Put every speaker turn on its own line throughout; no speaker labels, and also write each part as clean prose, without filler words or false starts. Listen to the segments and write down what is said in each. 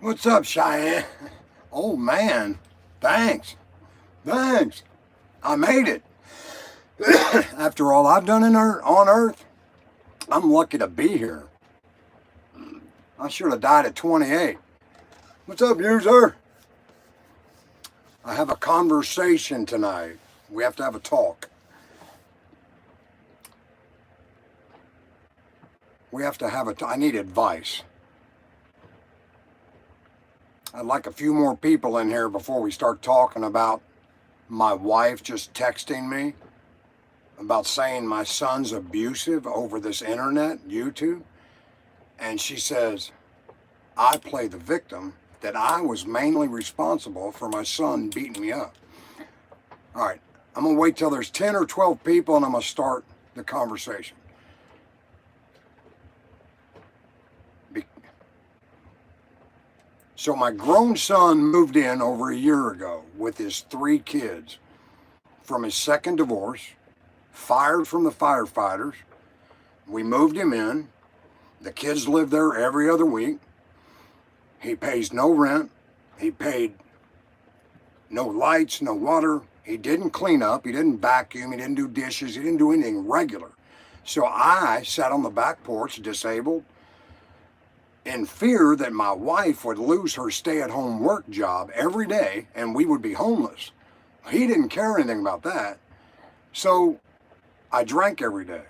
What's up, Cheyenne? Oh man, thanks. Thanks. I made it. After all I've done on Earth, I'm lucky to be here. I should have died at 28. What's up, user? I have a conversation tonight. We have to have a talk. I need advice. I'd like a few more people in here before we start talking about my wife just texting me about saying my son's abusive over this internet, YouTube. And she says, I play the victim, that I was mainly responsible for my son beating me up. All right, I'm gonna wait till there's 10 or 12 people and I'm gonna start the conversation. So my grown son moved in over a year ago with his 3 kids from his second divorce, fired from the firefighters. We moved him in. The kids live there every other week. He pays no rent. He paid no lights, no water. He didn't clean up. He didn't vacuum. He didn't do dishes. He didn't do anything regular. So I sat on the back porch, disabled, in fear that my wife would lose her stay-at-home work job every day and we would be homeless. He didn't care anything about that. So I drank every day.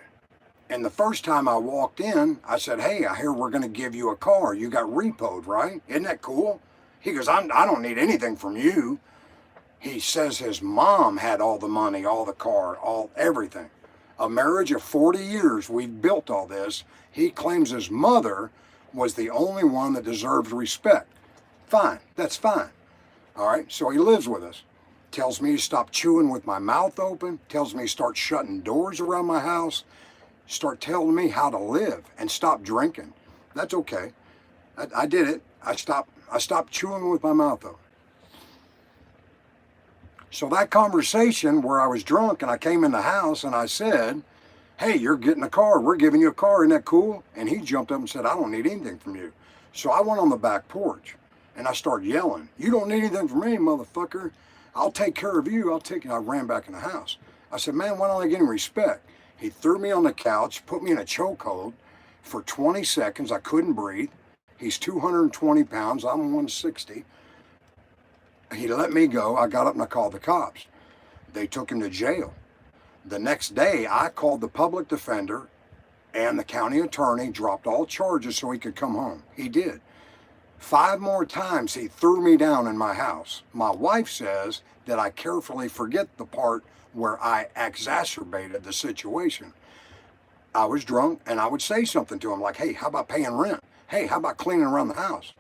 And the first time I walked in, I said, hey, I hear we're going to give you a car. You got repoed, right? Isn't that cool? He goes, I don't need anything from you. He says his mom had all the money, all the car, everything. A marriage of 40 years, we've built all this. He claims his mother was the only one that deserved respect. Fine, that's fine. All right, so he lives with us. Tells me to stop chewing with my mouth open. Tells me to start shutting doors around my house. Start telling me how to live and stop drinking. That's okay. I did it. I stopped chewing with my mouth open. So that conversation where I was drunk and I came in the house and I said, hey, you're getting a car. We're giving you a car. Isn't that cool? And he jumped up and said, I don't need anything from you. So I went on the back porch and I started yelling, you don't need anything from me, motherfucker. I'll take care of you. I ran back in the house. I said, man, why don't I get any respect? He threw me on the couch, put me in a chokehold for 20 seconds. I couldn't breathe. He's 220 pounds. I'm 160. He let me go. I got up and I called the cops. They took him to jail. The next day, I called the public defender and the county attorney, dropped all charges so he could come home. He did. 5 more times he threw me down in my house. My wife says that I carefully forget the part where I exacerbated the situation. I was drunk and I would say something to him like, hey, how about paying rent? Hey, how about cleaning around the house?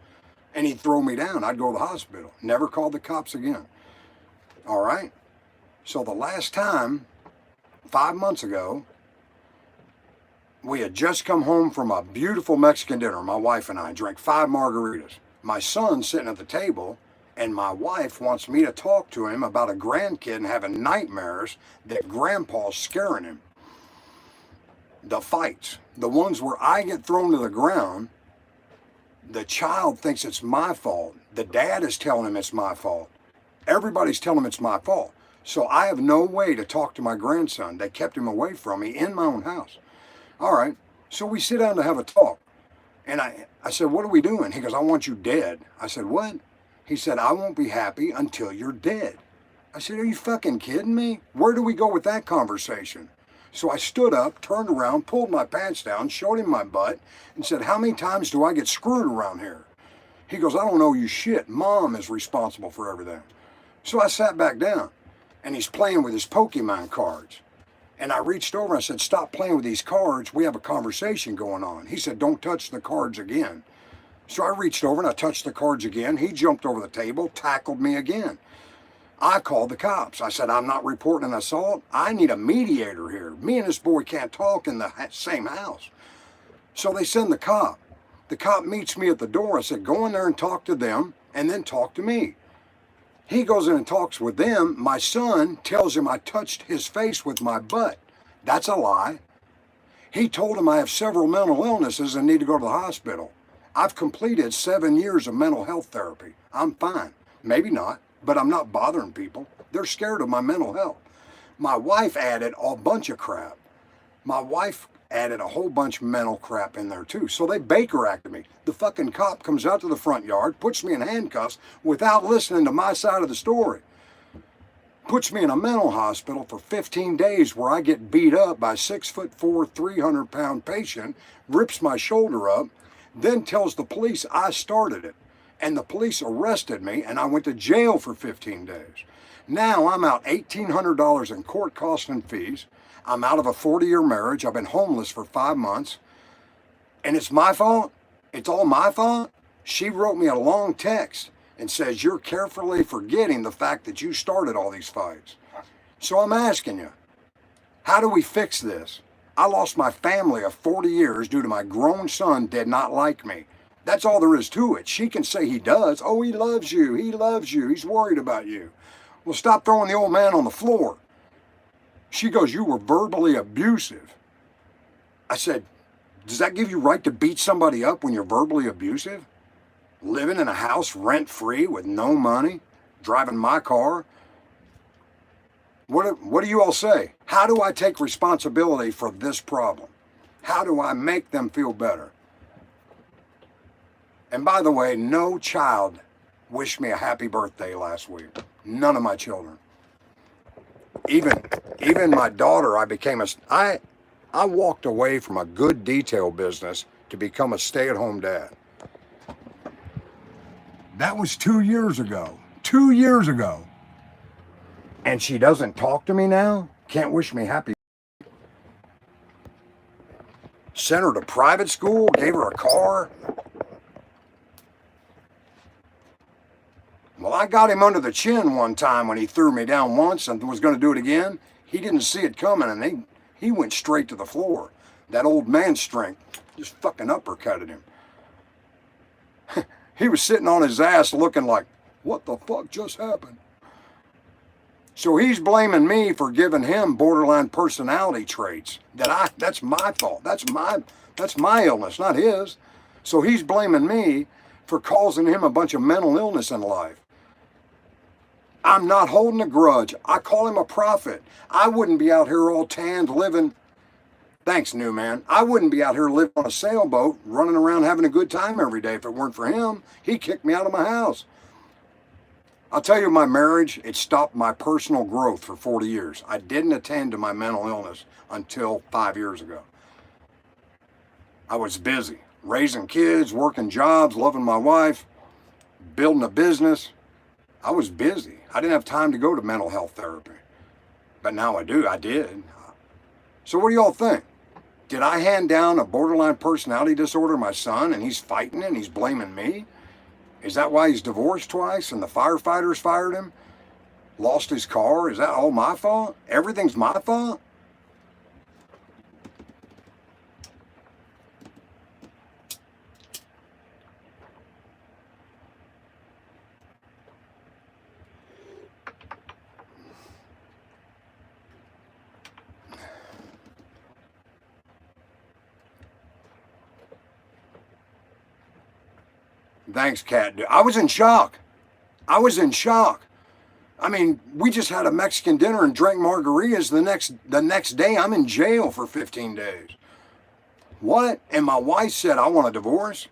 And he'd throw me down. I'd go to the hospital. Never called the cops again. All right. So the last time, 5 months ago, we had just come home from a beautiful Mexican dinner. My wife and I drank 5 margaritas. My son's sitting at the table, and my wife wants me to talk to him about a grandkid and having nightmares that grandpa's scaring him. The fights, the ones where I get thrown to the ground, the child thinks it's my fault. The dad is telling him it's my fault. Everybody's telling him it's my fault. So I have no way to talk to my grandson. They kept him away from me in my own house. All right, so we sit down to have a talk. And I said, what are we doing? He goes, I want you dead. I said, what? He said, I won't be happy until you're dead. I said, are you fucking kidding me? Where do we go with that conversation? So I stood up, turned around, pulled my pants down, showed him my butt, and said, how many times do I get screwed around here? He goes, I don't owe you shit. Mom is responsible for everything. So I sat back down, and he's playing with his Pokemon cards. And I reached over and I said, stop playing with these cards. We have a conversation going on. He said, don't touch the cards again. So I reached over and I touched the cards again. He jumped over the table, tackled me again. I called the cops. I said, I'm not reporting an assault. I need a mediator here. Me and this boy can't talk in the same house. So they send the cop. The cop meets me at the door. I said, go in there and talk to them and then talk to me. He goes in and talks with them. My son tells him I touched his face with my butt. That's a lie. He told him I have several mental illnesses and need to go to the hospital. I've completed 7 years of mental health therapy. I'm fine. Maybe not, but I'm not bothering people. They're scared of my mental health. My wife added a bunch of crap. My wife added a whole bunch of mental crap in there too. So they Baker acted me. The fucking cop comes out to the front yard, puts me in handcuffs without listening to my side of the story. Puts me in a mental hospital for 15 days where I get beat up by a 6'4", 300-pound patient, rips my shoulder up, then tells the police I started it. And the police arrested me and I went to jail for 15 days. Now I'm out $1,800 in court costs and fees. I'm out of a 40-year marriage. I've been homeless for 5 months. And it's my fault? It's all my fault? She wrote me a long text and says, you're carefully forgetting the fact that you started all these fights. So I'm asking you, how do we fix this? I lost my family of 40 years due to my grown son did not like me. That's all there is to it. She can say he does. Oh, he loves you. He loves you. He's worried about you. Well, stop throwing the old man on the floor. She goes, you were verbally abusive. I said, does that give you right to beat somebody up when you're verbally abusive? Living in a house rent-free with no money, driving my car. What do you all say? How do I take responsibility for this problem? How do I make them feel better? And by the way, no child wished me a happy birthday last week. None of my children. Even my daughter, I walked away from a good detail business to become a stay-at-home dad. That was 2 years ago. 2 years ago. And she doesn't talk to me now? Can't wish me happy. Sent her to private school, gave her a car. Well, I got him under the chin one time when he threw me down once and was going to do it again. He didn't see it coming and he went straight to the floor. That old man's strength just fucking uppercutted him. He was sitting on his ass looking like, what the fuck just happened? So he's blaming me for giving him borderline personality traits. That's my fault. That's my illness, not his. So he's blaming me for causing him a bunch of mental illness in life. I'm not holding a grudge. I call him a prophet. I wouldn't be out here all tanned living. Thanks, new man. I wouldn't be out here living on a sailboat, running around having a good time every day if it weren't for him. He kicked me out of my house. I'll tell you, my marriage, it stopped my personal growth for 40 years. I didn't attend to my mental illness until 5 years ago. I was busy, raising kids, working jobs, loving my wife, building a business. I was busy. I didn't have time to go to mental health therapy. But now I do. I did. So what do y'all think? Did I hand down a borderline personality disorder to my son and he's fighting it and he's blaming me? Is that why he's divorced twice and the firefighters fired him? Lost his car? Is that all my fault? Everything's my fault? Thanks, Cat. I was in shock. I was in shock. I mean, we just had a Mexican dinner and drank margaritas. The next day, I'm in jail for 15 days. What? And my wife said, I want a divorce?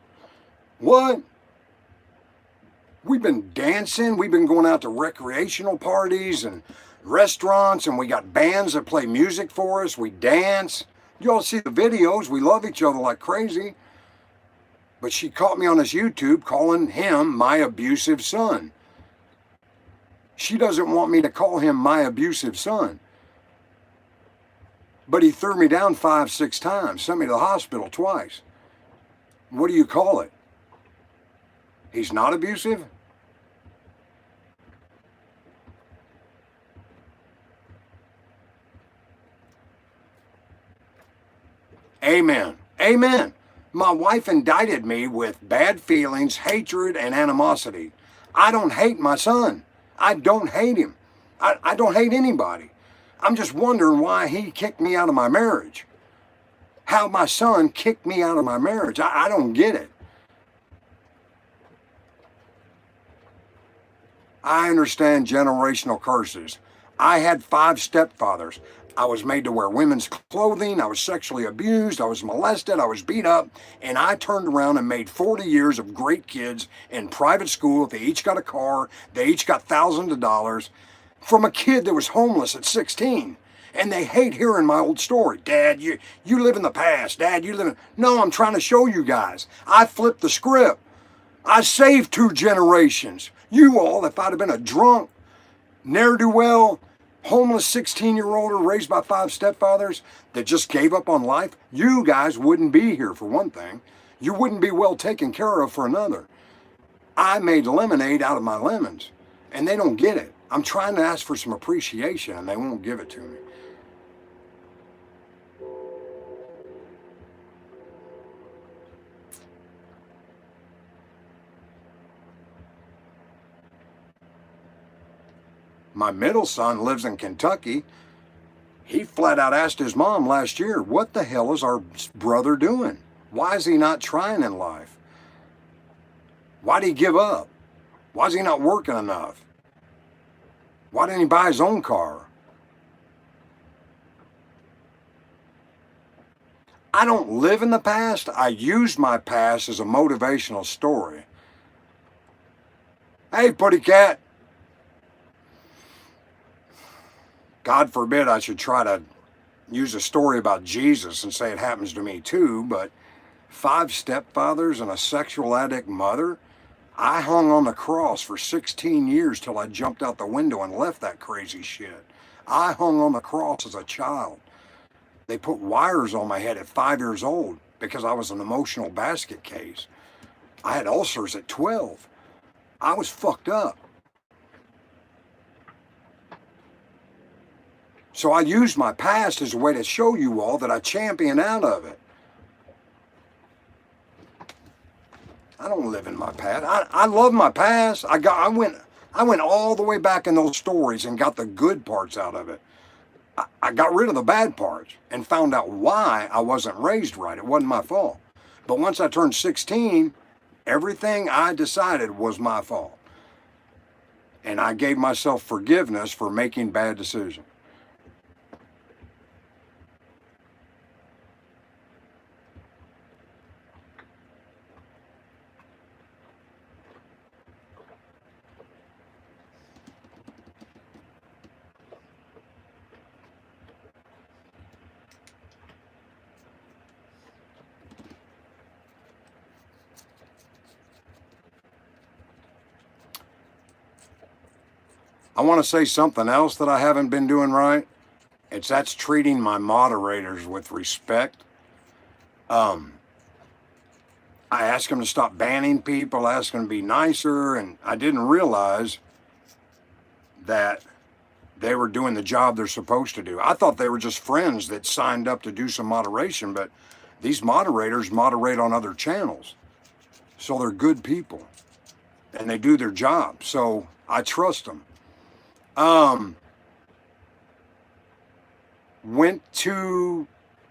What? We've been dancing. We've been going out to recreational parties and restaurants, and we got bands that play music for us. We dance. You all see the videos. We love each other like crazy. But she caught me on this YouTube calling him my abusive son. She doesn't want me to call him my abusive son. But he threw me down 5, 6 times, sent me to the hospital twice. What do you call it? He's not abusive? Amen. Amen. My wife indicted me with bad feelings, hatred, and animosity. I don't hate my son. I don't hate him. I don't hate anybody. I'm just wondering why he kicked me out of my marriage. How my son kicked me out of my marriage. I don't get it. I understand generational curses. I had 5 stepfathers. I was made to wear women's clothing. I was sexually abused. I was molested. I was beat up. And I turned around and made 40 years of great kids in private school. They each got a car. They each got thousands of dollars from a kid that was homeless at 16. And they hate hearing my old story. Dad, you live in the past. Dad, you live in... No, I'm trying to show you guys. I flipped the script. I saved 2 generations. You all, if I'd have been a drunk, ne'er-do-well, homeless 16-year-older raised by 5 stepfathers that just gave up on life, you guys wouldn't be here for one thing. You wouldn't be well taken care of for another. I made lemonade out of my lemons, and they don't get it. I'm trying to ask for some appreciation, and they won't give it to me. My middle son lives in Kentucky. He flat out asked his mom last year, what the hell is our brother doing? Why is he not trying in life? Why did he give up? Why is he not working enough? Why didn't he buy his own car? I don't live in the past. I use my past as a motivational story. Hey, Putty Cat. God forbid I should try to use a story about Jesus and say it happens to me too, but 5 stepfathers and a sexual addict mother, I hung on the cross for 16 years till I jumped out the window and left that crazy shit. I hung on the cross as a child. They put wires on my head at 5 years old because I was an emotional basket case. I had ulcers at 12. I was fucked up. So I used my past as a way to show you all that I champion out of it. I don't live in my past. I love my past. I went all the way back in those stories and got the good parts out of it. I got rid of the bad parts and found out why I wasn't raised right. It wasn't my fault. But once I turned 16, everything I decided was my fault. And I gave myself forgiveness for making bad decisions. I want to say something else that I haven't been doing right. That's treating my moderators with respect. I asked them to stop banning people, asked them to be nicer, and I didn't realize that they were doing the job they're supposed to do. I thought they were just friends that signed up to do some moderation, but these moderators moderate on other channels. So they're good people and they do their job. So I trust them. Went to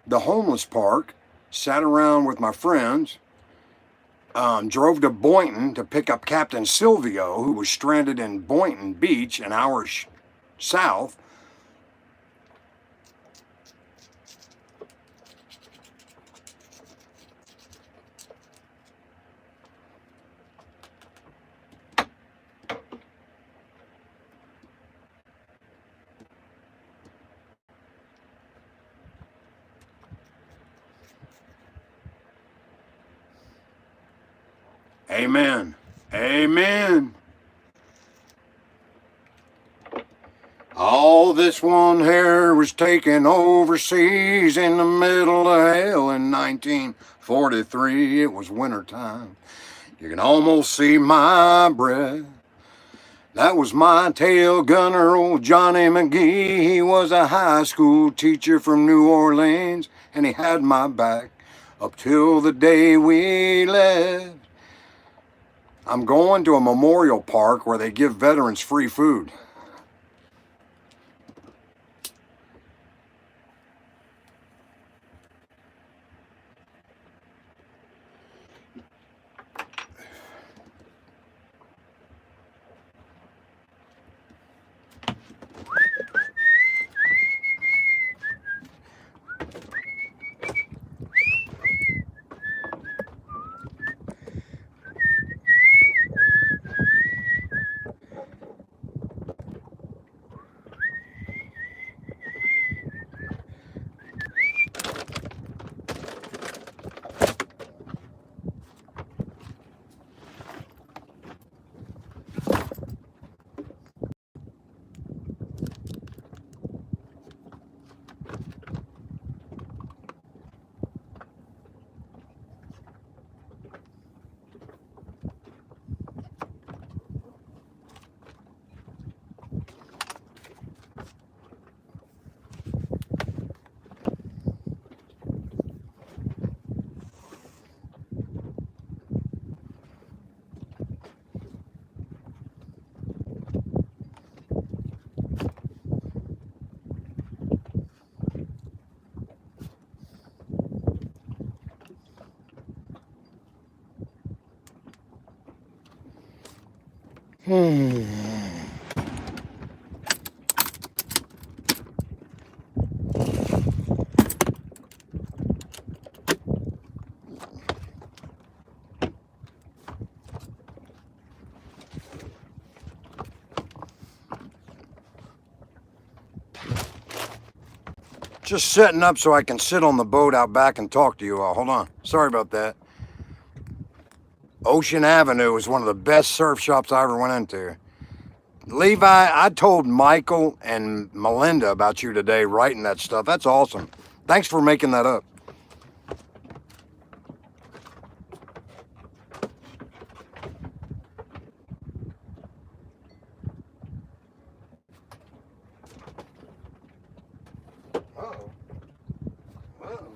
the homeless park, sat around with my friends, drove to Boynton to pick up Captain Silvio, who was stranded in Boynton Beach, an hour south. Amen. Amen. All this one hair was taken overseas in the middle of hell in 1943. It was wintertime. You can almost see my breath. That was my tail gunner, old Johnny McGee. He was a high school teacher from New Orleans, and he had my back up till the day we left. I'm going to a memorial park where they give veterans free food. Just setting up so I can sit on the boat out back and talk to you all. Hold on. Sorry about that. Ocean Avenue is one of the best surf shops I ever went into. Levi, I told Michael and Melinda about you today, writing that stuff. That's awesome. Thanks for making that up. Uh-oh. Uh-oh.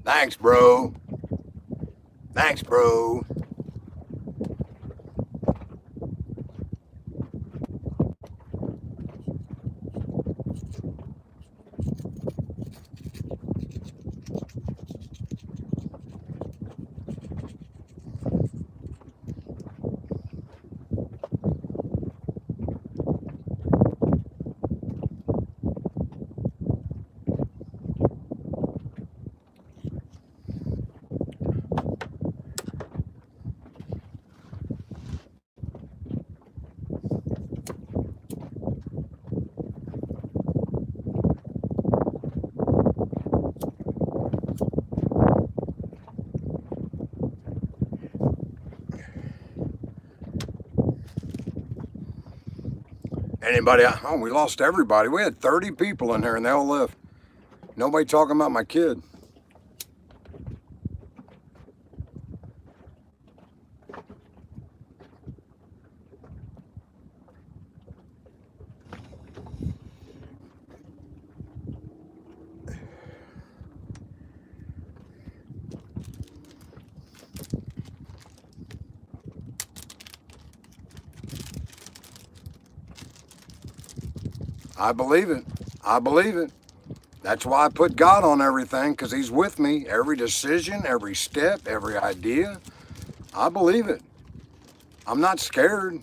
Thanks, bro. Thanks, bro. Anybody? Oh, we lost everybody. We had 30 people in here and they all left. Nobody talking about my kid. I believe it. I believe it. That's why I put God on everything, because He's with me. Every decision, every step, every idea. I believe it. I'm not scared.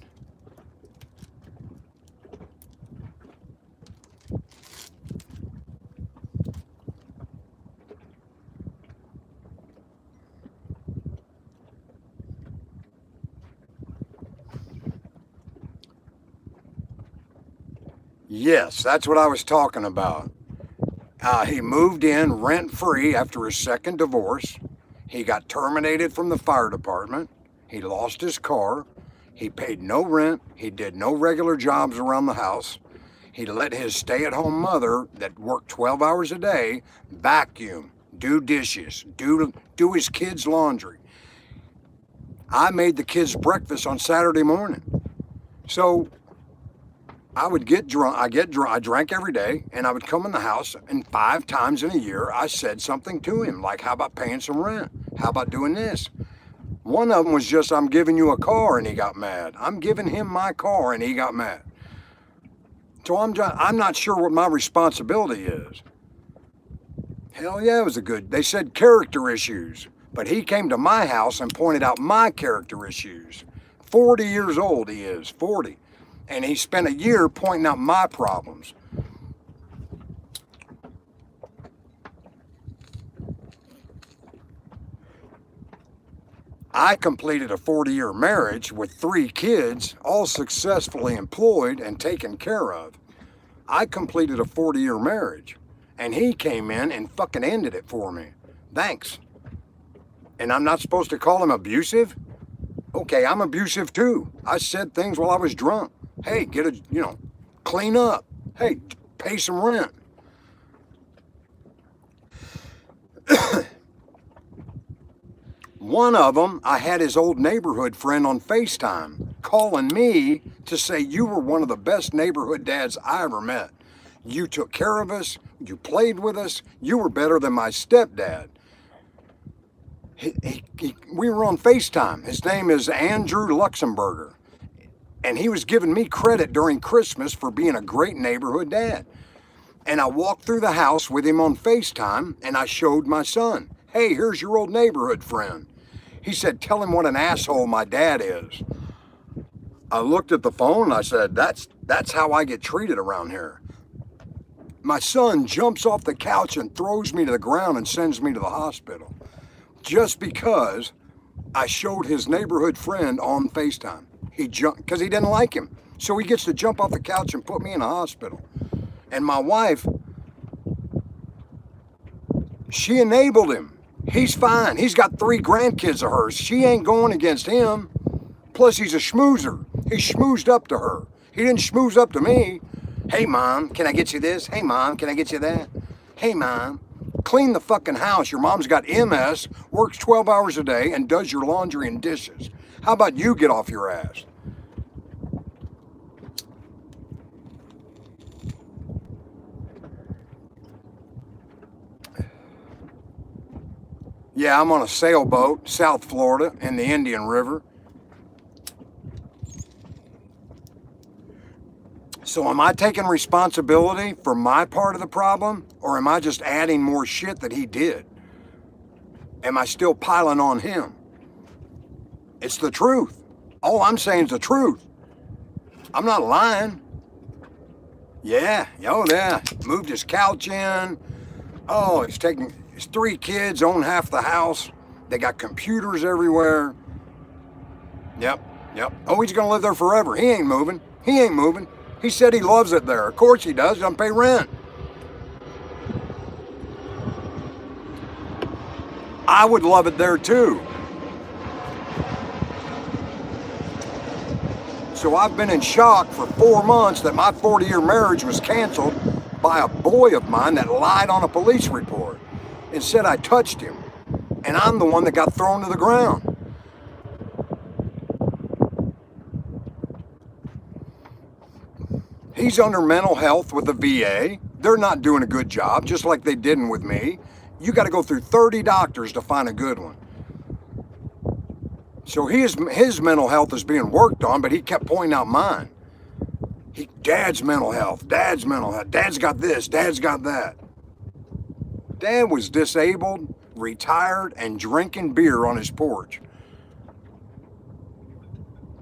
Yes, that's what I was talking about. He moved in rent free after his second divorce. He got terminated from the fire department. He lost his car. He paid no rent. He did no regular jobs around the house. He let his stay at home mother, that worked 12 hours a day, vacuum, do dishes, do his kids' laundry. I made the kids breakfast on Saturday morning. So I would get drunk. I drank every day, and I would come in the house, and 5 times in a year, I said something to him, like, how about paying some rent? How about doing this? One of them was just, I'm giving you a car, and he got mad. I'm giving him my car, and he got mad. So I'm not sure what my responsibility is. Hell yeah, it was they said character issues, but he came to my house and pointed out my character issues. 40 years old he is, 40. And he spent a year pointing out my problems. I completed a 40-year marriage with 3 kids, all successfully employed and taken care of. I completed a 40-year marriage, and he came in and fucking ended it for me. Thanks. And I'm not supposed to call him abusive? Okay, I'm abusive too. I said things while I was drunk. Hey, clean up. Hey, pay some rent. One of them, I had his old neighborhood friend on FaceTime calling me to say, you were one of the best neighborhood dads I ever met. You took care of us. You played with us. You were better than my stepdad. We were on FaceTime. His name is Andrew Luxemburger. And he was giving me credit during Christmas for being a great neighborhood dad. And I walked through the house with him on FaceTime, and I showed my son, hey, here's your old neighborhood friend. He said, tell him what an asshole my dad is. I looked at the phone and I said, that's how I get treated around here. My son jumps off the couch and throws me to the ground and sends me to the hospital. Just because I showed his neighborhood friend on FaceTime. He jumped because he didn't like him. So he gets to jump off the couch and put me in a hospital. And my wife, she enabled him. He's fine. He's got 3 grandkids of hers. She ain't going against him. Plus, he's a schmoozer. He schmoozed up to her. He didn't schmooze up to me. Hey, Mom, can I get you this? Hey, Mom, can I get you that? Hey, Mom, clean the fucking house. Your mom's got MS, works 12 hours a day, and does your laundry and dishes. How about you get off your ass? Yeah, I'm on a sailboat, South Florida, in the Indian River. So am I taking responsibility for my part of the problem, or am I just adding more shit that he did? Am I still piling on him? It's the truth. All I'm saying is the truth. I'm not lying. Yeah, oh yeah, moved his couch in. Oh, his 3 kids own half the house. They got computers everywhere. Yep. Oh, he's gonna live there forever. He ain't moving. He said he loves it there. Of course he does. He doesn't pay rent. I would love it there too. So I've been in shock for 4 months that my 40-year marriage was canceled by a boy of mine that lied on a police report and said I touched him. And I'm the one that got thrown to the ground. He's under mental health with the VA. They're not doing a good job, just like they didn't with me. You got to go through 30 doctors to find a good one. So his mental health is being worked on, but he kept pointing out mine. Dad's mental health, Dad's got this, Dad's got that. Dad was disabled, retired, and drinking beer on his porch.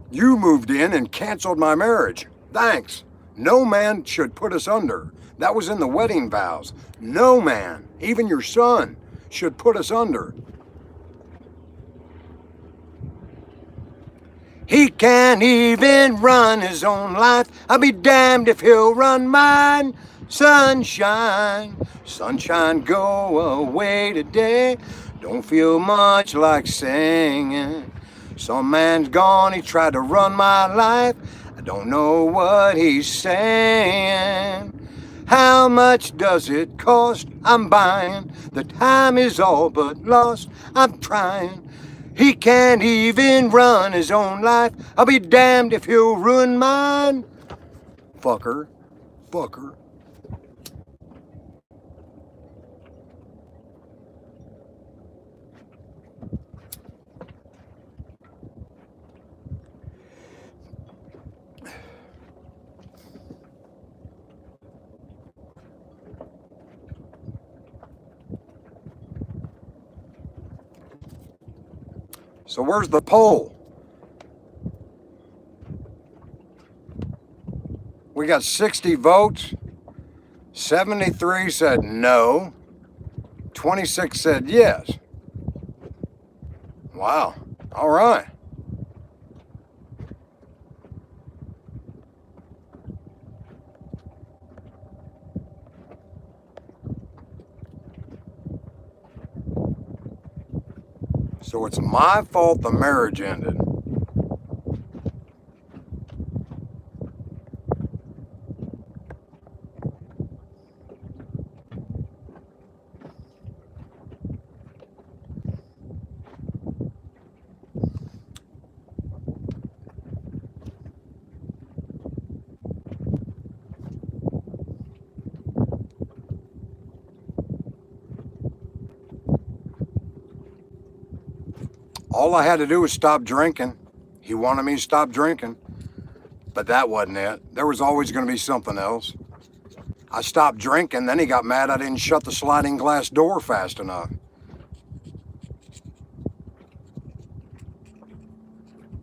You moved in and canceled my marriage. Thanks. No man should put us under. That was in the wedding vows. No man, even your son, should put us under. He can't even run his own life. I'll be damned if he'll run mine. Sunshine, sunshine, go away today. Don't feel much like singing. Some man's gone, he tried to run my life. I don't know what he's saying. How much does it cost? I'm buying. The time is all but lost. I'm trying. He can't even run his own life. I'll be damned if he'll ruin mine. fucker. Fucker. So where's the poll? We got 60 votes. 73 said no. 26 said yes. Wow. All right. So it's my fault the marriage ended. All I had to do was stop drinking. He wanted me to stop drinking, but that wasn't it. There was always going to be something else. I stopped drinking, then he got mad I didn't shut the sliding glass door fast enough.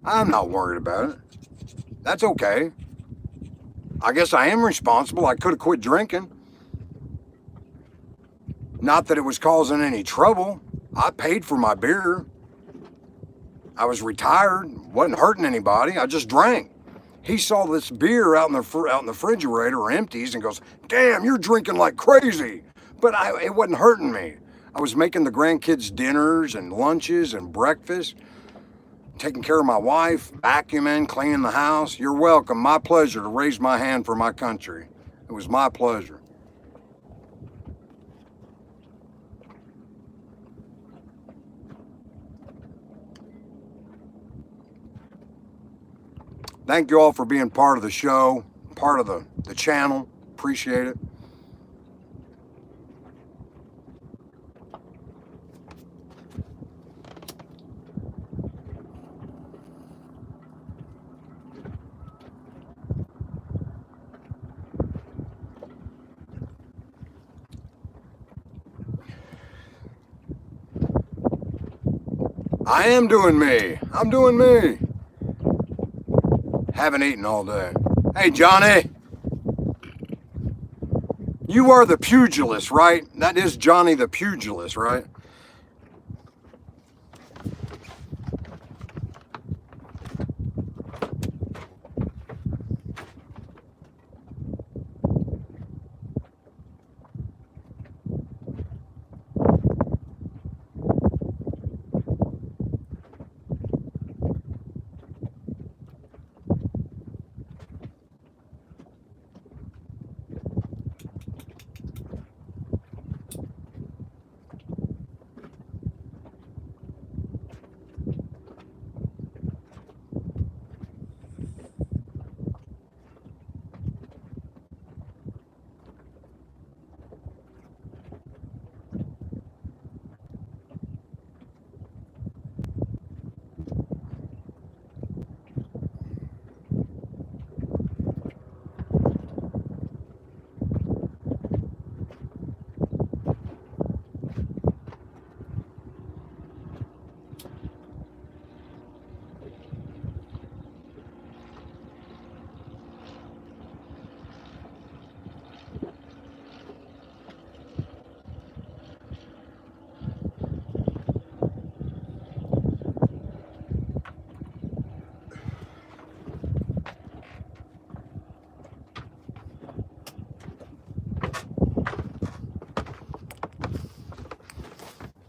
I'm not worried about it. That's okay. I guess I am responsible. I could have quit drinking. Not that it was causing any trouble. I paid for my beer. I was retired, wasn't hurting anybody. I just drank. He saw this beer out in the refrigerator, empties, and goes, "Damn, you're drinking like crazy." But it wasn't hurting me. I was making the grandkids dinners and lunches and breakfast, taking care of my wife, vacuuming, cleaning the house. You're welcome. My pleasure to raise my hand for my country. It was my pleasure. Thank you all for being part of the show, part of the channel. Appreciate it. I am doing me. I'm doing me. Haven't eaten all day. Hey, Johnny. You are the pugilist, right? That is Johnny the pugilist, right?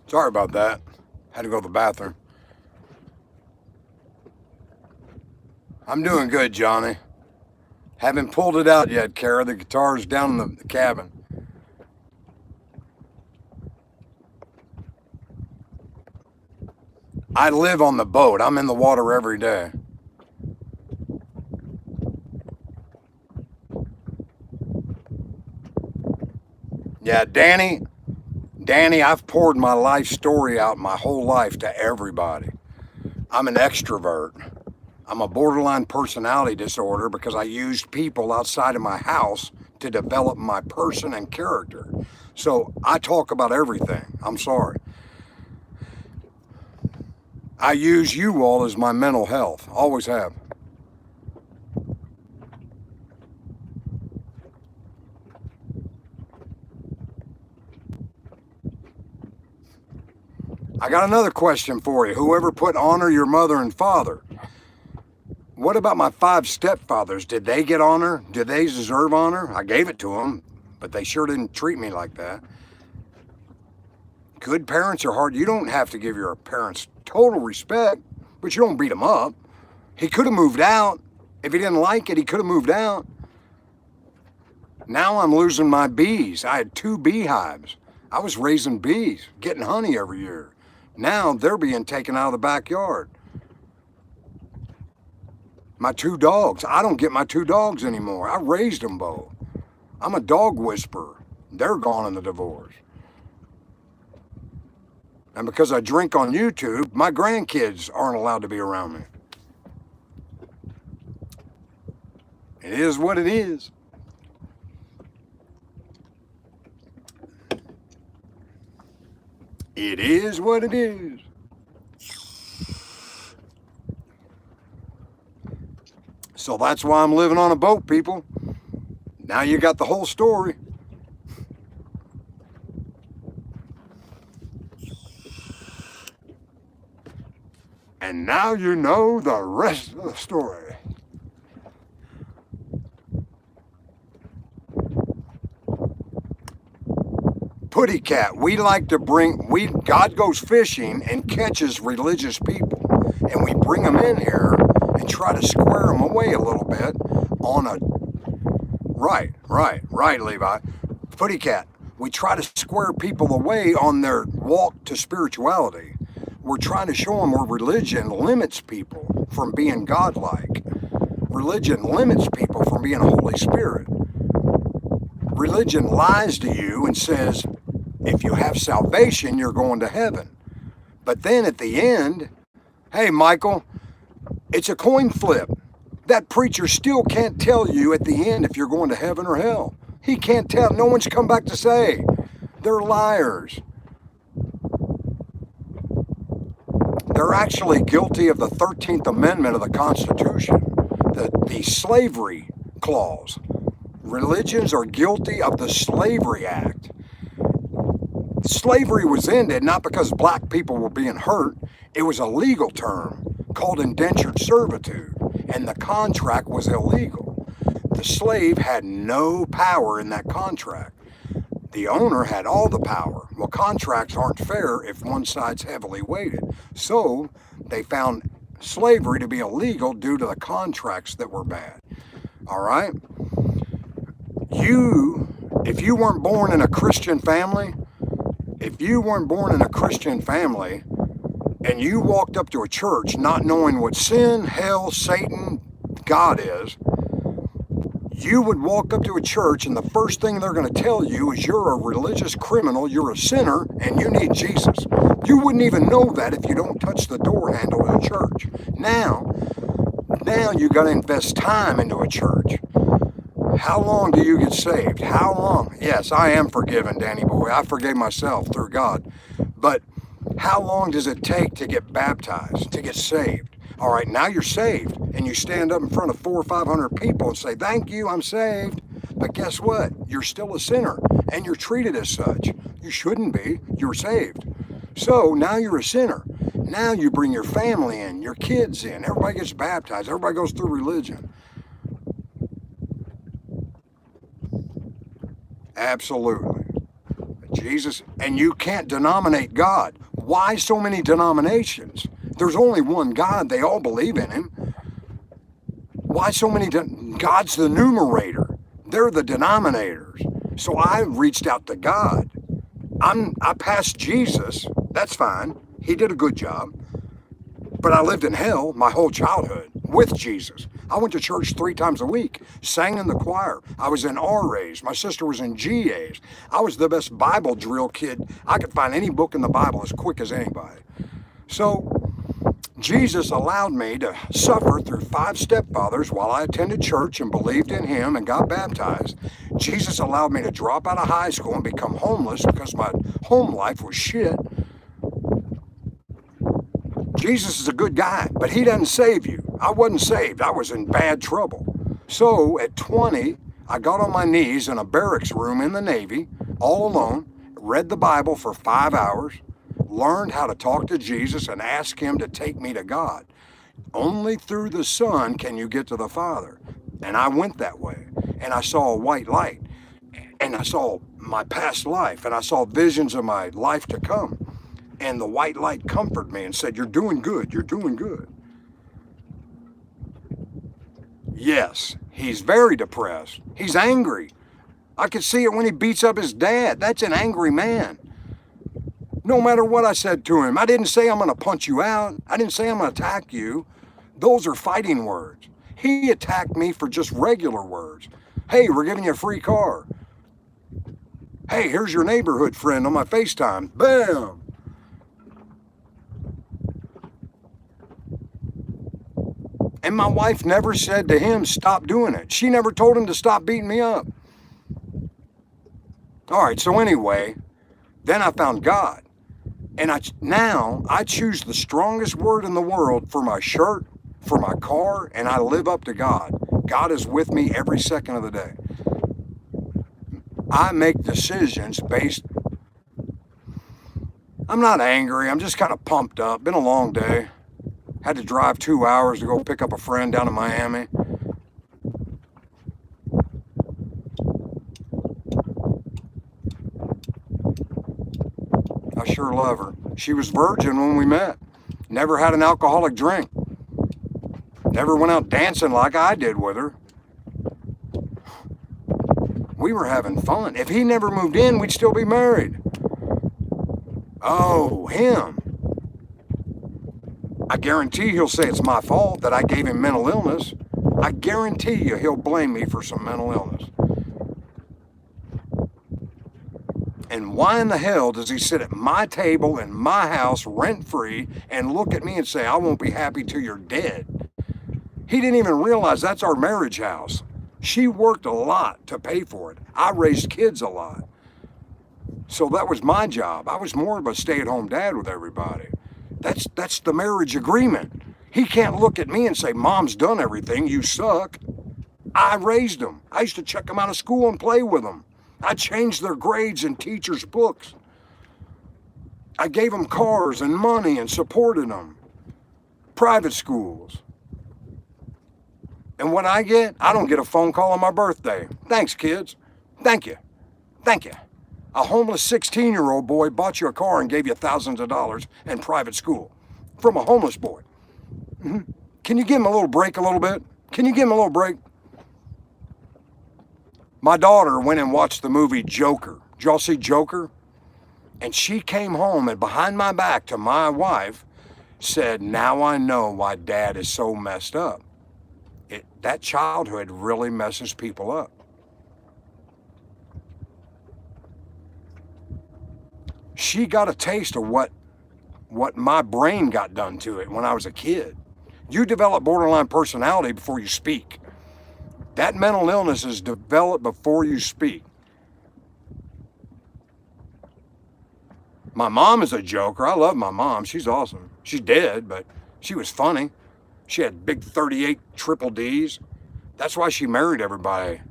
Sorry about that. Had to go to the bathroom. I'm doing good, Johnny. Haven't pulled it out yet, Kara. The guitar's down in the cabin. I live on the boat. I'm in the water every day. Yeah, Danny, I've poured my life story out my whole life to everybody. I'm an extrovert. I'm a borderline personality disorder because I used people outside of my house to develop my person and character. So I talk about everything. I'm sorry. I use you all as my mental health. Always have. I got another question for you. Whoever put honor your mother and father. What about my 5 stepfathers? Did they get honor? Did they deserve honor? I gave it to them, but they sure didn't treat me like that. Good parents are hard. You don't have to give your parents total respect, but you don't beat them up. He could have moved out. If he didn't like it, he could have moved out. Now I'm losing my bees. I had 2 beehives. I was raising bees, getting honey every year. Now they're being taken out of the backyard. My 2 dogs, I don't get my 2 dogs anymore. I raised them both. I'm a dog whisperer. They're gone in the divorce. And because I drink on YouTube, my grandkids aren't allowed to be around me. It is what it is. It is what it is. So that's why I'm living on a boat, people. Now you got the whole story. And now you know the rest of the story. Putty cat, we like to God goes fishing and catches religious people. And we bring them in here and try to square them away a little bit on a, right, Levi. Putty cat, we try to square people away on their walk to spirituality. We're trying to show them where religion limits people from being godlike. Religion limits people from being a Holy Spirit. Religion lies to you and says, if you have salvation, you're going to heaven. But then at the end, hey, Michael, it's a coin flip. That preacher still can't tell you at the end if you're going to heaven or hell. He can't tell. No one's come back to say. They're liars. They're actually guilty of the 13th Amendment of the Constitution, the slavery clause. Religions are guilty of the Slavery Act. Slavery was ended not because black people were being hurt. It was a legal term called indentured servitude, and the contract was illegal. The slave had no power in that contract. The owner had all the power. Well, contracts aren't fair if one side's heavily weighted. So they found slavery to be illegal due to the contracts that were bad. All right? If you weren't born in a Christian family, and you walked up to a church not knowing what sin, hell, Satan, God is, you would walk up to a church and the first thing they're going to tell you is you're a religious criminal, you're a sinner, and you need Jesus. You wouldn't even know that if you don't touch the door handle of the church. Now you got to invest time into a church. How long do you get saved? How long? Yes, I am forgiven, Danny boy. I forgave myself through God. But how long does it take to get baptized, to get saved? All right, now you're saved, and you stand up in front of 400 or 500 people and say, thank you, I'm saved. But guess what? You're still a sinner, and you're treated as such. You shouldn't be. You're saved. So now you're a sinner. Now you bring your family in, your kids in. Everybody gets baptized. Everybody goes through religion. Absolutely. Jesus, and you can't denominate God. Why so many denominations? There's only one God. They all believe in him. Why so many? God's the numerator. They're the denominators. So I reached out to God. I passed Jesus. That's fine. He did a good job. But I lived in hell my whole childhood with Jesus. I went to church 3 times a week, sang in the choir. I was in RAs. My sister was in GAs. I was the best Bible drill kid. I could find any book in the Bible as quick as anybody. So Jesus allowed me to suffer through 5 stepfathers while I attended church and believed in him and got baptized. Jesus allowed me to drop out of high school and become homeless because my home life was shit. Jesus is a good guy, but he doesn't save you. I wasn't saved. I was in bad trouble. So at 20, I got on my knees in a barracks room in the Navy, all alone, read the Bible for 5 hours, learned how to talk to Jesus and ask him to take me to God. Only through the Son can you get to the Father. And I went that way. And I saw a white light. And I saw my past life. And I saw visions of my life to come. And the white light comforted me and said, "You're doing good. You're doing good." Yes, he's very depressed. He's angry. I could see it when he beats up his dad. That's an angry man. No matter what I said to him, I didn't say I'm going to punch you out. I didn't say I'm going to attack you. Those are fighting words. He attacked me for just regular words. Hey, we're giving you a free car. Hey, here's your neighborhood friend on my FaceTime. Bam. And my wife never said to him, stop doing it. She never told him to stop beating me up. All right, so anyway, then I found God. And now I choose the strongest word in the world for my shirt, for my car, and I live up to God. God is with me every second of the day. I make decisions based. I'm not angry. I'm just kind of pumped up. Been a long day. Had to drive 2 hours to go pick up a friend down in Miami. I sure love her. She was virgin when we met. Never had an alcoholic drink. Never went out dancing like I did with her. We were having fun. If he never moved in, we'd still be married. Oh, him. I guarantee he'll say it's my fault that I gave him mental illness. I guarantee you he'll blame me for some mental illness. And why in the hell does he sit at my table in my house rent-free and look at me and say, I won't be happy till you're dead? He didn't even realize that's our marriage house. She worked a lot to pay for it. I raised kids a lot. So that was my job. I was more of a stay-at-home dad with everybody. That's the marriage agreement. He can't look at me and say, Mom's done everything, you suck. I raised them. I used to check them out of school and play with them. I changed their grades in teachers' books. I gave them cars and money and supported them. Private schools. And what I get? I don't get a phone call on my birthday. Thanks, kids. Thank you. Thank you. A homeless 16-year-old boy bought you a car and gave you thousands of dollars in private school from a homeless boy. Mm-hmm. Can you give him a little break a little bit? Can you give him a little break? My daughter went and watched the movie Joker. Did y'all see Joker? And she came home and behind my back to my wife said, now I know why Dad is so messed up. That childhood really messes people up. She got a taste of what my brain got done to it when I was a kid. You develop borderline personality before you speak. That mental illness is developed before you speak. My mom is a joker. I love my mom. She's awesome. She's dead, but she was funny. She had big 38 triple Ds. That's why she married everybody.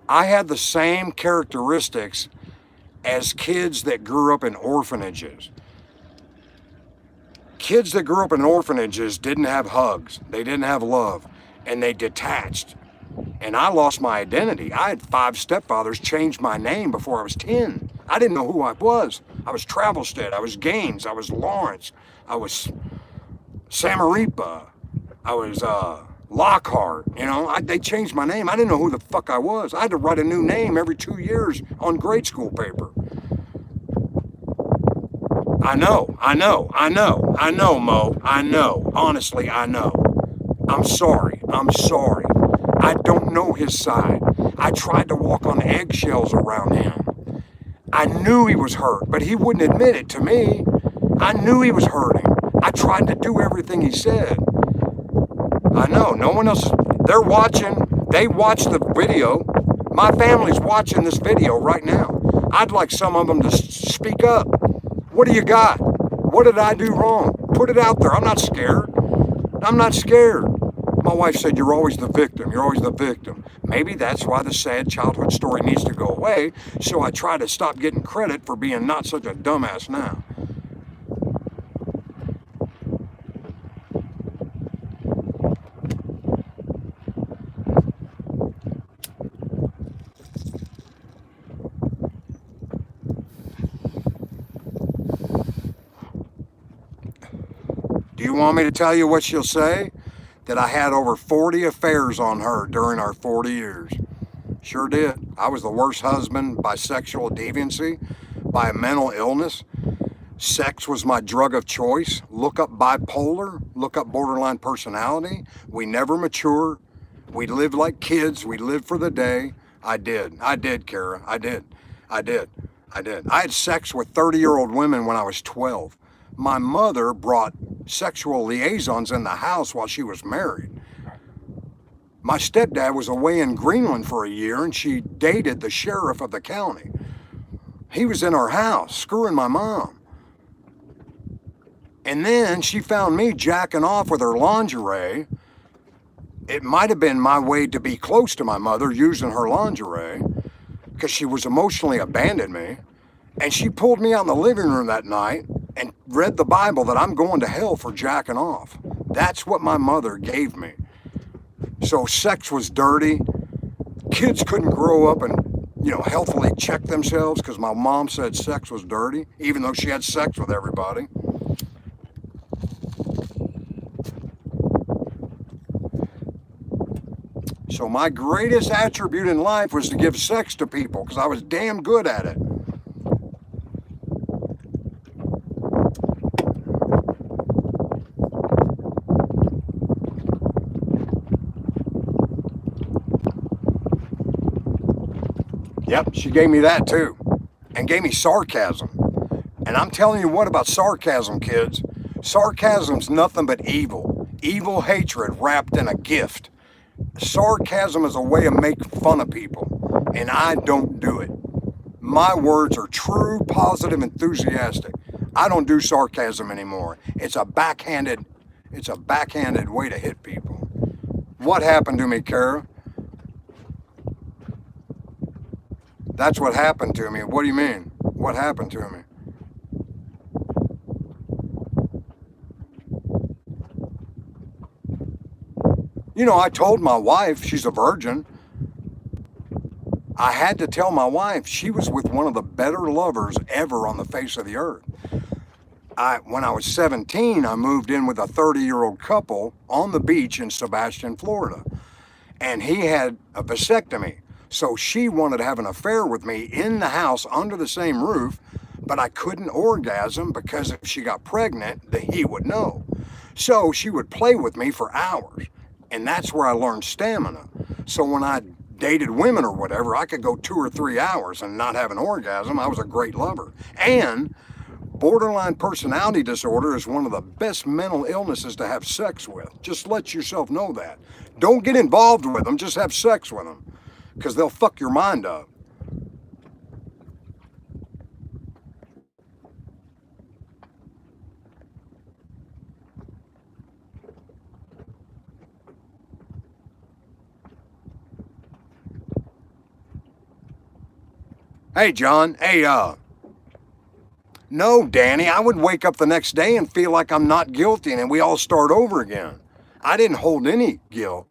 I had the same characteristics as kids that grew up in orphanages. Kids that grew up in orphanages didn't have hugs. They didn't have love. And they detached. And I lost my identity. I had 5 stepfathers change my name before I was 10. I didn't know who I was. I was Travelstead. I was Gaines. I was Lawrence. I was Samaripa. I was Lockhart. You know, they changed my name. I didn't know who the fuck I was. I had to write a new name every 2 years on grade school paper. I know, I know, I know, I know, Mo. I know. Honestly, I know. I'm sorry. I'm sorry. I don't know his side. I tried to walk on eggshells around him. I knew he was hurt, but he wouldn't admit it to me. I knew he was hurting. I tried to do everything he said. I know. No one else. They're watching. They watched the video. My family's watching this video right now. I'd like some of them to speak up. What do you got? What did I do wrong? Put it out there. I'm not scared. I'm not scared. My wife said, you're always the victim. You're always the victim. Maybe that's why the sad childhood story needs to go away. So I try to stop getting credit for being not such a dumbass now. Do you want me to tell you what she'll say? That I had over 40 affairs on her during our 40 years. Sure did. I was the worst husband by sexual deviancy, by a mental illness. Sex was my drug of choice. Look up bipolar, look up borderline personality. We never mature. We lived like kids. We lived for the day. I did, Kara. I did. I had sex with 30-year-old women when I was 12. My mother brought sexual liaisons in the house while she was married. My stepdad was away in Greenland for a year and she dated the sheriff of the county. He was in our house screwing my mom. And then she found me jacking off with her lingerie. It might have been my way to be close to my mother using her lingerie because she was emotionally abandoned me. And she pulled me out in the living room that night and read the Bible that I'm going to hell for jacking off. That's what my mother gave me. So sex was dirty. Kids couldn't grow up and, healthily check themselves because my mom said sex was dirty, even though she had sex with everybody. So my greatest attribute in life was to give sex to people because I was damn good at it. Yep, she gave me that too, and gave me sarcasm. And I'm telling you what about sarcasm, kids. Sarcasm's nothing but evil. Evil hatred wrapped in a gift. Sarcasm is a way to make fun of people, and I don't do it. My words are true, positive, enthusiastic. I don't do sarcasm anymore. It's a backhanded way to hit people. What happened to me, Kara? That's what happened to me. What do you mean? What happened to me? I told my wife she's a virgin. I had to tell my wife she was with one of the better lovers ever on the face of the earth. When I was 17, I moved in with a 30-year-old couple on the beach in Sebastian, Florida. And he had a vasectomy. So she wanted to have an affair with me in the house under the same roof, but I couldn't orgasm because if she got pregnant, that he would know. So she would play with me for hours. And that's where I learned stamina. So when I dated women or whatever, I could go 2 or 3 hours and not have an orgasm. I was a great lover. And borderline personality disorder is one of the best mental illnesses to have sex with. Just let yourself know that. Don't get involved with them, just have sex with them, because they'll fuck your mind up. Hey, John. Hey, no, Danny, I would wake up the next day and feel like I'm not guilty and we all start over again. I didn't hold any guilt.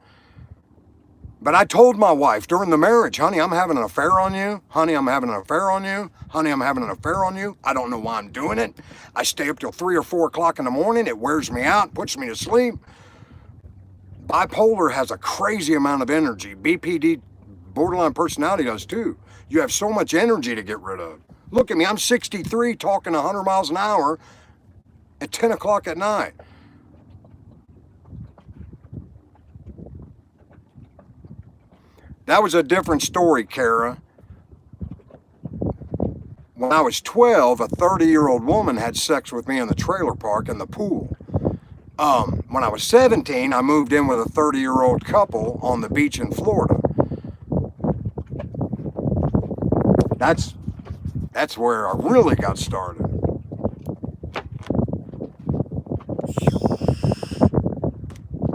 But I told my wife during the marriage, honey, I'm having an affair on you. Honey, I'm having an affair on you. Honey, I'm having an affair on you. I don't know why I'm doing it. I stay up till 3 or 4 o'clock in the morning. It wears me out, puts me to sleep. Bipolar has a crazy amount of energy. BPD, borderline personality, does too. You have so much energy to get rid of. Look at me, I'm 63 talking 100 miles an hour at 10 o'clock at night. That was a different story, Kara. When I was 12, a 30-year-old woman had sex with me in the trailer park in the pool. When I was 17, I moved in with a 30-year-old couple on the beach in Florida. That's where I really got started.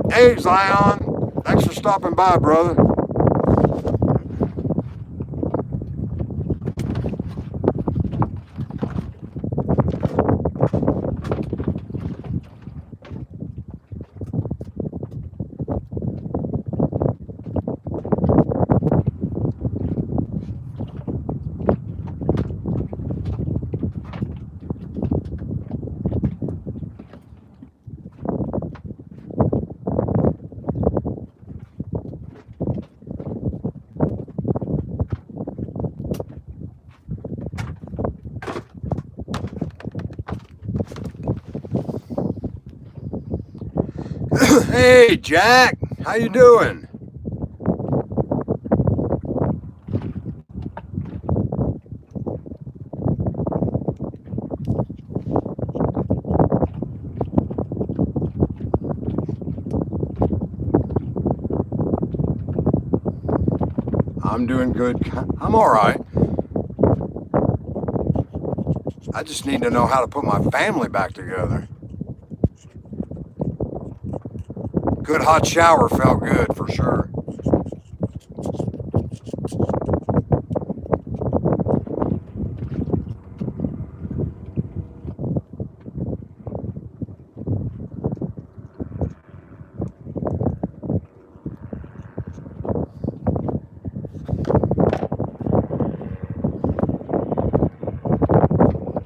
Hey, Zion, thanks for stopping by, brother. Hey, Jack, how you doing? I'm doing good. I'm all right. I just need to know how to put my family back together. Good hot shower felt good for sure.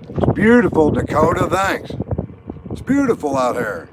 It's beautiful, Dakota, thanks. It's beautiful out here.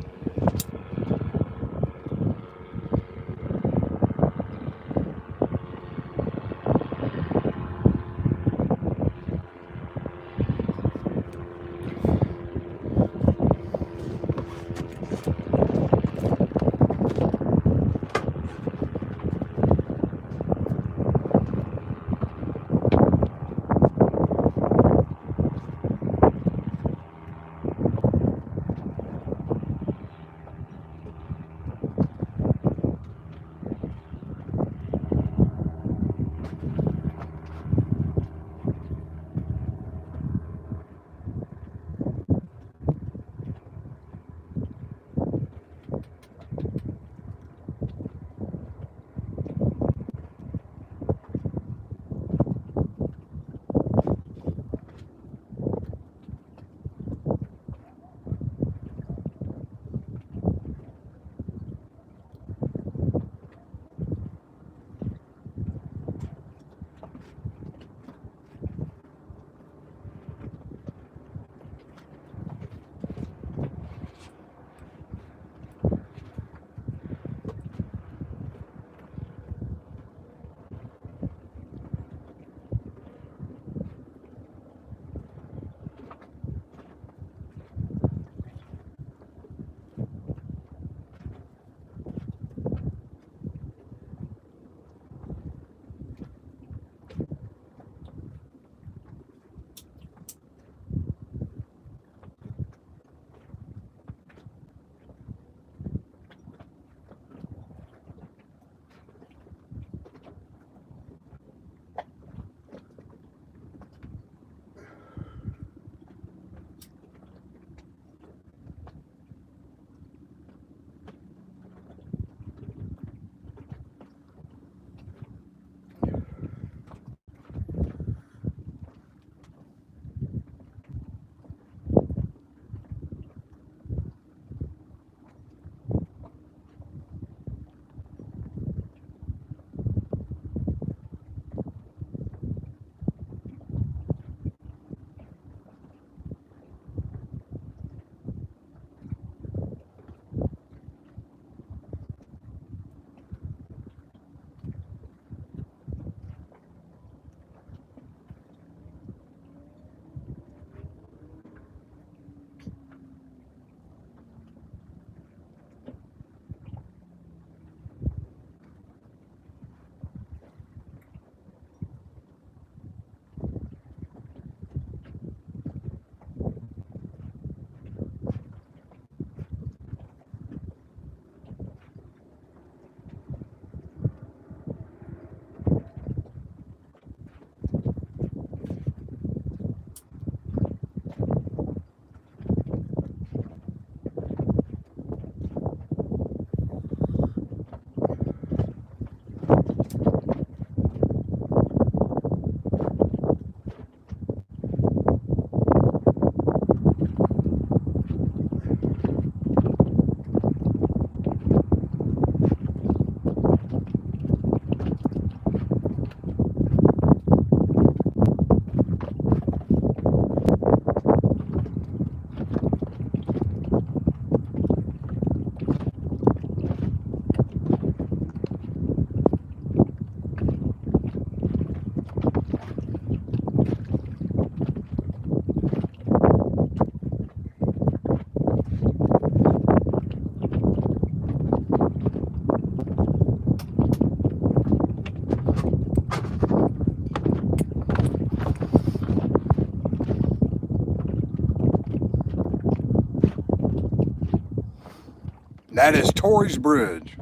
That is Torrey's Bridge.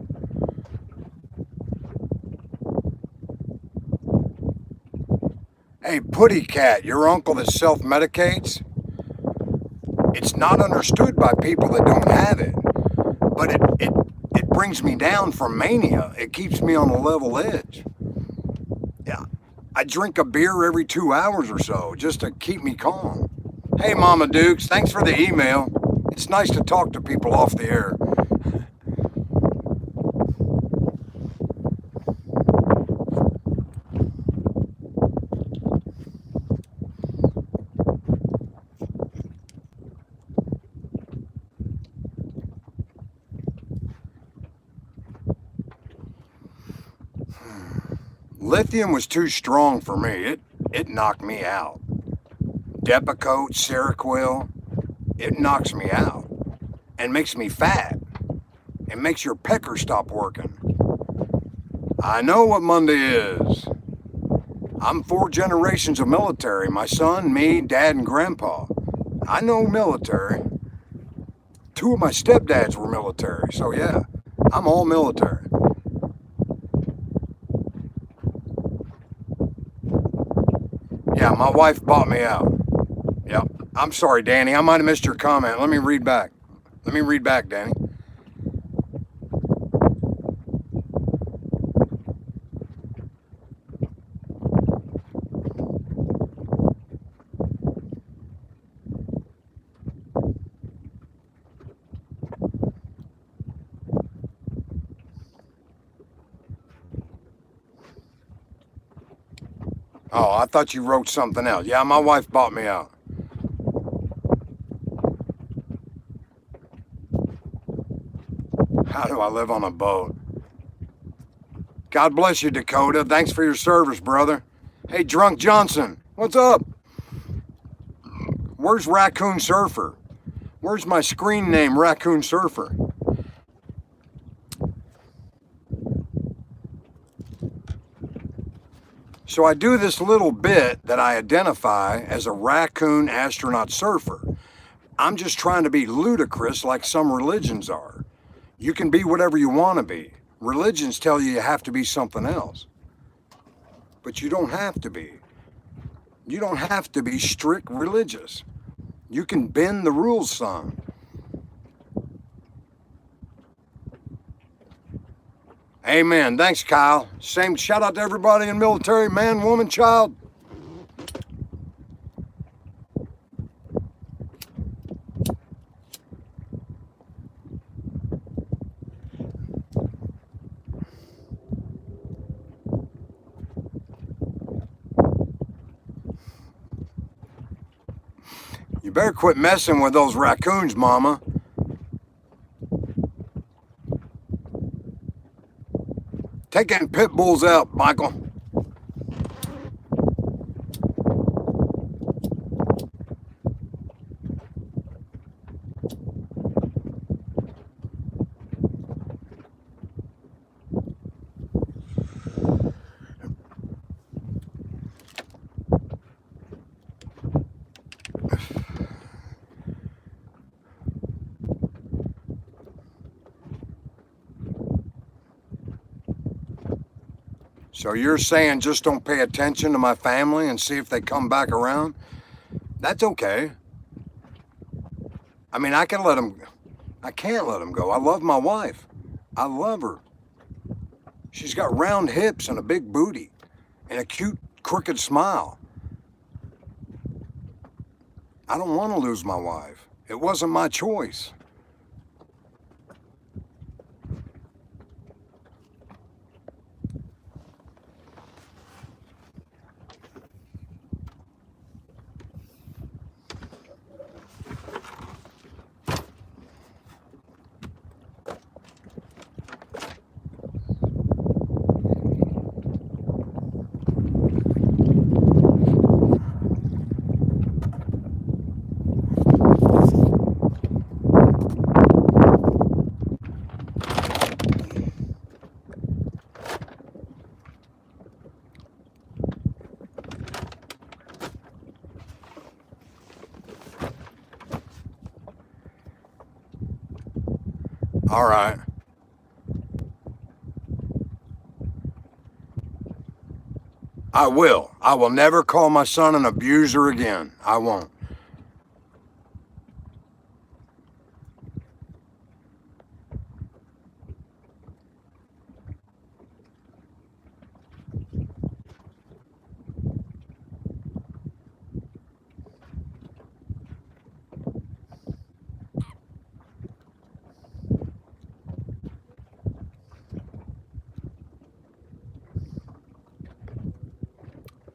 Hey, Putty Cat, your uncle that self-medicates, it's not understood by people that don't have it, but it brings me down from mania. It keeps me on a level edge. Yeah, I drink a beer every 2 hours or so just to keep me calm. Hey, Mama Dukes, thanks for the email. It's nice to talk to people off the air. Lithium was too strong for me. It knocked me out. Depakote, Seroquel, it knocks me out and makes me fat. It makes your pecker stop working. I know what Monday is. I'm 4 generations of military. My son, me, dad, and grandpa. I know military. 2 of my stepdads were military, so yeah, I'm all military. Yeah, my wife bought me out. Yep. I'm sorry, Danny. I might have missed your comment. Let me read back. Danny. Oh, I thought you wrote something else. Yeah, my wife bought me out. How do I live on a boat? God bless you, Dakota. Thanks for your service, brother. Hey, Drunk Johnson, what's up? Where's Raccoon Surfer? Where's my screen name, Raccoon Surfer? So I do this little bit that I identify as a raccoon astronaut surfer. I'm just trying to be ludicrous like some religions are. You can be whatever you want to be. Religions tell you have to be something else. But you don't have to be. You don't have to be strict religious. You can bend the rules some. Amen. Thanks, Kyle. Same shout out to everybody in military, man, woman, child. You better quit messing with those raccoons, Mama. Take them pit bulls out, Michael. So you're saying just don't pay attention to my family and see if they come back around? That's okay. I mean, I can't let them go. I love my wife. I love her. She's got round hips and a big booty and a cute, crooked smile. I don't want to lose my wife. It wasn't my choice. All right. I will. I will never call my son an abuser again. I won't.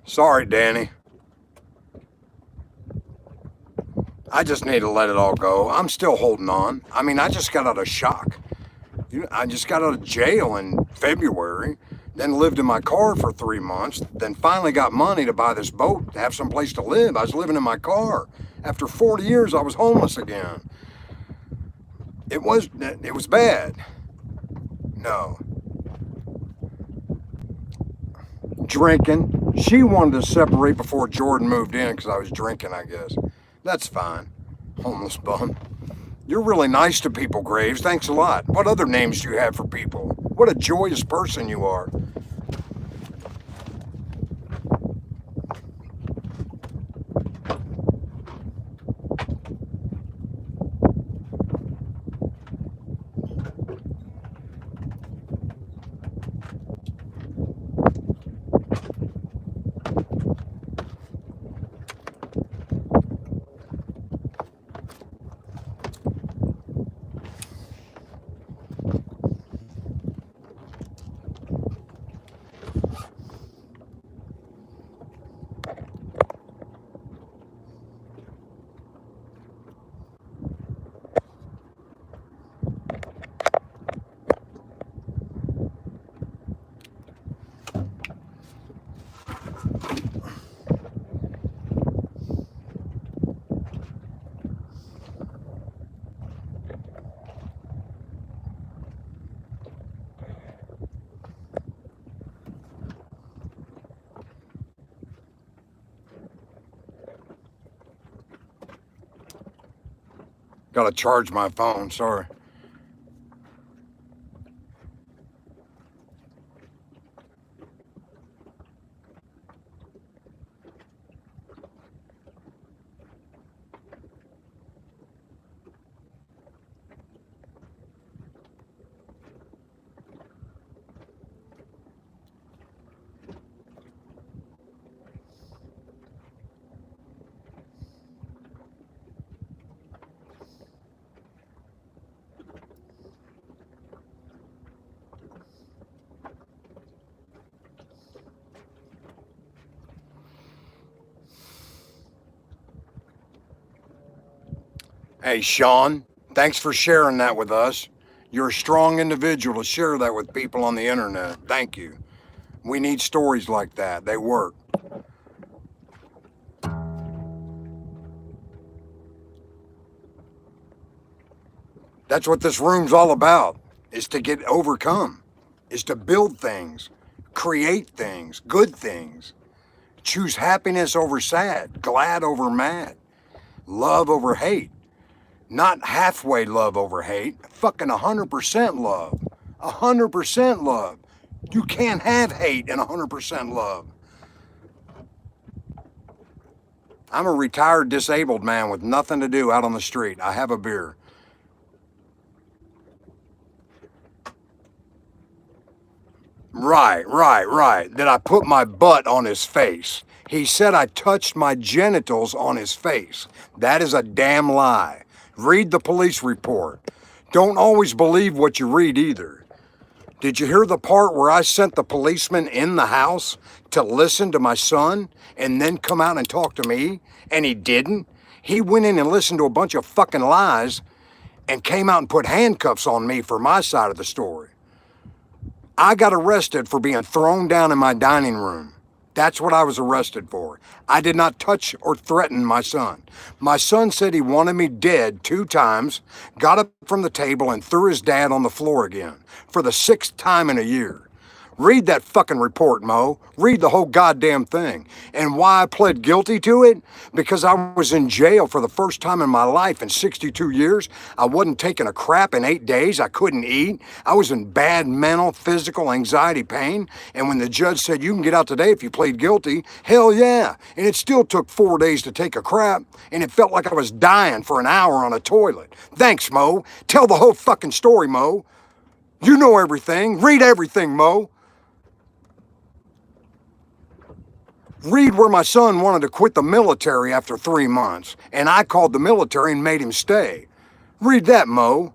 Sorry, Danny. I just need to let it all go. I'm still holding on. I mean, I just got out of shock. I just got out of jail in February, then lived in my car for 3 months, then finally got money to buy this boat to have some place to live. I was living in my car. After 40 years, I was homeless again. It was bad. No. Drinking. She wanted to separate before Jordan moved in because I was drinking, I guess. That's fine. Homeless bum. You're really nice to people, Graves. Thanks a lot. What other names do you have for people? What a joyous person you are. Gotta charge my phone, sorry. Hey, Sean, thanks for sharing that with us. You're a strong individual to share that with people on the internet. Thank you. We need stories like that. They work. That's what this room's all about, is to get overcome, is to build things, create things, good things. Choose happiness over sad, glad over mad, love over hate. Not halfway love over hate, fucking 100% love. 100% love. You can't have hate and 100% love. I'm a retired disabled man with nothing to do out on the street. I have a beer. Right. That I put my butt on his face. He said I touched my genitals on his face. That is a damn lie. Read the police report. Don't always believe what you read either. Did you hear the part where I sent the policeman in the house to listen to my son and then come out and talk to me? And he didn't. He went in and listened to a bunch of fucking lies and came out and put handcuffs on me for my side of the story. I got arrested for being thrown down in my dining room. That's what I was arrested for. I did not touch or threaten my son. My son said he wanted me dead 2 times, got up from the table and threw his dad on the floor again for the 6th time in a year. Read that fucking report, Mo. Read the whole goddamn thing. And why I pled guilty to it? Because I was in jail for the first time in my life in 62 years. I wasn't taking a crap in 8 days. I couldn't eat. I was in bad mental, physical, anxiety pain. And when the judge said, you can get out today if you plead guilty, hell yeah. And it still took 4 days to take a crap. And it felt like I was dying for an hour on a toilet. Thanks, Mo. Tell the whole fucking story, Mo. You know everything. Read everything, Mo. Read where my son wanted to quit the military after 3 months, and I called the military and made him stay. Read that, Mo.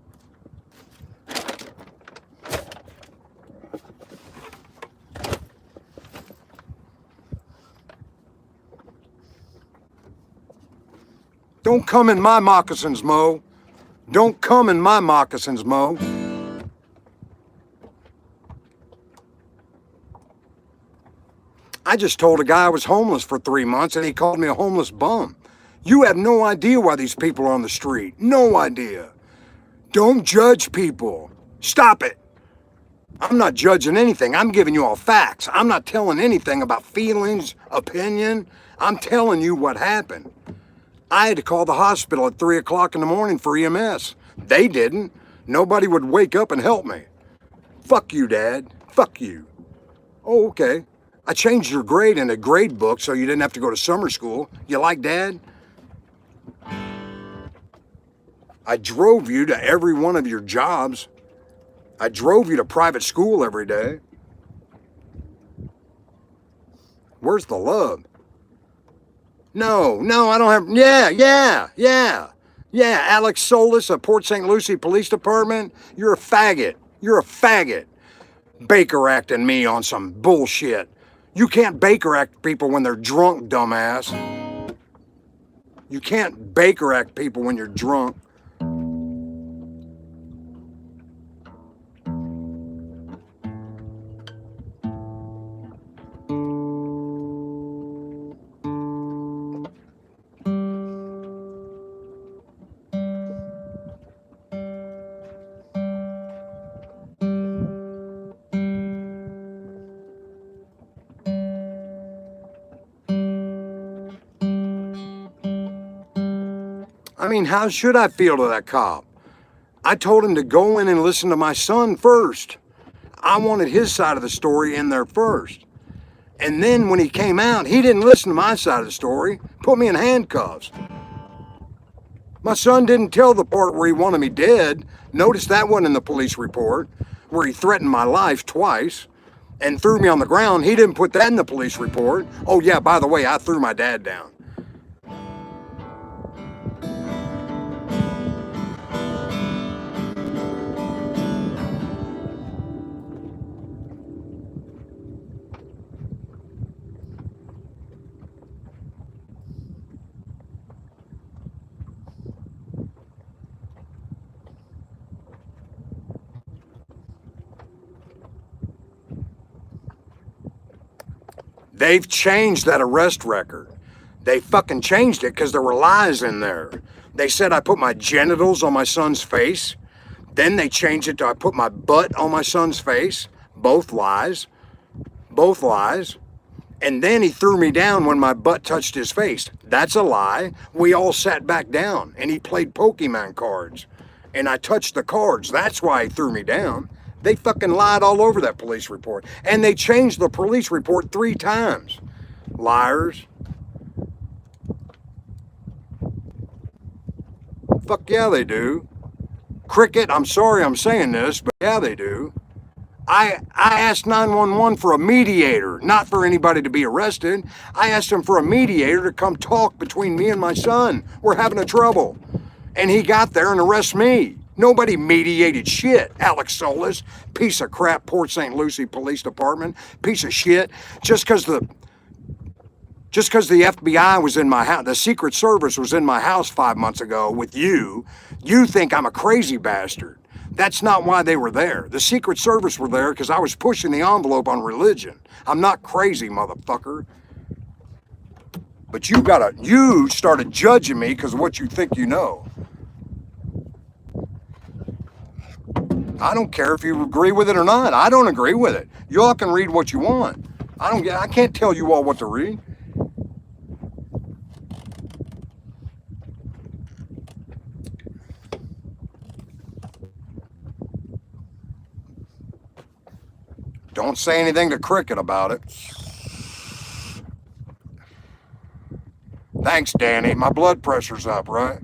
Don't come in my moccasins, Mo. Don't come in my moccasins, Mo. I just told a guy I was homeless for 3 months and he called me a homeless bum. You have no idea why these people are on the street. No idea. Don't judge people. Stop it. I'm not judging anything. I'm giving you all facts. I'm not telling anything about feelings, opinion. I'm telling you what happened. I had to call the hospital at 3 o'clock in the morning for EMS. They didn't. Nobody would wake up and help me. Fuck you, Dad. Fuck you. Oh, okay. I changed your grade in a grade book so you didn't have to go to summer school. You like, Dad? I drove you to every one of your jobs. I drove you to private school every day. Where's the love? No, I don't have. Yeah. Alex Solis of Port St. Lucie Police Department. You're a faggot. You're a faggot. Baker acting me on some bullshit. You can't Baker act people when they're drunk, dumbass. You can't Baker act people when you're drunk. I mean, how should I feel to that cop? I told him to go in and listen to my son first. I wanted his side of the story in there first. And then when he came out, he didn't listen to my side of the story, put me in handcuffs. My son didn't tell the part where he wanted me dead. Notice that one in the police report, where he threatened my life twice and threw me on the ground. He didn't put that in the police report. Oh yeah, by the way, I threw my dad down. They've changed that arrest record. They fucking changed it because there were lies in there. They said I put my genitals on my son's face. Then they changed it to I put my butt on my son's face. Both lies. Both lies. And then he threw me down when my butt touched his face. That's a lie. We all sat back down and he played Pokemon cards. And I touched the cards. That's why he threw me down. They fucking lied all over that police report. And they changed the police report 3 times. Liars. Fuck yeah, they do. Cricket, I'm sorry I'm saying this, but yeah, they do. I asked 911 for a mediator, not for anybody to be arrested. I asked him for a mediator to come talk between me and my son. We're having a trouble. And he got there and arrested me. Nobody mediated shit. Alex Solis, piece of crap, Port St. Lucie Police Department, piece of shit. Just because the FBI was in my house, the Secret Service was in my house 5 months ago with you, you think I'm a crazy bastard. That's not why they were there. The Secret Service were there because I was pushing the envelope on religion. I'm not crazy, motherfucker. But you started judging me because of what you think you know. I don't care if you agree with it or not. I don't agree with it. You all can read what you want. I can't tell you all what to read. Don't say anything to Cricket about it. Thanks, Danny. My blood pressure's up, right?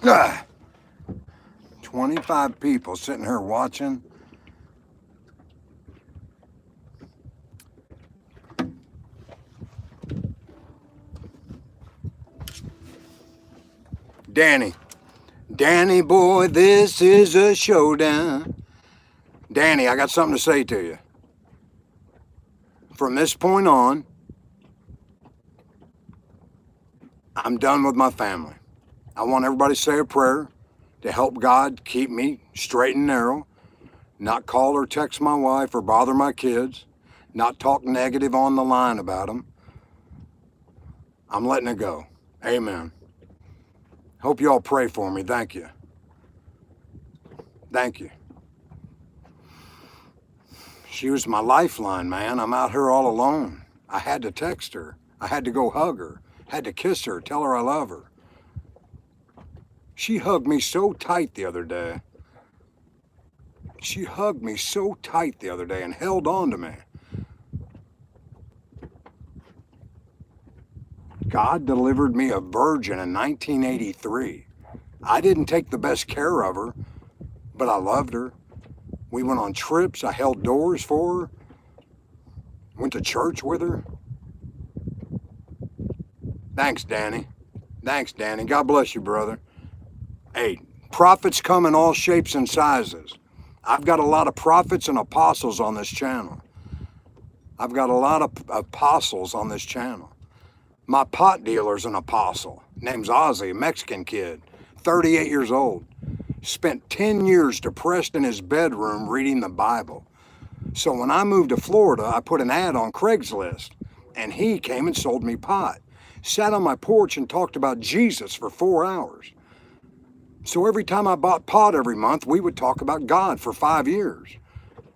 Ah, 25 people sitting here watching. Danny boy, this is a showdown. Danny, I got something to say to you. From this point on, I'm done with my family. I want everybody to say a prayer to help God keep me straight and narrow, not call or text my wife or bother my kids, not talk negative on the line about them. I'm letting it go. Amen. Hope you all pray for me. Thank you. Thank you. She was my lifeline, man. I'm out here all alone. I had to text her. I had to go hug her. Had to kiss her, tell her I love her. She hugged me so tight the other day. She hugged me so tight the other day and held on to me. God delivered me a virgin in 1983. I didn't take the best care of her, but I loved her. We went on trips. I held doors for her. Went to church with her. Thanks, Danny. Thanks, Danny. God bless you, brother. Hey, prophets come in all shapes and sizes. I've got a lot of prophets and apostles on this channel. I've got a lot of apostles on this channel. My pot dealer's an apostle. Name's Ozzy, a Mexican kid, 38 years old. Spent 10 years depressed in his bedroom reading the Bible. So when I moved to Florida, I put an ad on Craigslist, and he came and sold me pot. Sat on my porch and talked about Jesus for 4 hours. So every time I bought pot every month, we would talk about God for 5 years.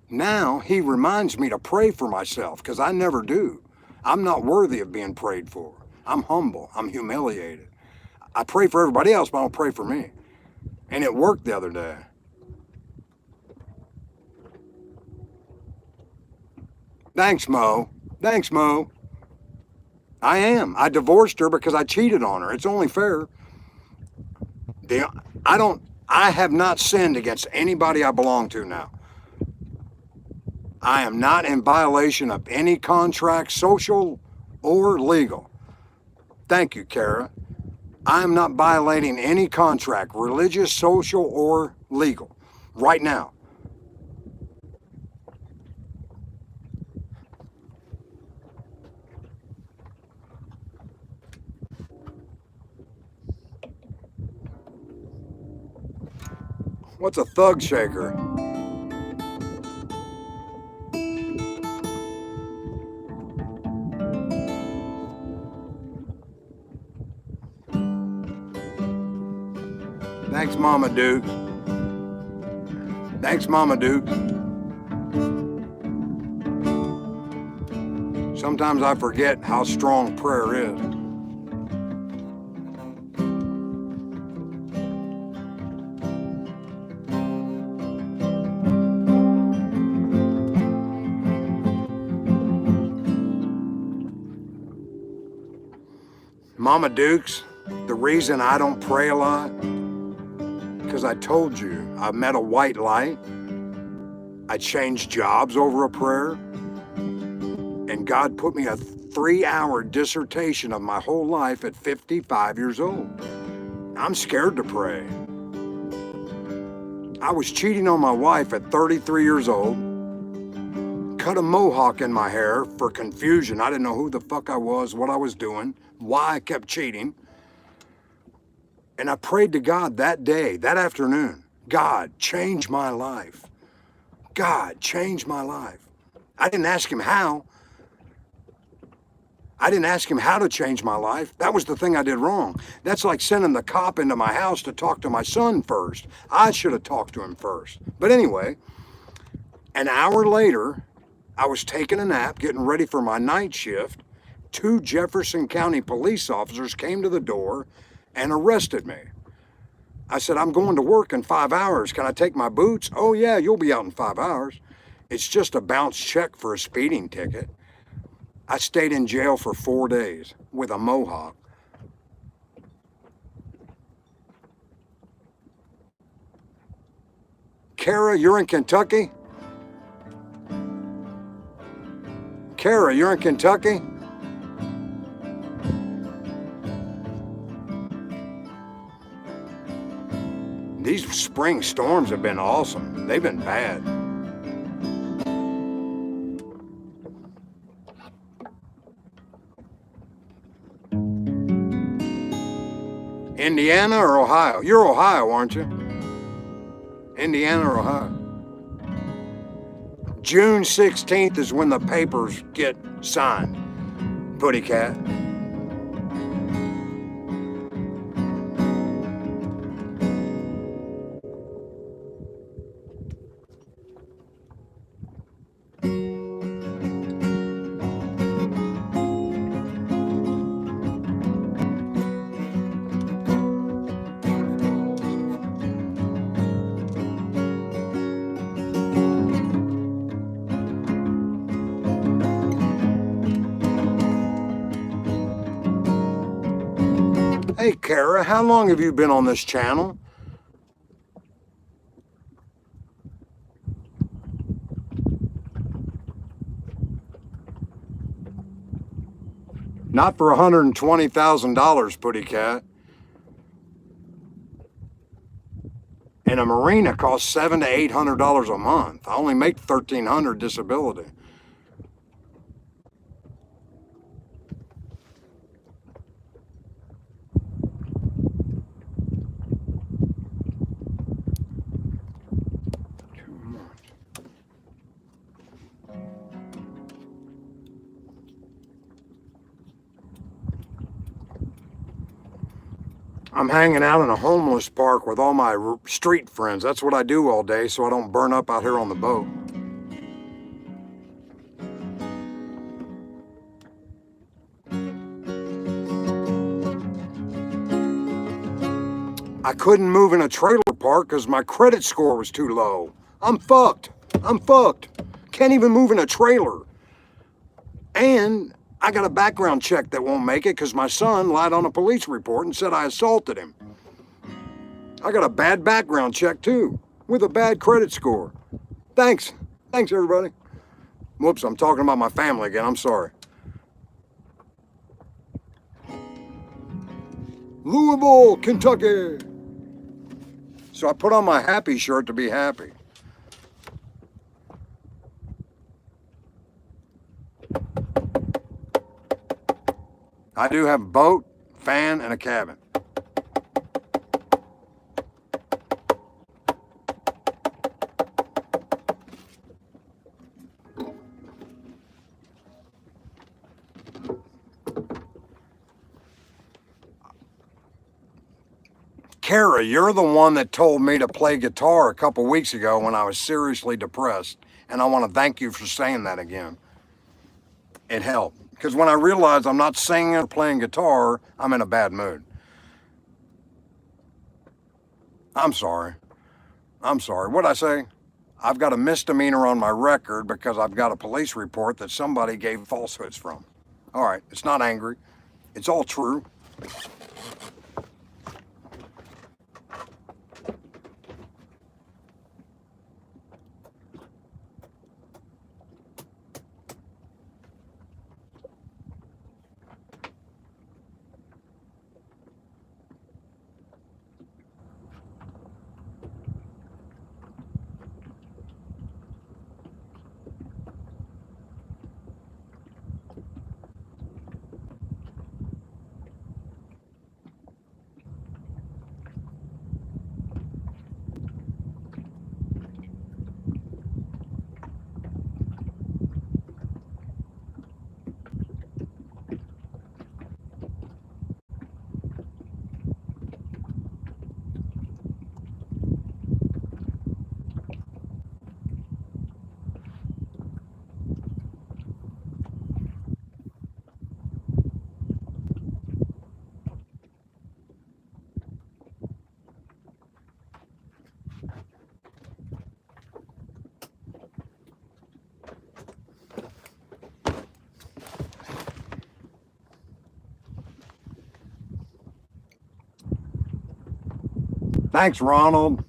Now he reminds me to pray for myself, because I never do. I'm not worthy of being prayed for. I'm humble. I'm humiliated. I pray for everybody else, but I don't pray for me. And it worked the other day. Thanks, Mo. Thanks, Mo. I am. I divorced her because I cheated on her. It's only fair. I have not sinned against anybody I belong to now. I am not in violation of any contract, social or legal. Thank you, Kara. I am not violating any contract, religious, social, or legal, right now. What's a thug shaker? Thanks, Mama Duke. Thanks, Mama Duke. Sometimes I forget how strong prayer is. Mama Dukes, the reason I don't pray a lot, because I told you, I met a white light. I changed jobs over a prayer. And God put me a 3-hour dissertation of my whole life at 55 years old. I'm scared to pray. I was cheating on my wife at 33 years old. Cut a mohawk in my hair for confusion. I didn't know who the fuck I was, what I was doing, why I kept cheating. And I prayed to God that day, that afternoon, God, change my life. God, change my life. I didn't ask him how. I didn't ask him how to change my life. That was the thing I did wrong. That's like sending the cop into my house to talk to my son first. I should have talked to him first. But anyway, an hour later, I was taking a nap, getting ready for my night shift. 2 Jefferson County police officers came to the door and arrested me. I said, I'm going to work in 5 hours. Can I take my boots? Oh yeah, you'll be out in 5 hours. It's just a bounce check for a speeding ticket. I stayed in jail for 4 days with a mohawk. Kara, you're in Kentucky? Kara, you're in Kentucky? These spring storms have been awesome. They've been bad. Indiana or Ohio? You're Ohio, aren't you? Indiana or Ohio? June 16th is when the papers get signed. Putty cat. Hey, Kara, how long have you been on this channel? Not for $120,000, Putty Cat. And a marina costs $700 to $800 a month. I only make $1,300 disability. Too much. I'm hanging out in a homeless park with all my street friends. That's what I do all day so I don't burn up out here on the boat. I couldn't move in a trailer park because my credit score was too low. I'm fucked. I'm fucked. Can't even move in a trailer. And I got a background check that won't make it because my son lied on a police report and said I assaulted him. I got a bad background check too, with a bad credit score. Thanks. Thanks, everybody. Whoops, I'm talking about my family again. I'm sorry. Louisville, Kentucky. So I put on my happy shirt to be happy. I do have a boat, fan, and a cabin. Kara, you're the one that told me to play guitar a couple weeks ago when I was seriously depressed. And I want to thank you for saying that again. It helped. Because when I realized I'm not singing or playing guitar, I'm in a bad mood. I'm sorry. I'm sorry. What'd I say? I've got a misdemeanor on my record because I've got a police report that somebody gave falsehoods from. All right, it's not angry. It's all true. Thanks, Ronald.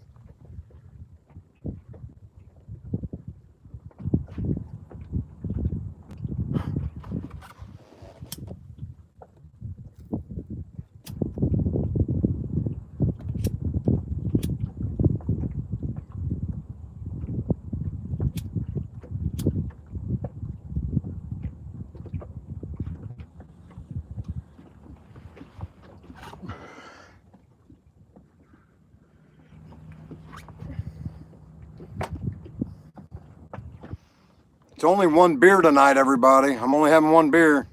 It's only one beer tonight, everybody. I'm only having one beer.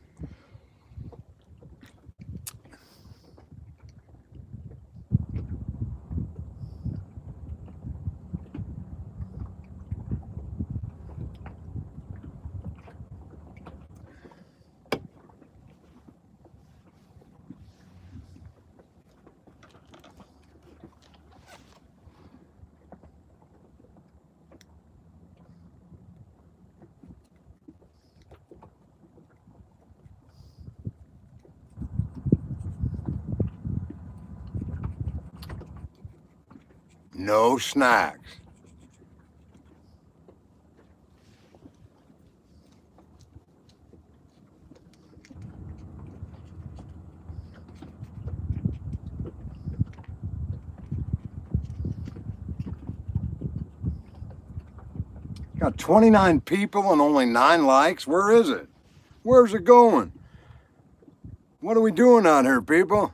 no snacks. Got 29 people and only 9 likes. Where is it? Where's it going? What are we doing out here, people?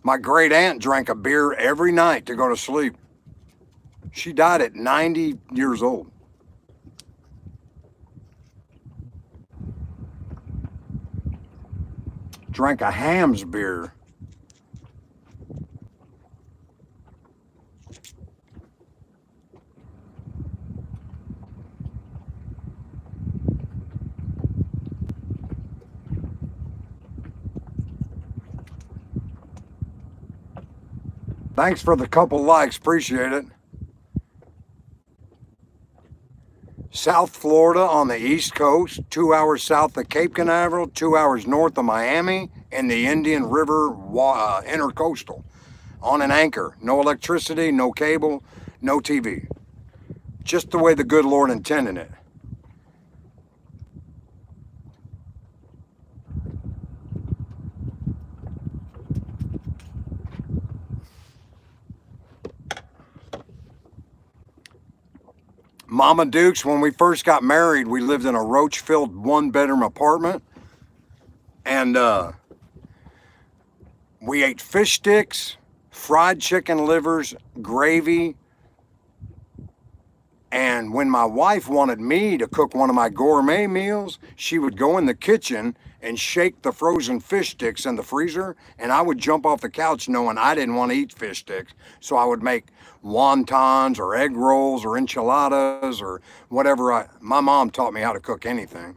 My great aunt drank a beer every night to go to sleep. She died at 90 years old. Drank a Ham's beer. Thanks for the couple likes, appreciate it. South Florida on the East Coast, 2 hours south of Cape Canaveral, 2 hours north of Miami, and the Indian River Intercoastal. On an anchor, no electricity, no cable, no TV. Just the way the good Lord intended it. Mama Dukes, when we first got married, we lived in a roach-filled one-bedroom apartment. And we ate fish sticks, fried chicken livers, gravy. And when my wife wanted me to cook one of my gourmet meals, she would go in the kitchen and shake the frozen fish sticks in the freezer, and I would jump off the couch knowing I didn't want to eat fish sticks. So I would make wontons or egg rolls or enchiladas or whatever. My mom taught me how to cook anything.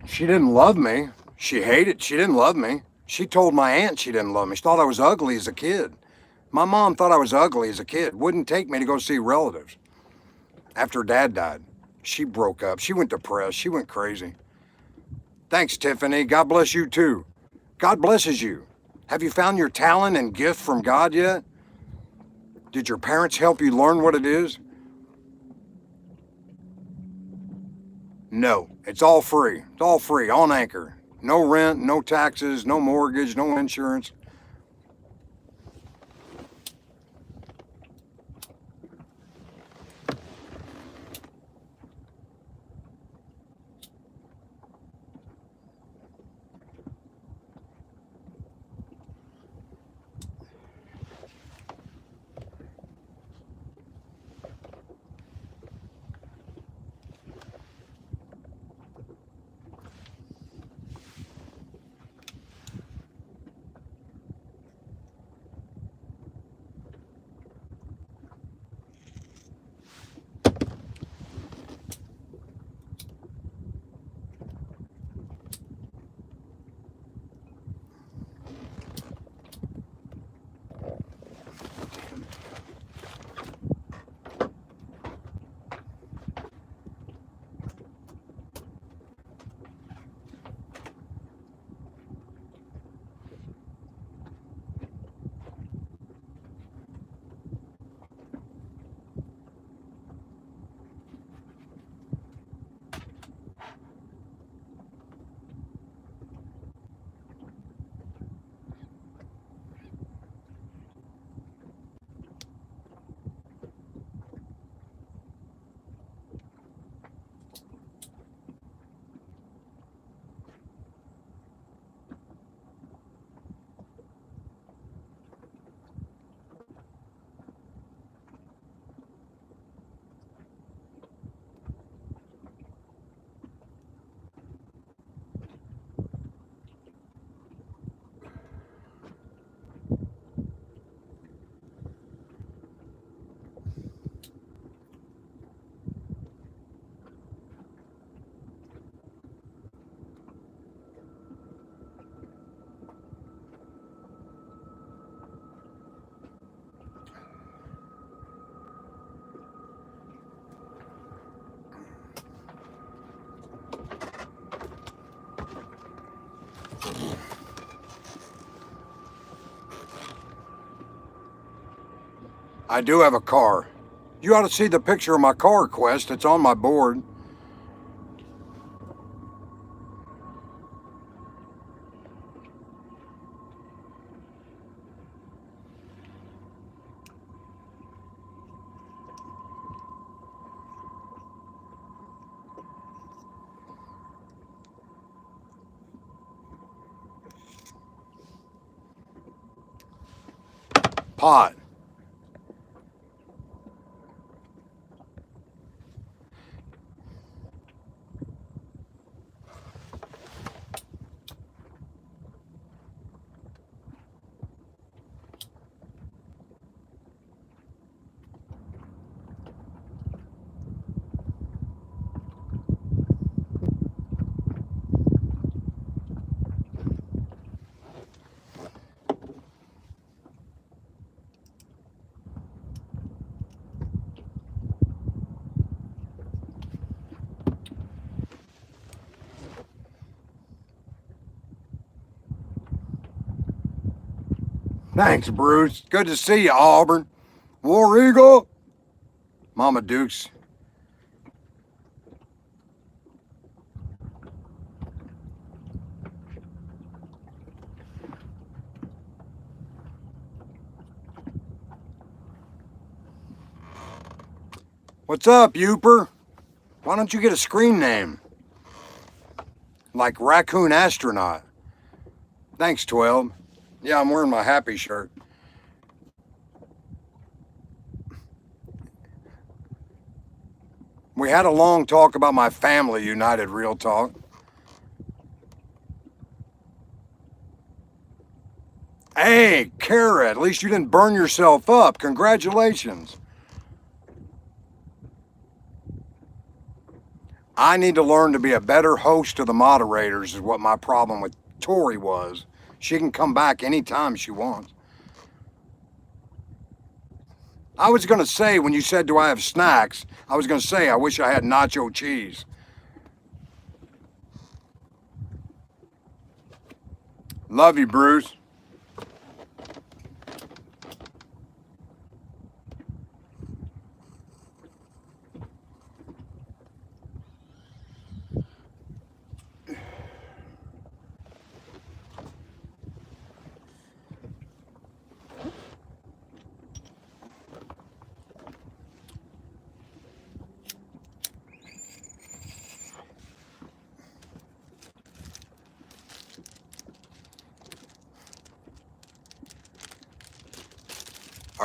She didn't love me. She didn't love me. She told my aunt she didn't love me. She thought I was ugly as a kid. My mom thought I was ugly as a kid. Wouldn't take me to go see relatives. After dad died, she broke up. She went depressed. She went crazy. Thanks, Tiffany. God bless you too. God blesses you. Have you found your talent and gift from God yet? Did your parents help you learn what it is? No, it's all free. It's all free on Anchor. No rent, no taxes, no mortgage, no insurance. I do have a car. You ought to see the picture of my car, Quest. It's on my board. Pot. Thanks, Bruce. Good to see you, Auburn. War Eagle. Mama Dukes. What's up, Youper? Why don't you get a screen name? Like Raccoon Astronaut. Thanks, 12. Yeah, I'm wearing my happy shirt. We had a long talk about my family, United Real Talk. Hey, Kara, at least you didn't burn yourself up. Congratulations. I need to learn to be a better host to the moderators, is what my problem with Tori was. She can come back anytime she wants. I was going to say, when you said, do I have snacks? I was going to say, I wish I had nacho cheese. Love you, Bruce.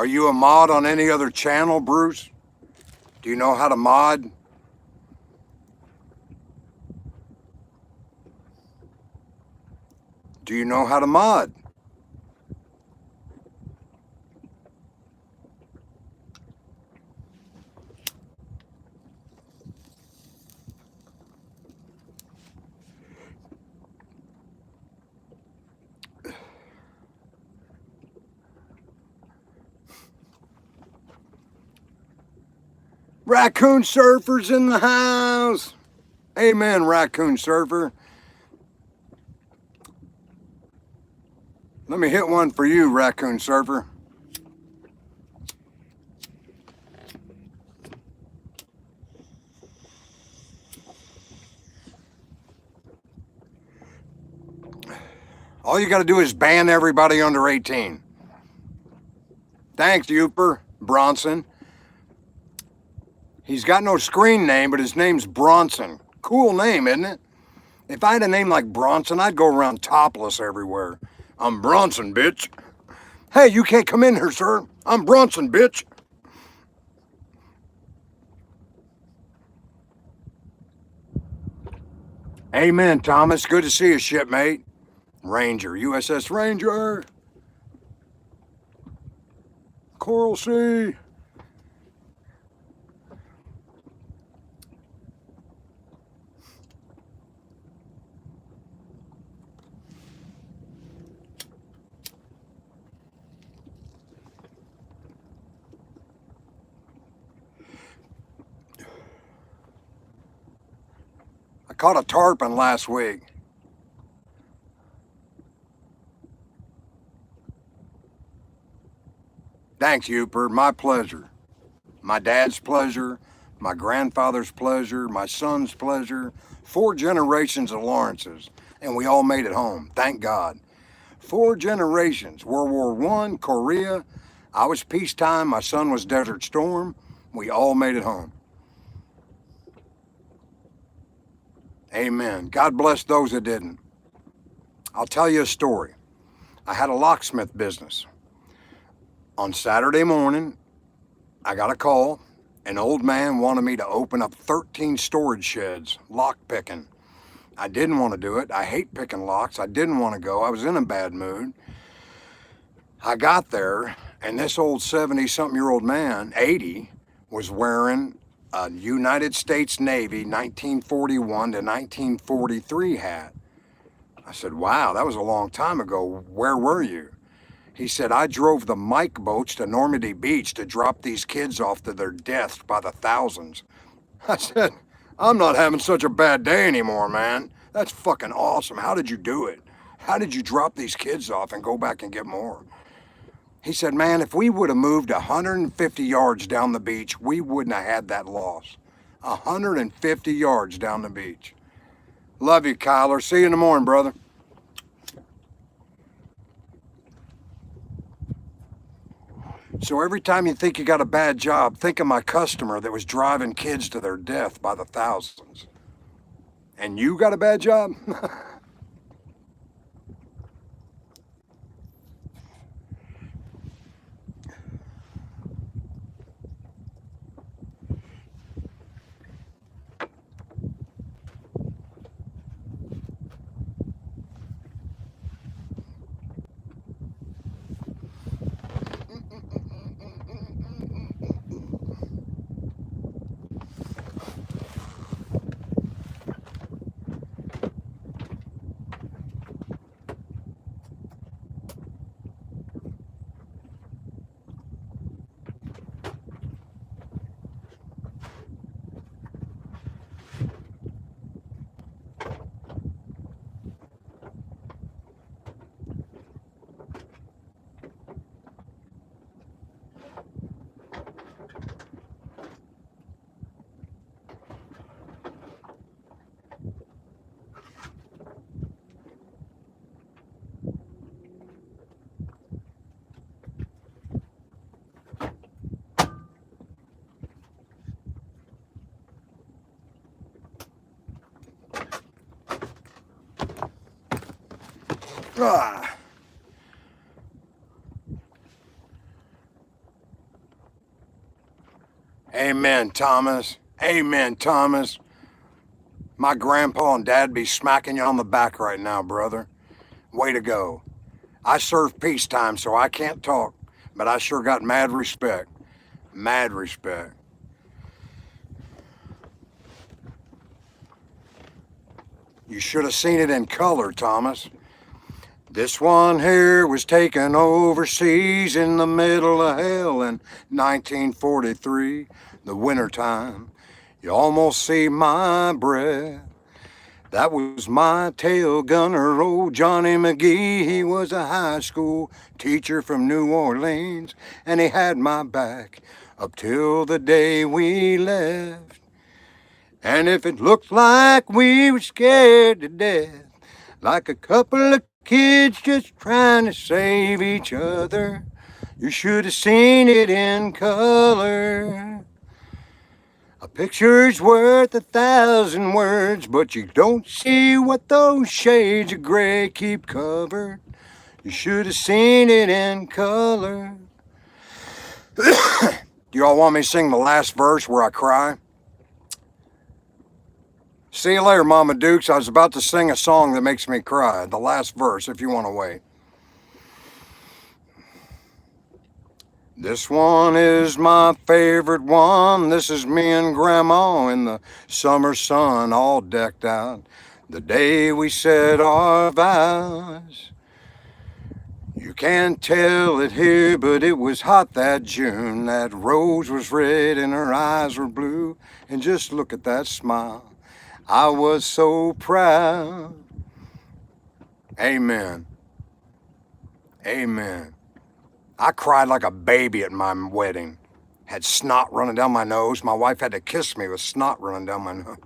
Are you a mod on any other channel, Bruce? Do you know how to mod? Do you know how to mod? Raccoon Surfer's in the house. Amen, Raccoon Surfer. Let me hit one for you, Raccoon Surfer. All you got to do is ban everybody under 18. Thanks, Youper, Bronson. He's got no screen name, but his name's Bronson. Cool name, isn't it? If I had a name like Bronson, I'd go around topless everywhere. I'm Bronson, bitch. Hey, you can't come in here, sir. I'm Bronson, bitch. Amen, Thomas. Good to see you, shipmate. Ranger, USS Ranger. Coral Sea. I caught a tarpon last week. Thanks, Uper. My pleasure. My dad's pleasure. My grandfather's pleasure. My son's pleasure. 4 generations of Lawrences. And we all made it home. Thank God. 4 generations. World War I, Korea. I was peacetime. My son was Desert Storm. We all made it home. Amen. God bless those that didn't. I'll tell you a story. I had a locksmith business. On Saturday morning, I got a call. An old man wanted me to open up 13 storage sheds, lock picking. I didn't want to do it. I hate picking locks. I didn't want to go. I was in a bad mood. I got there, and this old 70-something-year-old man, 80, was wearing a United States Navy 1941 to 1943 hat. I said, wow, that was a long time ago. Where were you? He said, I drove the Mike boats to Normandy Beach to drop these kids off to their deaths by the thousands. I said, I'm not having such a bad day anymore, man. That's fucking awesome. How did you do it? How did you drop these kids off and go back and get more? He said, man, if we would have moved 150 yards down the beach, we wouldn't have had that loss. 150 yards down the beach. Love you, Kyler. See you in the morning, brother. So every time you think you got a bad job, think of my customer that was driving kids to their death by the thousands. And you got a bad job? Ah. Amen, Thomas. Amen, Thomas. My grandpa and dad be smacking you on the back right now, brother. Way to go. I serve peacetime, so I can't talk, but I sure got mad respect. Mad respect. You should have seen it in color, Thomas. This one here was taken overseas in the middle of hell in 1943, the wintertime. You almost see my breath. That was my tail gunner, old Johnny McGee. He was a high school teacher from New Orleans, and he had my back up till the day we left. And if it looked like we were scared to death, like a couple of kids just trying to save each other, you should have seen it in color. A picture's worth 1,000 words, but you don't see what those shades of gray keep covered. You should have seen it in color. Do you all want me to sing the last verse where I cry? See you later, Mama Dukes. I was about to sing a song that makes me cry. The last verse, if you want to wait. This one is my favorite one. This is me and Grandma in the summer sun, all decked out. The day we said our vows. You can't tell it here, but it was hot that June. That rose was red and her eyes were blue. And just look at that smile. I was so proud. Amen. Amen. I cried like a baby at my wedding. Had snot running down my nose. My wife had to kiss me with snot running down my nose.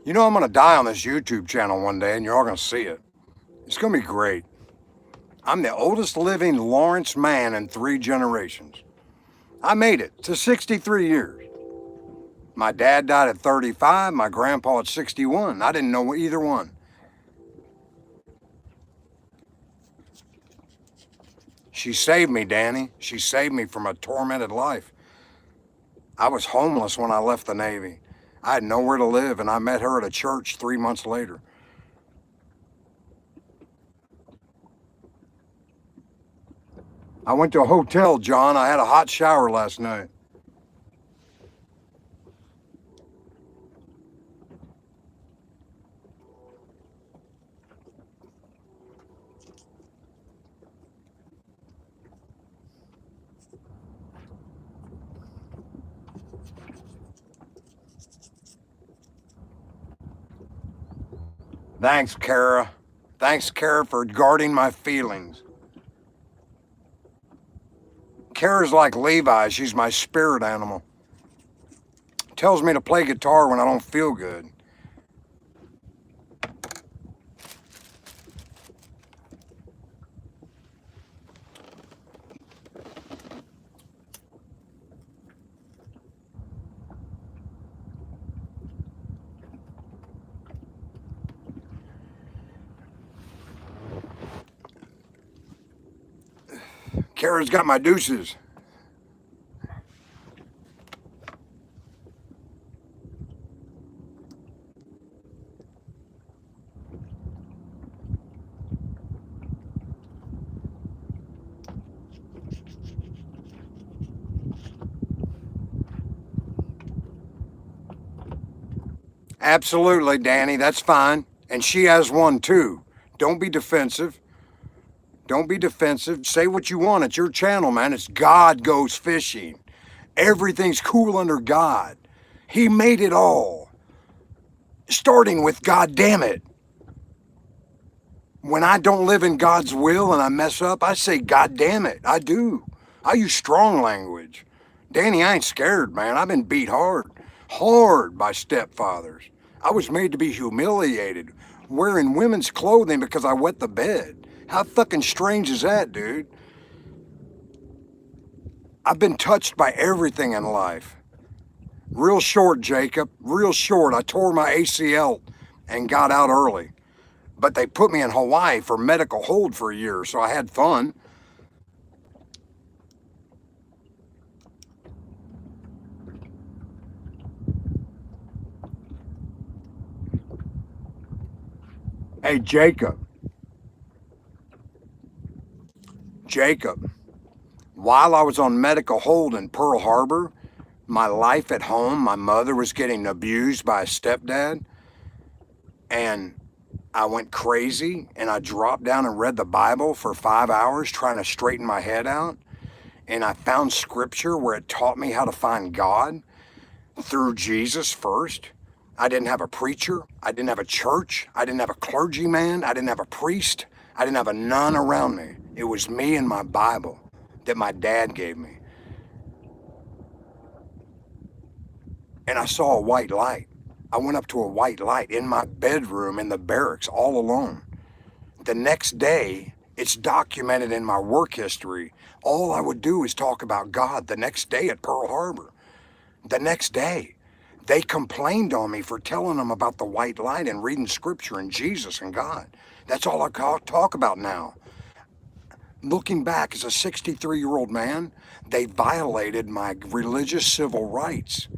You know, I'm going to die on this YouTube channel one day, and you're all going to see it. It's going to be great. I'm the oldest living Lawrence man in 3 generations. I made it to 63 years. My dad died at 35, my grandpa at 61. I didn't know either one. She saved me, Danny. She saved me from a tormented life. I was homeless when I left the Navy. I had nowhere to live, and I met her at a church 3 months later. I went to a hotel, John. I had a hot shower last night. Thanks, Kara. Thanks, Kara, for guarding my feelings. Kara's like Levi. She's my spirit animal. Tells me to play guitar when I don't feel good. Kara's got my deuces. Absolutely, Danny, that's fine. And she has one too. Don't be defensive. Don't be defensive. Say what you want. It's your channel, man. It's God Goes Fishing. Everything's cool under God. He made it all. Starting with God damn it. When I don't live in God's will and I mess up, I say, God damn it. I do. I use strong language. Danny, I ain't scared, man. I've been beat hard. Hard by stepfathers. I was made to be humiliated, wearing women's clothing because I wet the bed. How fucking strange is that, dude? I've been touched by everything in life. Real short, Jacob. Real short. I tore my ACL and got out early. But they put me in Hawaii for medical hold for a year, so I had fun. Hey, Jacob. Jacob. While I was on medical hold in Pearl Harbor, my life at home, my mother was getting abused by a stepdad, and I went crazy and I dropped down and read the Bible for 5 hours trying to straighten my head out. And I found scripture where it taught me how to find God through Jesus first. I didn't have a preacher. I didn't have a church. I didn't have a clergyman. I didn't have a priest. I didn't have a nun around me. It was me and my Bible that my dad gave me. And I saw a white light. I went up to a white light in my bedroom in the barracks all alone. The next day, it's documented in my work history. All I would do is talk about God the next day at Pearl Harbor. The next day, they complained on me for telling them about the white light and reading scripture and Jesus and God. That's all I talk about now. Looking back as a 63-year-old man, they violated my religious civil rights.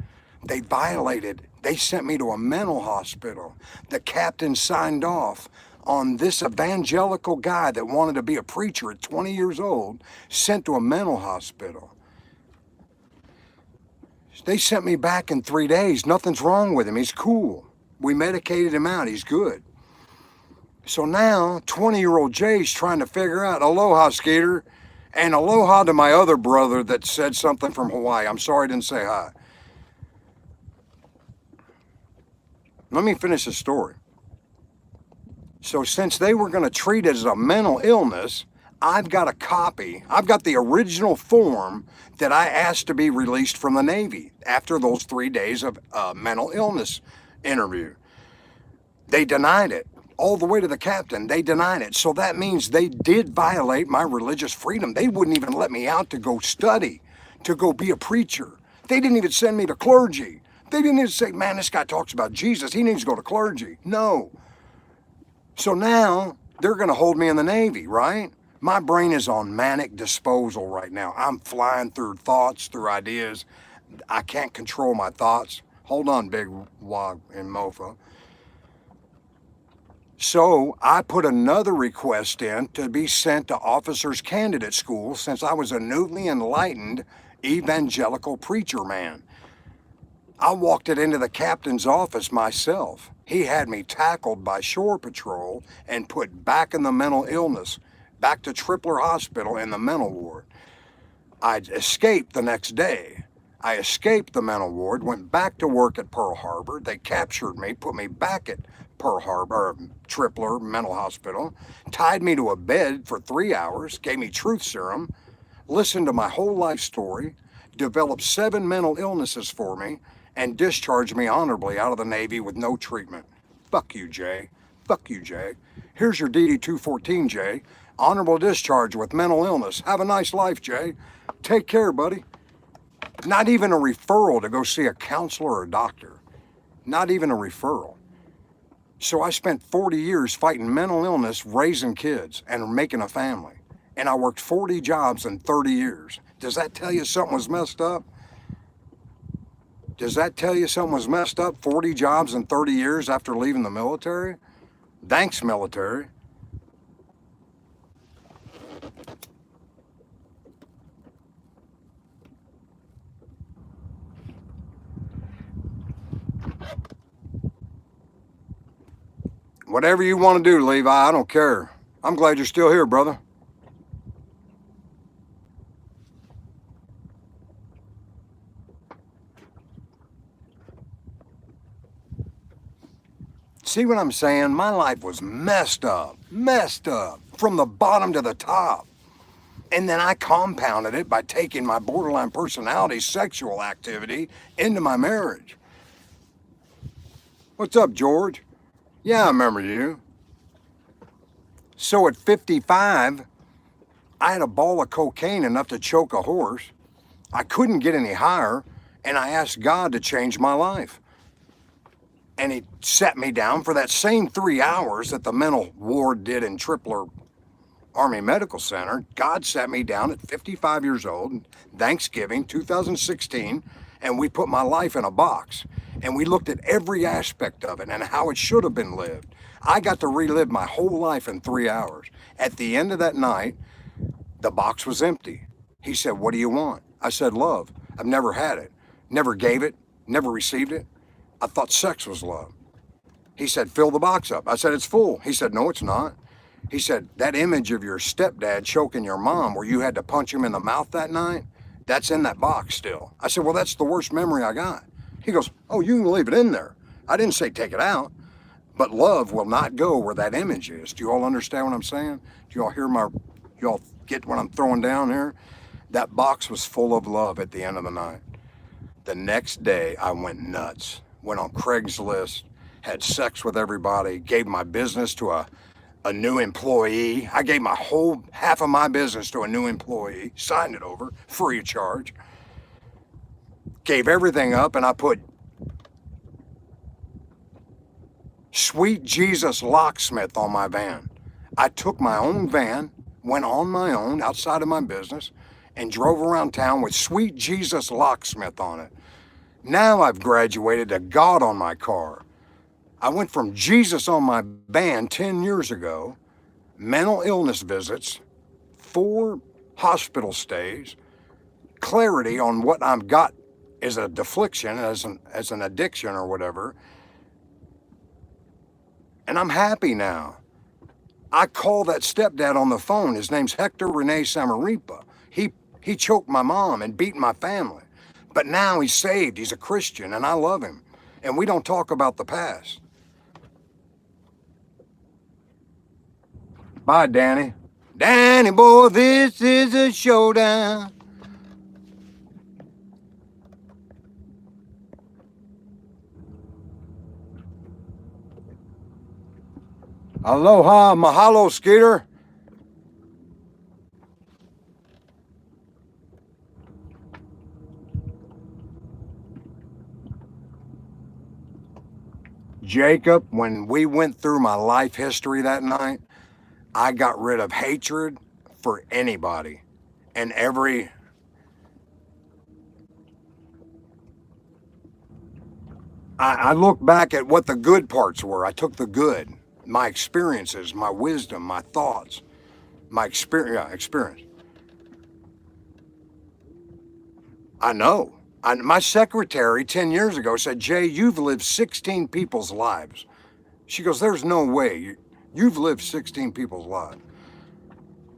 They violated. They sent me to a mental hospital. The captain signed off on this evangelical guy that wanted to be a preacher at 20 years old, sent to a mental hospital. They sent me back in 3 days. Nothing's wrong with him. He's cool. We medicated him out. He's good. So now 20-year-old Jay's trying to figure out, aloha, Skeeter, and aloha to my other brother that said something from Hawaii. I'm sorry I didn't say hi. Let me finish the story. So since they were going to treat it as a mental illness, I've got a copy. I've got the original form that I asked to be released from the Navy after those 3 days of mental illness interview. They denied it. All the way to the captain, they denied it. So that means they did violate my religious freedom. They wouldn't even let me out to go study, to go be a preacher. They didn't even send me to clergy. They didn't even say, man, this guy talks about Jesus. He needs to go to clergy. No. So now they're going to hold me in the Navy, right? My brain is on manic disposal right now. I'm flying through thoughts, through ideas. I can't control my thoughts. Hold on, big wog and mofo. So I put another request in to be sent to officers candidate school since I was a newly enlightened evangelical preacher man. I walked it into the captain's office myself. He had me tackled by Shore Patrol and put back in the mental illness, back to Tripler Hospital in the mental ward. I escaped the next day. I escaped the mental ward, went back to work at Pearl Harbor. They captured me, put me back at Pearl Harbor, Tripler Mental Hospital, tied me to a bed for 3 hours, gave me truth serum, listened to my whole life story, developed 7 mental illnesses for me, and discharged me honorably out of the Navy with no treatment. Fuck you, Jay. Fuck you, Jay. Here's your DD-214, Jay. Honorable discharge with mental illness. Have a nice life, Jay. Take care, buddy. Not even a referral to go see a counselor or a doctor. Not even a referral. So I spent 40 years fighting mental illness, raising kids, and making a family. And I worked 40 jobs in 30 years. Does that tell you something was messed up? Does that tell you something was messed up? 40 jobs in 30 years after leaving the military? Thanks, military. Whatever you want to do, Levi, I don't care. I'm glad you're still here, brother. See what I'm saying? My life was messed up, from the bottom to the top. And then I compounded it by taking my borderline personality sexual activity into my marriage. What's up, George? Yeah, I remember you. So at 55, I had a ball of cocaine enough to choke a horse. I couldn't get any higher, and I asked God to change my life. And he set me down for that same 3 hours that the mental ward did in Tripler Army Medical Center. God sat me down at 55 years old, Thanksgiving 2016, and we put my life in a box. And we looked at every aspect of it and how it should have been lived. I got to relive my whole life in 3 hours. At the end of that night, the box was empty. He said, what do you want? I said, love. I've never had it, never gave it, never received it. I thought sex was love. He said, fill the box up. I said, it's full. He said, no, it's not. He said, that image of your stepdad choking your mom where you had to punch him in the mouth that night, that's in that box still. I said, well, that's the worst memory I got. He goes, oh, you can leave it in there. I didn't say take it out, but love will not go where that image is. Do you all understand what I'm saying? Do you all hear you all get what I'm throwing down here? That box was full of love at the end of the night. The next day, I went nuts. Went on Craigslist, had sex with everybody, gave my business to a new employee. I gave my whole half of my business to a new employee, signed it over, free of charge. Gave everything up, and I put Sweet Jesus Locksmith on my van. I took my own van, went on my own outside of my business, and drove around town with Sweet Jesus Locksmith on it. Now I've graduated to God on my car. I went from Jesus on my band 10 years ago, mental illness visits, 4 hospital stays, clarity on what I've got as a deflection, as an addiction or whatever, and I'm happy now. I call that stepdad on the phone. His name's Hector Rene Samaripa. He choked my mom and beat my family. But now he's saved. He's a Christian, and I love him. And we don't talk about the past. Bye, Danny. Danny boy, this is a showdown. Aloha, mahalo, Skeeter. Jacob, when we went through my life history that night, I got rid of hatred for anybody. And I look back at what the good parts were. I took the good, my experiences, my wisdom, my thoughts, my experience. I know. My secretary 10 years ago said, Jay, you've lived 16 people's lives. She goes, there's no way. You've lived 16 people's lives.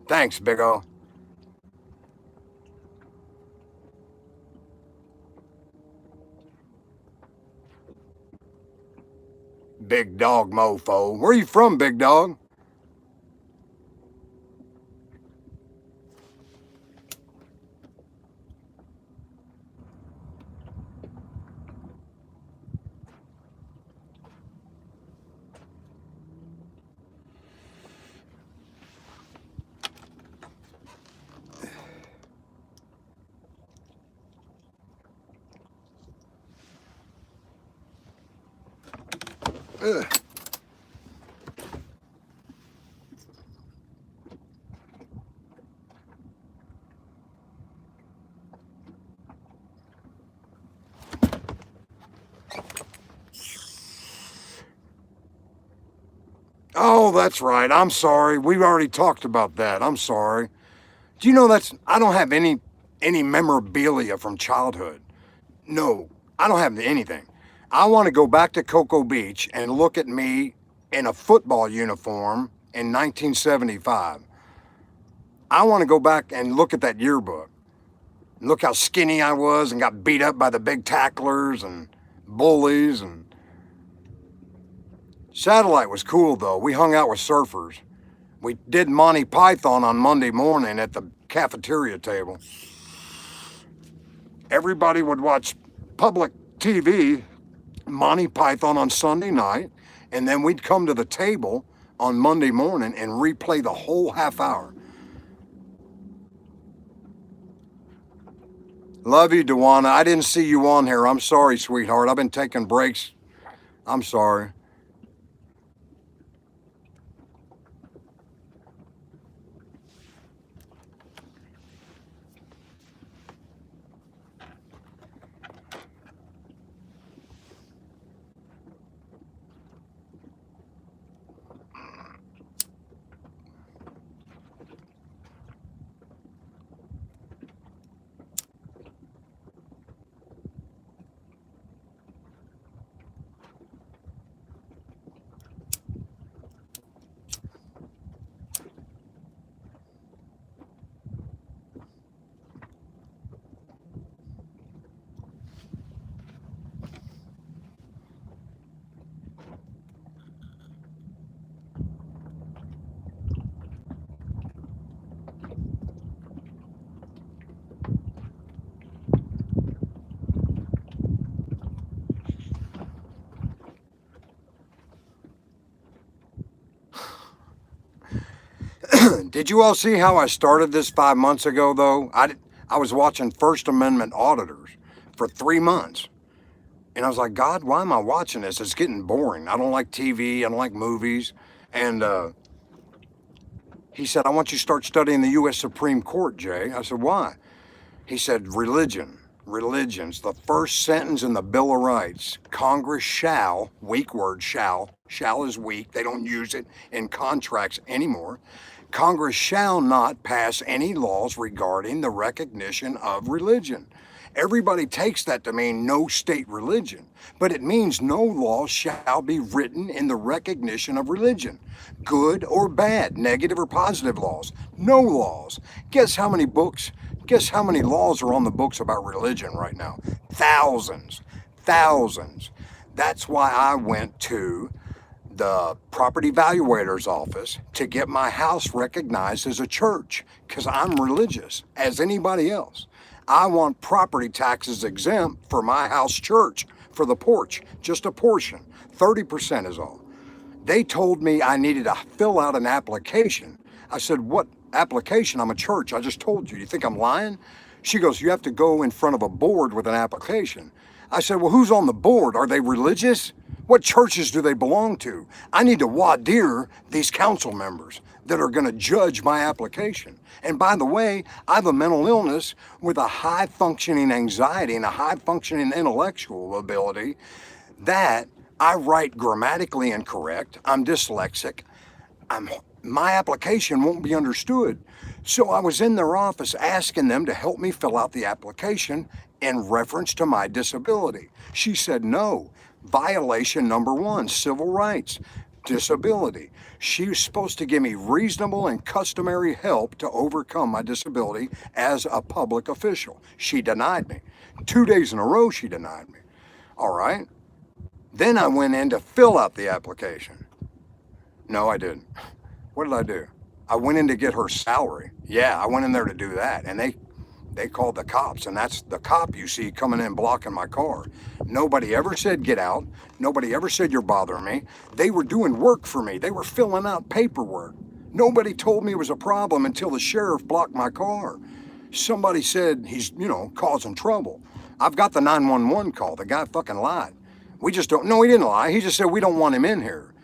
Thanks, Big O. Big dog mofo. Where are you from, big dog? Ugh. Oh, that's right. I'm sorry. We've already talked about that. I'm sorry. Do you know I don't have any memorabilia from childhood. No, I don't have anything. I want to go back to Cocoa Beach and look at me in a football uniform in 1975. I want to go back and look at that yearbook. Look how skinny I was and got beat up by the big tacklers and bullies. And Satellite was cool though. We hung out with surfers. We did Monty Python on Monday morning at the cafeteria table. Everybody would watch public TV, Monty Python on Sunday night, and then we'd come to the table on Monday morning and replay the whole half hour. Love you, Dewana. I didn't see you on here. I'm sorry, sweetheart. I've been taking breaks. I'm sorry. Did you all see how I started this 5 months ago, though? I was watching First Amendment auditors for 3 months. And I was like, God, why am I watching this? It's getting boring. I don't like TV. I don't like movies. And he said, I want you to start studying the U.S. Supreme Court, Jay. I said, why? He said, religion. religions. The first sentence in the Bill of Rights, Congress shall, weak word shall is weak, they don't use it in contracts anymore. Congress shall not pass any laws regarding the recognition of religion. Everybody takes that to mean no state religion, but it means no law shall be written in the recognition of religion. Good or bad, negative or positive laws, no laws. Guess how many laws are on the books about religion right now? Thousands, thousands. That's why I went to the property valuator's office to get my house recognized as a church, because I'm religious as anybody else. I want property taxes exempt for my house church, for the porch, just a portion, 30% is all. They told me I needed to fill out an application. I said, what application? I'm a church. I just told you. You think I'm lying? She goes, you have to go in front of a board with an application. I said, well, who's on the board? Are they religious? What churches do they belong to? I need to wadir these council members that are going to judge my application. And by the way, I have a mental illness with a high functioning anxiety and a high functioning intellectual ability that I write grammatically incorrect. I'm dyslexic. My application won't be understood. So I was in their office asking them to help me fill out the application in reference to my disability. She said, no, violation number 1, civil rights, disability. She was supposed to give me reasonable and customary help to overcome my disability as a public official. She denied me. 2 days in a row, she denied me. All right. Then I went in to fill out the application. No, I didn't. What did I do? I went in to get her salary. Yeah, I went in there to do that. And they called the cops, and that's the cop you see coming in blocking my car. Nobody ever said get out. Nobody ever said you're bothering me. They were doing work for me. They were filling out paperwork. Nobody told me it was a problem until the sheriff blocked my car. Somebody said he's, causing trouble. I've got the 911 call. The guy fucking lied. We just don't, no, he didn't lie. He just said we don't want him in here.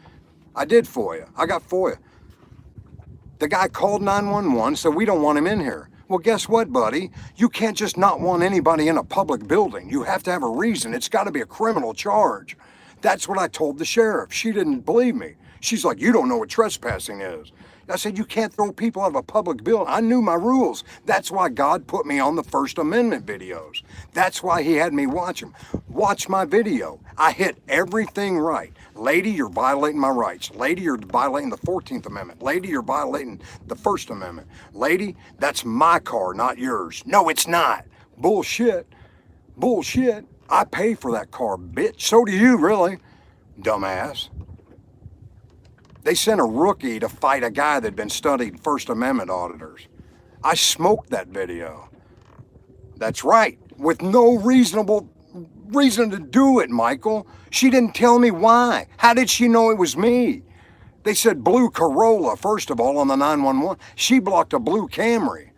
I did FOIA. I got FOIA. The guy called 911, said we don't want him in here. Well, guess what, buddy? You can't just not want anybody in a public building. You have to have a reason. It's got to be a criminal charge. That's what I told the sheriff. She didn't believe me. She's like, you don't know what trespassing is. I said, you can't throw people out of a public building. I knew my rules. That's why God put me on the First Amendment videos. That's why he had me watch them. Watch my video. I hit everything right. Lady, you're violating my rights. Lady, you're violating the 14th Amendment. Lady, you're violating the First Amendment. Lady, that's my car, not yours. No, it's not. Bullshit. Bullshit. I pay for that car, bitch. So do you, really. Dumbass. They sent a rookie to fight a guy that'd been studying First Amendment auditors. I smoked that video. That's right, with no reasonable reason to do it, Michael. She didn't tell me why. How did she know it was me? They said blue Corolla, first of all, on the 911. She blocked a blue Camry.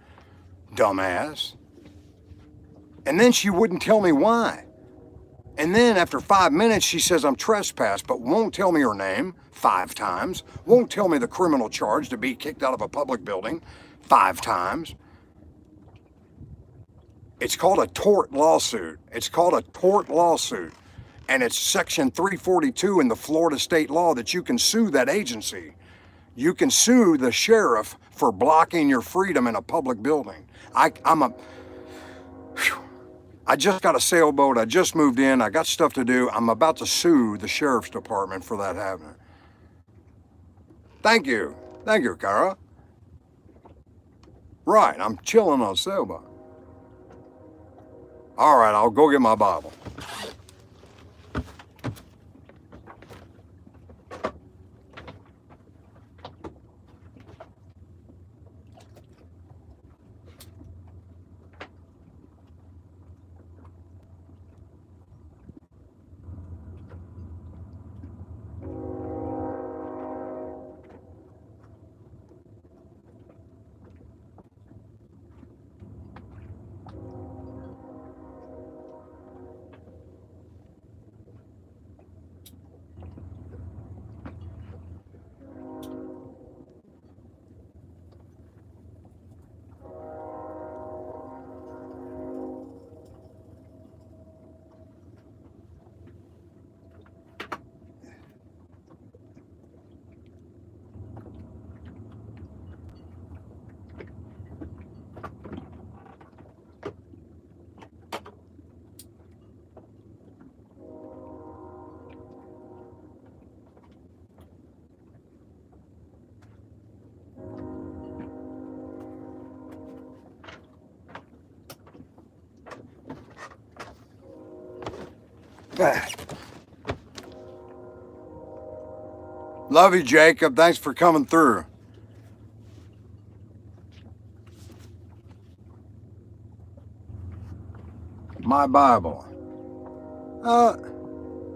Dumbass. And then she wouldn't tell me why. And then after 5 minutes, she says I'm trespassed, but won't tell me her name 5 times, won't tell me the criminal charge to be kicked out of a public building 5 times. It's called a tort lawsuit. It's called a tort lawsuit. And it's section 342 in the Florida state law that you can sue that agency. You can sue the sheriff for blocking your freedom in a public building. I just got a sailboat. I just moved in. I got stuff to do. I'm about to sue the sheriff's department for that happening. Thank you. Thank you, Kara. Right, I'm chilling on a sailboat. All right, I'll go get my Bible. Love you, Jacob. Thanks for coming through. My Bible.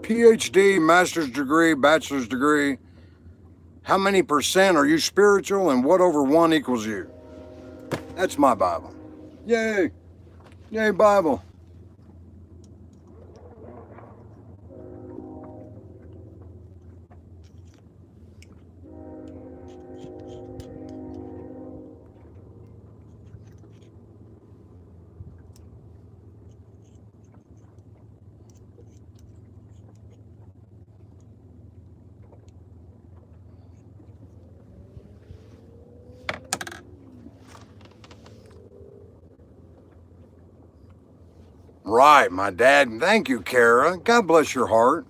PhD, master's degree, bachelor's degree. How many percent are you spiritual and what over 1 equals you? That's my Bible. Yay. Yay, Bible. Right, my dad. Thank you, Kara. God bless your heart.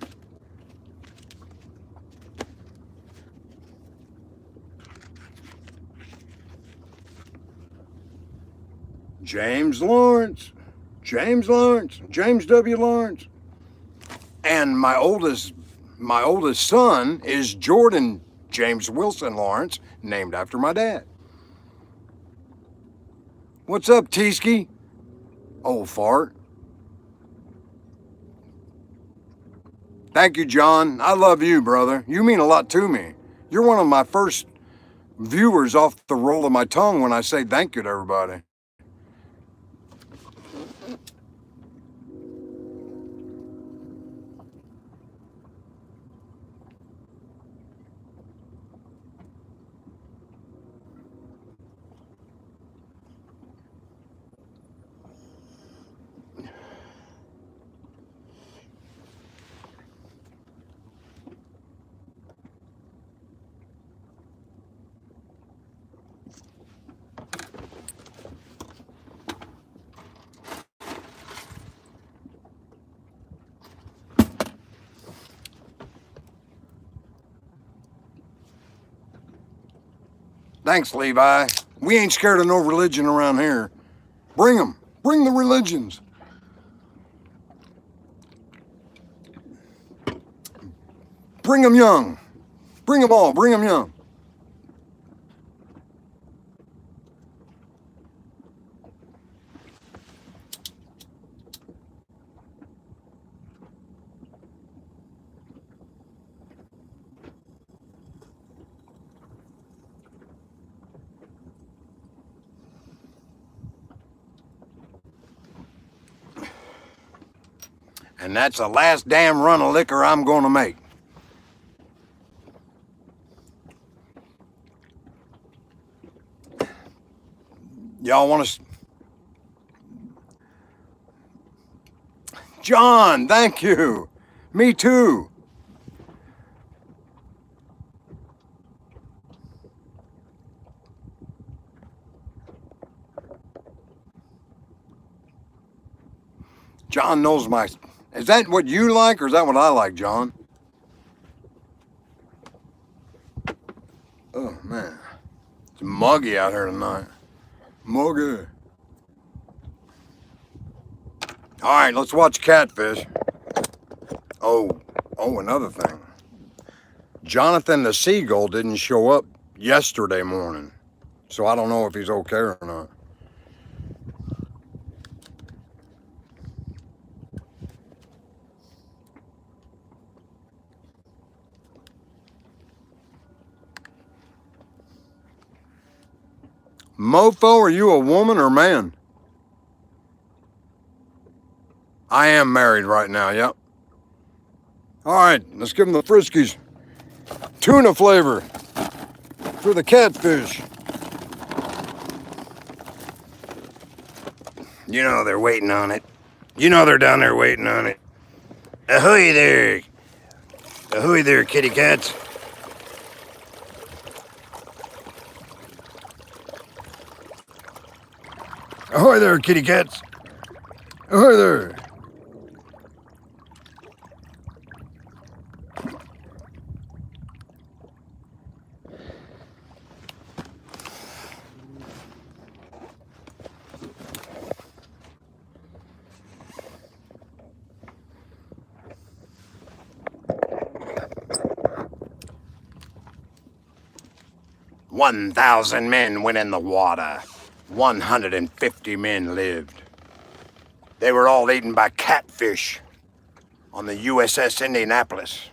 James Lawrence. James Lawrence. James W. Lawrence. And my oldest son is Jordan James Wilson Lawrence, named after my dad. What's up, Teesky? Old fart. Thank you, John. I love you, brother. You mean a lot to me. You're one of my first viewers off the roll of my tongue when I say thank you to everybody. Thanks, Levi. We ain't scared of no religion around here. Bring them. Bring the religions. Bring them young. Bring them all. Bring them young. And that's the last damn run of liquor I'm going to make. Y'all want to... John, thank you. Me too. John knows my... Is that what you like or is that what I like, John? Oh, man. It's muggy out here tonight. Muggy. All right, let's watch Catfish. Oh, another thing. Jonathan the Seagull didn't show up yesterday morning, so I don't know if he's okay or not. Mofo, are you a woman or man? I am married right now, yep. All right, let's give them the Friskies. Tuna flavor for the catfish. You know they're waiting on it. You know they're down there waiting on it. Ahoy there. Ahoy there, kitty cats. Ahoy there, kitty cats. Ahoy there. 1,000 men went in the water. 150 men lived. They were all eaten by catfish on the USS Indianapolis.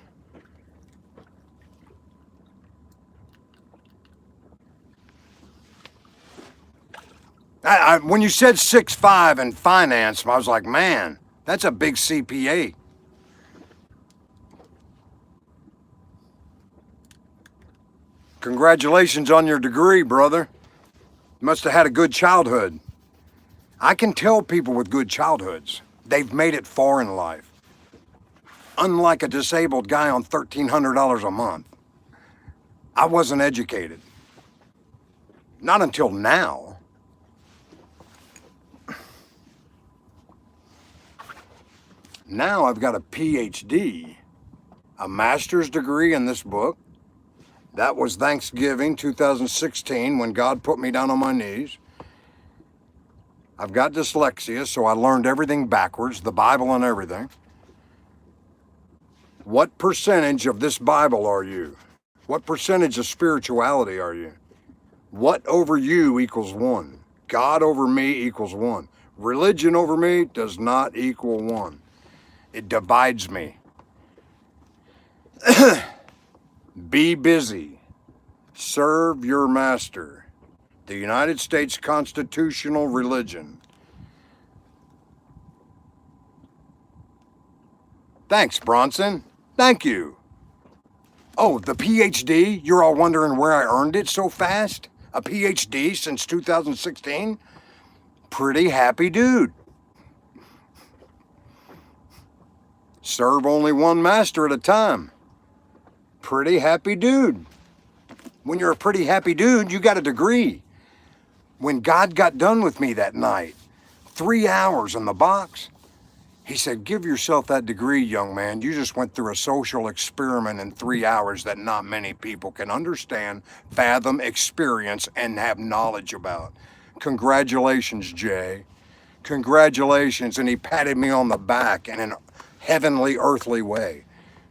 When you said 6'5" in finance, I was like, man, that's a big CPA. Congratulations on your degree, brother. You must have had a good childhood. I can tell people with good childhoods, they've made it far in life. Unlike a disabled guy on $1,300 a month. I wasn't educated. Not until now. Now I've got a PhD, a master's degree in this book. That was Thanksgiving 2016 when God put me down on my knees. I've got dyslexia, so I learned everything backwards, the Bible and everything. What percentage of this Bible are you? What percentage of spirituality are you? What over you equals 1? God over me equals 1. Religion over me does not equal 1. It divides me. Be busy. Serve your master. The United States constitutional religion. Thanks, Bronson. Thank you. Oh, the PhD? You're all wondering where I earned it so fast? A PhD since 2016? Pretty happy dude. Serve only one master at a time. Pretty happy dude. When you're a pretty happy dude, you got a degree. When God got done with me that night, 3 hours in the box, he said, give yourself that degree, young man. You just went through a social experiment in 3 hours that not many people can understand, fathom, experience, and have knowledge about. Congratulations, Jay. Congratulations. And he patted me on the back in a heavenly, earthly way.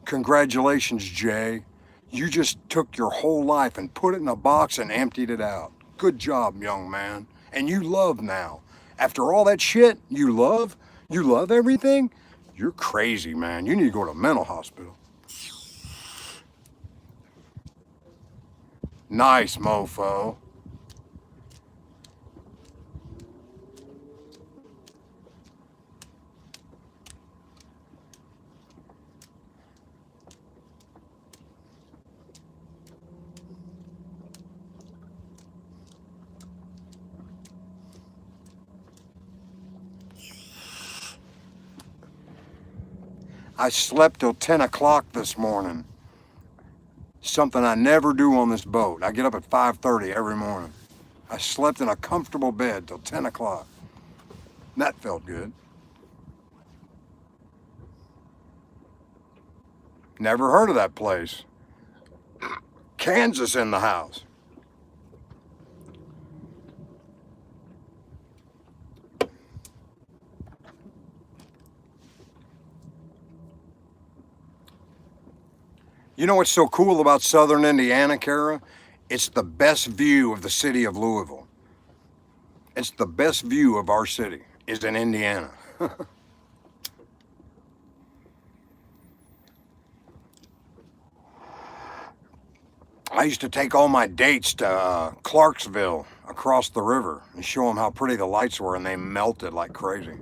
Congratulations, Jay. You just took your whole life and put it in a box and emptied it out. Good job, young man. And you love now. After all that shit, you love? You love everything? You're crazy, man. You need to go to a mental hospital. Nice, mofo. I slept till 10 o'clock this morning. Something I never do on this boat. I get up at 5:30 every morning. I slept in a comfortable bed till 10 o'clock. That felt good. Never heard of that place. Kansas in the house. You know what's so cool about southern Indiana, Kara? It's the best view of the city of Louisville. It's the best view of our city is in Indiana. I used to take all my dates to Clarksville across the river and show them how pretty the lights were, and they melted like crazy.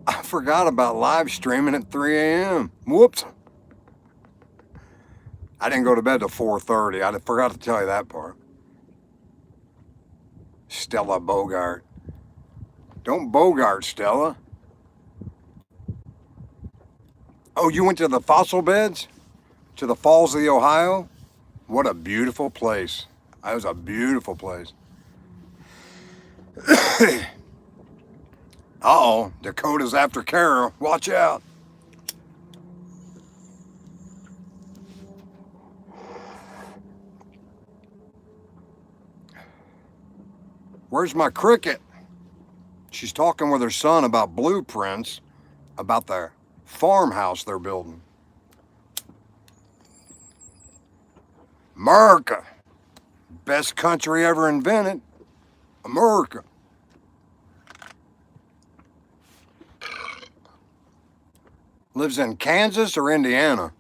I forgot about live streaming at 3 a.m. Whoops. I didn't go to bed till 4:30. I forgot to tell you that part. Stella Bogart. Don't Bogart, Stella. Oh, you went to the fossil beds? To the Falls of the Ohio? What a beautiful place. That was a beautiful place. Uh-oh, Dakota's after Kara. Watch out. Where's my cricket? She's talking with her son about blueprints, about the farmhouse they're building. America. Best country ever invented. America. Lives in Kansas or Indiana?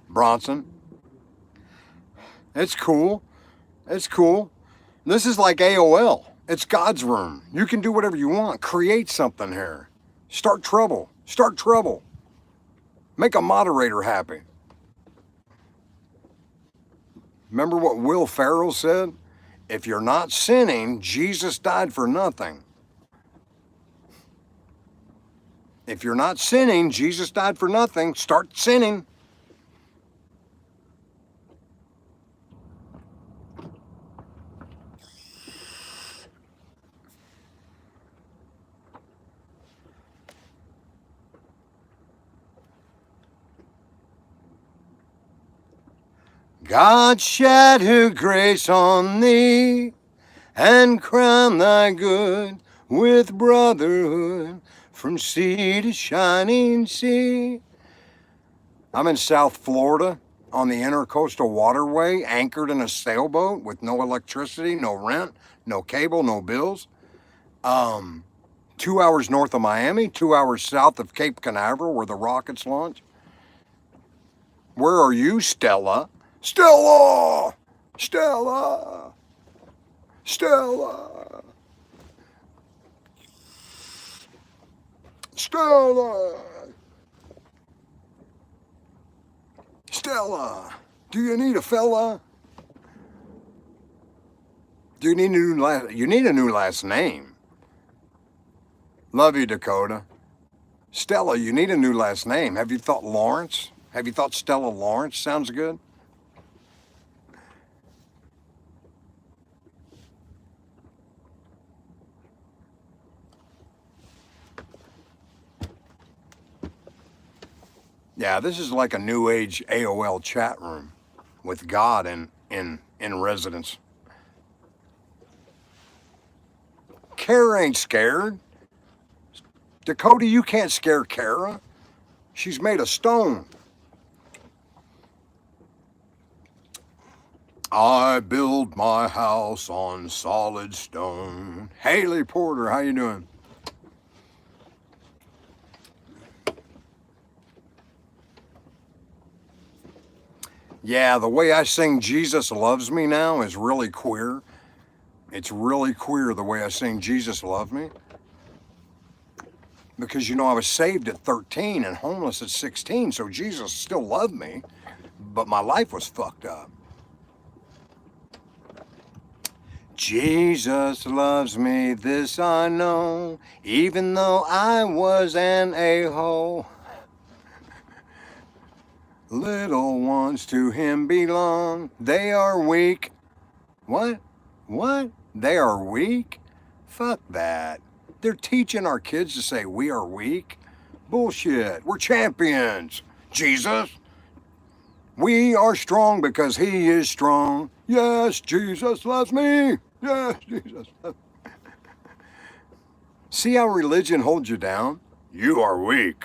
Bronson. It's cool. It's cool. This is like AOL. It's God's room. You can do whatever you want. Create something here. Start trouble. Start trouble. Make a moderator happy. Remember what Will Ferrell said? If you're not sinning, Jesus died for nothing. If you're not sinning, Jesus died for nothing. Start sinning. God shed His grace on thee and crown thy good with brotherhood from sea to shining sea. I'm in South Florida on the Intercoastal Waterway, anchored in a sailboat with no electricity, no rent, no cable, no bills. 2 hours north of Miami, 2 hours south of Cape Canaveral where the rockets launch. Where are you, Stella? Stella! Stella! Stella! Stella! Stella! Do you need a fella? Do you need a new last name? Love you, Dakota. Stella, you need a new last name. Have you thought Lawrence? Have you thought Stella Lawrence sounds good? Yeah, this is like a new age AOL chat room with God in residence. Kara ain't scared. Dakota, you can't scare Kara. She's made of stone. I build my house on solid stone. Haley Porter, how you doing? Yeah, the way I sing Jesus Loves Me now is really queer. It's really queer the way I sing Jesus Love Me. Because, I was saved at 13 and homeless at 16, so Jesus still loved me, but my life was fucked up. Jesus loves me, this I know, even though I was an a-hole. Little ones to Him belong, they are weak. What? What? They are weak? Fuck that. They're teaching our kids to say we are weak. Bullshit. We're champions. Jesus. We are strong because He is strong. Yes, Jesus loves me. Yes, Jesus loves me. See how religion holds you down? You are weak.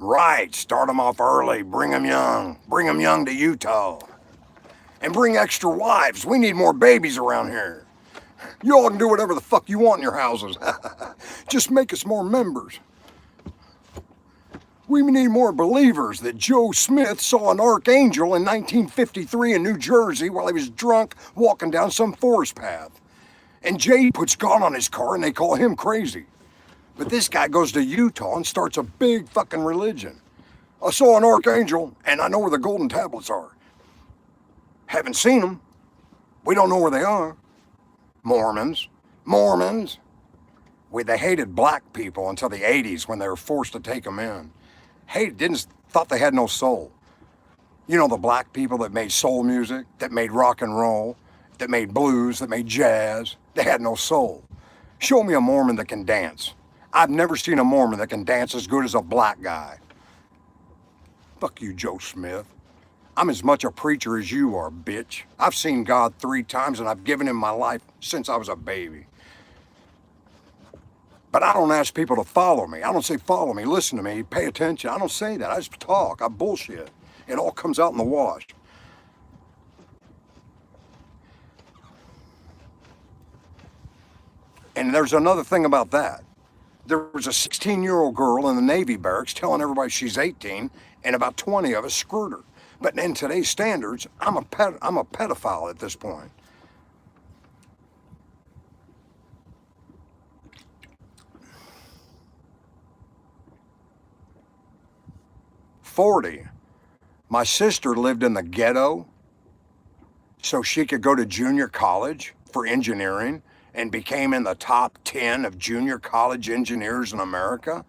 Right. Start them off early. Bring them young. Bring them young to Utah. And bring extra wives. We need more babies around here. You all can do whatever the fuck you want in your houses. Just make us more members. We need more believers that Joe Smith saw an archangel in 1953 in New Jersey while he was drunk walking down some forest path. And Jay puts God on his car and they call him crazy. But this guy goes to Utah and starts a big fucking religion. I saw an archangel and I know where the golden tablets are. Haven't seen them. We don't know where they are. Mormons. They hated black people until the 80s when they were forced to take them in. Thought they had no soul. The black people that made soul music, that made rock and roll, that made blues, that made jazz, they had no soul. Show me a Mormon that can dance. I've never seen a Mormon that can dance as good as a black guy. Fuck you, Joe Smith. I'm as much a preacher as you are, bitch. I've seen God 3 times and I've given him my life since I was a baby. But I don't ask people to follow me. I don't say, follow me, listen to me, pay attention. I don't say that. I just talk. I bullshit. It all comes out in the wash. And there's another thing about that. There was a 16-year-old girl in the Navy barracks telling everybody she's 18, and about 20 of us screwed her. But in today's standards, I'm a pedophile at this point. 40. My sister lived in the ghetto so she could go to junior college for engineering and became in the top 10 of junior college engineers in America.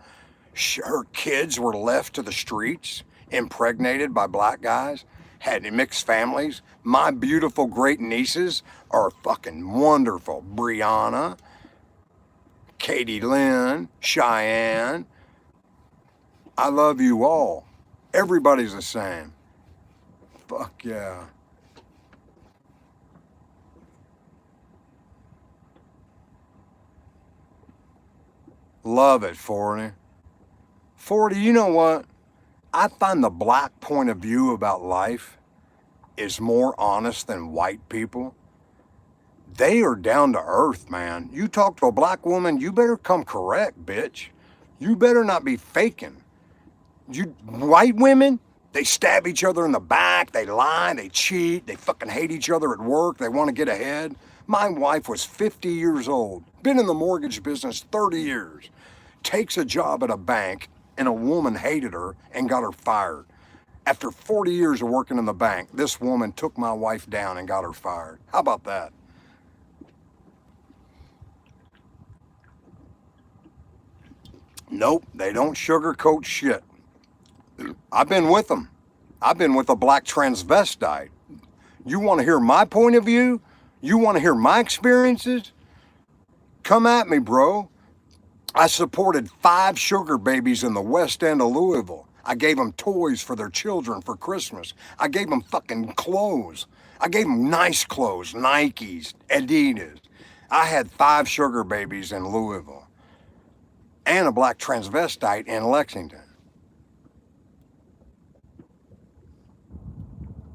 Her kids were left to the streets, impregnated by black guys, had mixed families. My beautiful great nieces are fucking wonderful. Brianna, Katie Lynn, Cheyenne. I love you all. Everybody's the same. Fuck yeah. Love it, 40. 40, you know what? I find the black point of view about life is more honest than white people. They are down to earth, man. You talk to a black woman, you better come correct, bitch. You better not be faking. You white women, they stab each other in the back, they lie, they cheat, they fucking hate each other at work, they want to get ahead. My wife was 50 years old, been in the mortgage business 30 years, takes a job at a bank, and a woman hated her and got her fired. After 40 years of working in the bank, this woman took my wife down and got her fired. How about that? Nope, they don't sugarcoat shit. I've been with them. I've been with a black transvestite. You want to hear my point of view? You want to hear my experiences? Come at me, bro. I supported 5 sugar babies in the West End of Louisville. I gave them toys for their children for Christmas. I gave them fucking clothes. I gave them nice clothes, Nikes, Adidas. I had 5 sugar babies in Louisville and a black transvestite in Lexington.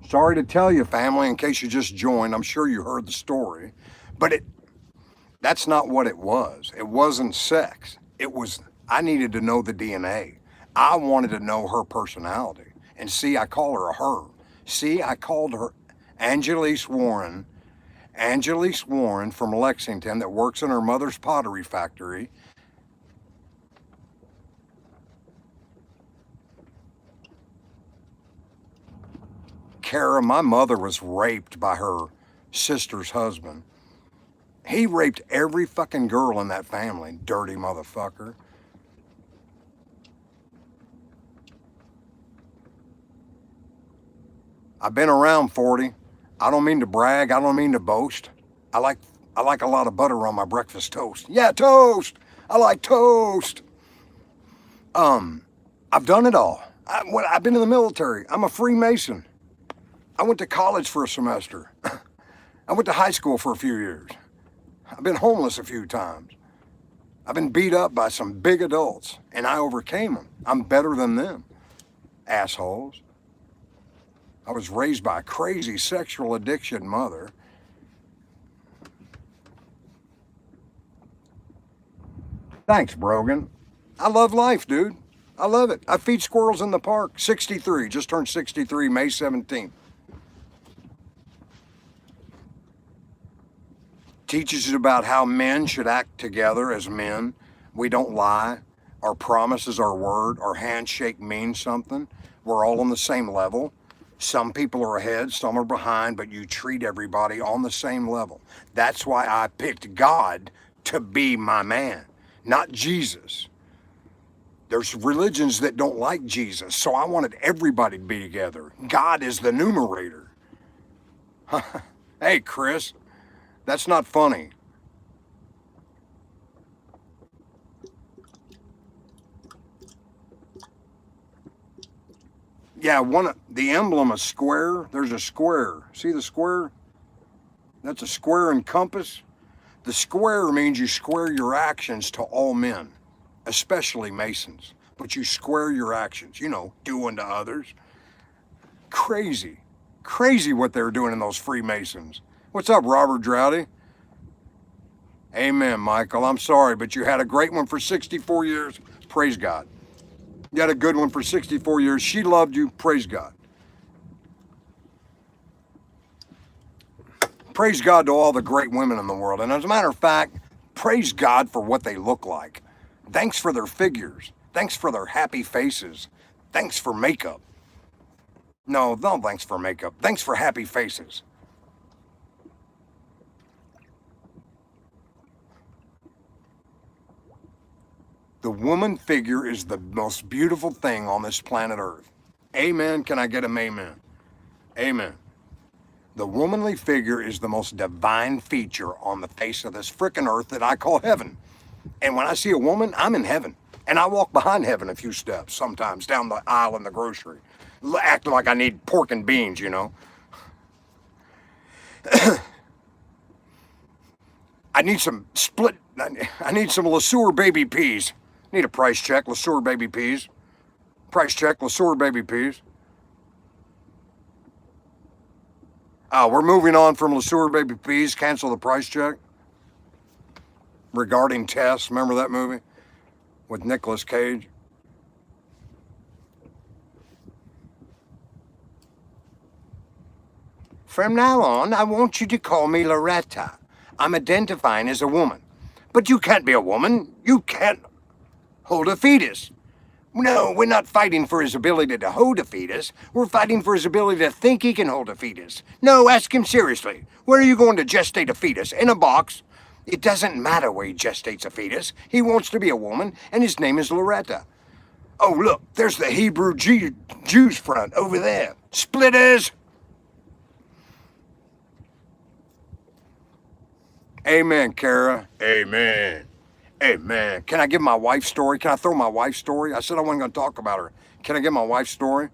Sorry to tell you, family, in case you just joined, I'm sure you heard the story, but that's not what it was. It wasn't sex. It was, I needed to know the DNA. I wanted to know her personality. And see, I call her a her. See, I called her Angelique Warren. Angelique Warren from Lexington that works in her mother's pottery factory. Kara, my mother was raped by her sister's husband. He raped every fucking girl in that family, dirty motherfucker. I've been around 40. I don't mean to brag. I don't mean to boast. I like I like a lot of butter on my breakfast toast. Yeah, toast. I like toast. I've done it all. I've been in the military. I'm a Freemason. I went to college for a semester. I went to high school for a few years. I've been homeless a few times. I've been beat up by some big adults, and I overcame them. I'm better than them, assholes. I was raised by a crazy sexual addiction mother. Thanks, Brogan. I love life, dude. I love it. I feed squirrels in the park. 63, just turned 63 May 17th. Teaches you about how men should act together as men. We don't lie. Our promise is our word. Our handshake means something. We're all on the same level. Some people are ahead, some are behind, but you treat everybody on the same level. That's why I picked God to be my man, not Jesus. There's religions that don't like Jesus, so I wanted everybody to be together. God is the numerator. Hey, Chris, that's not funny. Yeah, the emblem, a square. There's a square. See the square? That's a square and compass. The square means you square your actions to all men, especially Masons. But you square your actions, do unto others. Crazy. Crazy what they're doing in those Freemasons. What's up, Robert Droughty? Amen, Michael. I'm sorry, but you had a great one for 64 years. Praise God. You had a good one for 64 years. She loved you. Praise God. Praise God to all the great women in the world. And as a matter of fact, praise God for what they look like. Thanks for their figures. Thanks for their happy faces. Thanks for makeup. No, thanks for makeup. Thanks for happy faces. The woman figure is the most beautiful thing on this planet Earth. Amen. Can I get an amen? Amen. The womanly figure is the most divine feature on the face of this frickin' earth that I call heaven. And when I see a woman, I'm in heaven. And I walk behind heaven a few steps sometimes down the aisle in the grocery, acting like I need pork and beans, I need some I need some LeSueur baby peas. Need a price check, LeSueur baby peas. Price check, LeSueur baby peas. We're moving on from LeSueur baby peas. Cancel the price check. Regarding Tess, remember that movie with Nicolas Cage? From now on, I want you to call me Loretta. I'm identifying as a woman. But you can't be a woman. You can't hold a fetus. No, we're not fighting for his ability to hold a fetus. We're fighting for his ability to think he can hold a fetus. No, ask him seriously. Where are you going to gestate a fetus? In a box? It doesn't matter where he gestates a fetus. He wants to be a woman, and his name is Loretta. Oh, look, there's the Hebrew Jews front over there. Splitters! Amen, Kara. Amen. Amen. Can I give my wife's story? Can I throw my wife's story? I said I wasn't going to talk about her. Can I give my wife's story?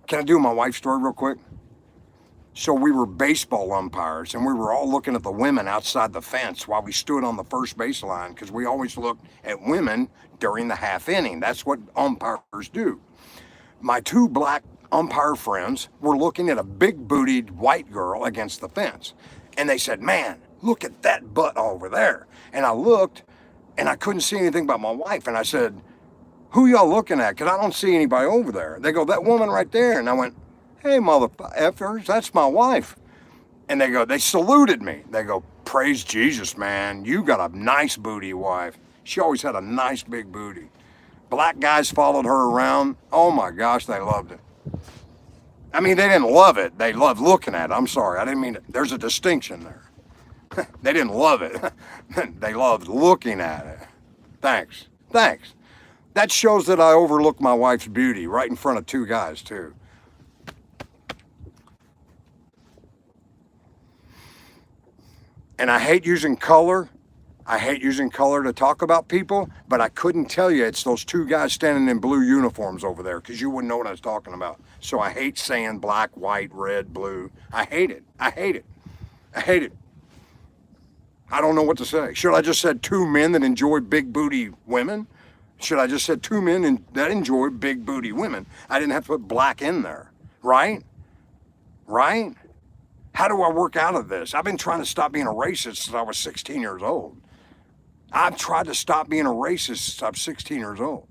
Can I do my wife's story real quick? So we were baseball umpires, and we were all looking at the women outside the fence while we stood on the first base line, because we always looked at women during the half inning. That's what umpires do. My two black umpire friends were looking at a big-bootied white girl against the fence. And they said, man, look at that butt over there. And I looked, and I couldn't see anything but my wife. And I said, who y'all looking at? Because I don't see anybody over there. They go, that woman right there. And I went, hey, mother effers, that's my wife. And they saluted me. They go, praise Jesus, man. You got a nice booty wife. She always had a nice big booty. Black guys followed her around. Oh my gosh, they loved it. I mean, they didn't love it. They loved looking at it. I'm sorry. I didn't mean it. There's a distinction there. They didn't love it. They loved looking at it. Thanks. Thanks. That shows that I overlook my wife's beauty right in front of two guys, too. And I hate using color. I hate using color to talk about people, but I couldn't tell you it's those two guys standing in blue uniforms over there, because you wouldn't know what I was talking about. So I hate saying black, white, red, blue. I hate it. I hate it. I hate it. I don't know what to say. Should I just said two men that enjoy big booty women? Should I just said two men that enjoy big booty women? I didn't have to put black in there, right? Right? How do I work out of this? I've been trying to stop being a racist since I was 16 years old. I've tried to stop being a racist since I'm 16 years old.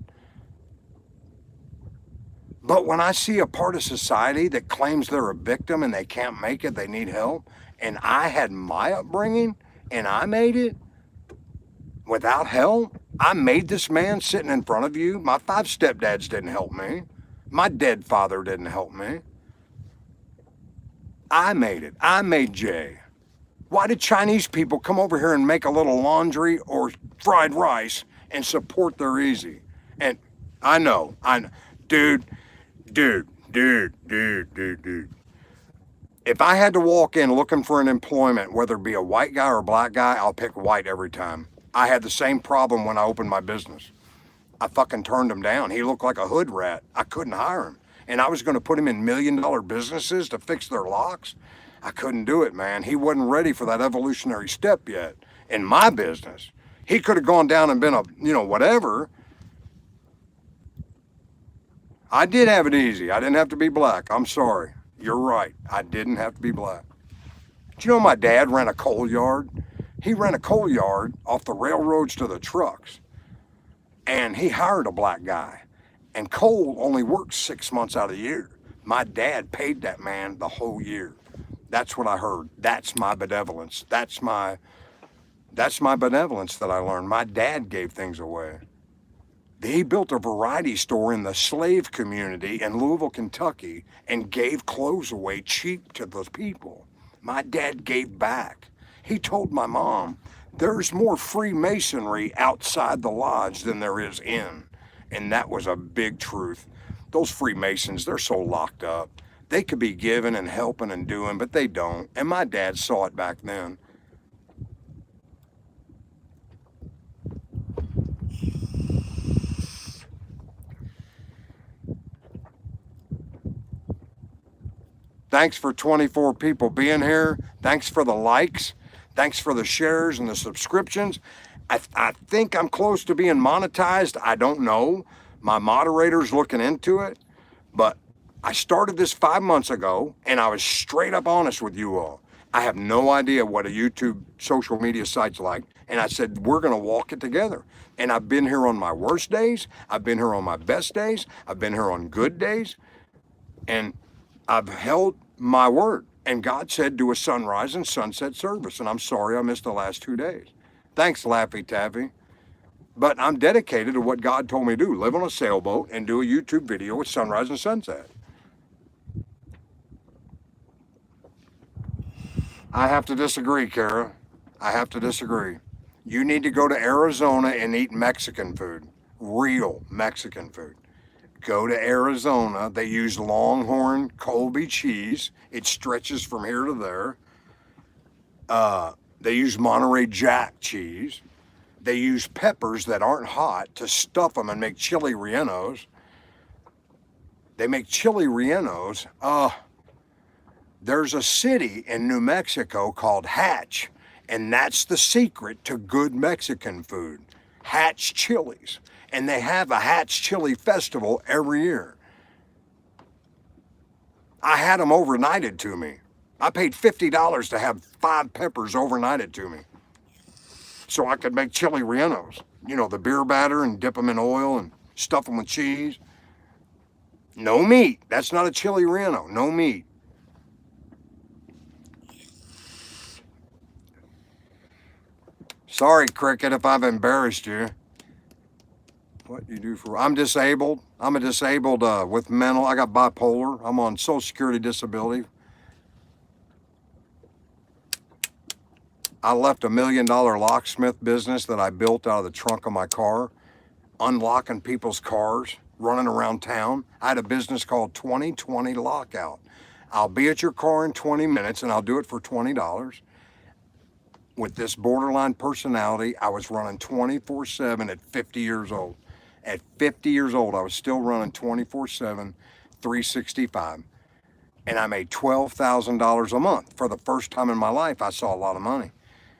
But when I see a part of society that claims they're a victim and they can't make it, they need help, and I had my upbringing and I made it without help, I made this man sitting in front of you. My 5 stepdads didn't help me. My dead father didn't help me. I made it. I made Jay. Why did Chinese people come over here and make a little laundry or fried rice and support their easy? And I know. Dude. If I had to walk in looking for an employment, whether it be a white guy or a black guy, I'll pick white every time. I had the same problem when I opened my business. I fucking turned him down. He looked like a hood rat. I couldn't hire him. and I was going to put him in $1 million businesses to fix their locks. I couldn't do it, man. He wasn't ready for that evolutionary step yet in my business. He could have gone down and been a, whatever. I did have it easy. I didn't have to be black. I'm sorry. You're right. I didn't have to be black. Do you know my dad ran a coal yard? He ran a coal yard off the railroads to the trucks. And he hired a black guy. And coal only works 6 months out of the year. My dad paid that man the whole year. That's what I heard. That's my benevolence. That's my benevolence that I learned. My dad gave things away. He built a variety store in the slave community in Louisville, Kentucky, and gave clothes away cheap to the people. My dad gave back. He told my mom, there's more Freemasonry outside the lodge than there is in. And that was a big truth. Those Freemasons, they're so locked up. They could be giving and helping and doing, but they don't. And my dad saw it back then. Thanks for 24 people being here. Thanks for the likes. Thanks for the shares and the subscriptions. I think I'm close to being monetized. I don't know. My moderator's looking into it. But I started this 5 months ago, and I was straight up honest with you all. I have no idea what a YouTube social media site's like. And I said, we're going to walk it together. And I've been here on my worst days. I've been here on my best days. I've been here on good days. And I've held my word. And God said, do a sunrise and sunset service. And I'm sorry I missed the last 2 days. Thanks, Laffy Taffy. But I'm dedicated to what God told me to do. Live on a sailboat and do a YouTube video with sunrise and sunset. I have to disagree, Kara. I have to disagree. You need to go to Arizona and eat Mexican food. Real Mexican food. Go to Arizona. They use Longhorn Colby cheese. It stretches from here to there. They use Monterey Jack cheese. They use peppers that aren't hot to stuff them and make chili rellenos. They make chili rellenos. There's a city in New Mexico called Hatch, and that's the secret to good Mexican food. Hatch chilies. And they have a Hatch Chili Festival every year. I had them overnighted to me. I paid $50 to have 5 peppers overnighted to me, so I could make chili rellenos. You know, the beer batter and dip them in oil and stuff them with cheese. No meat. That's not a chili relleno. No meat. Sorry, Cricket, if I've embarrassed you. What do you do for? I'm disabled. I'm a disabled with mental. I got bipolar. I'm on Social Security disability. I left $1 million locksmith business that I built out of the trunk of my car, unlocking people's cars, running around town. I had a business called 2020 Lockout. I'll be at your car in 20 minutes and I'll do it for $20. With this borderline personality, I was running 24/7 at 50 years old. At 50 years old, I was still running 24/7, 365. And I made $12,000 a month. For the first time in my life, I saw a lot of money.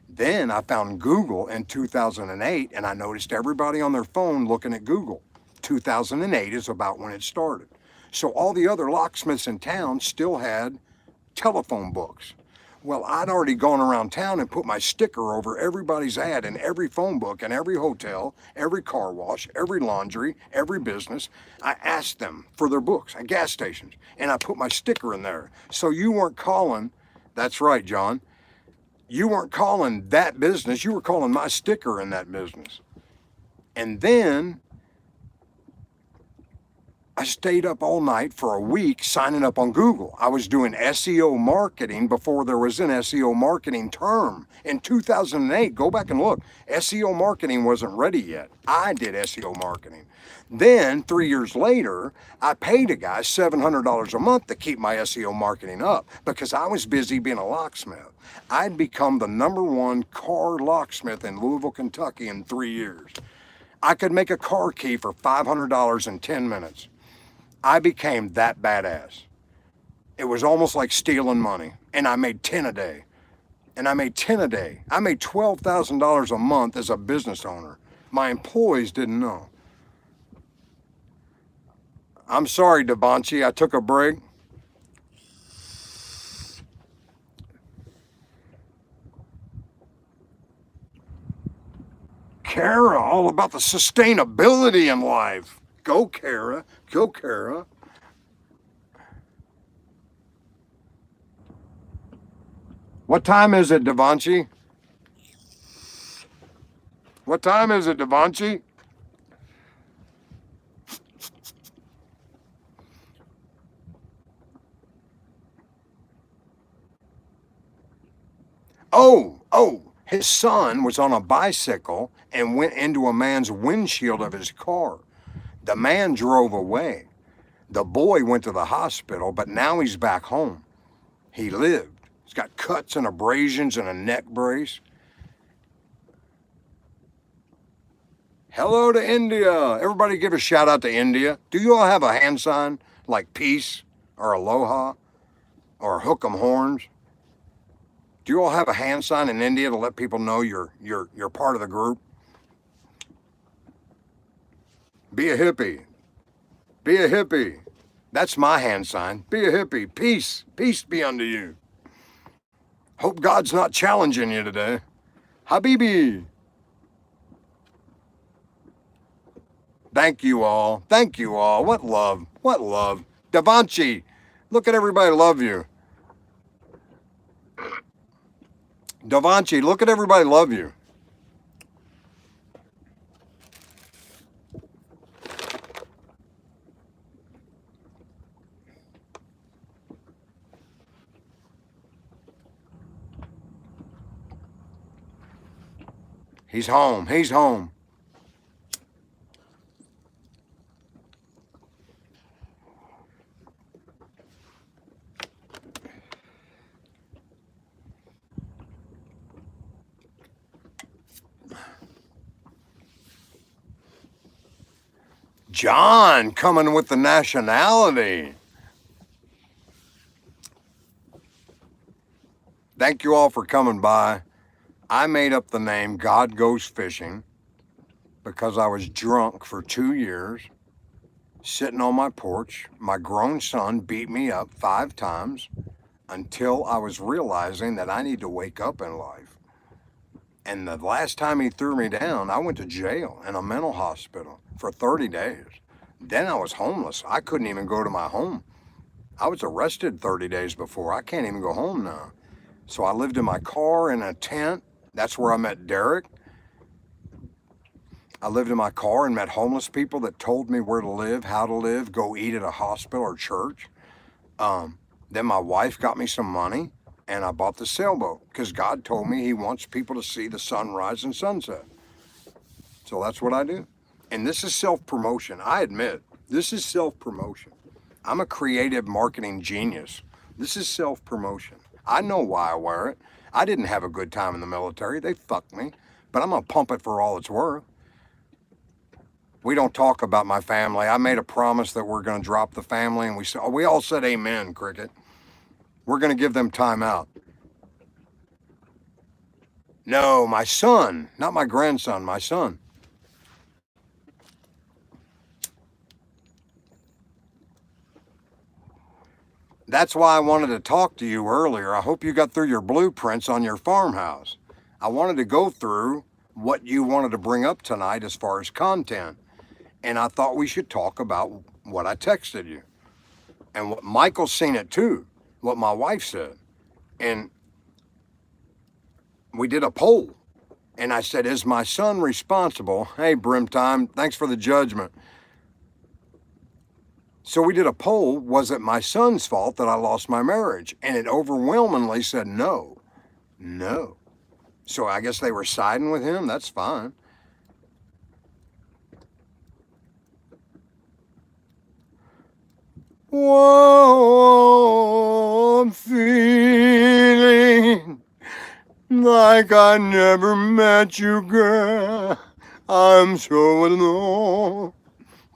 Then I found Google in 2008, and I noticed everybody on their phone looking at Google. 2008 is about when it started. So all the other locksmiths in town still had telephone books. Well, I'd already gone around town and put my sticker over everybody's ad in every phone book and every hotel, every car wash, every laundry, every business. I asked them for their books at gas stations, and I put my sticker in there. So you weren't calling, that's right, John, you weren't calling that business, you were calling my sticker in that business. And then I stayed up all night for a week signing up on Google. I was doing SEO marketing before there was an SEO marketing term. In 2008, go back and look, SEO marketing wasn't ready yet. I did SEO marketing. Then 3 years later, I paid a guy $700 a month to keep my SEO marketing up because I was busy being a locksmith. I'd become the #1 car locksmith in Louisville, Kentucky in 3 years. I could make a car key for $500 in 10 minutes. I became that badass. It was almost like stealing money. And I made 10 a day. And I made 10 a day. I made $12,000 a month as a business owner. My employees didn't know. I'm sorry, Devonchi, I took a break. Kara, all about the sustainability in life. Go, Kara. Go, Kara. What time is it, Devonchi? What time is it, Devonchi? Oh, his son was on a bicycle and went into a man's windshield of his car. The man drove away. The boy went to the hospital, but now he's back home. He lived. He's got cuts and abrasions and a neck brace. Hello to India. Everybody give a shout out to India. Do you all have a hand sign like peace or aloha or hook 'em horns? Do you all have a hand sign in India to let people know you're part of the group? Be a hippie. Be a hippie. That's my hand sign. Be a hippie. Peace. Peace be unto you. Hope God's not challenging you today. Habibi. Thank you all. Thank you all. What love. What love. Devonchi, look at everybody love you. Devonchi, look at everybody love you. He's home. He's home. John coming with the nationality. Thank you all for coming by. I made up the name God Goes Fishing because I was drunk for 2 years, sitting on my porch. My grown son beat me up 5 times until I was realizing that I need to wake up in life. And the last time he threw me down, I went to jail in a mental hospital for 30 days. Then I was homeless. I couldn't even go to my home. I was arrested 30 days before. I can't even go home now. So I lived in my car in a tent. That's where I met Derek. I lived in my car and met homeless people that told me where to live, how to live, go eat at a hospital or church. Then my wife got me some money and I bought the sailboat because God told me he wants people to see the sunrise and sunset. So that's what I do. And this is self-promotion. I admit, this is self-promotion. I'm a creative marketing genius. This is self-promotion. I know why I wear it. I didn't have a good time in the military. They fucked me. But I'm going to pump it for all it's worth. We don't talk about my family. I made a promise that we're going to drop the family, and we all said amen, Cricket. We're going to give them time out. No, my son, not my grandson, my son. That's why I wanted to talk to you earlier. I hope you got through your blueprints on your farmhouse. I wanted to go through what you wanted to bring up tonight as far as content. And I thought we should talk about what I texted you. And what Michael's seen it too, what my wife said. And we did a poll. And I said, is my son responsible? Hey, Brimtime, thanks for the judgment. So we did a poll. Was it my son's fault that I lost my marriage? And it overwhelmingly said no. No. So I guess they were siding with him. That's fine. Whoa, I'm feeling like I never met you, girl. I'm so alone,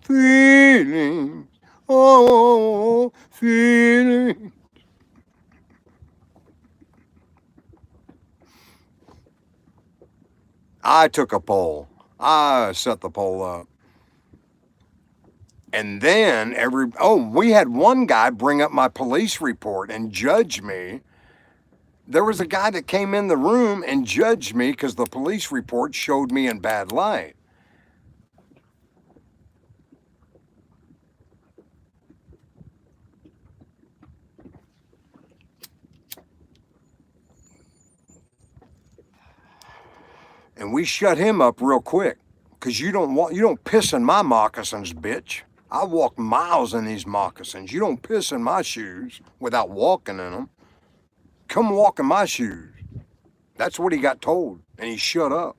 feeling Oh, feeling. I took a poll. I set the poll up. And then we had one guy bring up my police report and judge me. There was a guy that came in the room and judged me because the police report showed me in bad light. And we shut him up real quick because you don't piss in my moccasins, bitch. I walk miles in these moccasins. You don't piss in my shoes without walking in them. Come walk in my shoes. That's what he got told, and he shut up.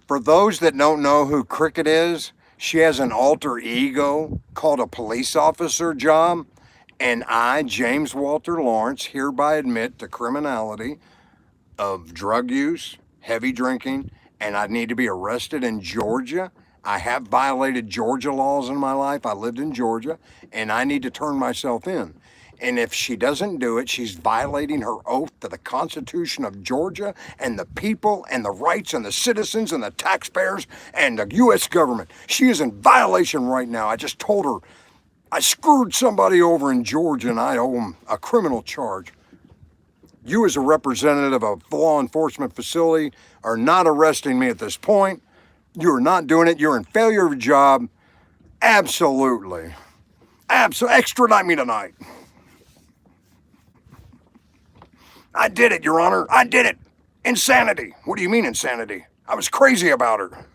For those that don't know who Cricket is, she has an alter ego called a police officer job. And I, James Walter Lawrence, hereby admit to criminality of drug use, heavy drinking, and I need to be arrested in Georgia. I have violated Georgia laws in my life. I lived in Georgia, and I need to turn myself in. And if she doesn't do it, she's violating her oath to the Constitution of Georgia and the people and the rights and the citizens and the taxpayers and the U.S. government. She is in violation right now. I just told her I screwed somebody over in Georgia and I owe them a criminal charge. You, as a representative of a law enforcement facility, are not arresting me at this point. You are not doing it. You're in failure of your job. Absolutely. Extradite me tonight. I did it, Your Honor. I did it. Insanity. What do you mean insanity? I was crazy about her.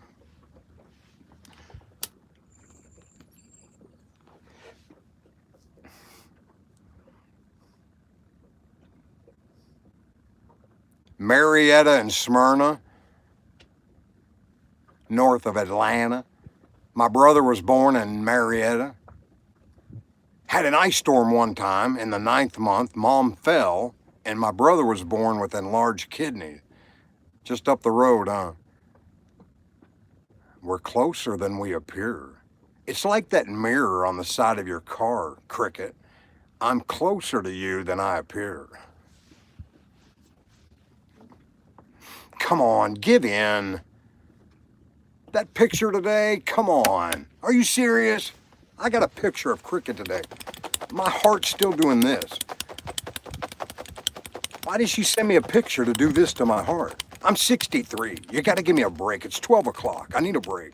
Marietta and Smyrna, north of Atlanta. My brother was born in Marietta. Had an ice storm one time in the 9th month. Mom fell, and my brother was born with enlarged kidney. Just up the road, huh? We're closer than we appear. It's like that mirror on the side of your car, Cricket. I'm closer to you than I appear. Come on, give in. That picture today, come on. Are you serious? I got a picture of Cricket today. My heart's still doing this. Why did she send me a picture to do this to my heart? I'm 63. You got to give me a break. It's 12 o'clock. I need a break.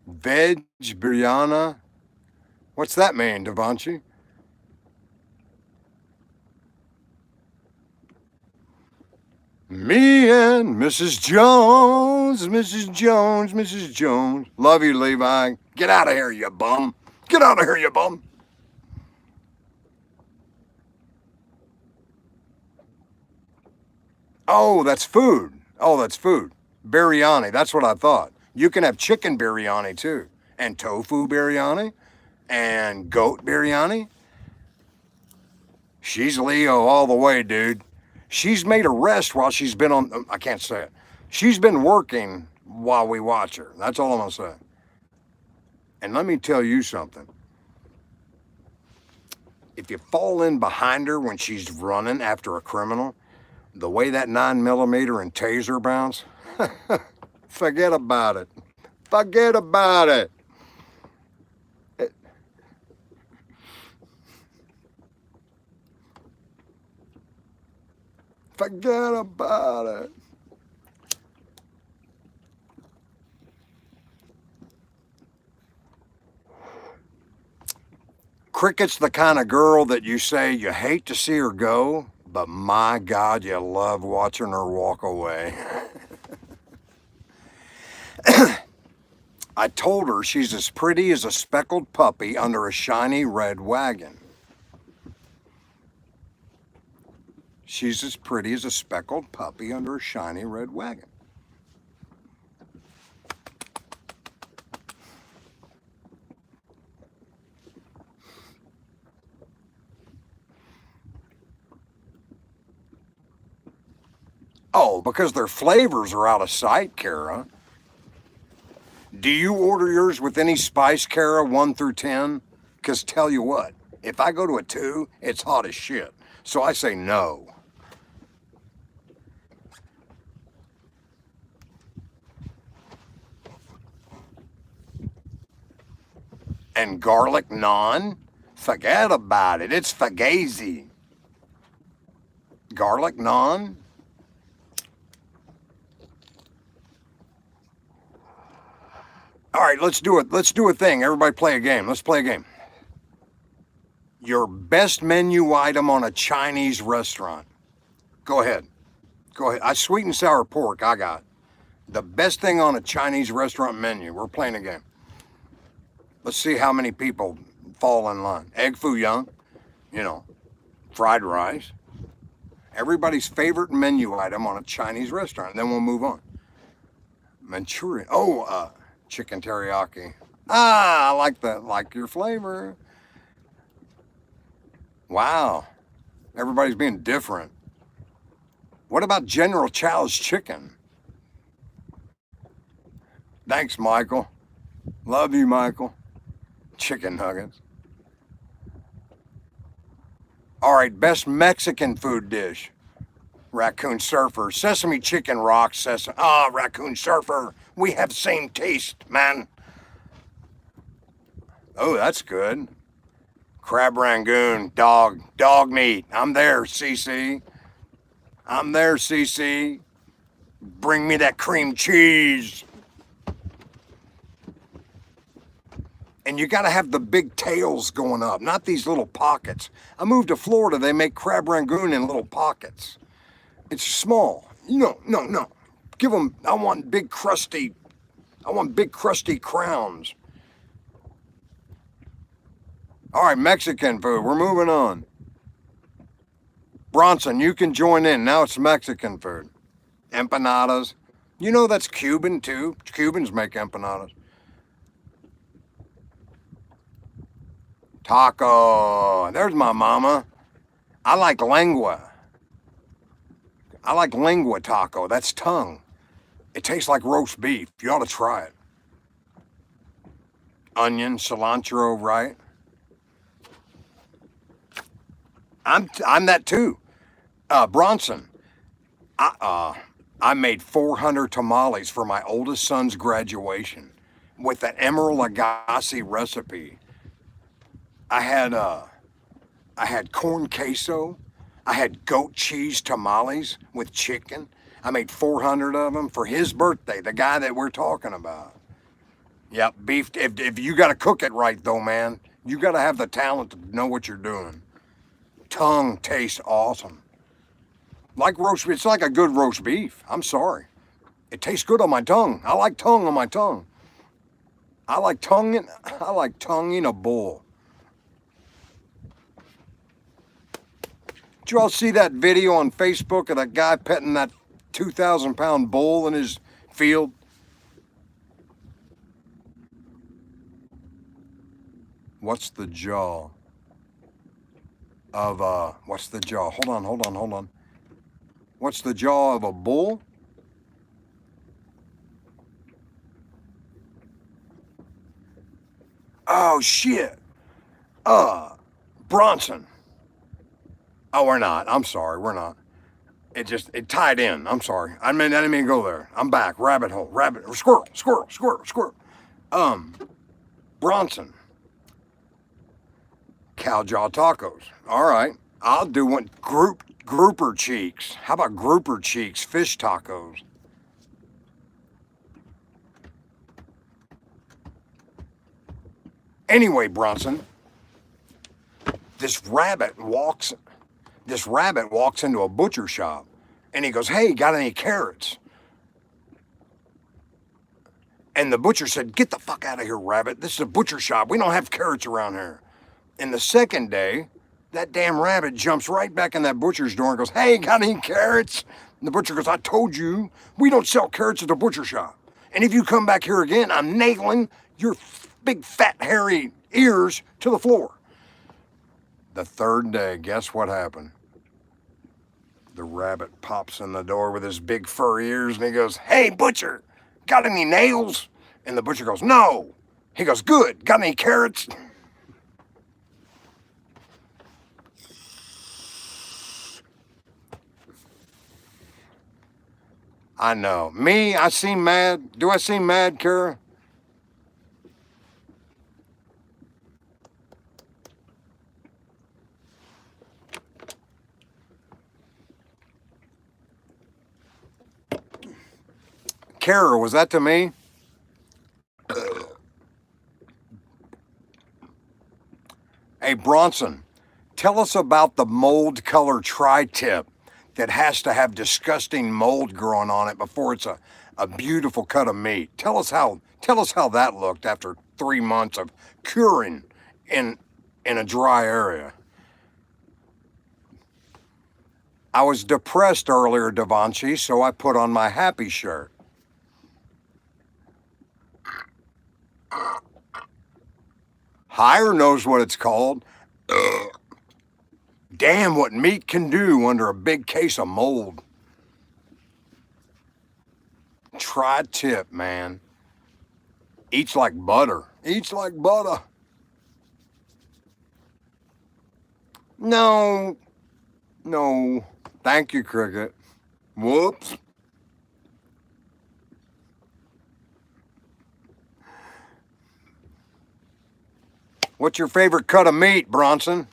Veg biryana. What's that mean, Devanchi? Me and Mrs. Jones, Mrs. Jones, Mrs. Jones. Love you, Levi. Get out of here, you bum. Get out of here, you bum. Oh, that's food. Oh, that's food. Biryani. That's what I thought. You can have chicken biryani too, and tofu biryani, and goat biryani. She's Leo all the way, dude. She's made a rest while she's been on. I can't say it. She's been working while we watch her. That's all I'm gonna say. And let me tell you something. If you fall in behind her when she's running after a criminal, the way that 9mm and taser bounce, forget about it. Forget about it. Forget about it. Cricket's the kind of girl that you say you hate to see her go, but my God, you love watching her walk away. I told her she's as pretty as a speckled puppy under a shiny red wagon. She's as pretty as a speckled puppy under a shiny red wagon. Oh, because their flavors are out of sight, Kara. Do you order yours with any spice, Kara, 1 through 10? Because tell you what, if I go to a 2, it's hot as shit. So I say no. And garlic naan? Forget about it. It's fugazi. Garlic naan? All right, let's do it. Let's do a thing. Everybody play a game. Let's play a game. Your best menu item on a Chinese restaurant. Go ahead. Go ahead. Sweet and sour pork, I got. The best thing on a Chinese restaurant menu. We're playing a game. Let's see how many people fall in line. Egg foo young, fried rice. Everybody's favorite menu item on a Chinese restaurant. Then we'll move on. Manchurian. Oh, chicken teriyaki. I like that. Like your flavor. Wow. Everybody's being different. What about General Chow's chicken? Thanks, Michael. Love you, Michael. Chicken nuggets. All right, best Mexican food dish. Raccoon Surfer. Sesame chicken rocks. Sesame. Raccoon Surfer. We have same taste, man. Oh, that's good. Crab Rangoon. Dog meat. I'm there, CC. I'm there, CC. Bring me that cream cheese. And you got to have the big tails going up, not these little pockets. I moved to Florida. They make crab rangoon in little pockets. It's small. No. Give them. I want big crusty crowns. All right, Mexican food. We're moving on. Bronson, you can join in. Now it's Mexican food. Empanadas. That's Cuban too. Cubans make empanadas. Taco. There's my mama. I like lengua. I like lengua taco. That's tongue. It tastes like roast beef. You ought to try it. Onion, cilantro, right? I'm that too. Bronson. I made 400 tamales for my oldest son's graduation with that Emerald Lagasse recipe. I had corn queso. I had goat cheese tamales with chicken. I made 400 of them for his birthday, the guy that we're talking about. Yep, beef. If you got to cook it right, though, man, you got to have the talent to know what you're doing. Tongue tastes awesome. Like roast, it's like a good roast beef. I'm sorry. It tastes good on my tongue. I like tongue on my tongue. I like tongue in a bowl. Did you all see that video on Facebook of that guy petting that 2,000-pound bull in his field? What's the jaw of what's the jaw? Hold on. What's the jaw of a bull? Oh shit. Bronson. Oh, we're not. I'm sorry, we're not. It tied in. I'm sorry. I didn't mean to go there. I'm back. Rabbit hole. Squirrel. Bronson. Cow jaw tacos. All right. I'll do one. Grouper cheeks. How about grouper cheeks? Fish tacos. Anyway, Bronson. This rabbit walks into a butcher shop and he goes, "Hey, got any carrots?" And the butcher said, "Get the fuck out of here, rabbit. This is a butcher shop. We don't have carrots around here." And the second day, that damn rabbit jumps right back in that butcher's door and goes, "Hey, got any carrots?" And the butcher goes, "I told you, we don't sell carrots at the butcher shop. And if you come back here again, I'm nailing your big fat hairy ears to the floor." The third day, guess what happened? The rabbit pops in the door with his big fur ears and he goes, "Hey, butcher, got any nails?" And the butcher goes, "No." He goes, "Good. Got any carrots?" I know. Me, I seem mad. Do I seem mad, Kara? Kara, was that to me? Hey, Bronson, tell us about the mold color tri-tip that has to have disgusting mold growing on it before it's a beautiful cut of meat. Tell us how that looked after 3 months of curing in in a dry area. I was depressed earlier, Devanshi, so I put on my happy shirt. Hire knows what it's called. Damn what meat can do under a big case of mold. Tri-tip, man. Eats like butter. Eats like butter. No, no. Thank you, Cricket. Whoops. What's your favorite cut of meat, Bronson?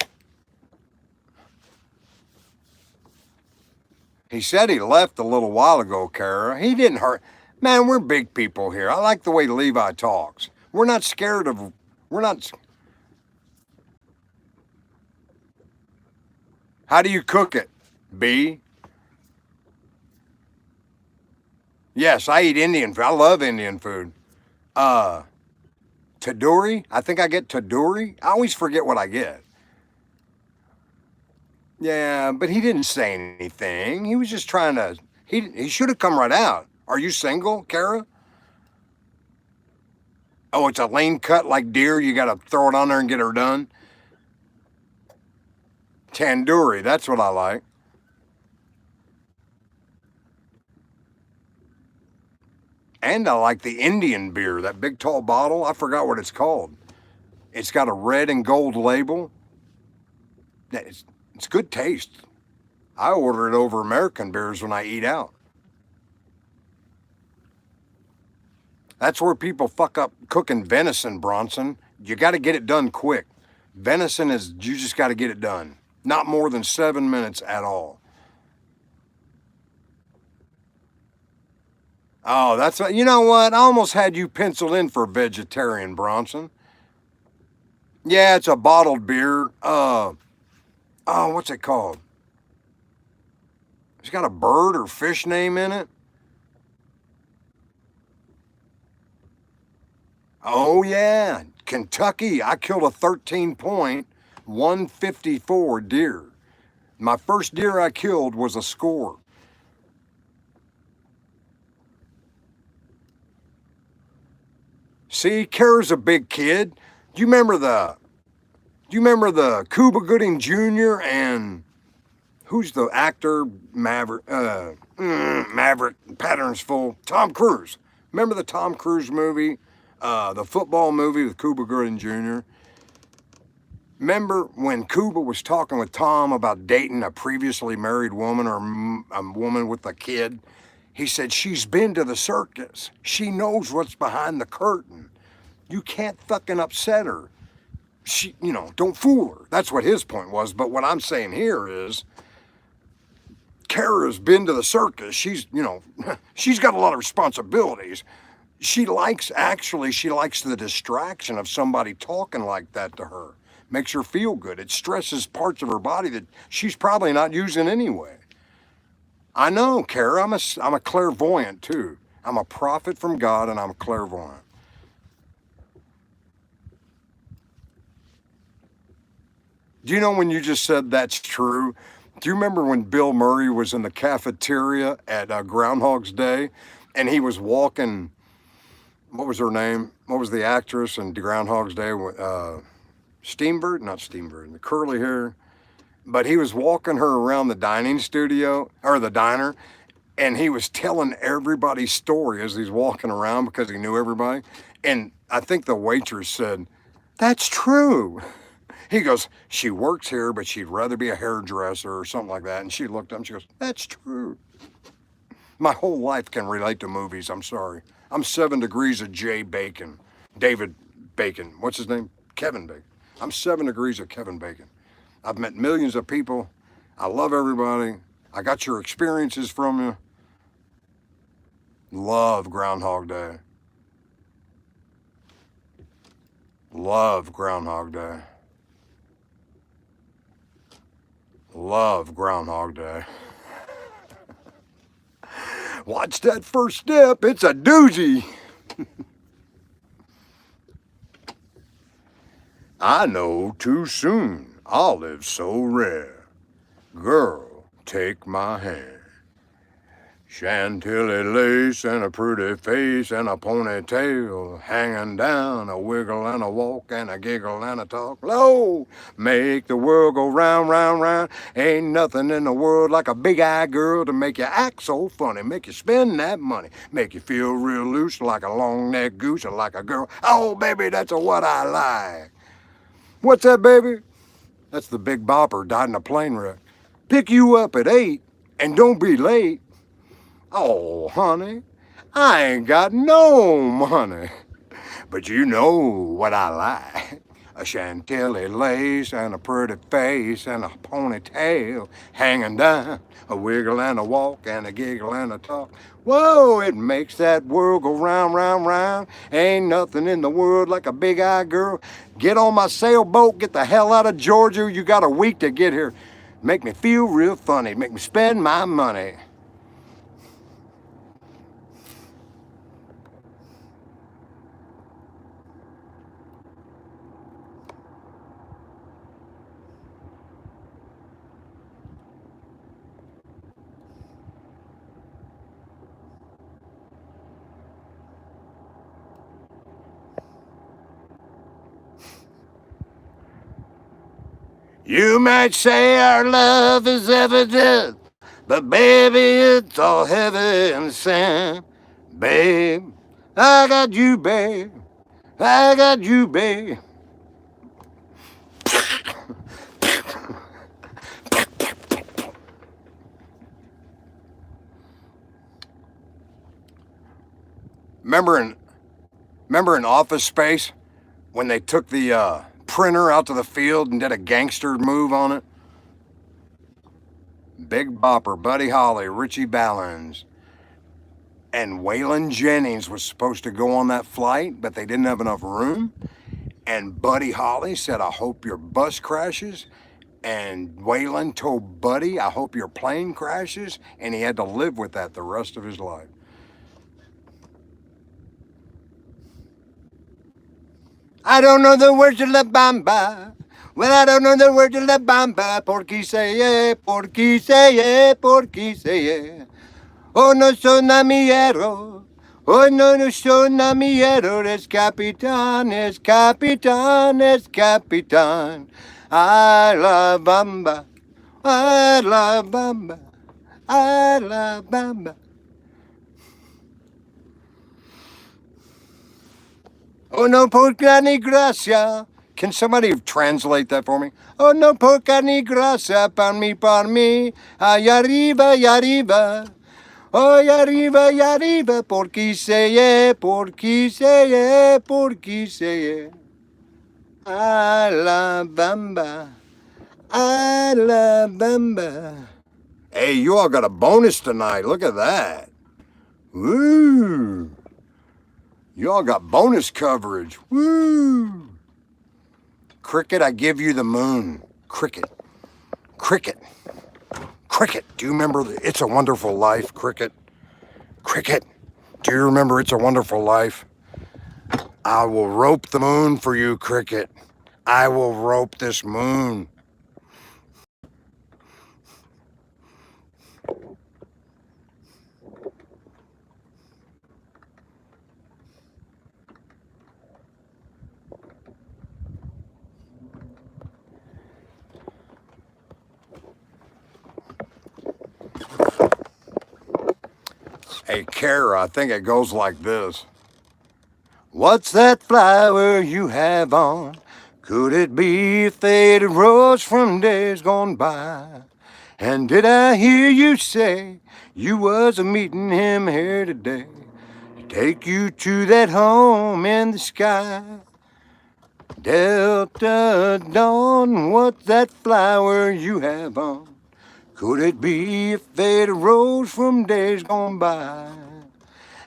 He said he left a little while ago, Kara. He didn't hurt. Man, we're big people here. I like the way Levi talks. We're not scared of. We're not. How do you cook it? B? Yes, I eat Indian food. I love Indian food. Uh, Tandoori? I think I get tandoori. I always forget what I get. Yeah, but he didn't say anything. He was just trying to. He should have come right out. Are you single, Kara? Oh, it's a lane cut like deer. You got to throw it on there and get her done. Tandoori, that's what I like. And I like the Indian beer, that big tall bottle. I forgot what it's called. It's got a red and gold label. It's good taste. I order it over American beers when I eat out. That's where people fuck up cooking venison, Bronson. You got to get it done quick. Venison is, you just got to get it done. Not more than 7 minutes at all. Oh, you know what? I almost had you penciled in for vegetarian, Bronson. Yeah, it's a bottled beer. What's it called? It's got a bird or fish name in it. Oh, yeah. Kentucky. I killed a 13.154 deer. My first deer I killed was a score. See, Kara's a big kid. Do you remember the Cuba Gooding Jr. and who's the actor? Maverick Patterns Full. Tom Cruise. Remember the Tom Cruise movie? The football movie with Cuba Gooding Jr. Remember when Cuba was talking with Tom about dating a previously married woman or a woman with a kid? He said, she's been to the circus. She knows what's behind the curtain. You can't fucking upset her. Don't fool her. That's what his point was. But what I'm saying here is, Kara's been to the circus. She's got a lot of responsibilities. She likes the distraction of somebody talking like that to her. Makes her feel good. It stresses parts of her body that she's probably not using anyway. I know, Kara. I'm a clairvoyant too. I'm a prophet from God and I'm clairvoyant. Do you know when you just said that's true? Do you remember when Bill Murray was in the cafeteria at Groundhog's Day and he was walking? What was her name? What was the actress in Groundhog's Day? Steenberg? Not Steenberg. The curly hair. But he was walking her around the dining studio or the diner, and he was telling everybody's story as he's walking around because he knew everybody. And I think the waitress said, "That's true." He goes, "She works here, but she'd rather be a hairdresser or something like that." And she looked up and she goes, "That's true." My whole life can relate to movies. I'm sorry. I'm 7 degrees of Jay Bacon. David Bacon. What's his name? Kevin Bacon. I'm 7 degrees of Kevin Bacon. I've met millions of people. I love everybody. I got your experiences from you. Love Groundhog Day. Love Groundhog Day. Love Groundhog Day. Watch that first step. It's a doozy. I know too soon. Olive so rare. Girl, take my hand. Chantilly lace and a pretty face and a ponytail hanging down, a wiggle and a walk and a giggle and a talk. Low, make the world go round, round, round. Ain't nothing in the world like a big-eyed girl to make you act so funny, make you spend that money, make you feel real loose like a long-necked goose or like a girl. Oh, baby, that's what I like. What's that, baby? That's the Big Bopper, died in a plane wreck. Pick you up at 8 and don't be late. Oh, honey, I ain't got no money, but you know what I like. A Chantilly lace and a pretty face and a ponytail hanging down, a wiggle and a walk and a giggle and a talk. Whoa, it makes that world go round, round, round. Ain't nothing in the world like a big-eyed girl. Get on my sailboat, get the hell out of Georgia. You got a week to get here. Make me feel real funny, make me spend my money. You might say our love is evident, but baby, it's all heaven and sand. Babe, I got you, babe. I got you, babe. Remember in remember in Office Space when they took the printer out to the field and did a gangster move on it? Big Bopper, Buddy Holly, Richie Valens, and Waylon Jennings was supposed to go on that flight, but they didn't have enough room. And Buddy Holly said, "I hope your bus crashes." And Waylon told Buddy, "I hope your plane crashes." And he had to live with that the rest of his life. I don't know the words to La Bamba. Well, I don't know the words to La Bamba. Porque say, porque say, porque say. Oh, no son amiguero. Oh, no, no son amiguero. Es capitán, es capitán, es capitán. I la Bamba. I la Bamba. I la Bamba. Oh, no poca ni gracia. Can somebody translate that for me? Oh, no poca ni gracia para mí. Allá arriba, y arriba. Oh, y arriba, porque se, porque se, porque se. Alabama, Alabama. Hey, you all got a bonus tonight. Look at that. Woo. You all got bonus coverage. Woo. Cricket, I give you the moon. Cricket. Cricket. Cricket. Do you remember It's a Wonderful Life, Cricket? Cricket. Do you remember It's a Wonderful Life? I will rope the moon for you, Cricket. I will rope this moon. Hey, Kara, I think it goes like this. What's that flower you have on? Could it be a faded rose from days gone by? And did I hear you say you was a meeting him here today to take you to that home in the sky? Delta Dawn, what's that flower you have on? Could it be a faded rose from days gone by?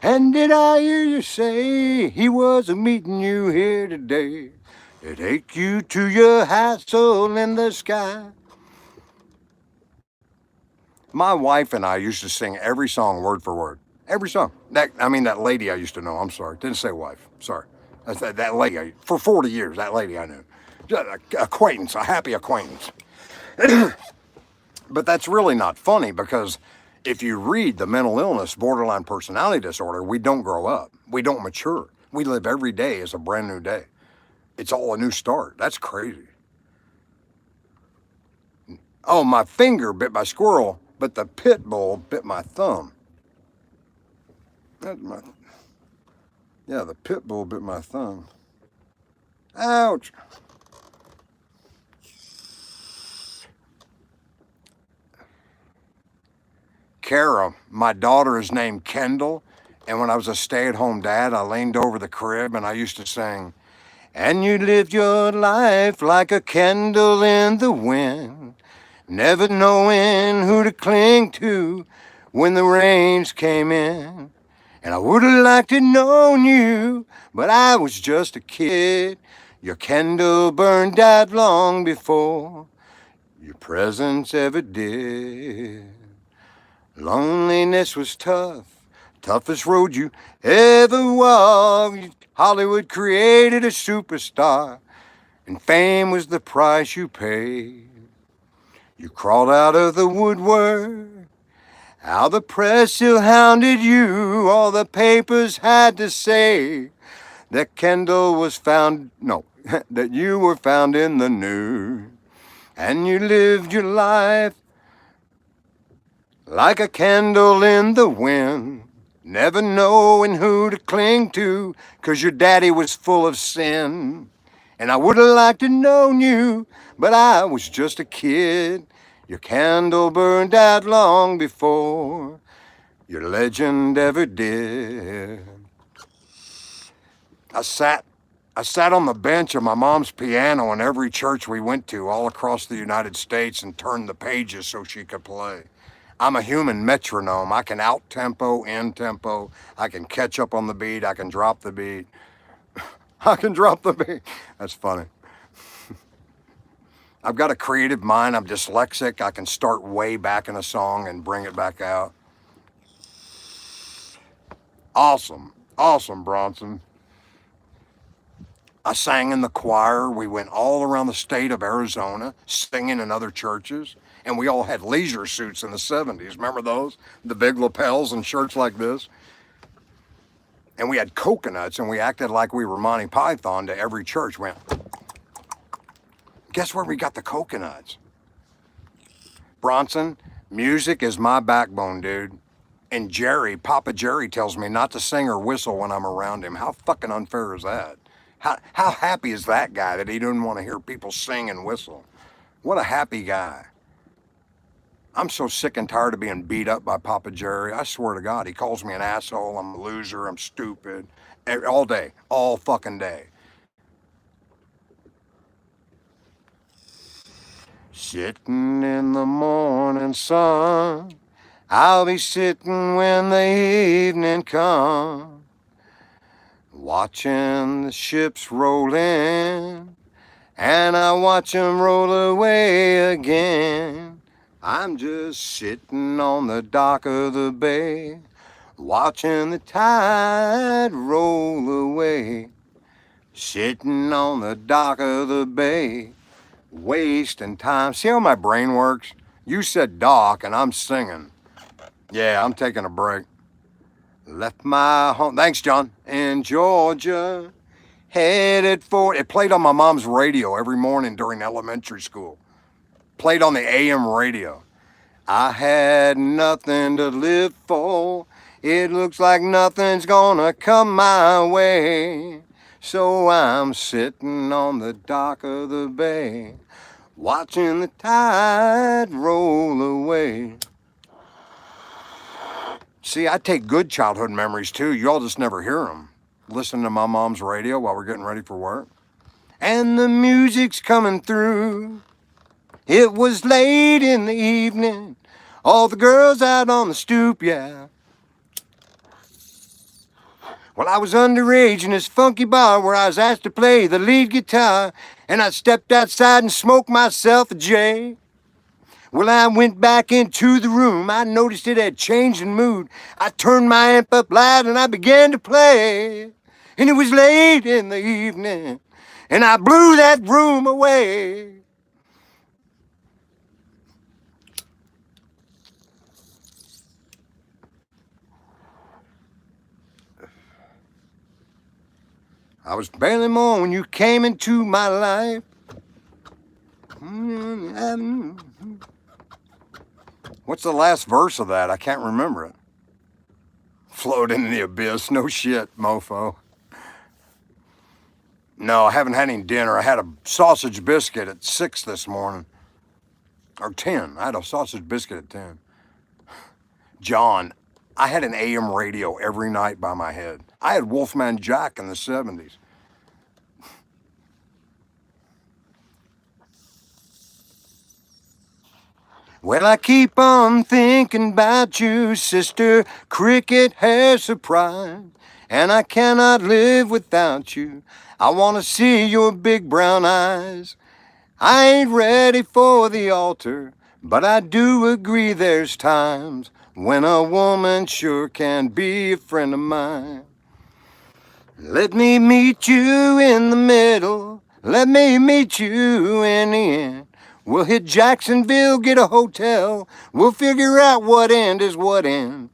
And did I hear you say he was a meeting you here today to take you to your castle in the sky? My wife and I used to sing every song word for word. Every song. That lady I used to know. I'm sorry. Didn't say wife. Sorry. That lady. For 40 years, that lady I knew. Just acquaintance, a happy acquaintance. But that's really not funny because if you read the mental illness, borderline personality disorder, we don't grow up. We don't mature. We live every day as a brand new day. It's all a new start. That's crazy. Oh, my finger bit my squirrel, but the pit bull bit my thumb. The pit bull bit my thumb. Ouch. Kara, my daughter is named Kendall, and when I was a stay-at-home dad, I leaned over the crib and I used to sing, and you lived your life like a candle in the wind, never knowing who to cling to when the rains came in. And I would have liked to known you, but I was just a kid. Your candle burned out long before your presence ever did. Loneliness was tough, toughest road you ever walked. Hollywood created a superstar, and fame was the price you paid. You crawled out of the woodwork, how the press still hounded you. All the papers had to say that Kendall was found, no, that you were found in the news. And you lived your life like a candle in the wind, never knowing who to cling to, 'cause your daddy was full of sin. And I would have liked to known you, but I was just a kid. Your candle burned out long before your legend ever did. I sat I sat on the bench of my mom's piano in every church we went to all across the United States and turned the pages so she could play. I'm a human metronome. I can out tempo, in tempo. I can catch up on the beat. I can drop the beat. I can drop the beat. That's funny. I've got a creative mind. I'm dyslexic. I can start way back in a song and bring it back out. Awesome. Awesome, Bronson. I sang in the choir. We went all around the state of Arizona, singing in other churches. And we all had leisure suits in the 70s. Remember those? The big lapels and shirts like this. And we had coconuts, and we acted like we were Monty Python to every church. We went, guess where we got the coconuts? Bronson, music is my backbone, dude. And Jerry, Papa Jerry, tells me not to sing or whistle when I'm around him. How fucking unfair is that? How happy is that guy that he didn't want to hear people sing and whistle? What a happy guy. I'm so sick and tired of being beat up by Papa Jerry. I swear to God, he calls me an asshole. I'm a loser. I'm stupid. All day. All fucking day. Sitting in the morning sun, I'll be sitting when the evening comes, watching the ships roll in, and I watch 'em roll away again. I'm just sitting on the dock of the bay, watching the tide roll away. Sitting on the dock of the bay, wasting time. See how my brain works? You said dock and I'm singing. Yeah, I'm taking a break. Left my home. Thanks, John. In Georgia, headed for. It played on my mom's radio every morning during elementary school. Played on the AM radio. I had nothing to live for. It looks like nothing's gonna come my way. So I'm sitting on the dock of the bay, watching the tide roll away. See, I take good childhood memories too. Y'all just never hear them. Listen to my mom's radio while we're getting ready for work. And the music's coming through. It was late in the evening. All the girls out on the stoop, yeah. Well, I was underage in this funky bar where I was asked to play the lead guitar. And I stepped outside and smoked myself a J. Well, I went back into the room. I noticed it had changed in mood. I turned my amp up loud and I began to play. And it was late in the evening, and I blew that room away. I was barely more when you came into my life. What's the last verse of that? I can't remember it. Float into the abyss. No shit, mofo. No, I haven't had any dinner. I had a sausage biscuit at 6 this morning. Or 10. I had a sausage biscuit at 10. John, I had an AM radio every night by my head. I had Wolfman Jack in the 70s. Well, I keep on thinking about you, sister. Cricket has surprised, and I cannot live without you. I want to see your big brown eyes. I ain't ready for the altar, but I do agree there's times when a woman sure can be a friend of mine. Let me meet you in the middle. Let me meet you in the end. We'll hit Jacksonville, get a hotel. We'll figure out what end is what end.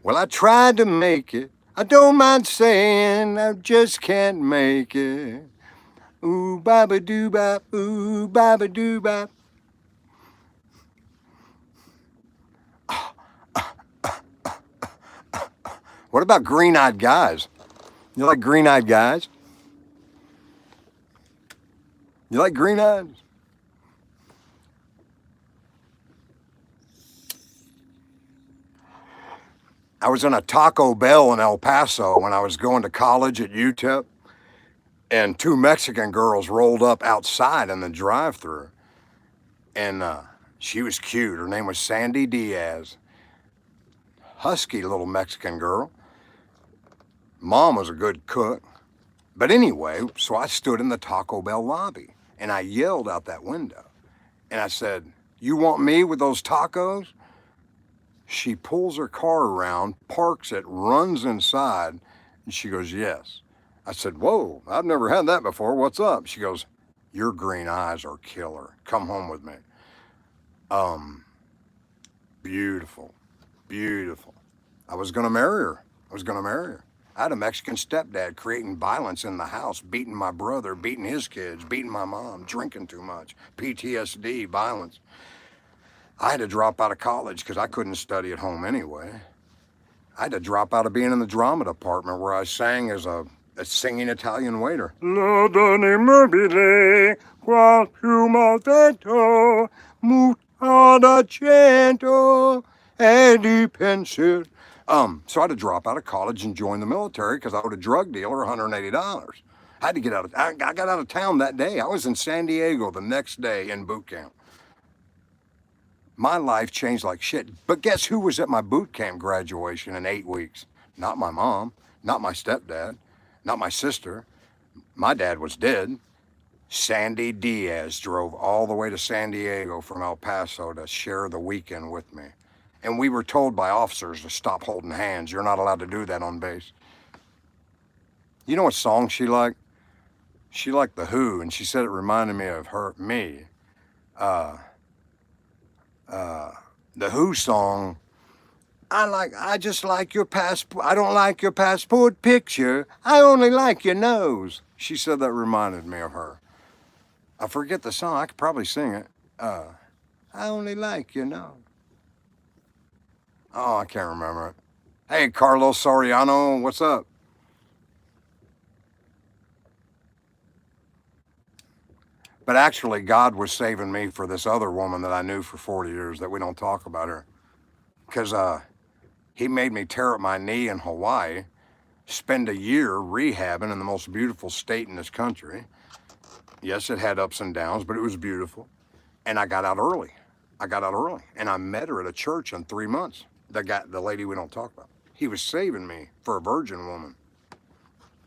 Well, I tried to make it. I don't mind saying I just can't make it. Ooh, baba doo bop, ooh, baba doo bop. What about green-eyed guys? You like green-eyed guys? You like green-eyed? I was in a Taco Bell in El Paso when I was going to college at UTEP, and two Mexican girls rolled up outside in the drive-thru, and she was cute. Her name was Sandy Diaz. Husky little Mexican girl. Mom was a good cook. But anyway, so I stood in the Taco Bell lobby, and I yelled out that window, and I said, "You want me with those tacos?" She pulls her car around, parks it, runs inside, and she goes, "Yes." I said, "Whoa, I've never had that before. What's up?" She goes, "Your green eyes are killer. Come home with me." Beautiful, beautiful. I was gonna marry her. I was gonna marry her. I had a Mexican stepdad creating violence in the house, beating my brother, beating his kids, beating my mom, drinking too much, PTSD, violence. I had to drop out of college because I couldn't study at home anyway. I had to drop out of being in the drama department where I sang as a singing Italian waiter. La donna mobile, qua più malvento, mutada cento, e di pensier. So I had to drop out of college and join the military because I owed a drug dealer $180. I had to get out of, I got out of town that day. I was in San Diego the next day in boot camp. My life changed like shit. But guess who was at my boot camp graduation in 8 weeks? Not my mom, not my stepdad, not my sister. My dad was dead. Sandy Diaz drove all the way to San Diego from El Paso to share the weekend with me. And we were told by officers to stop holding hands. You're not allowed to do that on base. You know what song she liked? She liked The Who, and she said it reminded me of me. The Who song, I just like your passport. I don't like your passport picture. I only like your nose. She said that reminded me of her. I forget the song. I could probably sing it. I only like your nose. Oh, I can't remember it. Hey, Carlos Soriano, what's up? But actually, God was saving me for this other woman that I knew for 40 years that we don't talk about her. Because he made me tear up my knee in Hawaii, spend a year rehabbing in the most beautiful state in this country. Yes, it had ups and downs, but it was beautiful. And I got out early. I got out early. And I met her at a church in 3 months. The lady we don't talk about. He was saving me for a virgin woman.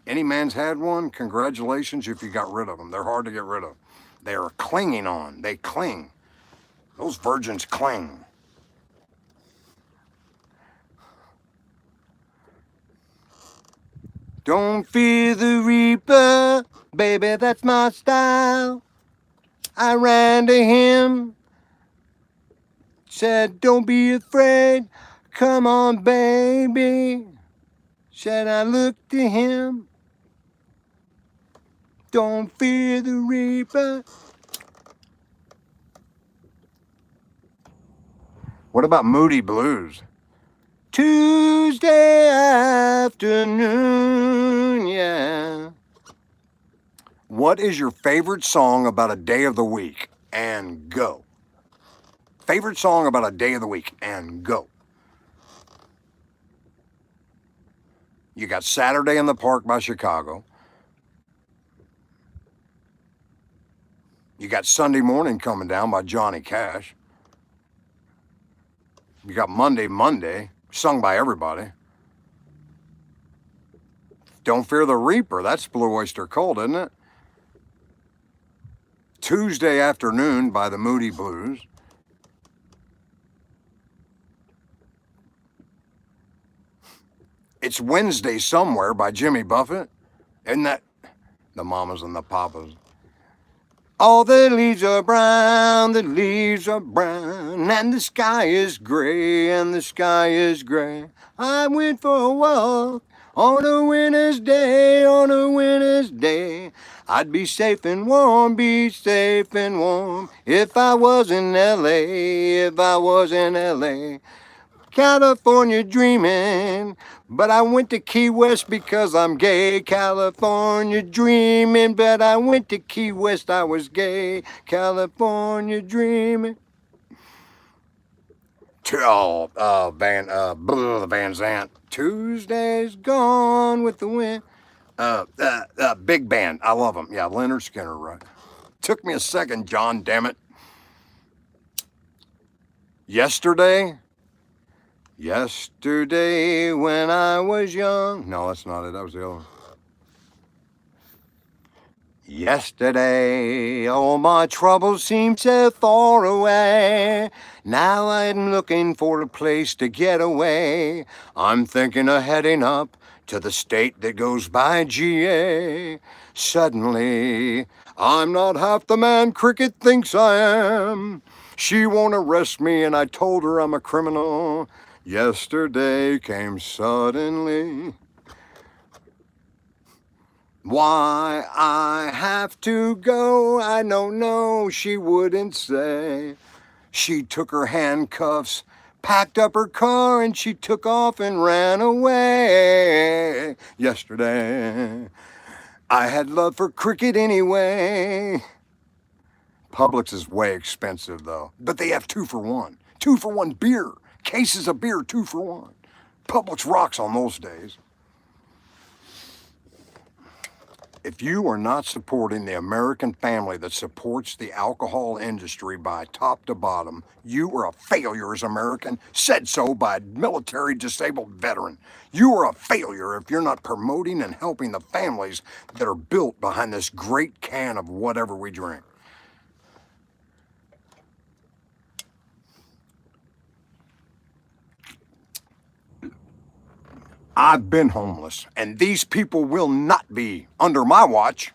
Any man's had one, congratulations if you got rid of them. They're hard to get rid of. They are clinging on. They cling. Those virgins cling. Don't fear the reaper, baby, that's my style. I ran to him, said, don't be afraid, come on, baby. Said I looked to him, don't fear the reaper. What about Moody Blues? Tuesday afternoon, yeah. What is your favorite song about a day of the week? And go. Favorite song about a day of the week? And go. You got Saturday in the Park by Chicago. You got Sunday Morning Coming Down by Johnny Cash. You got Monday, sung by everybody. Don't Fear the Reaper, that's Blue Oyster Cult, isn't it? Tuesday Afternoon by the Moody Blues. It's Wednesday Somewhere by Jimmy Buffett. Isn't that the Mamas and the Papas? All the leaves are brown, the leaves are brown, and the sky is gray, and the sky is gray. I went for a walk on a winter's day, on a winter's day. I'd be safe and warm, be safe and warm, if I was in LA, if I was in LA. California dreaming, but I went to Key West because I'm gay. California dreaming, but I went to Key West, I was gay. California dreaming. Van Zant. Tuesday's gone with the wind. Big band. I love them. Yeah, Leonard Skinner, right? Took me a second, John, damn it. Yesterday when I was young. No, that's not it. That was the other one. Yesterday, all my troubles seemed so far away. Now I'm looking for a place to get away. I'm thinking of heading up to the state that goes by GA. Suddenly, I'm not half the man Cricket thinks I am. She won't arrest me, and I told her I'm a criminal. Yesterday came suddenly. Why I have to go, I don't know, she wouldn't say. She took her handcuffs, packed up her car, and she took off and ran away. Yesterday, I had love for Cricket anyway. Publix is way expensive though, but they have 2 for 1. 2 for 1 beer, cases of beer, 2 for 1. Publix rocks on those days. If you are not supporting the American family that supports the alcohol industry by top to bottom, you are a failure as American, said so by a military disabled veteran. You are a failure if you're not promoting and helping the families that are built behind this great can of whatever we drink. I've been homeless, and these people will not be under my watch.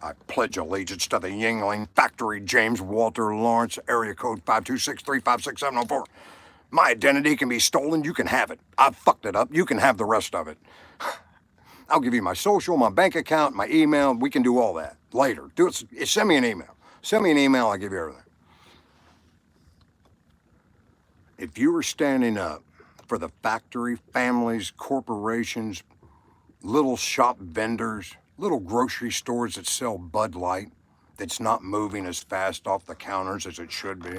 I pledge allegiance to the Yingling Factory, James Walter Lawrence, area code 526-356-704. My identity can be stolen, you can have it. I've fucked it up, you can have the rest of it. I'll give you my social, my bank account, my email, we can do all that later. Do it, send me an email. Send me an email, I'll give you everything. If you were standing up for the factory, families, corporations, little shop vendors, little grocery stores that sell Bud Light that's not moving as fast off the counters as it should be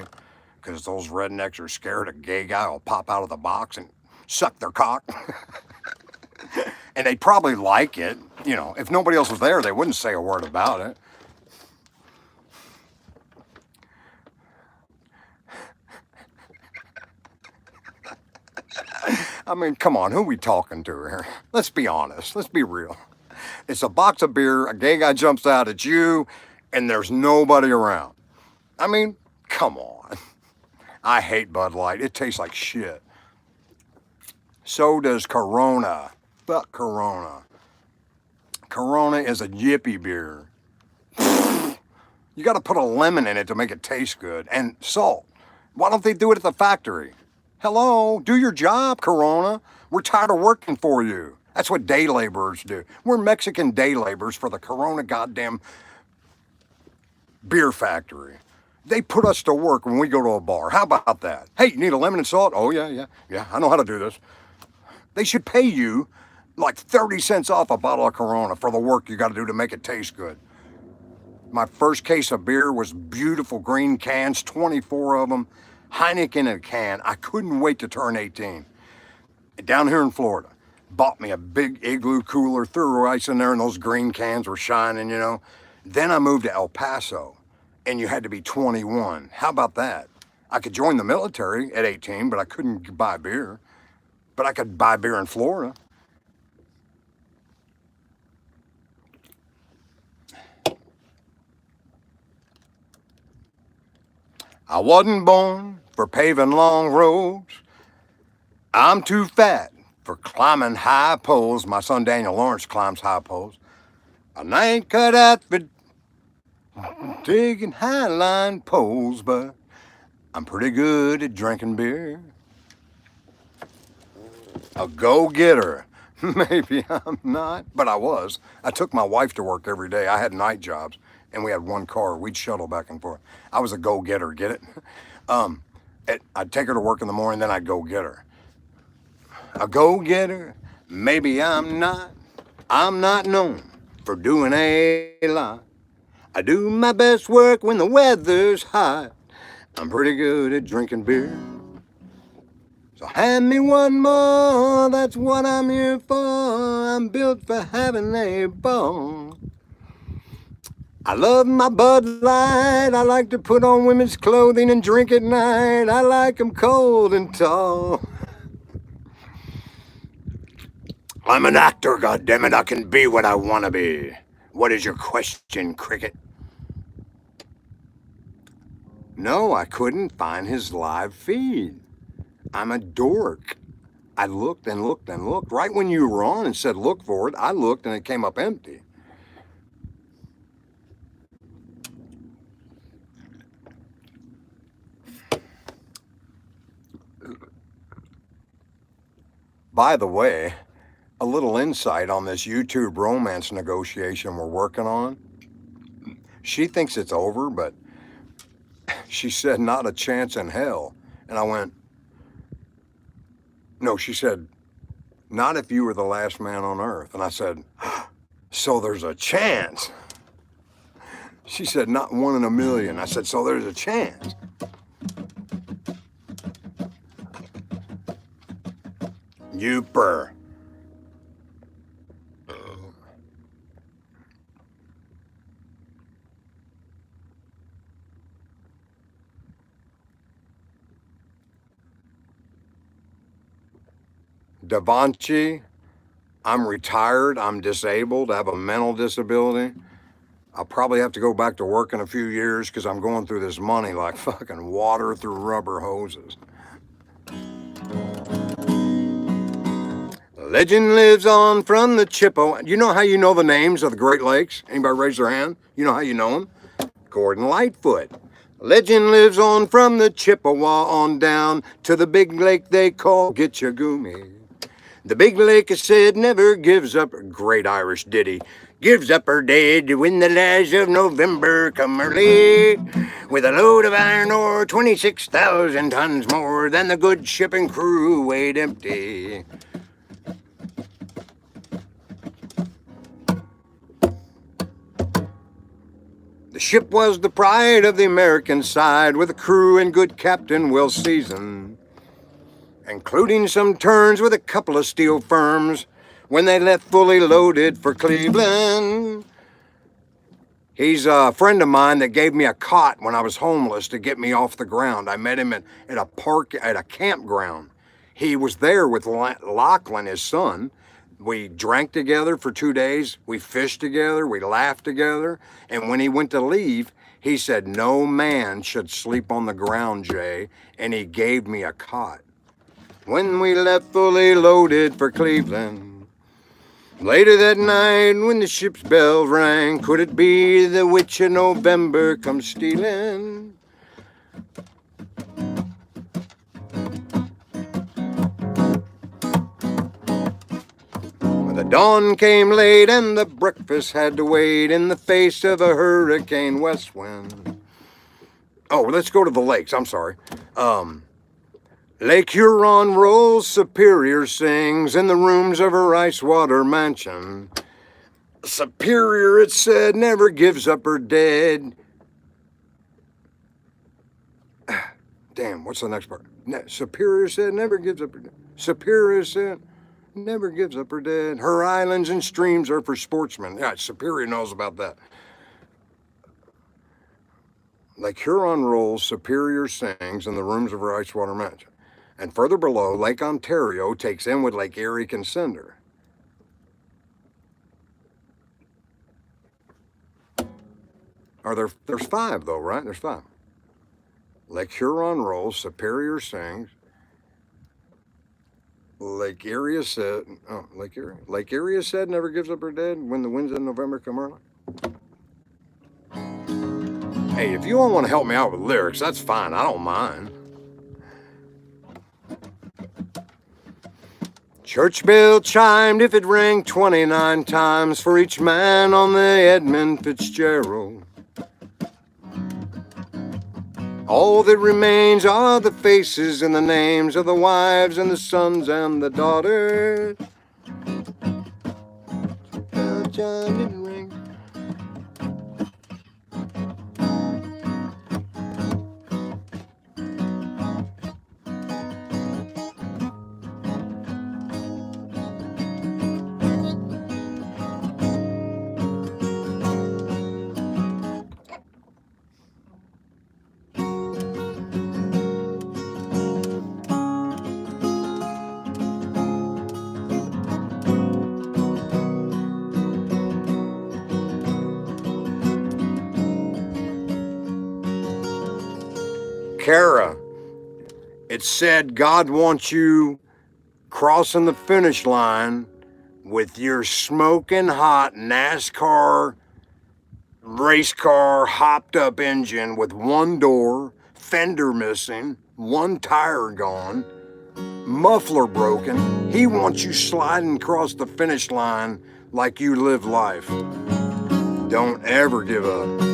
because those rednecks are scared a gay guy will pop out of the box and suck their cock. And they'd probably like it. You know, if nobody else was there, they wouldn't say a word about it. I mean, come on, who are we talking to here? Let's be honest. Let's be real. It's a box of beer, a gay guy jumps out at you, and there's nobody around. I mean, come on. I hate Bud Light. It tastes like shit. So does Corona. Fuck Corona. Corona is a yippy beer. You got to put a lemon in it to make it taste good. And salt. Why don't they do it at the factory? Hello, do your job, Corona. We're tired of working for you. That's what day laborers do. We're Mexican day laborers for the Corona goddamn beer factory. They put us to work when we go to a bar. How about that? Hey, you need a lemon and salt? Oh, yeah, I know how to do this. They should pay you like 30 cents off a bottle of Corona for the work you got to do to make it taste good. My first case of beer was beautiful green cans, 24 of them. Heineken in a can. I couldn't wait to turn 18. Down here in Florida, bought me a big igloo cooler, threw ice in there, and those green cans were shining, you know. Then I moved to El Paso, and you had to be 21. How about that? I could join the military at 18, but I couldn't buy beer. But I could buy beer in Florida. I wasn't born for paving long roads. I'm too fat for climbing high poles. My son Daniel Lawrence climbs high poles. And I ain't cut out for digging high line poles, but I'm pretty good at drinking beer. A go-getter. Maybe I'm not, but I was. I took my wife to work every day. I had night jobs, and we had one car. We'd shuttle back and forth. I was a go-getter, get it? I'd take her to work in the morning, then I'd go get her. A go-getter? Maybe I'm not. I'm not known for doing a lot. I do my best work when the weather's hot. I'm pretty good at drinking beer. So hand me one more, that's what I'm here for. I'm built for having a ball. I love my Bud Light. I like to put on women's clothing and drink at night. I like 'em cold and tall. I'm an actor, goddammit. I can be what I want to be. What is your question, Cricket? No, I couldn't find his live feed. I'm a dork. I looked and looked and looked. Right when you were on and said look for it, I looked and it came up empty. By the way, a little insight on this YouTube romance negotiation we're working on. She thinks it's over, but she said not a chance in hell. And I went, no, she said, not if you were the last man on earth. And I said, so there's a chance. She said, not 1 in a million. I said, so there's a chance. Youper. Da Vinci, I'm retired, I'm disabled, I have a mental disability. I'll probably have to go back to work in a few years because I'm going through this money like fucking water through rubber hoses. Legend lives on from the Chippewa. You know how you know the names of the Great Lakes? Anybody raise their hand? You know how you know them? Gordon Lightfoot. Legend lives on from the Chippewa on down to the big lake they call Gitchagumi. The big lake is said never gives up. Great Irish ditty. gives up her dead when the last of November come early, with a load of iron ore 26,000 tons more than the good ship and crew weighed empty. The ship was the pride of the American side, with a crew and good captain well seasoned, including some turns with a couple of steel firms when they left fully loaded for Cleveland. He's a friend of mine that gave me a cot when I was homeless to get me off the ground. I met him at a campground. He was there with Lachlan, his son. We drank together for 2 days. We fished together. We laughed together. And when he went to leave, he said, "No man should sleep on the ground, Jay." And he gave me a cot. When we left fully loaded for Cleveland, later that night when the ship's bell rang, could it be the witch of November come stealing? The dawn came late and the breakfast had to wait in the face of a hurricane west wind. Oh, let's go to the lakes. I'm sorry. Lake Huron rolls, Superior sings in the rooms of her ice water mansion. Superior, it said, never gives up her dead. Damn, what's the next part? Superior said, never gives up her dead. Superior said, never gives up her dead. Her islands and streams are for sportsmen. Yeah, Superior knows about that. Lake Huron rolls, Superior sings in the rooms of her ice water mansion. And further below, Lake Ontario takes in with Lake Erie can send her. There's 5 though, right? There's 5. Lake Huron rolls, Superior sings. Lake Erie said, Lake Erie said never gives up her dead when the winds in November come early. Hey, if you all want to help me out with lyrics, that's fine. I don't mind. Church bell chimed if it rang 29 times for each man on the Edmund Fitzgerald. All that remains are the faces and the names of the wives and the sons and the daughters. Bell chimed if it rang. Kara, it said God wants you crossing the finish line with your smoking hot NASCAR race car hopped up engine with one door, fender missing, one tire gone, muffler broken. He wants you sliding across the finish line like you live life. Don't ever give up.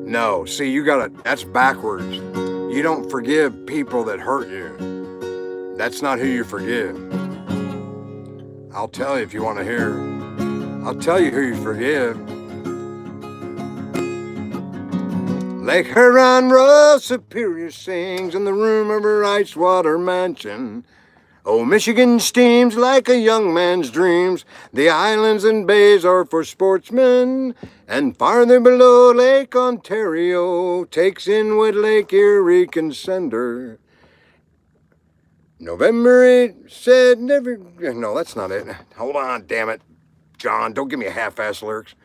No, see, that's backwards. You don't forgive people that hurt you. That's not who you forgive. I'll tell you if you want to hear. I'll tell you who you forgive. Lake Huron rolls, Superior sings in the room of her ice water mansion. Oh, Michigan steams like a young man's dreams. The islands and bays are for sportsmen. And farther below, Lake Ontario takes in what Lake Erie can send her. November 8 said never... No, that's not it. Hold on, damn it. John, don't give me half-ass lyrics.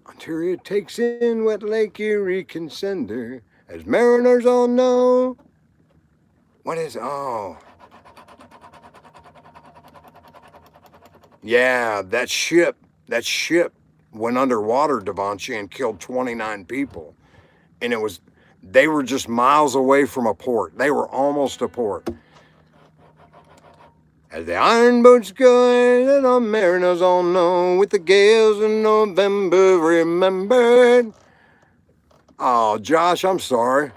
Ontario takes in what Lake Erie can send her. As mariners all know... What is... Oh... Yeah, that ship went underwater, Devonchi, and killed 29 people. And they were just miles away from a port. They were almost a port. As the iron boats go, and the mariners all know, with the gales in November remembered. Oh, Josh, I'm sorry.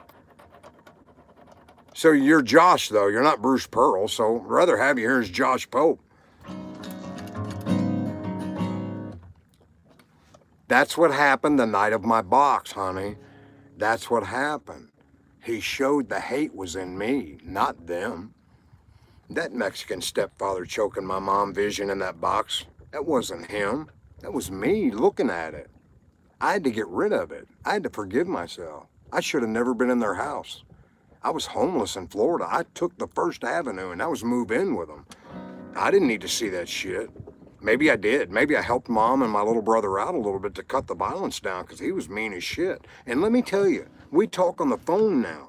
So you're Josh, though. You're not Bruce Pearl, so I'd rather have you here as Josh Pope. That's what happened the night of my box, honey. That's what happened. He showed the hate was in me, not them. That Mexican stepfather choking my mom vision in that box, that wasn't him. That was me looking at it. I had to get rid of it. I had to forgive myself. I should have never been in their house. I was homeless in Florida. I took the First Avenue and I was move in with them. I didn't need to see that shit. Maybe I did. Maybe I helped mom and my little brother out a little bit to cut the violence down because he was mean as shit. And let me tell you, we talk on the phone now.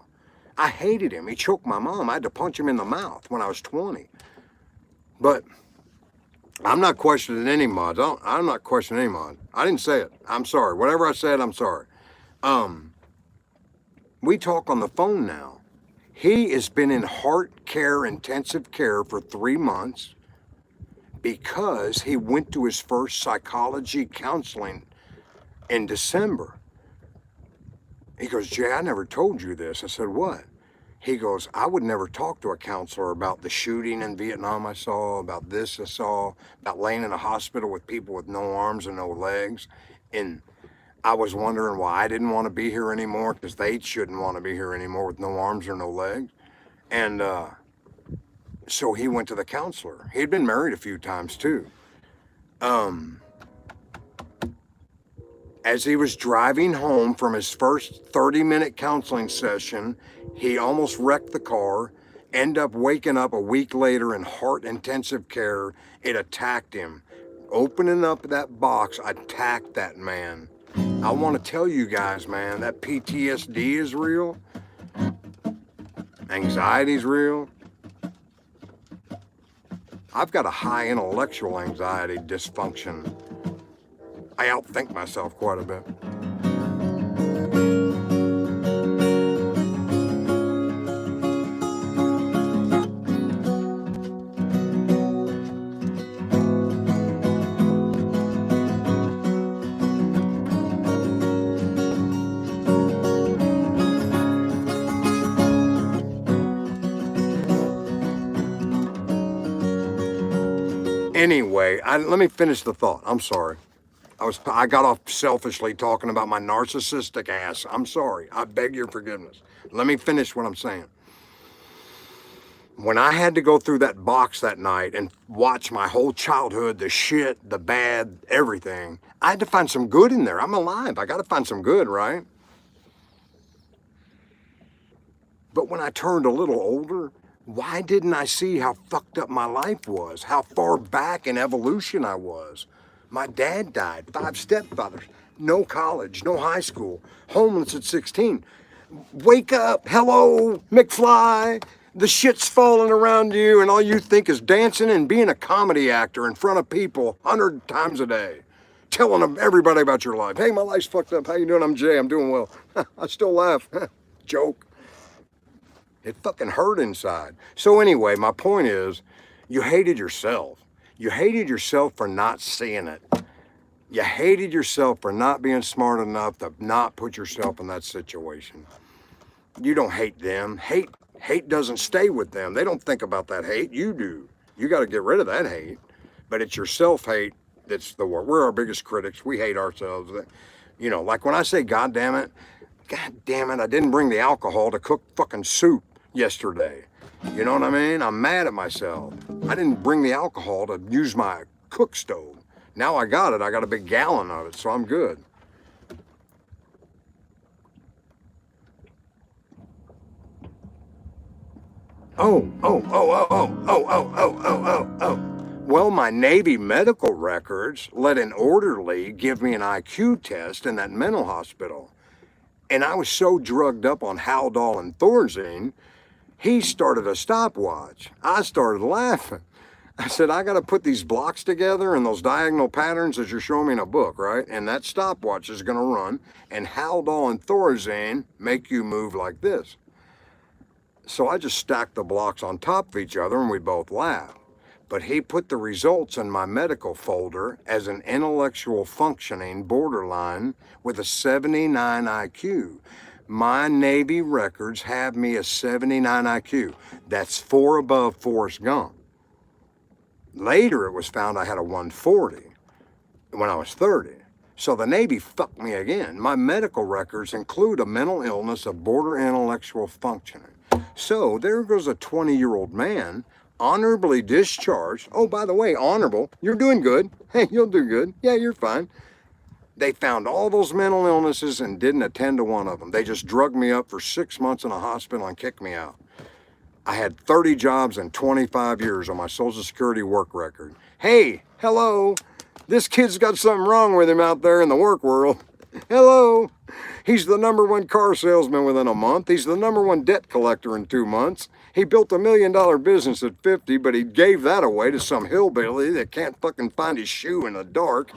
I hated him. He choked my mom. I had to punch him in the mouth when I was 20. But I'm not questioning any mods. I'm not questioning any mod. I didn't say it. I'm sorry. Whatever I said, I'm sorry. We talk on the phone now. He has been in heart care, intensive care for 3 months because he went to his first psychology counseling in December. He goes, Jay, I never told you this. I said, what? He goes, I would never talk to a counselor about the shooting in Vietnam I saw, about this I saw, about laying in a hospital with people with no arms and no legs. And I was wondering why I didn't want to be here anymore because they shouldn't want to be here anymore with no arms or no legs. And so he went to the counselor. He'd been married a few times too. As he was driving home from his first 30-minute counseling session, he almost wrecked the car, ended up waking up a week later in heart intensive care. It attacked him. Opening up that box attacked that man. I want to tell you guys, man, that PTSD is real. Anxiety is real. I've got a high intellectual anxiety dysfunction. I outthink myself quite a bit. Anyway, let me finish the thought. I'm sorry. I got off selfishly talking about my narcissistic ass. I'm sorry. I beg your forgiveness. Let me finish what I'm saying. When I had to go through that box that night and watch my whole childhood, the shit, the bad, everything, I had to find some good in there. I'm alive. I got to find some good, right? But when I turned a little older, why didn't I see how fucked up my life was? How far back in evolution I was? My dad died, 5 stepfathers, no college, no high school, homeless at 16. Wake up, hello, McFly. The shit's falling around you and all you think is dancing and being a comedy actor in front of people 100 times a day. Telling them everybody about your life. Hey, my life's fucked up. How you doing? I'm Jay. I'm doing well. I still laugh. Joke. It fucking hurt inside. So anyway, my point is, you hated yourself. You hated yourself for not seeing it. You hated yourself for not being smart enough to not put yourself in that situation. You don't hate them. Hate doesn't stay with them. They don't think about that hate. You do. You got to get rid of that hate. But it's your self-hate that's the word. We're our biggest critics. We hate ourselves. You know, like when I say, God damn it, I didn't bring the alcohol to cook fucking soup yesterday. You know what I mean? I'm mad at myself. I didn't bring the alcohol to use my cook stove. Now I got it. I got a big gallon of it, so I'm good. Well, my Navy medical records let an orderly give me an IQ test in that mental hospital. And I was so drugged up on Haldol and Thorazine, he started a stopwatch. I started laughing. I said, I got to put these blocks together and those diagonal patterns as you're showing me in a book, right? And that stopwatch is going to run, and Haldol and Thorazine make you move like this. So I just stacked the blocks on top of each other and we both laughed. but he put the results in my medical folder as an intellectual functioning borderline with a 79 IQ. My Navy records have me a 79 IQ. That's 4 above Forrest Gump. Later, it was found I had a 140 when I was 30. So the Navy fucked me again. My medical records include a mental illness of border intellectual functioning. So there goes a 20-year-old man, honorably discharged. Oh, by the way, honorable. You're doing good. Hey, you'll do good. Yeah, you're fine. They found all those mental illnesses and didn't attend to one of them. They just drugged me up for 6 months in a hospital and kicked me out. I had 30 jobs in 25 years on my Social Security work record. Hey, hello. This kid's got something wrong with him out there in the work world. Hello. He's the #1 car salesman within a month. He's the #1 debt collector in 2 months. He built $1 million business at 50, but he gave that away to some hillbilly that can't fucking find his shoe in the dark.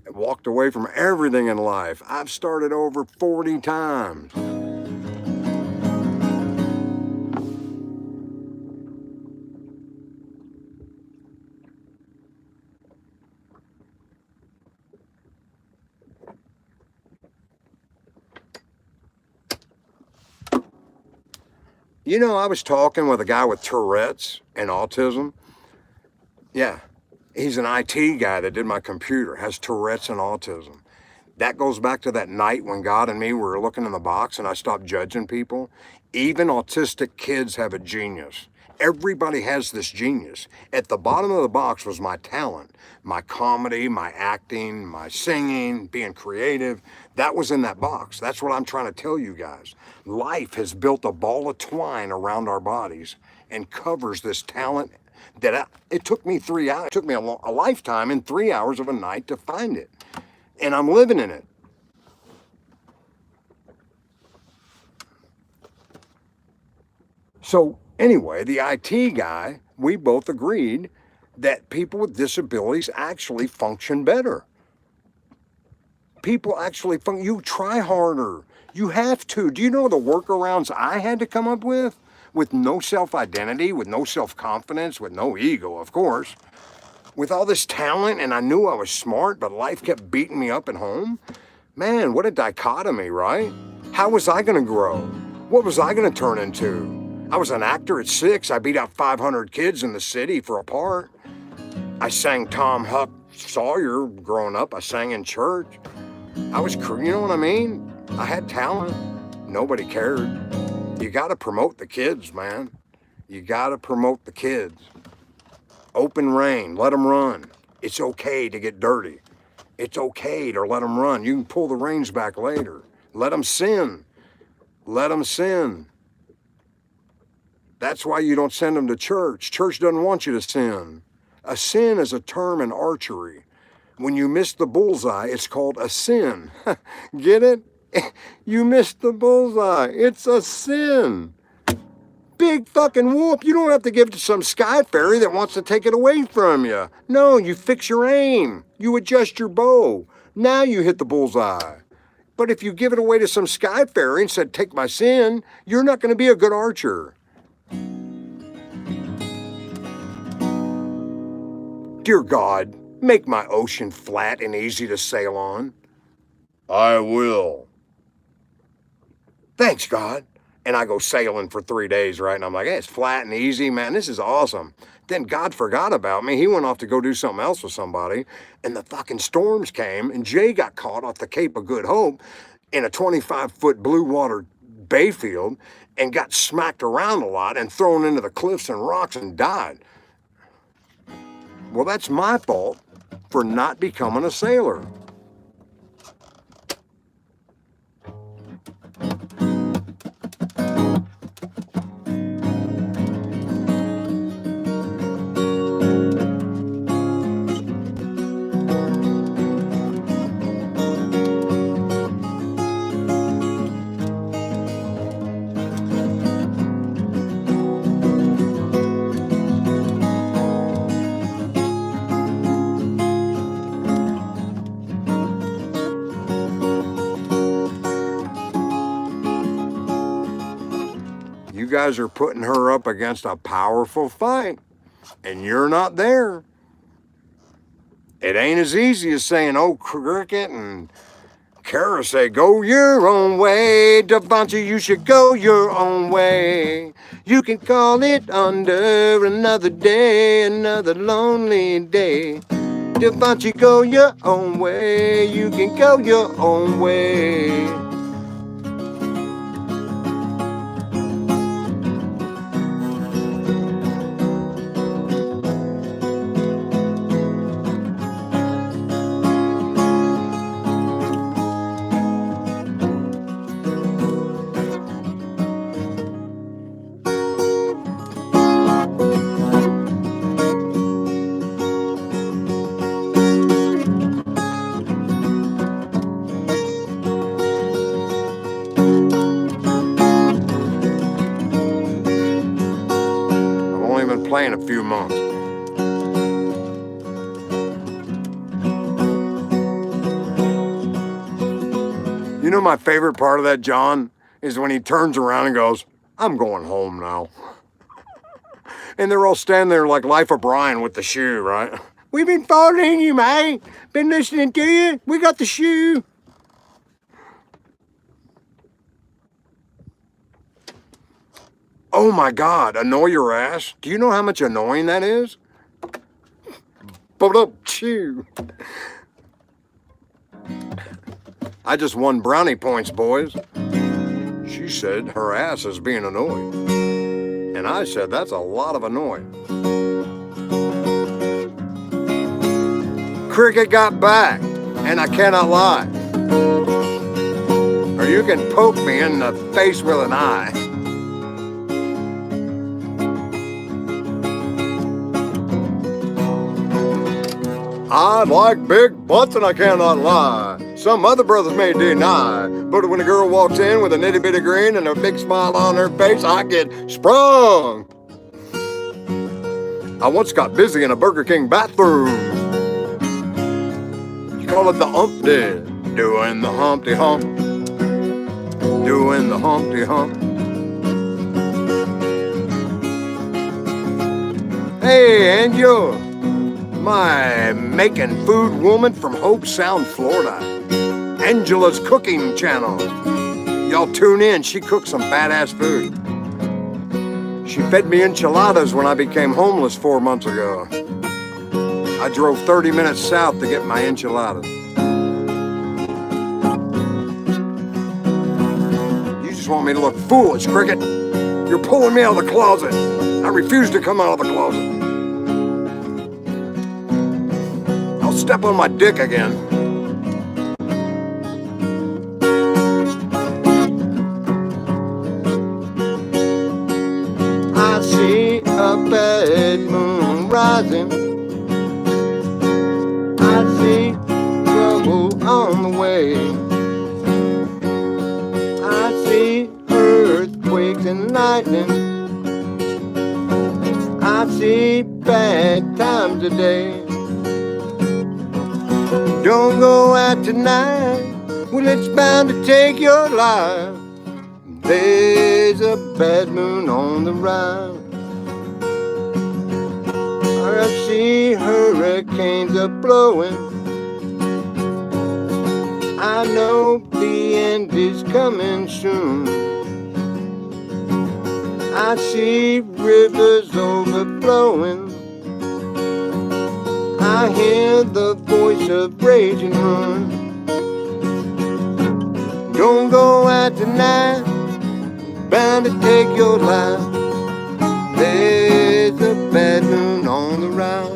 I walked away from everything in life. I've started over 40 times. You know, I was talking with a guy with Tourette's and autism. Yeah, he's an IT guy that did my computer, has Tourette's and autism. That goes back to that night when God and me were looking in the box and I stopped judging people. Even autistic kids have a genius. Everybody has this genius. At the bottom of the box was my talent, my comedy, my acting, my singing, being creative. That was in that box. That's what I'm trying to tell you guys. Life has built a ball of twine around our bodies and covers this talent that it took me 3 hours. It took me a lifetime and 3 hours of a night to find it. And I'm living in it. So anyway, the IT guy, we both agreed that people with disabilities actually function better. People actually you try harder. You have to. Do you know the workarounds I had to come up with? With no self-identity, with no self-confidence, with no ego, of course. With all this talent, and I knew I was smart, but life kept beating me up at home. Man, what a dichotomy, right? How was I gonna grow? What was I gonna turn into? I was an actor at 6. I beat out 500 kids in the city for a part. I sang Tom Huck Sawyer growing up. I sang in church. I was, you know what I mean? I had talent. Nobody cared. You gotta promote the kids, man. You gotta promote the kids. Open rein, let them run. It's okay to get dirty. It's okay to let them run. You can pull the reins back later. Let them sin. Let them sin. That's why you don't send them to church. Church doesn't want you to sin. A sin is a term in archery. When you miss the bullseye, it's called a sin. Get it? You missed the bullseye. It's a sin. Big fucking whoop. You don't have to give it to some sky fairy that wants to take it away from you. No, you fix your aim. You adjust your bow. Now you hit the bullseye. But if you give it away to some sky fairy and said, take my sin, you're not going to be a good archer. Dear God, make my ocean flat and easy to sail on. I will. Thanks, God. And I go sailing for 3 days, right? And I'm like, hey, it's flat and easy, man. This is awesome. Then God forgot about me. He went off to go do something else with somebody. And the fucking storms came. And Jay got caught off the Cape of Good Hope in a 25-foot blue water bayfield and got smacked around a lot and thrown into the cliffs and rocks and died. Well, that's my fault for not becoming a sailor. You guys are putting her up against a powerful fight, and you're not there. It ain't as easy as saying, oh, Cricket and Kara say, go your own way. Devontae, you should go your own way. You can call it under another day, another lonely day. Devontae, go your own way. You can go your own way. Playing a few months. You know my favorite part of that, John, is when he turns around and goes, I'm going home now. And they're all standing there like Life of Brian with the shoe, right? We've been following you, mate. Been listening to you. We got the shoe. Oh my God, annoy your ass. Do you know how much annoying that is? But up, chew. I just won brownie points, boys. She said her ass is being annoyed. And I said that's a lot of annoy. Cricket got back, and I cannot lie. Or you can poke me in the face with an eye. I like big butts and I cannot lie. Some other brothers may deny, but when a girl walks in with a nitty bitty grin and a big smile on her face, I get sprung. I once got busy in a Burger King bathroom. You call it the Humpty, doing the Humpty Hump, doing the Humpty Hump. Hey, and you're my making food woman from Hope Sound, Florida. Angela's Cooking Channel. Y'all tune in, she cooks some badass food. She fed me enchiladas when I became homeless 4 months ago. I drove 30 minutes south to get my enchiladas. You just want me to look foolish, Cricket. You're pulling me out of the closet. I refuse to come out of the closet. Step on my dick again. I see a bad moon rising. I see trouble on the way. I see earthquakes and lightning. I see bad times today. Don't go out tonight, well it's bound to take your life. There's a bad moon on the rise. I see hurricanes are blowing. I know the end is coming soon. I see rivers overflowing. I hear the voice of rage and run. Don't go out tonight, bound to take your life. There's a bad moon on the rise.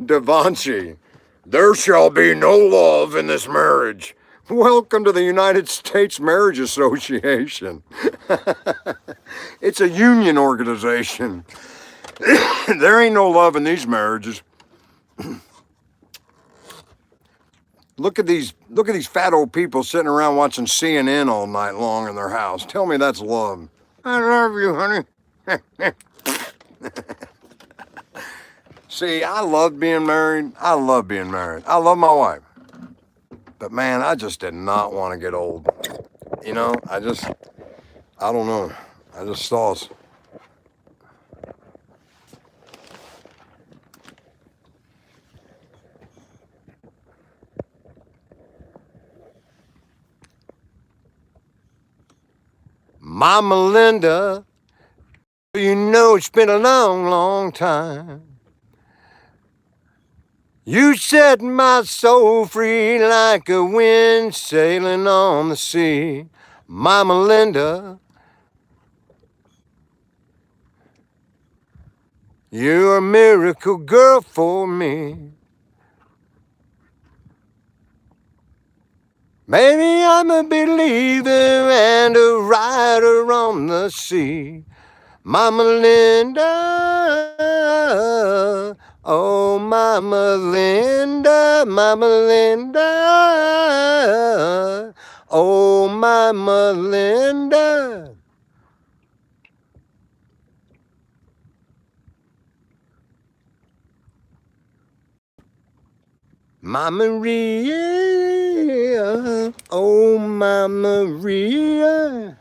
Devontae, there shall be no love in this marriage. Welcome to the United States Marriage Association. It's a union organization. There ain't no love in these marriages. Look at these fat old people sitting around watching CNN all night long in their house. Tell me that's love. I love you, honey. See, I love being married. I love being married. I love my wife. But man, I just did not want to get old. You know, I don't know. I just saw us. Mama Linda, you know it's been a long, long time. You set my soul free like a wind sailing on the sea. Mama Linda, you're a miracle girl for me. Maybe I'm a believer and a rider on the sea. Mama Linda, oh Mama Linda, Mama Linda, oh Mama Linda. Mama Maria, oh Mama Maria.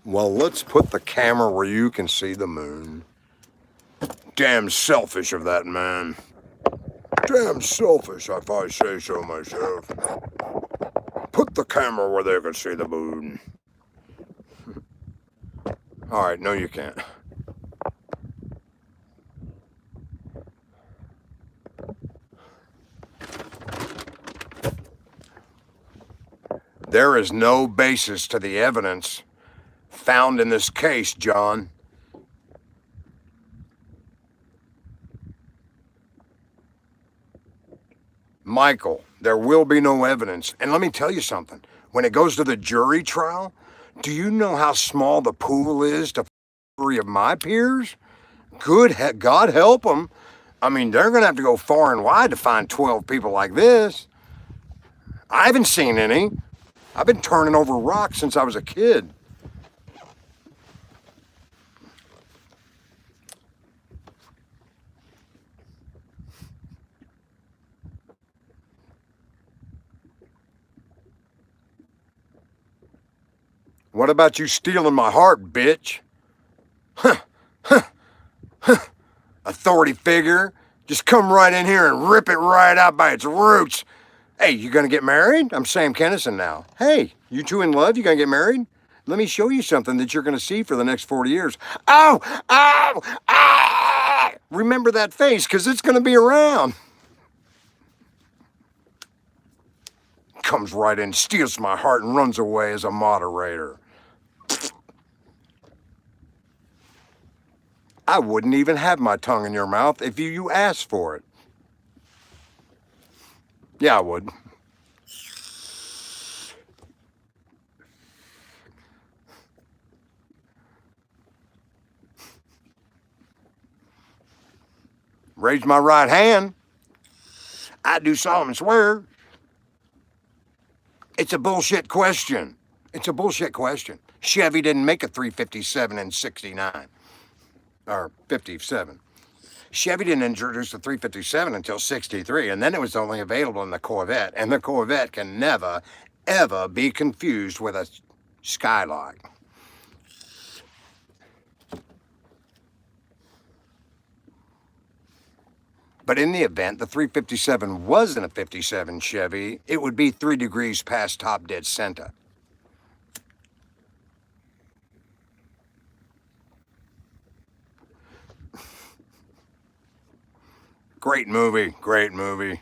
Well, let's put the camera where you can see the moon. Damn selfish of that man. Damn selfish, if I say so myself. Put the camera where they can see the moon. Alright, no you can't. There is no basis to the evidence found in this case, John. Michael, there will be no evidence. And let me tell you something. When it goes to the jury trial, do you know how small the pool is to three of my peers? God help them. I mean, they're going to have to go far and wide to find 12 people like this. I haven't seen any. I've been turning over rocks since I was a kid. What about you stealing my heart, bitch? Authority figure. Just come right in here and rip it right out by its roots. Hey, you gonna get married? I'm Sam Kennison now. Hey, you two in love? You gonna get married? Let me show you something that you're gonna see for the next 40 years. Ow! Ow! Ah! Remember that face, because it's gonna be around. Comes right in, steals my heart, and runs away as a moderator. I wouldn't even have my tongue in your mouth if you asked for it. Yeah, I would. Raise my right hand. I do solemnly swear. It's a bullshit question. It's a bullshit question. Chevy didn't make a 357 in 69 or 57. Chevy didn't introduce the 357 until 63, and then it was only available in the Corvette, and the Corvette can never, ever be confused with a Skylark. But in the event the 357 wasn't a 57 Chevy, it would be 3 degrees past top dead center. Great movie, great movie.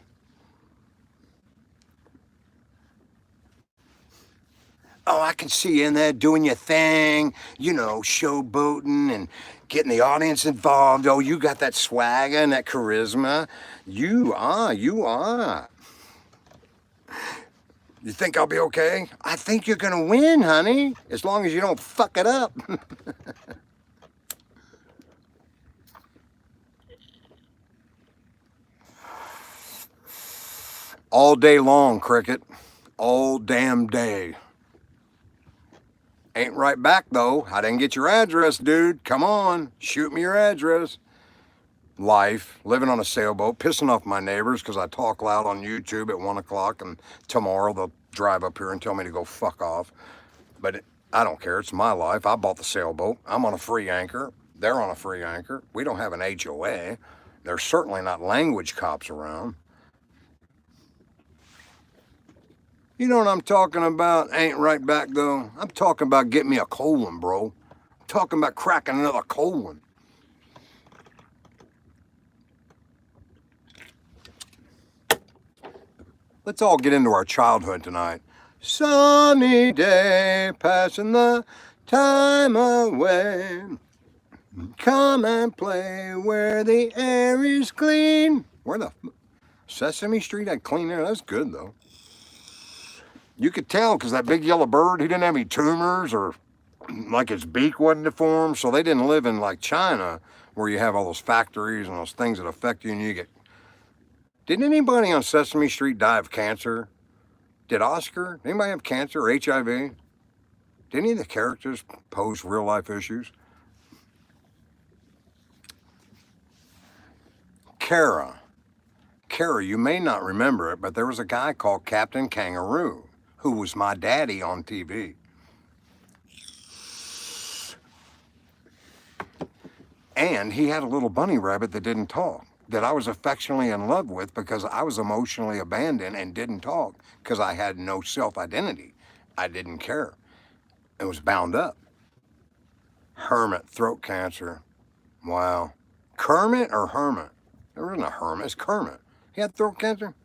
Oh, I can see you in there doing your thing, you know, showboating and getting the audience involved. Oh, you got that swagger and that charisma. You are. You think I'll be okay? I think you're gonna win, honey, as long as you don't fuck it up. All day long, Cricket. All damn day. Ain't right back though. I didn't get your address, dude. Come on, shoot me your address. Life, living on a sailboat, pissing off my neighbors because I talk loud on YouTube at 1 o'clock, and tomorrow they'll drive up here and tell me to go fuck off. But I don't care. It's my life. I bought the sailboat. I'm on a free anchor. They're on a free anchor. We don't have an HOA. There's certainly not language cops around. You know what I'm talking about? Ain't right back though. I'm talking about getting me a cold one, bro. I'm talking about cracking another cold one. Let's all get into our childhood tonight. Sunny day, passing the time away. Come and play where the air is clean. Where the Sesame Street had clean air? That's good though. You could tell because that big yellow bird, he didn't have any tumors or like his beak wasn't deformed. So they didn't live in like China where you have all those factories and those things that affect you and you get. Didn't anybody on Sesame Street die of cancer? Did Oscar? Anybody have cancer or HIV? Did any of the characters pose real life issues? Kara, you may not remember it, but there was a guy called Captain Kangaroo who was my daddy on TV. And he had a little bunny rabbit that didn't talk, that I was affectionately in love with because I was emotionally abandoned and didn't talk because I had no self-identity. I didn't care. It was bound up. Hermit, throat cancer. Wow. Kermit or Hermit? There isn't a Hermit, it's Kermit. He had throat cancer.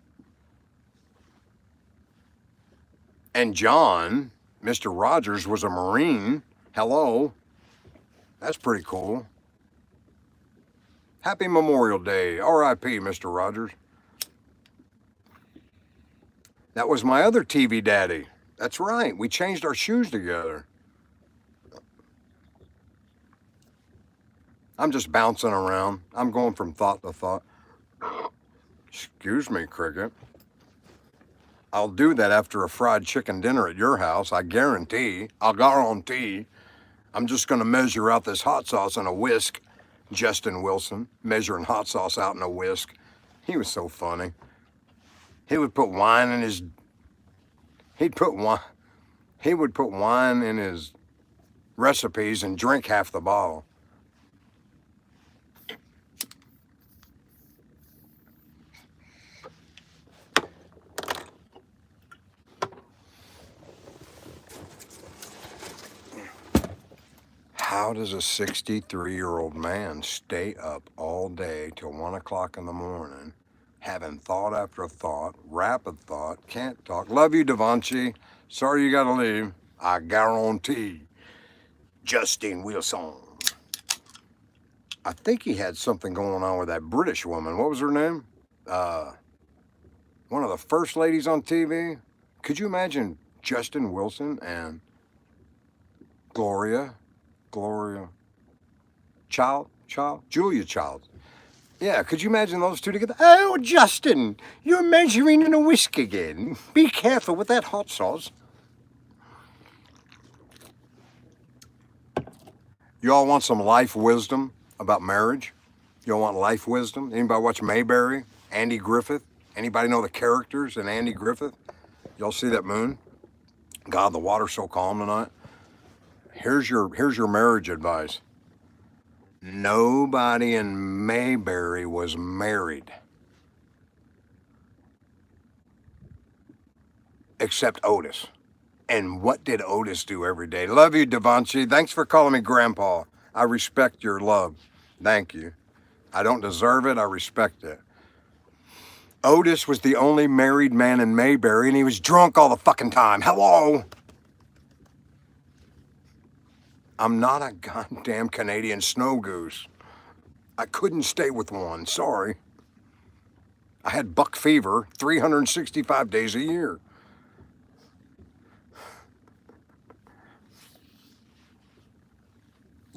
And John, Mr. Rogers, was a Marine. Hello. That's pretty cool. Happy Memorial Day. R.I.P. Mr. Rogers. That was my other TV daddy. That's right. We changed our shoes together. I'm just bouncing around. I'm going from thought to thought. Excuse me, Cricket. I'll do that after a fried chicken dinner at your house. I guarantee. I'll guarantee. I'm just going to measure out this hot sauce in a whisk. Justin Wilson measuring hot sauce out in a whisk. He was so funny. He would put wine in his. He would put wine in his recipes and drink half the bottle. How does a 63-year-old man stay up all day till 1 o'clock in the morning, having thought after thought, rapid thought, can't talk? Love you, Devanchi. Sorry you gotta leave. I guarantee. Justin Wilson. I think he had something going on with that British woman. What was her name? One of the first ladies on TV. Could you imagine Justin Wilson and Julia Child. Yeah, could you imagine those two together? Oh, Justin, you're measuring in a whisk again. Be careful with that hot sauce. You all want some life wisdom about marriage? You all want life wisdom? Anybody watch Mayberry? Andy Griffith? Anybody know the characters in Andy Griffith? Y'all see that moon? God, the water's so calm tonight. Here's your marriage advice. Nobody in Mayberry was married. Except Otis. And what did Otis do every day? Love you, Devanchi. Thanks for calling me Grandpa. I respect your love. Thank you. I don't deserve it. I respect it. Otis was the only married man in Mayberry, and he was drunk all the fucking time. Hello? I'm not a goddamn Canadian snow goose. I couldn't stay with one. Sorry. I had buck fever 365 days a year.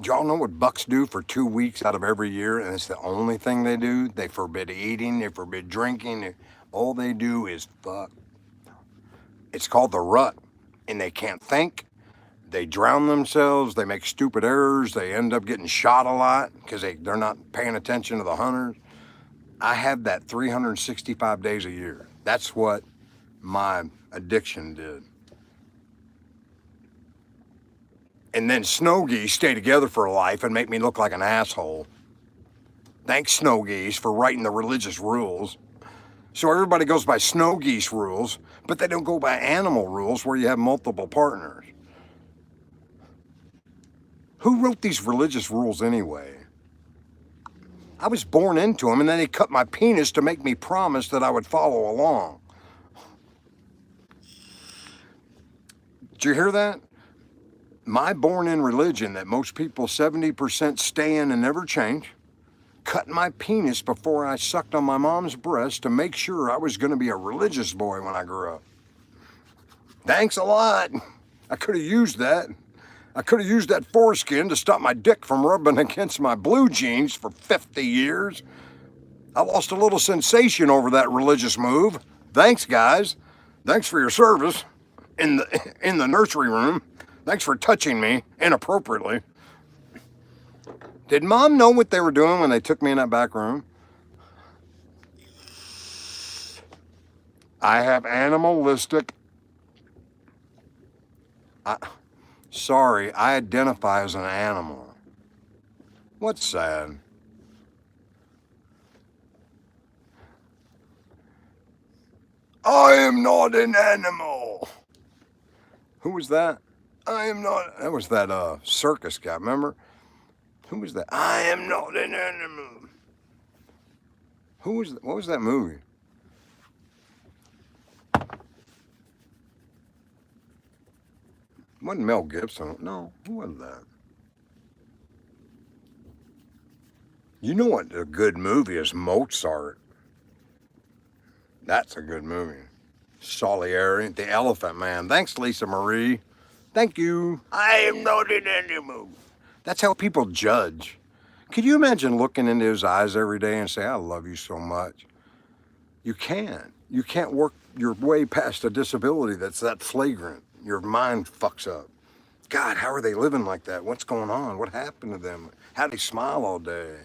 Do y'all know what bucks do for 2 weeks out of every year? And it's the only thing they do. They forbid eating, they forbid drinking. All they do is fuck. It's called the rut. And they can't think. They drown themselves. They make stupid errors. They end up getting shot a lot because they're not paying attention to the hunters. I have that 365 days a year. That's what my addiction did. And then snow geese stay together for life and make me look like an asshole. Thanks, snow geese, for writing the religious rules. So everybody goes by snow geese rules, but they don't go by animal rules where you have multiple partners. Who wrote these religious rules anyway? I was born into them, and then they cut my penis to make me promise that I would follow along. Did you hear that? My born-in religion that most people 70% stay in and never change, cut my penis before I sucked on my mom's breast to make sure I was going to be a religious boy when I grew up. Thanks a lot. I could have used that. I could have used that foreskin to stop my dick from rubbing against my blue jeans for 50 years. I lost a little sensation over that religious move. Thanks, guys. Thanks for your service in the nursery room. Thanks for touching me inappropriately. Did Mom know what they were doing when they took me in that back room? I have animalistic. Sorry, I identify as an animal. What's sad? I am not an animal. Who was that? I am not. That was that circus guy, remember? Who was that? I am not an animal. Who was that? What was that movie? Wasn't Mel Gibson? No, who was that? You know what a good movie is? Mozart. That's a good movie. Salieri, The Elephant Man. Thanks, Lisa Marie. Thank you. I am not an animal. That's how people judge. Could you imagine looking into his eyes every day and say, I love you so much? You can't. You can't work your way past a disability that's that flagrant. Your mind fucks up. God, how are they living like that? What's going on? What happened to them? How do they smile all day?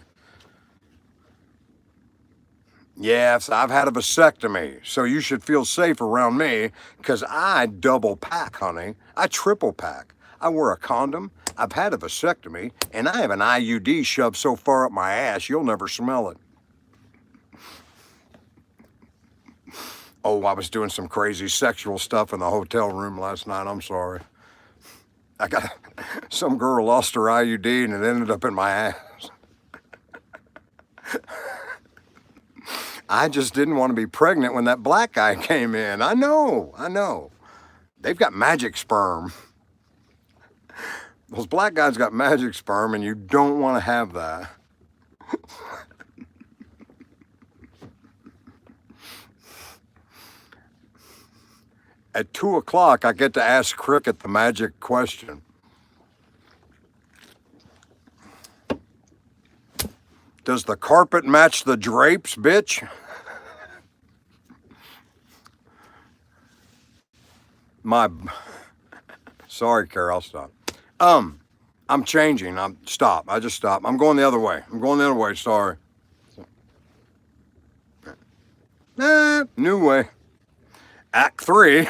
Yes, I've had a vasectomy, so you should feel safe around me because I double pack, honey. I triple pack. I wear a condom, I've had a vasectomy, and I have an IUD shoved so far up my ass you'll never smell it. Oh, I was doing some crazy sexual stuff in the hotel room last night. I'm sorry. Some girl lost her IUD and it ended up in my ass. I just didn't want to be pregnant when that black guy came in. I know. They've got magic sperm. Those black guys got magic sperm and you don't want to have that. At 2 o'clock, I get to ask Cricket the magic question. Does the carpet match the drapes, bitch? Sorry, Carol, I'll stop. I'm changing. I just stopped. I'm going the other way. Sorry. New way. Act 3.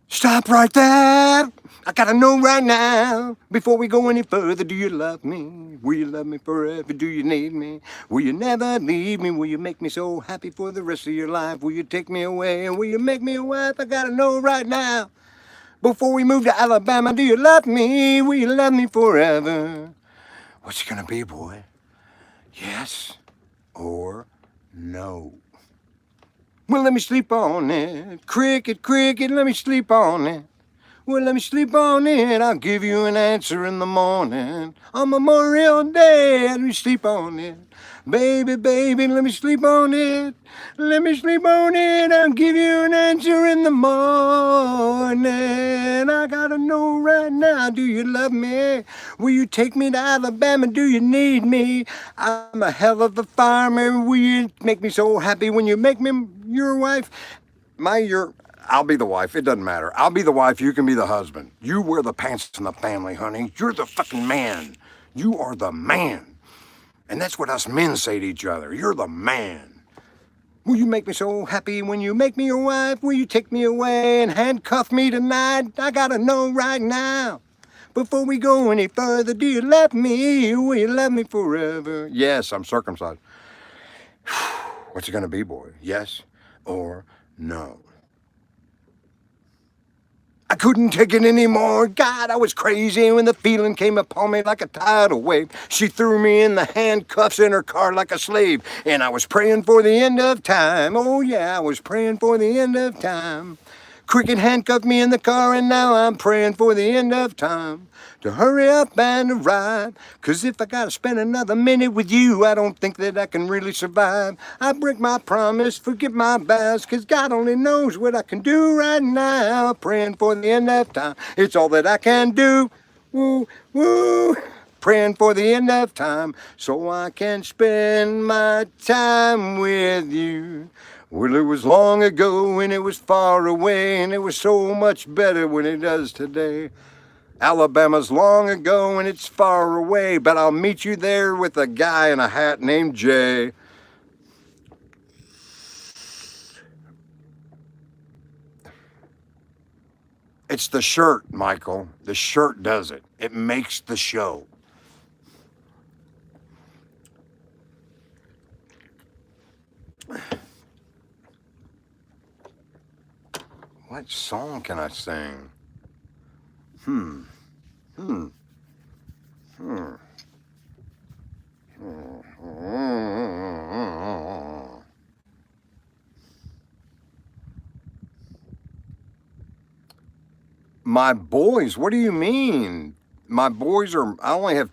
Stop right there. I gotta know right now, before we go any further, do you love me? Will you love me forever? Do you need me? Will you never leave me? Will you make me so happy for the rest of your life? Will you take me away and will you make me a wife? I gotta know right now, before we move to Alabama, do you love me? Will you love me forever? What's it gonna be, boy? Yes or no? Well, let me sleep on it. Cricket, cricket, let me sleep on it. Well, let me sleep on it. I'll give you an answer in the morning. On Memorial Day, let me sleep on it. Baby, baby, let me sleep on it. Let me sleep on it. I'll give you an answer in the morning. I gotta know right now, do you love me? Will you take me to Alabama? Do you need me? I'm a hell of a farmer. Will you make me so happy when you make me your wife? I'll be the wife. It doesn't matter. I'll be the wife. You can be the husband. You wear the pants in the family, honey. You're the fucking man. You are the man. And that's what us men say to each other. You're the man. Will you make me so happy when you make me your wife? Will you take me away and handcuff me tonight? I gotta know right now. Before we go any further, do you love me? Will you love me forever? Yes, I'm circumcised. What's it gonna be, boy? Yes or no? I couldn't take it anymore. God, I was crazy when the feeling came upon me like a tidal wave. She threw me in the handcuffs in her car like a slave. And I was praying for the end of time. Oh yeah, I was praying for the end of time. Cricket handcuffed me in the car and now I'm praying for the end of time. To hurry up and arrive. 'Cause if I gotta spend another minute with you, I don't think that I can really survive. I break my promise, forget my vows, 'cause God only knows what I can do right now. Praying for the end of time, it's all that I can do. Woo, woo. Praying for the end of time, so I can spend my time with you. Well, it was long ago and it was far away, and it was so much better when it does today. Alabama's long ago and it's far away, but I'll meet you there with a guy in a hat named Jay. It's the shirt, Michael. The shirt does it. It makes the show. What song can I sing? Hmm. Hmm. Hmm. My boys, what do you mean? My boys are, I only have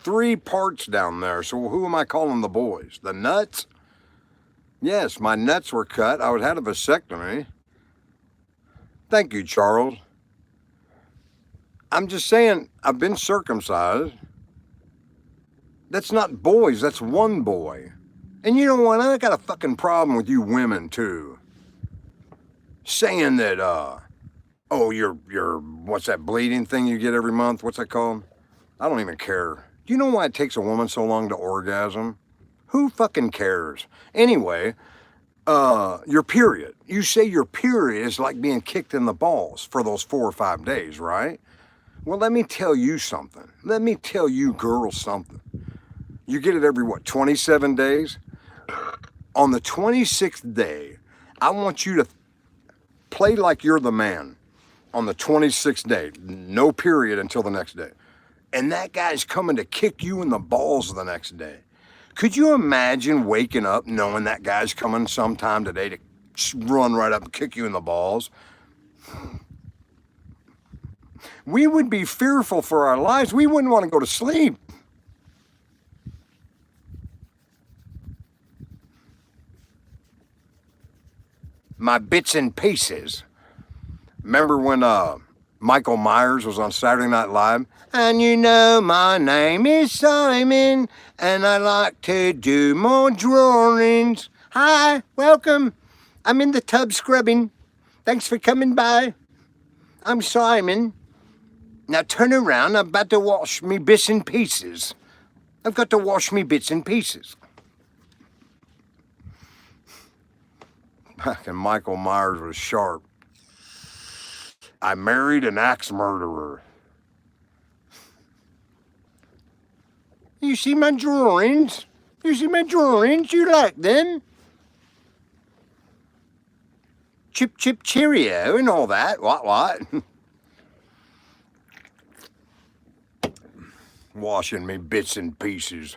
3 parts down there, so who am I calling the boys? The nuts? Yes, my nuts were cut. I would had a vasectomy. Thank you, Charles. I'm just saying, I've been circumcised. That's not boys, that's one boy. And you know what? I got a fucking problem with you women, too. Saying that, oh, you're, what's that bleeding thing you get every month? What's that called? I don't even care. Do you know why it takes a woman so long to orgasm? Who fucking cares? Anyway, your period. You say your period is like being kicked in the balls for those 4 or 5 days, right? Well, let me tell you something. Let me tell you girls something. You get it every, what, 27 days? On the 26th day, I want you to play like you're the man on the 26th day. No period until the next day. And that guy's coming to kick you in the balls the next day. Could you imagine waking up knowing that guy's coming sometime today to run right up and kick you in the balls? We would be fearful for our lives. We wouldn't want to go to sleep. My bits and pieces. Remember when Michael Myers was on Saturday Night Live? And you know my name is Simon, and I like to do more drawings. Hi, welcome. I'm in the tub scrubbing. Thanks for coming by. I'm Simon. Now turn around, I'm about to wash me bits and pieces. I've got to wash me bits and pieces. And Michael Myers was sharp. I married an axe murderer. You see my drawings? You see my drawings? You like them? Chip, chip, cheerio and all that. What? Washing me bits and pieces.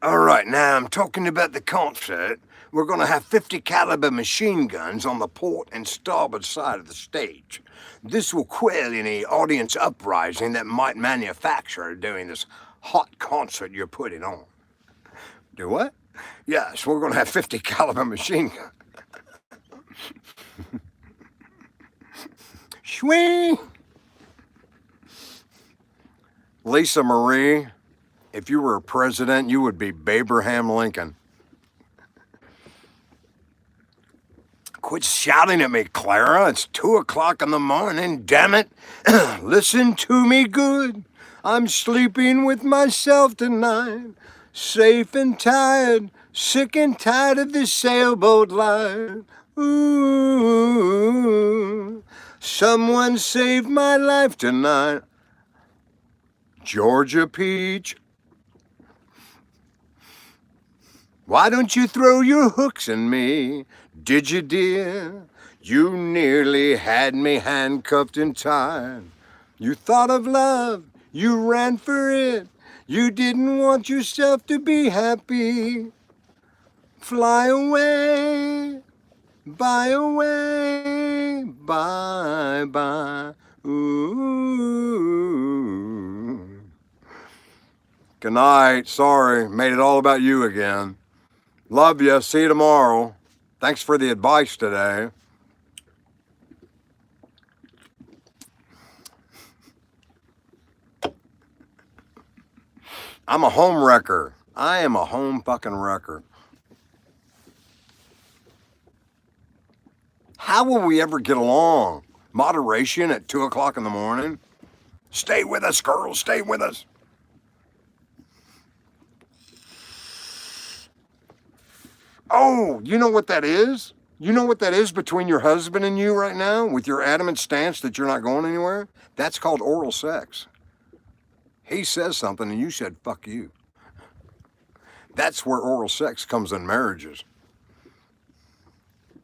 All right, now I'm talking about the concert. We're going to have 50 caliber machine guns on the port and starboard side of the stage. This will quell any audience uprising that might manufacture during this hot concert you're putting on. Do what? Yes, we're going to have 50 caliber machine guns. Swing! Lisa Marie, if you were a president, you would be Abraham Lincoln. Quit shouting at me, Clara. It's 2 o'clock in the morning, damn it. Listen to me good. I'm sleeping with myself tonight. Safe and tired, sick and tired of this sailboat life. Ooh, someone saved my life tonight. Georgia Peach. Why don't you throw your hooks in me? Did you, dear? You nearly had me handcuffed and tied. You thought of love, you ran for it. You didn't want yourself to be happy. Fly away, bye, bye. Ooh. Good night. Sorry, made it all about you again. Love you. See you tomorrow. Thanks for the advice today. I'm a home wrecker. I am a home fucking wrecker. How will we ever get along? Moderation at 2 o'clock in the morning? Stay with us, girls. Stay with us. Oh, you know what that is? You know what that is between your husband and you right now with your adamant stance that you're not going anywhere? That's called oral sex. He says something and you said, fuck you. That's where oral sex comes in marriages.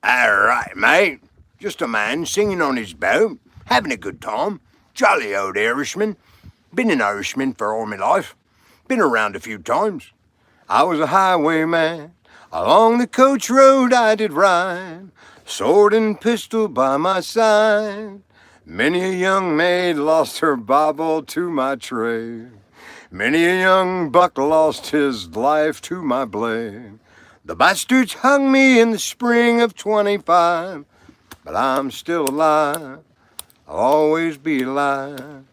All right, mate. Just a man singing on his boat, having a good time. Jolly old Irishman. Been an Irishman for all my life. Been around a few times. I was a highwayman. Along the coach road I did ride, sword and pistol by my side. Many a young maid lost her bauble to my trade. Many a young buck lost his life to my blade. The bastards hung me in the spring of 25, but I'm still alive. I'll always be alive.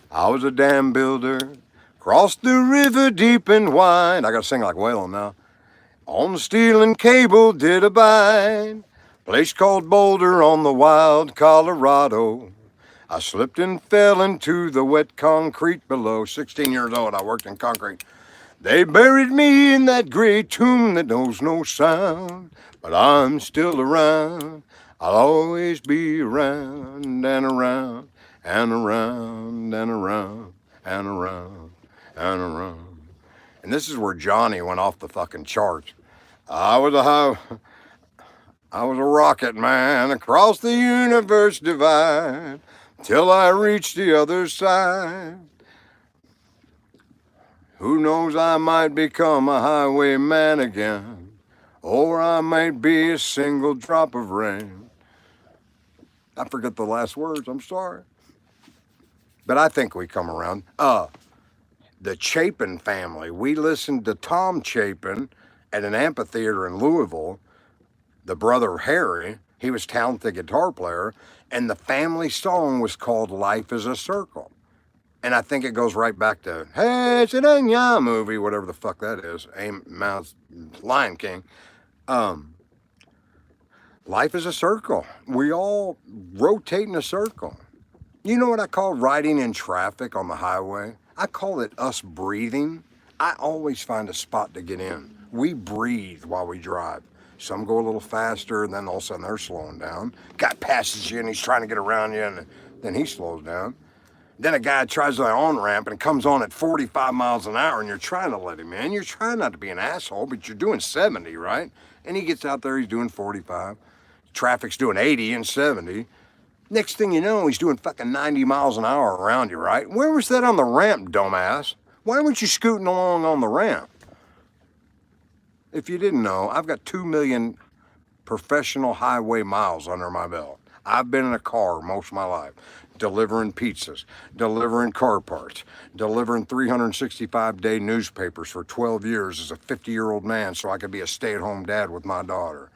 I was a dam builder, crossed the river deep and wide. I gotta sing like Waylon now. On steel and cable did abide, place called Boulder on the wild Colorado. I slipped and fell into the wet concrete below. 16 years old, I worked in concrete. They buried me in that great tomb that knows no sound, but I'm still around. I'll always be around and around and around and around and around and around. And this is where Johnny went off the fucking charts. I was a rocket man across the universe divide till I reached the other side. Who knows, I might become a highwayman again, or I might be a single drop of rain. I forget the last words, I'm sorry. But I think we come around. The Chapin family, we listened to Tom Chapin at an amphitheater in Louisville. The brother Harry, he was talented guitar player, and the family song was called Life is a Circle. And I think it goes right back to, hey, it's an Enya movie, whatever the fuck that is, Lion King. Life is a circle. We all rotate in a circle. You know what I call riding in traffic on the highway? I call it us breathing. I always find a spot to get in. We breathe while we drive. Some go a little faster, and then all of a sudden they're slowing down. Guy passes you, and he's trying to get around you, and then he slows down. Then a guy tries the on-ramp and comes on at 45 miles an hour, and you're trying to let him in. You're trying not to be an asshole, but you're doing 70, right? And he gets out there, he's doing 45. Traffic's doing 80 and 70. Next thing you know, he's doing fucking 90 miles an hour around you, right? Where was that on the ramp, dumbass? Why weren't you scooting along on the ramp? If you didn't know, I've got 2 million professional highway miles under my belt. I've been in a car most of my life, delivering pizzas, delivering car parts, delivering 365-day newspapers for 12 years as a 50-year-old man so I could be a stay-at-home dad with my daughter.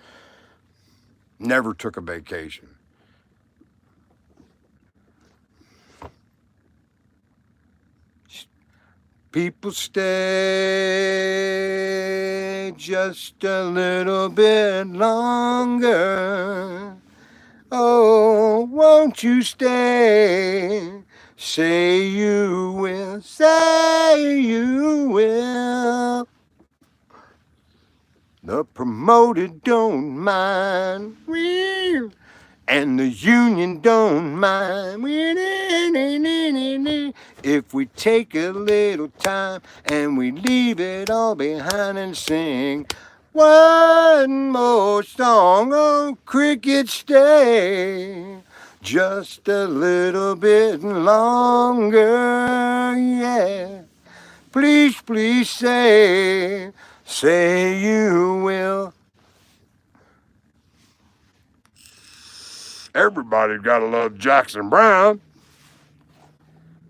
Never took a vacation. People stay just a little bit longer. Oh, won't you stay? Say you will, say you will. The promoted don't mind, and the union don't mind. If we take a little time and we leave it all behind and sing one more song, oh cricket, stay just a little bit longer, yeah. Please, please say you will. Everybody's gotta love Jackson Brown.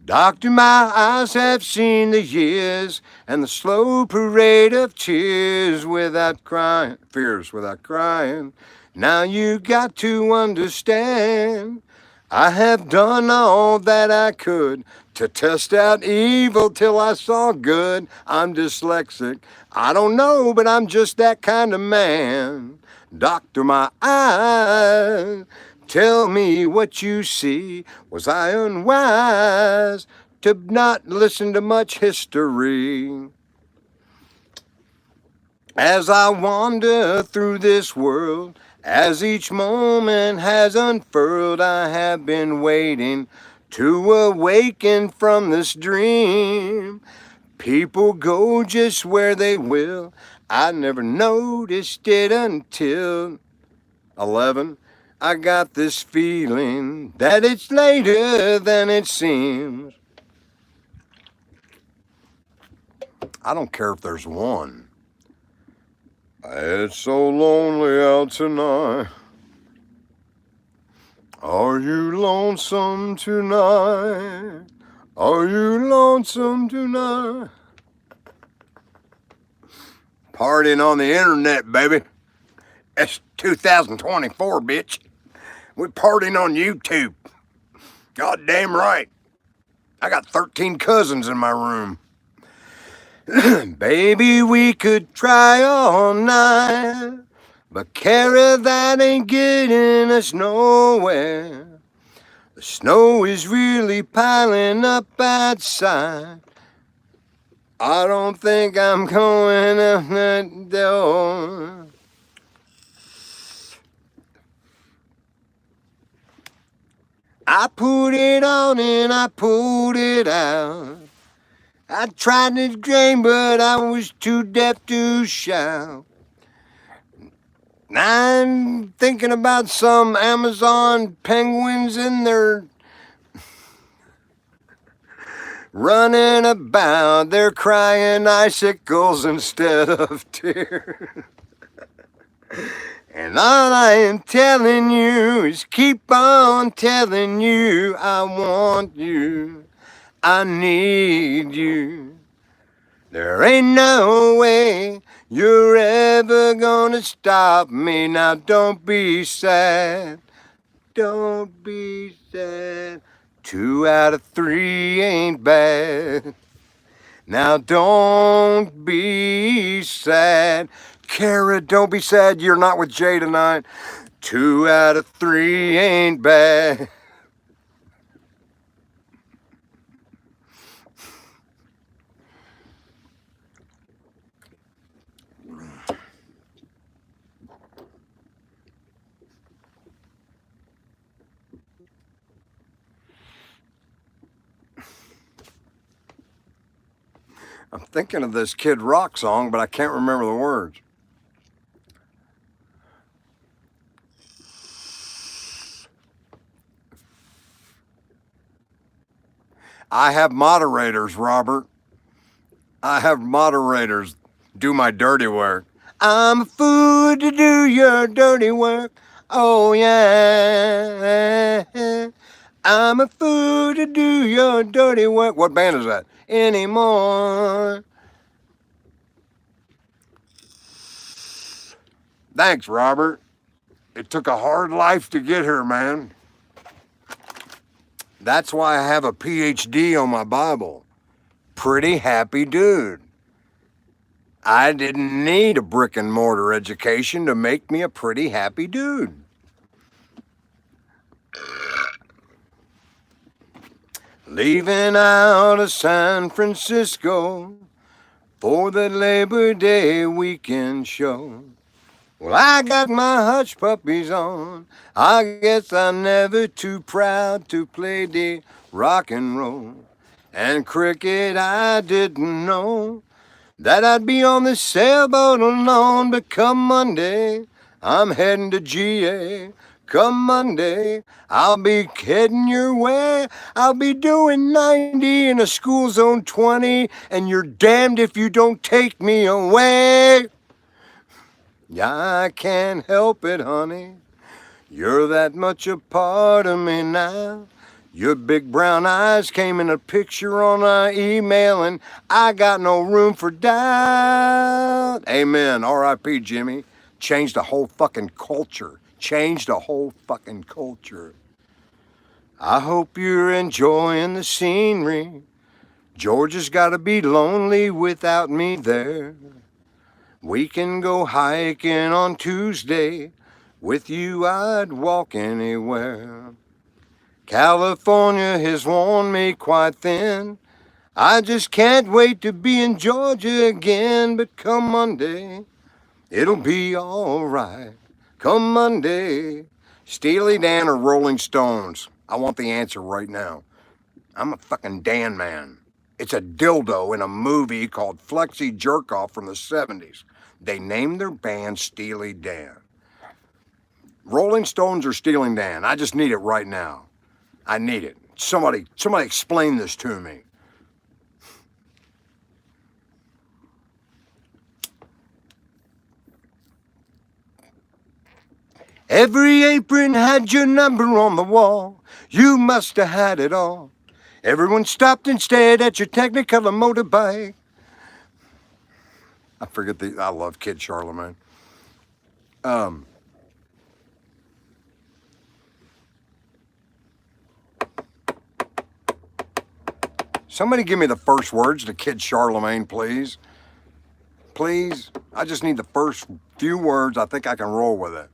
Doctor, my eyes have seen the years and the slow parade of tears without crying, fears without crying. Now you got to understand, I have done all that I could to test out evil till I saw good. I'm dyslexic, I don't know, but I'm just that kind of man. Doctor, my eyes, tell me what you see. Was I unwise to not listen to much history? As I wander through this world, as each moment has unfurled, I have been waiting to awaken from this dream. People go just where they will. I never noticed it until 11. I got this feeling that it's later than it seems. I don't care if there's one. It's so lonely out tonight. Are you lonesome tonight? Are you lonesome tonight? Partying on the internet, baby. It's 2024, bitch. We're partying on YouTube. God damn right. I got 13 cousins in my room. Baby, we could try all night, but caravan ain't getting us nowhere. The snow is really piling up outside. I don't think I'm going up that door. I put it on and I pulled it out. I tried to dream, but I was too deaf to shout. I'm thinking about some Amazon penguins in their running about. They're crying icicles instead of tears. And all I am telling you is keep on telling you I want you. I need you. There ain't no way you're ever gonna stop me. Now don't be sad. Don't be sad. 2 out of 3 ain't bad. Now don't be sad. Kara, don't be sad. You're not with Jay tonight. 2 out of 3 ain't bad. I'm thinking of this Kid Rock song, but I can't remember the words. I have moderators, Robert. I have moderators do my dirty work. I'm a fool to do your dirty work. Oh yeah. I'm a fool to do your dirty work. What band is that? Anymore. Thanks, Robert. It took a hard life to get here, man. That's why I have a PhD on my Bible. Pretty happy dude. I didn't need a brick and mortar education to make me a pretty happy dude. Leaving out of San Francisco for the Labor Day weekend show. Well, I got my hush puppies on. I guess I'm never too proud to play the rock and roll. And cricket, I didn't know that I'd be on the sailboat alone. But come Monday, I'm heading to GA. Come Monday, I'll be heading your way. I'll be doing 90 in a school zone 20, and you're damned if you don't take me away. Yeah, I can't help it, honey. You're that much a part of me now. Your big brown eyes came in a picture on our email, and I got no room for doubt. Amen. R.I.P. Jimmy. Changed the whole fucking culture. Changed the whole fucking culture. I hope you're enjoying the scenery. Georgia's gotta be lonely without me there. We can go hiking on Tuesday. With you, I'd walk anywhere. California has worn me quite thin. I just can't wait to be in Georgia again. But come Monday, it'll be all right. Come Monday. Steely Dan or Rolling Stones? I want the answer right now. I'm a fucking Dan man. It's a dildo in a movie called Flexi Jerkoff from the 70s. They named their band Steely Dan. Rolling Stones or Steely Dan? I just need it right now. I need it. Somebody explain this to me. Every apron had your number on the wall. You must have had it all. Everyone stopped and stared at your Technicolor motorbike. I love Kid Charlemagne. Somebody give me the first words to Kid Charlemagne, please. Please. I just need the first few words. I think I can roll with it.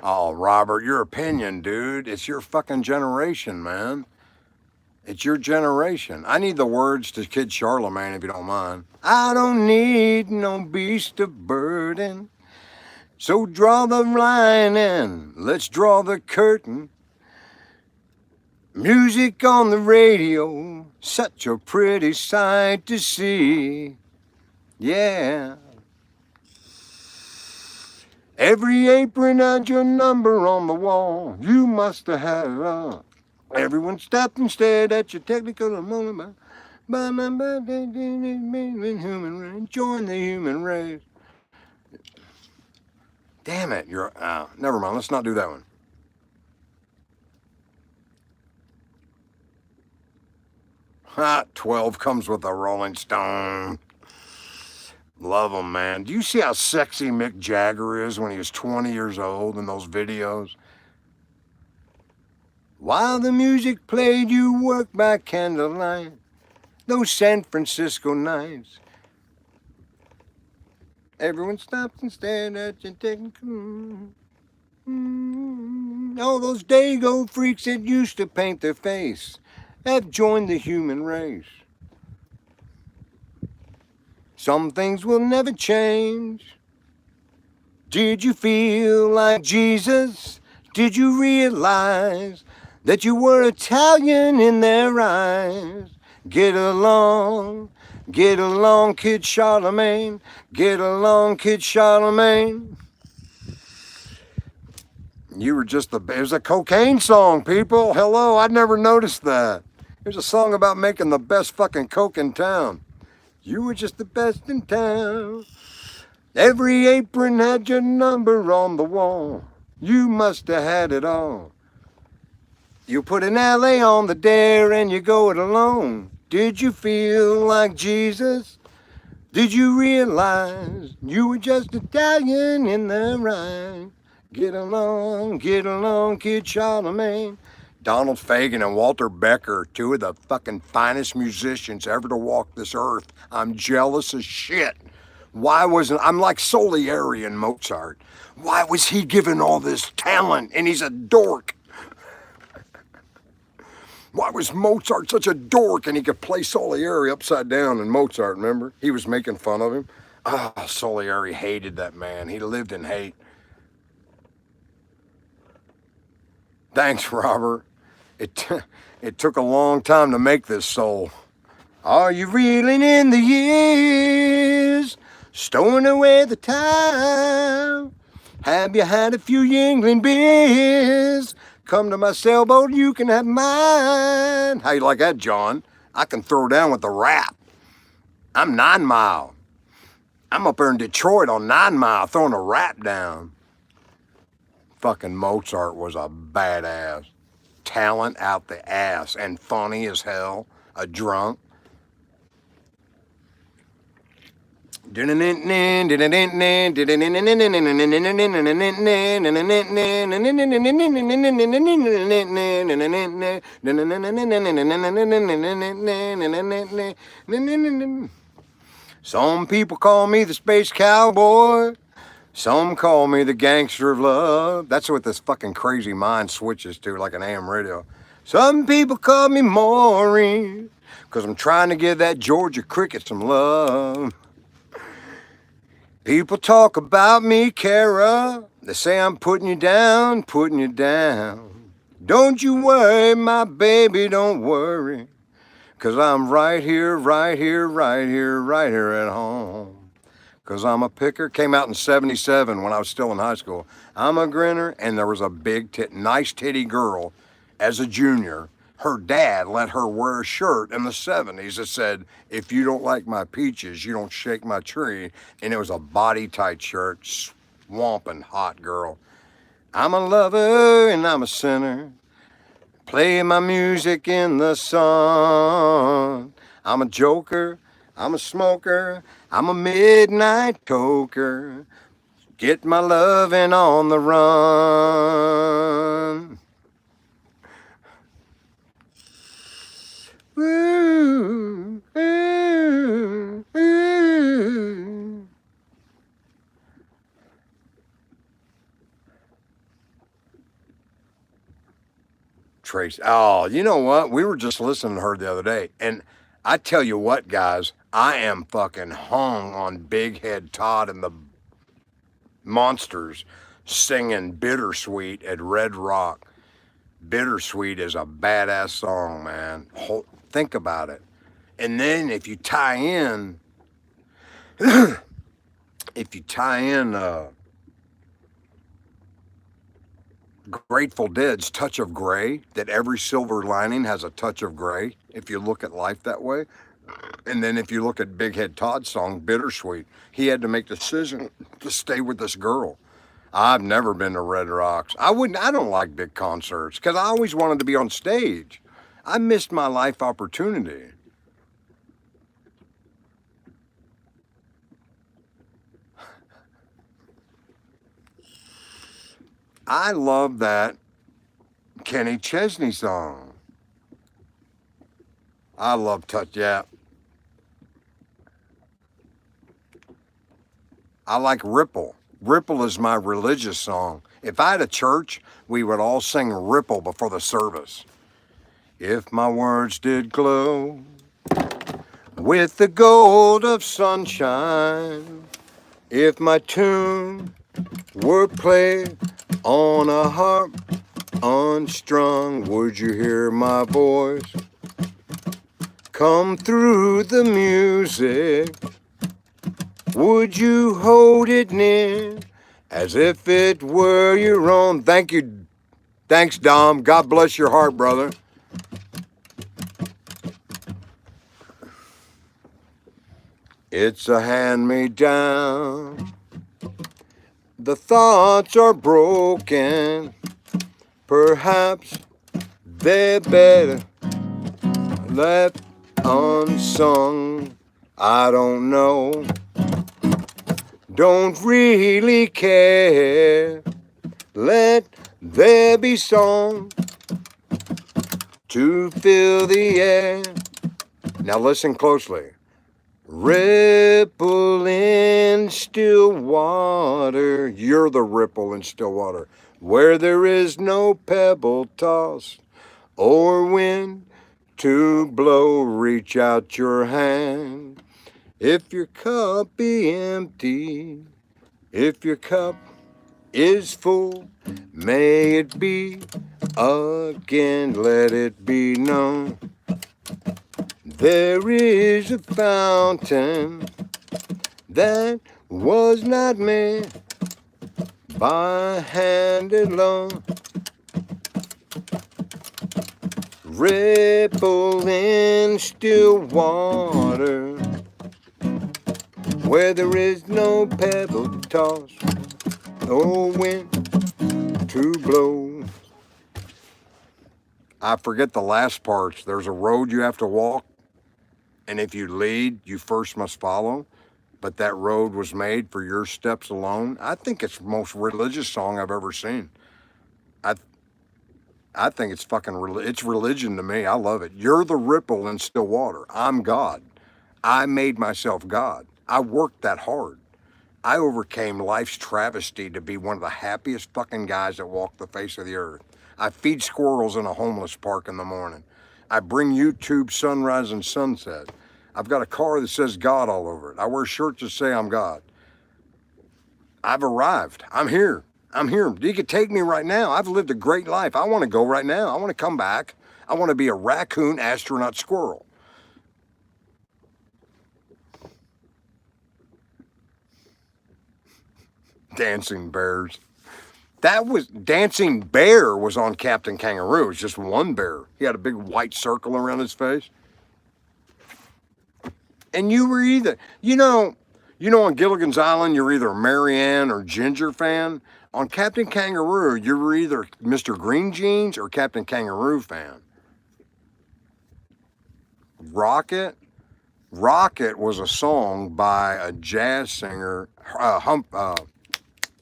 Oh, Robert, your opinion, dude. It's your fucking generation, man. It's your generation. I need the words to Kid Charlemagne, if you don't mind. I don't need no beast of burden. So draw the line and let's draw the curtain. Music on the radio, such a pretty sight to see. Yeah. Every apron had your number on the wall. You must have had it all. Everyone stopped and stared at your Technicolor motorbike. Human race. Join the human race. Damn it, you're never mind, let's not do that one. Ha, 12 comes with a Rolling Stone. Love him, man. Do you see how sexy Mick Jagger is when he was 20 years old in those videos? While the music played, you worked by candlelight. Those San Francisco nights. Everyone stopped and stared at your Technicolor. All those Dago freaks that used to paint their face have joined the human race. Some things will never change. Did you feel like Jesus? Did you realize that you were Italian in their eyes? Get along, Kid Charlemagne. Get along, Kid Charlemagne. You were just the, it was a cocaine song, people. Hello, I'd never noticed that. It was a song about making the best fucking coke in town. You were just the best in town. Every apron had your number on the wall. You must have had it all. You put an LA on the dare and you go it alone. Did you feel like Jesus? Did you realize you were just Italian in the right? Get along, Kid Charlemagne. Donald Fagen and Walter Becker, two of the fucking finest musicians ever to walk this earth. I'm jealous as shit. Why wasn't, I'm like Salieri and Mozart. Why was he given all this talent and he's a dork? Why was Mozart such a dork and he could play Salieri upside down in Mozart, remember? He was making fun of him. Ah, oh, Salieri hated that man. He lived in hate. Thanks, Robert. It took a long time to make this soul. Are you reeling in the years? Stowing away the time? Have you had a few Yingling beers? Come to my sailboat, you can have mine. How you like that, John? I can throw down with the rap. I'm 9 Mile. I'm up there in Detroit on 9 Mile throwing a rap down. Fucking Mozart was a badass. Talent out the ass and funny as hell. A drunk. Some people call me the space cowboy. Some call me the gangster of love. That's what this fucking crazy mind switches to, like an AM radio. Some people call me Maureen, because I'm trying to give that Georgia cricket some love. People talk about me, Kara. They say I'm putting you down, putting you down. Don't you worry, my baby, don't worry. Cause I'm right here, right here, right here, right here at home. Cause I'm a picker. Came out in 77 when I was still in high school. I'm a grinner, and there was a big nice titty girl as a junior. Her dad let her wear a shirt in the 70s that said, if you don't like my peaches, you don't shake my tree. And it was a body tight shirt, swamping hot girl. I'm a lover and I'm a sinner. Play my music in the sun. I'm a joker, I'm a smoker, I'm a midnight toker. Get my lovin' on the run. Ooh, ooh, ooh. Trace. Oh, you know what? We were just listening to her the other day. And I tell you what, guys, I am fucking hung on Big Head Todd and the Monsters singing Bittersweet at Red Rock. Bittersweet is a badass song, man. Think about it. And then if you tie in, Grateful Dead's Touch of Gray, that every silver lining has a touch of gray, if you look at life that way. And then if you look at Big Head Todd's song, Bittersweet, he had to make the decision to stay with this girl. I've never been to Red Rocks. I don't like big concerts because I always wanted to be on stage. I missed my life opportunity. I love that Kenny Chesney song. I love Touch, yeah. I like Ripple. Ripple is my religious song. If I had a church, we would all sing Ripple before the service. If my words did glow with the gold of sunshine, if my tune were played on a harp unstrung, would you hear my voice come through the music? Would you hold it near as if it were your own. Thank you. Thanks, Dom. God bless your heart, brother. It's a hand-me-down. The thoughts are broken. Perhaps they're better left unsung. I don't know. Don't really care. Let there be song to fill the air. Now listen closely. Ripple in still water. You're the ripple in still water. Where there is no pebble tossed or wind to blow, reach out your hand. If your cup be empty, if your cup is full, may it be again, let it be known. There is a fountain that was not made by hand alone. Ripple in still water, where there is no pebble to toss or wind to blow. I forget the last parts. There's a road you have to walk, and if you lead, you first must follow. But that road was made for your steps alone. I think it's the most religious song I've ever seen. I I think it's it's religion to me. I love it. You're the ripple in still water. I'm God. I made myself God. I worked that hard. I overcame life's travesty to be one of the happiest fucking guys that walk the face of the earth. I feed squirrels in a homeless park in the morning. I bring YouTube sunrise and sunset. I've got a car that says God all over it. I wear shirts that say I'm God. I've arrived. I'm here. I'm here. You could take me right now. I've lived a great life. I want to go right now. I want to come back. I want to be a raccoon astronaut squirrel. Dancing bears. That was Dancing Bear was on Captain Kangaroo. It was just one bear. He had a big white circle around his face. And you were either, on Gilligan's Island, you're either a Marianne or Ginger fan. On Captain Kangaroo, you were either Mr. Green Jeans or Captain Kangaroo fan. Rocket? Rocket was a song by a jazz singer,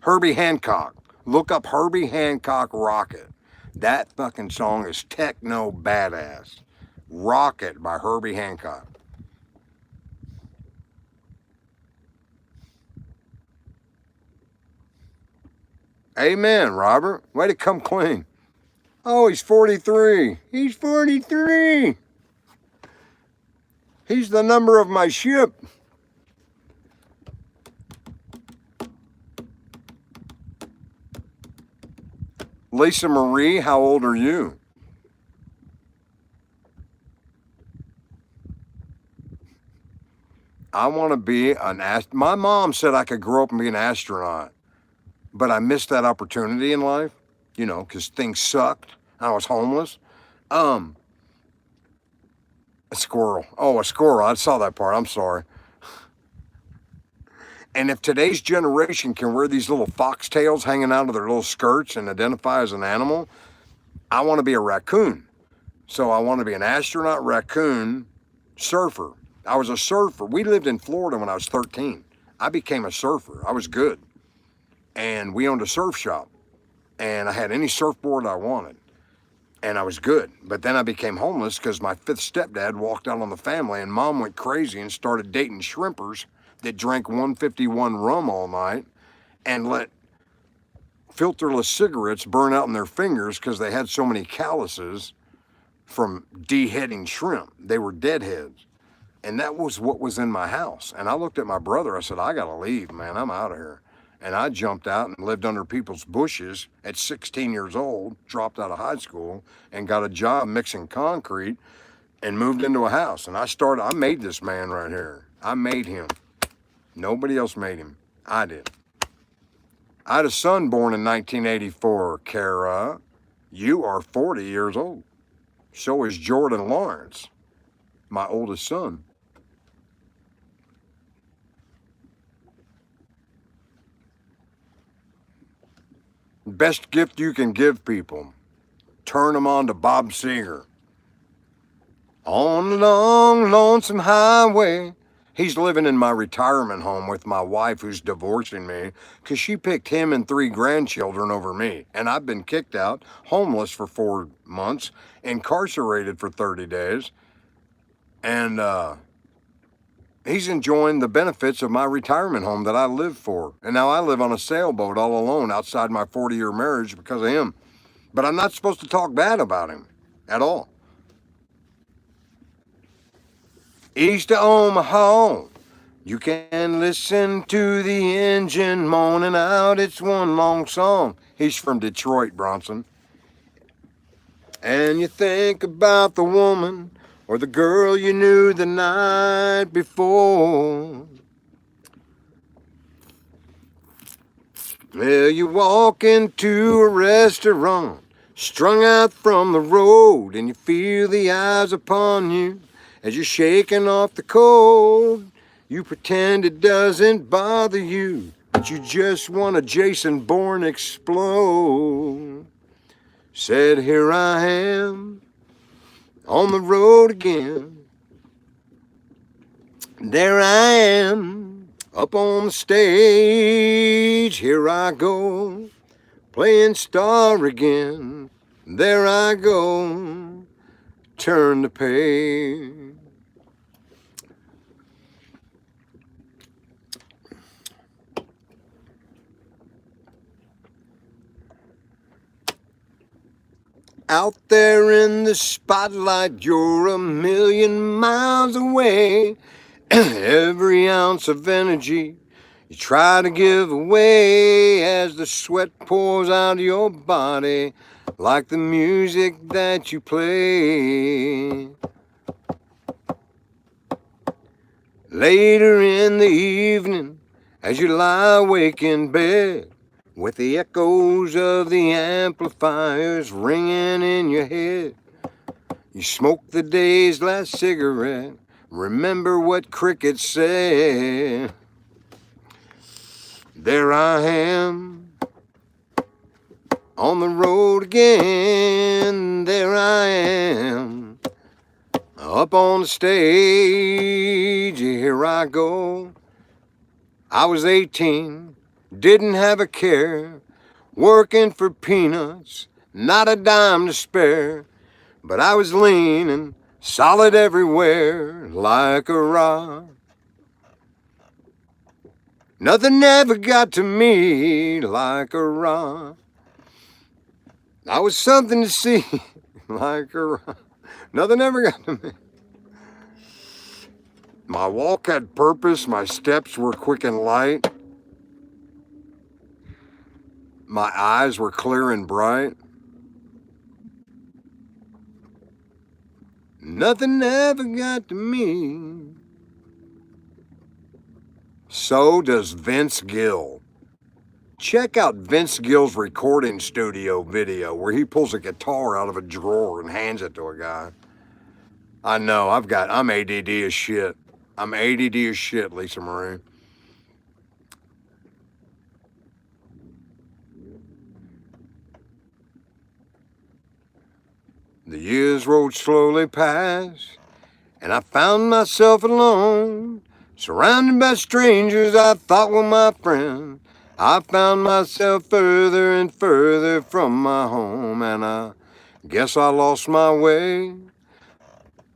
Herbie Hancock. Look up Herbie Hancock Rocket. That fucking song is techno badass. Rocket by Herbie Hancock. Amen, Robert. Way to come clean. Oh, he's 43. He's 43. He's the number of my ship. Lisa Marie, how old are you? I want to be an My mom said I could grow up and be an astronaut, but I missed that opportunity in life, because things sucked. I was homeless. Um, a squirrel. Oh, a squirrel. I saw that part. I'm sorry. And if today's generation can wear these little foxtails hanging out of their little skirts and identify as an animal, I want to be a raccoon. So I want to be an astronaut raccoon surfer. I was a surfer. We lived in Florida when I was 13. I became a surfer. I was good. And we owned a surf shop. And I had any surfboard I wanted. And I was good. But then I became homeless because my fifth stepdad walked out on the family and mom went crazy and started dating shrimpers that drank 151 rum all night and let filterless cigarettes burn out in their fingers because they had so many calluses from deheading shrimp. They were deadheads. And that was what was in my house. And I looked at my brother. I said, I got to leave, man. I'm out of here. And I jumped out and lived under people's bushes at 16 years old, dropped out of high school, and got a job mixing concrete and moved into a house. And I made this man right here. I made him. Nobody else made him. I did. I had a son born in 1984, Kara. You are 40 years old. So is Jordan Lawrence, my oldest son. Best gift you can give people. Turn them on to Bob Seger. On the long, lonesome highway. He's living in my retirement home with my wife who's divorcing me because she picked him and 3 grandchildren over me. And I've been kicked out, homeless for 4 months, incarcerated for 30 days. And he's enjoying the benefits of my retirement home that I live for. And now I live on a sailboat all alone outside my 40-year marriage because of him. But I'm not supposed to talk bad about him at all. East of Omaha, you can listen to the engine moaning out. It's one long song. He's from Detroit, Bronson. And you think about the woman or the girl you knew the night before. Well, you walk into a restaurant, strung out from the road, and you feel the eyes upon you as you're shaking off the cold. You pretend it doesn't bother you, but you just want a Jason Bourne explode. Said, here I am on the road again. There I am up on the stage. Here I go playing star again. There I go, turn the page. Out there in the spotlight, you're a million miles away. Every ounce of energy you try to give away as the sweat pours out of your body like the music that you play. Later in the evening, as you lie awake in bed, with the echoes of the amplifiers ringing in your head, you smoke the day's last cigarette, remember what crickets said. There I am on the road again. There I am up on the stage. Here I go. I was 18, didn't have a care, working for peanuts, not a dime to spare. But I was lean and solid everywhere like a rock. Nothing ever got to me like a rock. I was something to see like a rock. Nothing ever got to me. My walk had purpose, my steps were quick and light. My eyes were clear and bright. Nothing ever got to me. So does Vince Gill. Check out Vince Gill's recording studio video where he pulls a guitar out of a drawer and hands it to a guy. I know, I'm ADD as shit. I'm ADD as shit, Lisa Marie. The years rolled slowly past, and I found myself alone, surrounded by strangers I thought were my friends. I found myself further and further from my home, and I guess I lost my way.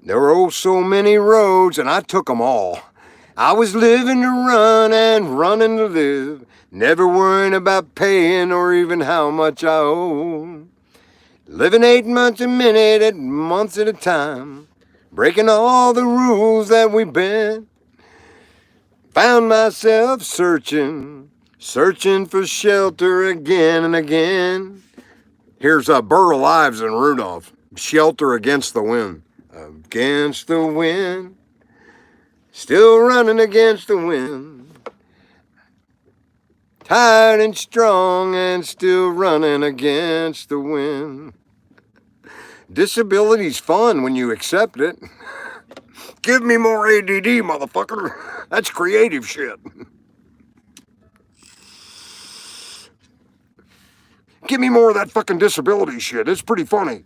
There were oh so many roads, and I took them all. I was living to run and running to live, never worrying about paying or even how much I owed. Living 8 months a minute, at months at a time, breaking all the rules that we bent. Found myself searching for shelter again and again. Here's Burl Ives and Rudolph, Shelter Against the Wind. Against the wind, still running against the wind. Tired and strong and still running against the wind. Disability's fun when you accept it. Give me more ADD, motherfucker. That's creative shit. Give me more of that fucking disability shit. It's pretty funny.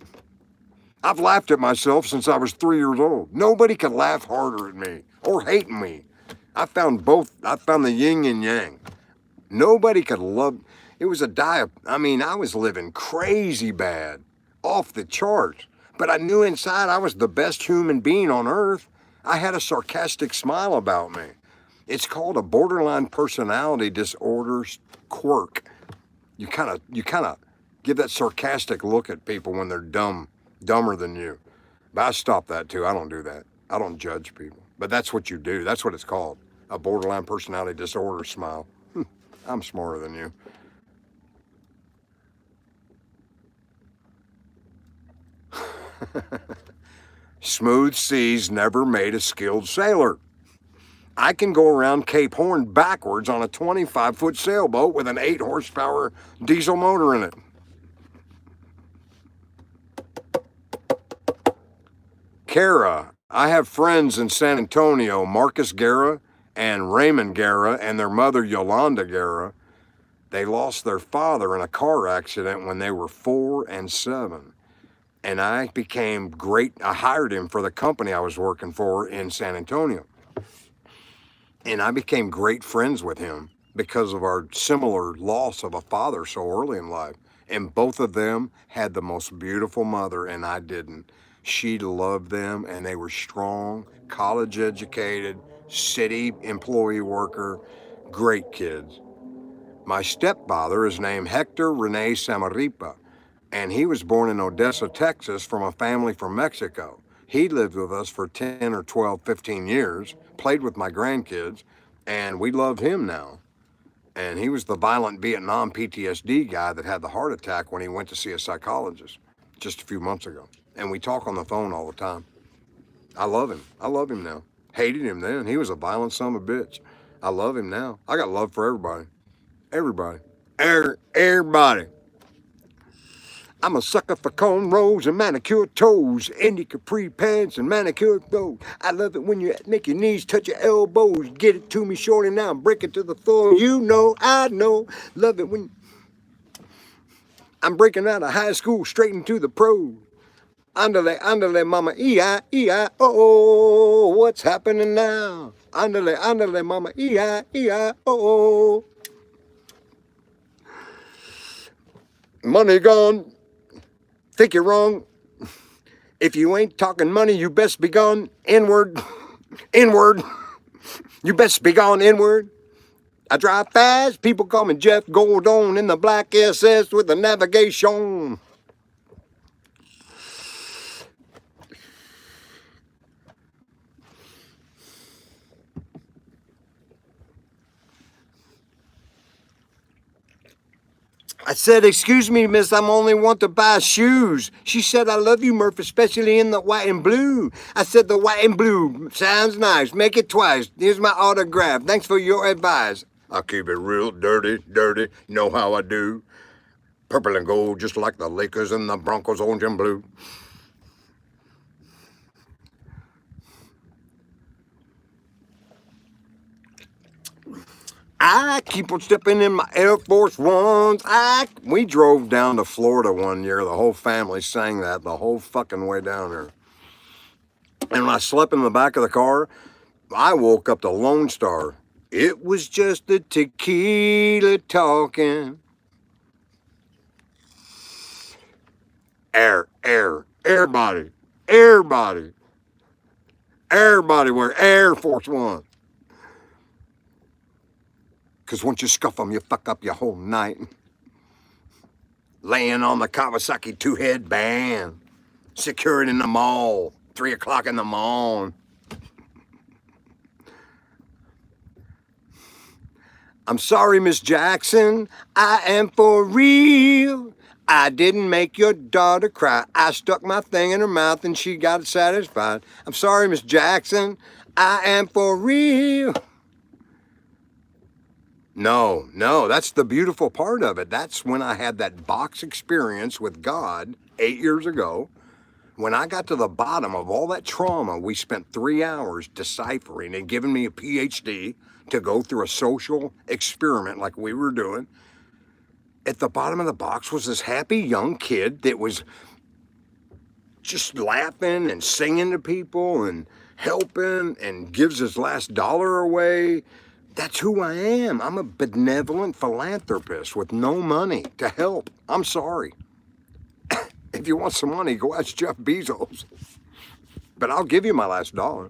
I've laughed at myself since I was 3 years old. Nobody could laugh harder at me or hate me. I found both. I found the yin and yang. Nobody could love. It was a diet. I mean, I was living crazy bad, off the charts. But I knew inside I was the best human being on earth. I had a sarcastic smile about me. It's called a borderline personality disorder quirk. You kind of give that sarcastic look at people when they're dumber than you. But I stopped that too. I don't do that. I don't judge people. But that's what you do. That's what it's called. A borderline personality disorder smile. I'm smarter than you. Smooth seas never made a skilled sailor. I can go around Cape Horn backwards on a 25-foot sailboat with an 8-horsepower diesel motor in it. Kara. I have friends in San Antonio, Marcus Guerra and Raymond Guerra and their mother Yolanda Guerra. They lost their father in a car accident when they were 4 and 7. And I hired him for the company I was working for in San Antonio. And I became great friends with him because of our similar loss of a father so early in life. And both of them had the most beautiful mother, and I didn't. She loved them, and they were strong, college educated, city employee worker, great kids. My stepfather is named Hector Rene Samaripa, and he was born in Odessa, Texas, from a family from Mexico. He lived with us for 10 or 12, 15 years, played with my grandkids, and we love him now. And he was the violent Vietnam PTSD guy that had the heart attack when he went to see a psychologist just a few months ago. And we talk on the phone all the time. I love him. I love him now. Hated him then. He was a violent son of a bitch. I love him now. I got love for everybody. Everybody. Everybody. I'm a sucker for cornrows and manicured toes, Indy capri pants and manicured clothes. I love it when you make your knees touch your elbows. Get it to me shorty now, break it to the floor. You know, I know. Love it when I'm breaking out of high school straight into the pros. Andale, mama, E-I-E-I-O-O. What's happening now? Andale, mama, E-I-E-I-O-O. Money gone. Think you're wrong. If you ain't talking money, you best be gone inward. Inward. You best be gone inward. I drive fast. People call me Jeff Gordon in the black SS with the navigation. I said, excuse me, miss, I'm only want to buy shoes. She said, I love you, Murph, especially in the white and blue. I said, the white and blue sounds nice. Make it twice. Here's my autograph. Thanks for your advice. I keep it real dirty. You know how I do. Purple and gold, just like the Lakers and the Broncos, orange and blue. I keep on stepping in my Air Force Ones. We drove down to Florida one year. The whole family sang that the whole fucking way down there. And when I slept in the back of the car, I woke up to Lone Star. It was just the tequila talking. Everybody wear Air Force One. Because once you scuff them, you fuck up your whole night. Laying on the Kawasaki two-head band. Secured in the mall. 3 o'clock in the morning. I'm sorry, Miss Jackson. I am for real. I didn't make your daughter cry. I stuck my thing in her mouth and she got satisfied. I'm sorry, Miss Jackson. I am for real. No, no, that's the beautiful part of it. That's when I had that box experience with God 8 years ago. When I got to the bottom of all that trauma, we spent 3 hours deciphering and giving me a PhD to go through a social experiment like we were doing. At the bottom of the box was this happy young kid that was just laughing and singing to people and helping and gives his last dollar away. That's who I am. I'm a benevolent philanthropist with no money to help. I'm sorry. If you want some money, go ask Jeff Bezos. But I'll give you my last dollar.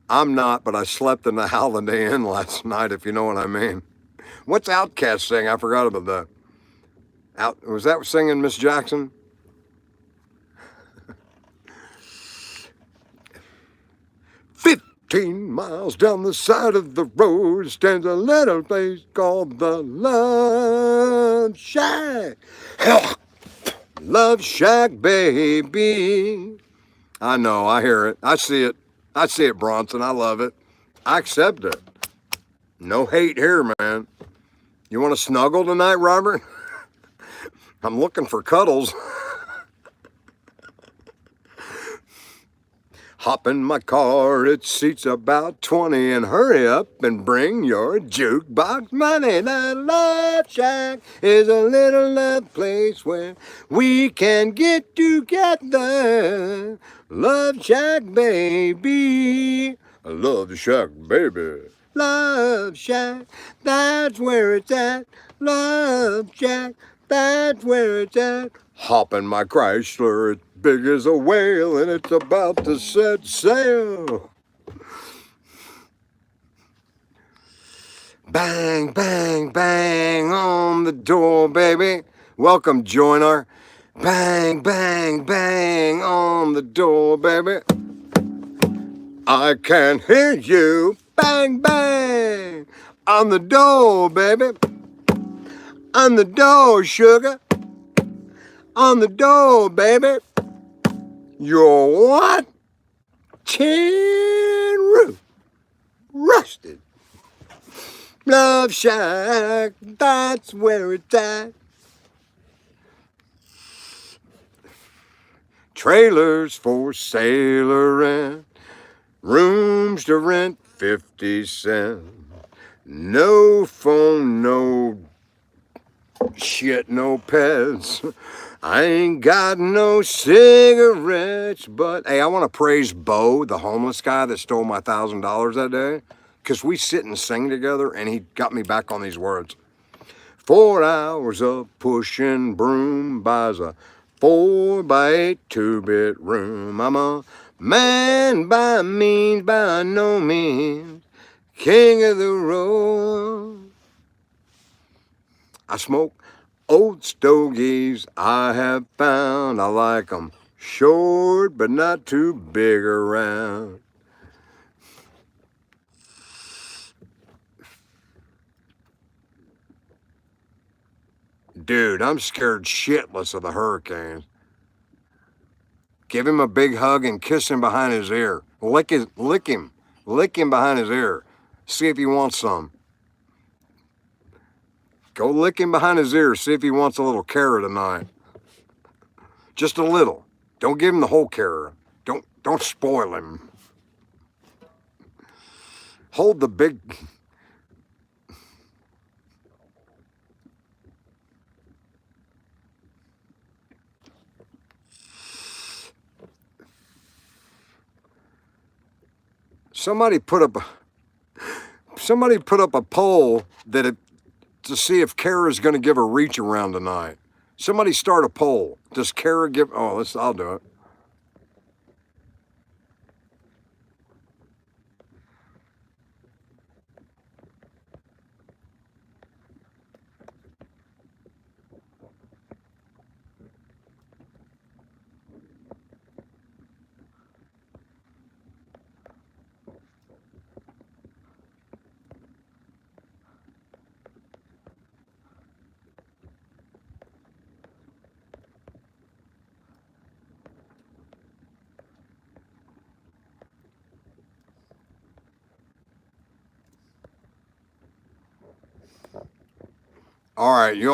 I'm not, but I slept in the Holiday Inn last night, if you know what I mean. What's Outcast saying? I forgot about that. Was that singing Miss Jackson? 15 miles down the side of the road stands a little place called the Love Shack. Love Shack, baby. I know, I hear it. I see it. I see it, Bronson. I love it. I accept it. No hate here, man. You want to snuggle tonight, Robert? I'm looking for cuddles. Hop in my car, it seats about 20, and hurry up and bring your jukebox money. The Love Shack is a little love place where we can get together. Love Shack, baby. Love Shack, baby. Love Shack, that's where it's at. Love Shack, that's where it's at. Hop in my Chrysler, it's big as a whale, and it's about to set sail. Bang, bang, bang on the door, baby. Welcome, joiner. Bang, bang, bang on the door, baby. I can hear you. Bang, bang on the door, baby. On the door, sugar. On the door, baby. Your what? Tin roof. Rusted. Love Shack, that's where it's at. Trailers for sailor rent. Rooms to rent 50 cents. No phone, no shit, no pets. I ain't got no cigarettes, but hey, I want to praise Bo, the homeless guy that stole my $1,000 that day, because we sit and sing together, and he got me back on these words. 4 hours of pushing broom buys a 4x8 two-bit room. I'm a man by means, by no means, king of the road. I smoke old stogies I have found. I like 'em short, but not too big around. Dude, I'm scared shitless of the hurricanes. Give him a big hug and kiss him behind his ear. Lick him. Lick him behind his ear. See if he wants some. Go lick him behind his ear. See if he wants a little carrot tonight. Just a little. Don't give him the whole carrot. Don't spoil him. Hold the big... Somebody put up a poll to see if Kara's going to give a reach around tonight. Somebody start a poll. Does Kara give? Oh, I'll do it. All right, you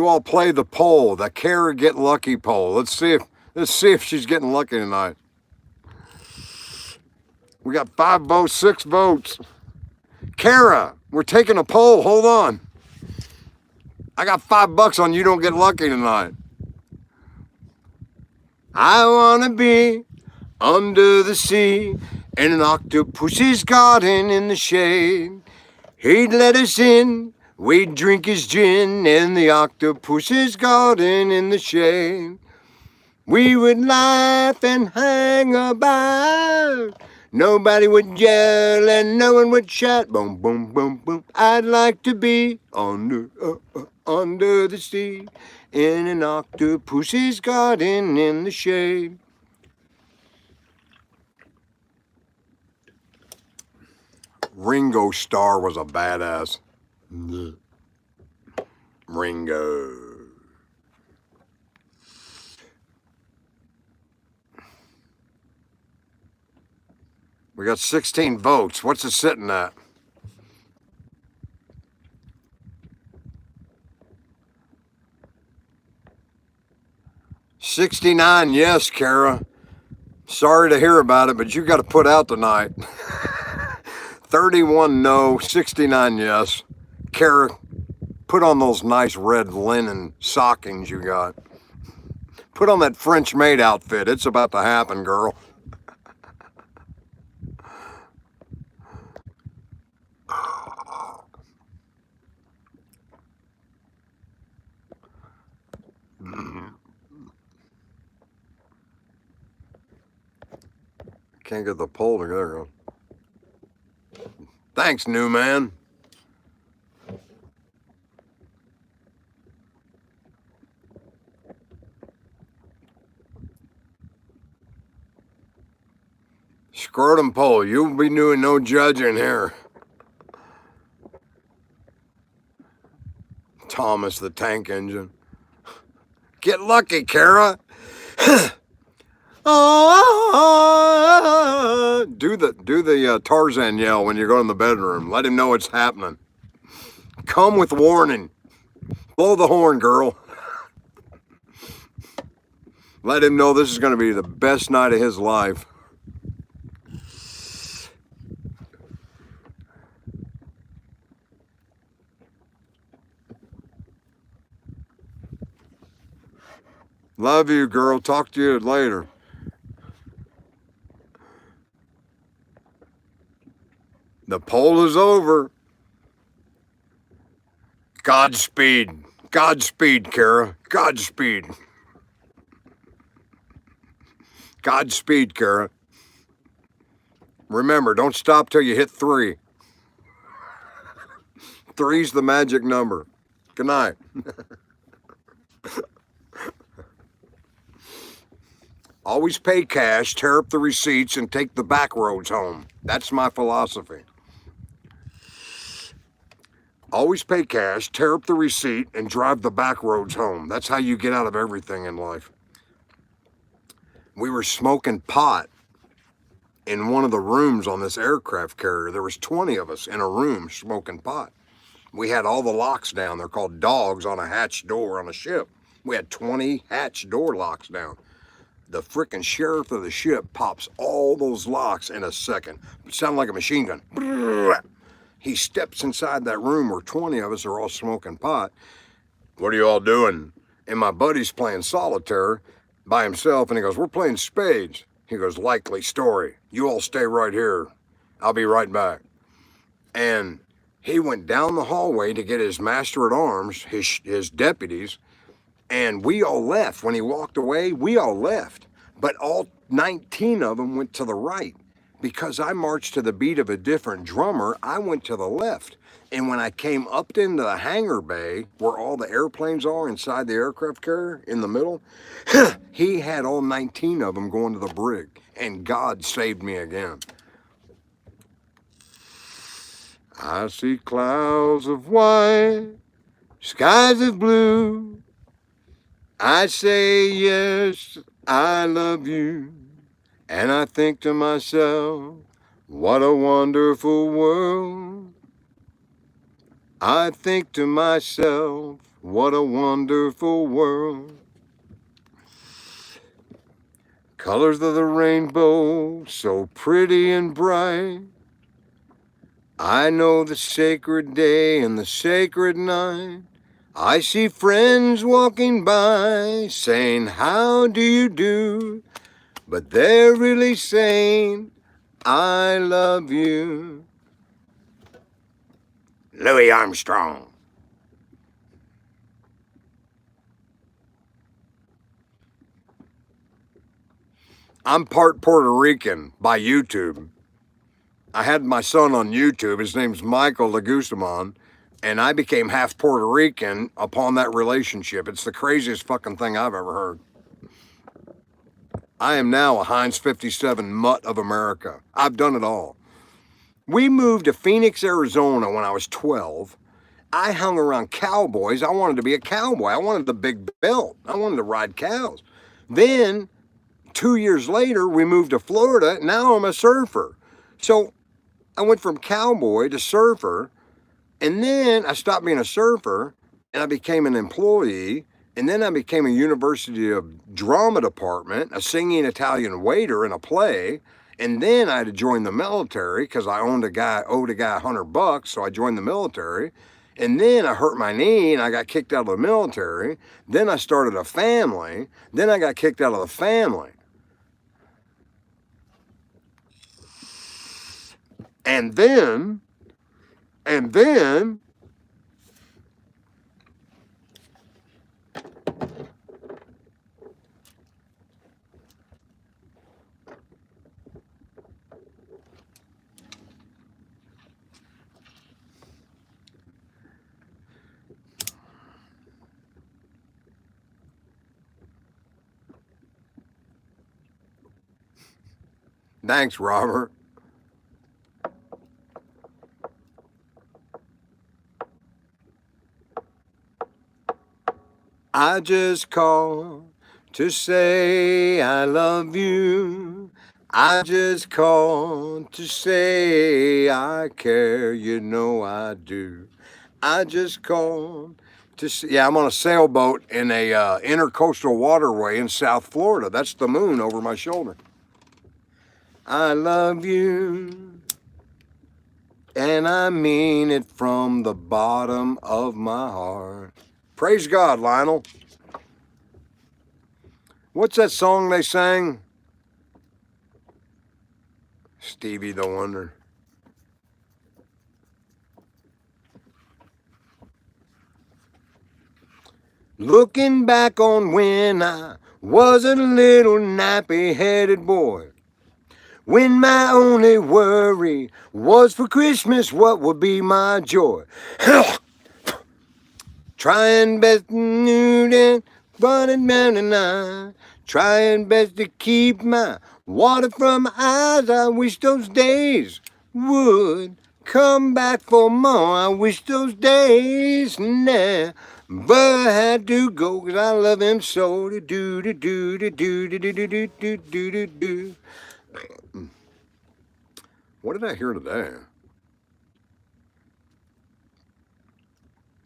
all play the poll, the Kara Get Lucky poll. Let's see if she's getting lucky tonight. We got 5 votes, 6 votes. Kara, we're taking a poll. Hold on. I got $5 on you don't get lucky tonight. I wanna be under the sea in an octopus's garden in the shade. He'd let us in, we'd drink his gin in the octopus's garden in the shade. We would laugh and hang about. Nobody would yell and no one would shout. Boom, boom, boom, boom. I'd like to be under the sea in an octopus's garden in the shade. Ringo Starr was a badass. Ringo. We got 16 votes. What's it sitting at? $69 yes, Kara. Sorry to hear about it, but you got to put out tonight. 31 no, 69 yes. Kara, put on those nice red linen stockings you got. Put on that French maid outfit. It's about to happen, girl. Can't get the poll together. Thanks, new man. Scrotum poll. You'll be doing no judging here. Thomas the Tank Engine. Get lucky, Kara. Do the Tarzan yell when you go in the bedroom. Let him know it's happening. Come with warning. Blow the horn, girl. Let him know this is going to be the best night of his life. Love you, girl. Talk to you later. The poll is over. Godspeed. Godspeed, Kara. Godspeed. Godspeed, Kara. Remember, don't stop till you hit 3. 3's the magic number. Good night. Always pay cash, tear up the receipts, and take the back roads home. That's my philosophy. Always pay cash, tear up the receipt, and drive the back roads home. That's how you get out of everything in life. We were smoking pot in one of the rooms on this aircraft carrier. There was 20 of us in a room smoking pot. We had all the locks down. They're called dogs on a hatch door on a ship. We had 20 hatch door locks down. The frickin' sheriff of the ship pops all those locks in a second. It sounded like a machine gun. He steps inside that room where 20 of us are all smoking pot. What are you all doing? And my buddy's playing solitaire by himself, and he goes, we're playing spades. He goes, likely story. You all stay right here. I'll be right back. And he went down the hallway to get his master at arms, his deputies, and we all left. When he walked away, we all left. But all 19 of them went to the right. Because I marched to the beat of a different drummer, I went to the left. And when I came up into the hangar bay, where all the airplanes are inside the aircraft carrier, in the middle, he had all 19 of them going to the brig. And God saved me again. I see clouds of white, skies of blue. I say yes, I love you. And I think to myself, what a wonderful world. I think to myself, what a wonderful world. Colors of the rainbow, so pretty and bright. I know the sacred day and the sacred night. I see friends walking by saying, how do you do? But they're really saying, I love you. Louis Armstrong. I'm part Puerto Rican by YouTube. I had my son on YouTube. His name's Michael Legusamon, and I became half Puerto Rican upon that relationship. It's the craziest fucking thing I've ever heard. I am now a Heinz 57 mutt of America. I've done it all. We moved to Phoenix, Arizona when I was 12. I hung around cowboys. I wanted to be a cowboy. I wanted the big belt. I wanted to ride cows. Then 2 years later, we moved to Florida. Now I'm a surfer. So I went from cowboy to surfer, and then I stopped being a surfer and I became an employee. And then I became a University of Drama department, a singing Italian waiter in a play. And then I had to join the military because I owed a guy $100, so I joined the military. And then I hurt my knee and I got kicked out of the military. Then I started a family. Then I got kicked out of the family. And then thanks, Robert. I just called to say I love you. I just called to say I care, you know I do. I just called to say, yeah, I'm on a sailboat in a intercoastal waterway in South Florida. That's the moon over my shoulder. I love you, and I mean it from the bottom of my heart. Praise God, Lionel. What's that song they sang? Stevie the Wonder. Looking back on when I was a little nappy-headed boy, when my only worry was for Christmas what would be my joy. Trying best to do that, running down and I, trying best to keep my water from my eyes. I wish those days would come back for more. I wish those days now, but I had to go 'cause I love him so. Do do do do do do do do do do do do do. What did I hear today?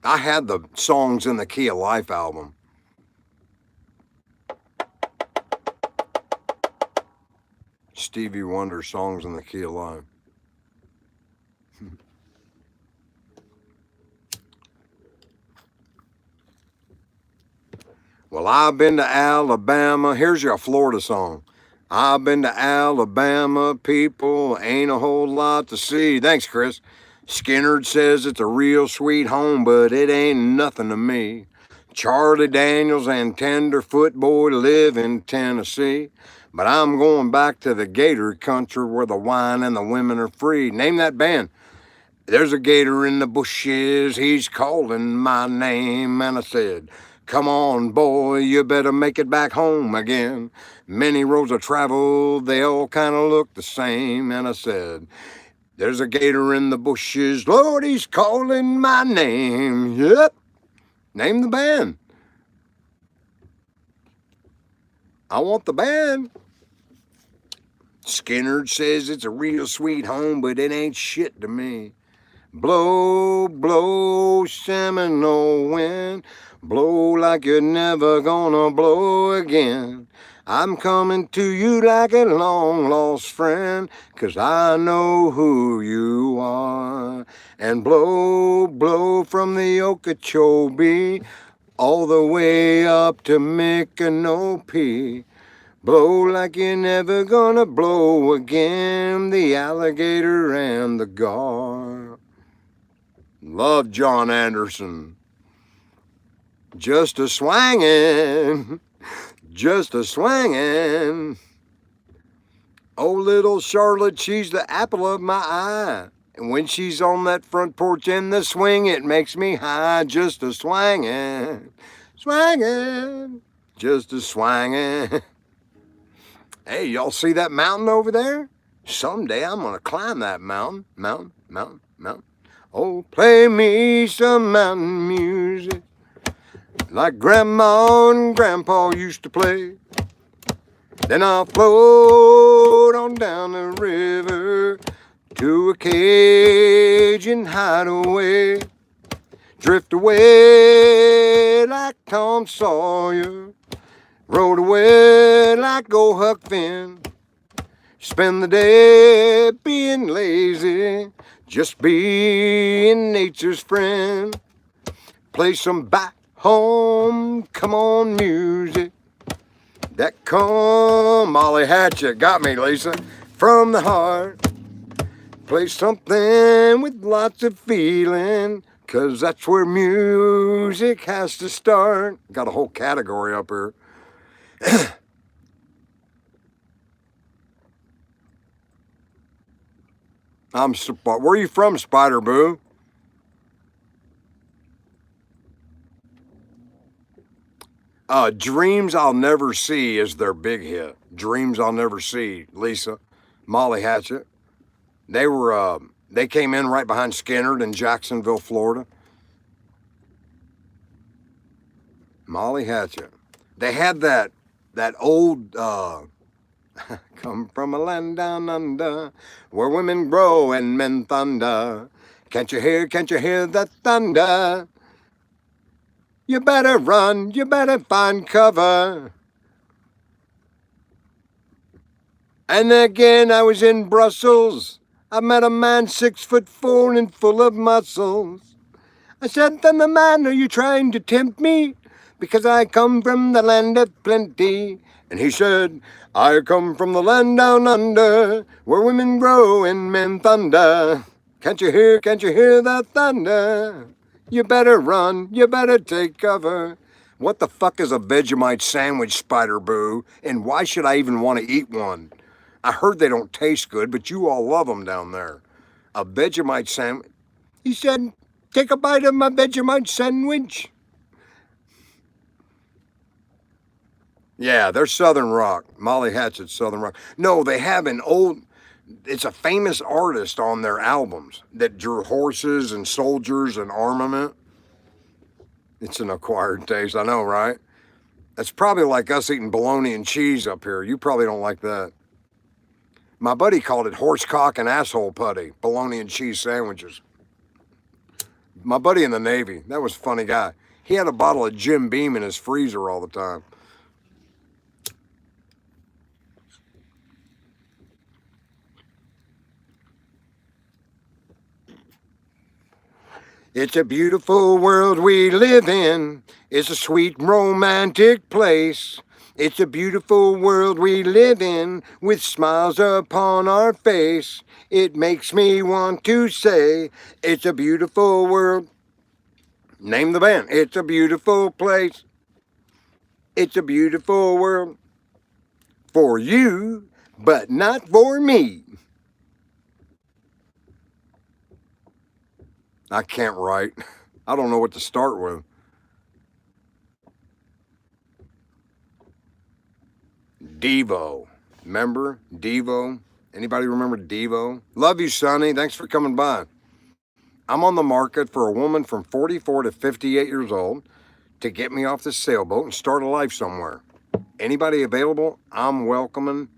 I had the Songs in the Key of Life album. Stevie Wonder, Songs in the Key of Life. Well, I've been to Alabama. Here's your Florida song. I've been to Alabama, people, ain't a whole lot to see. Thanks, Chris. Skinner says it's a real sweet home, but it ain't nothing to me. Charlie Daniels and Tenderfoot Boy live in Tennessee, but I'm going back to the Gator country where the wine and the women are free. Name that band. There's a gator in the bushes, he's calling my name, and I said, come on, boy, you better make it back home again. Many roads of travel, they all kind of look the same, and I said, there's a gator in the bushes, Lord, he's calling my name. Yep, name the band. I want the band. Skinner says it's a real sweet home, but it ain't shit to me. Blow, blow, Seminole wind. Blow like you're never gonna blow again. I'm coming to you like a long lost friend, 'cause I know who you are. And blow, blow from the Okeechobee all the way up to Micanopy. Blow like you're never gonna blow again, the alligator and the gar. Love John Anderson. Just a swangin', just a swangin'. Oh, little Charlotte, she's the apple of my eye. And when she's on that front porch in the swing, it makes me high. Just a swangin', swangin', just a swangin'. Hey, y'all see that mountain over there? Someday I'm gonna climb that mountain, mountain, mountain, mountain. Oh, play me some mountain music like Grandma and Grandpa used to play. Then I'll float on down the river to a Cajun hideaway. Drift away like Tom Sawyer. Rode away like old Huck Finn. Spend the day being lazy, just being nature's friend. Play some back home, come on music. That come, Molly Hatchet, got me, Lisa, from the heart. Play something with lots of feeling, 'cause that's where music has to start. Got a whole category up here. Where are you from, Spider Boo? Dreams I'll Never See is their big hit. Dreams I'll Never See, Lisa, Molly Hatchet. They came in right behind Skinnerd in Jacksonville, Florida. Molly Hatchet. They had that old come from a land down under where women grow and men thunder. Can't you hear the thunder? You better run, you better find cover. And again I was in Brussels. I met a man 6'4" and full of muscles. I said to the man, are you trying to tempt me? Because I come from the land of plenty. And he said, I come from the land down under, where women grow and men thunder. Can't you hear that thunder? You better run, you better take cover. What the fuck is a Vegemite sandwich, Spider Boo? And why should I even want to eat one? I heard they don't taste good, but you all love them down there. A Vegemite sandwich. He said, take a bite of my Vegemite sandwich. Yeah, they're Southern rock. Molly Hatchet's Southern rock. No, they have it's a famous artist on their albums that drew horses and soldiers and armament. It's an acquired taste, I know, right? That's probably like us eating bologna and cheese up here. You probably don't like that. My buddy called it horse cock and asshole putty, bologna and cheese sandwiches. My buddy in the Navy, that was a funny guy. He had a bottle of Jim Beam in his freezer all the time. It's a beautiful world we live in. It's a sweet romantic place. It's a beautiful world we live in with smiles upon our face. It makes me want to say, it's a beautiful world. Name the band. It's a beautiful place. It's a beautiful world for you, but not for me. I can't write. I don't know what to start with. Devo. Remember Devo? Anybody remember Devo? Love you, Sonny. Thanks for coming by. I'm on the market for a woman from 44 to 58 years old to get me off the sailboat and start a life somewhere. Anybody available? I'm welcoming.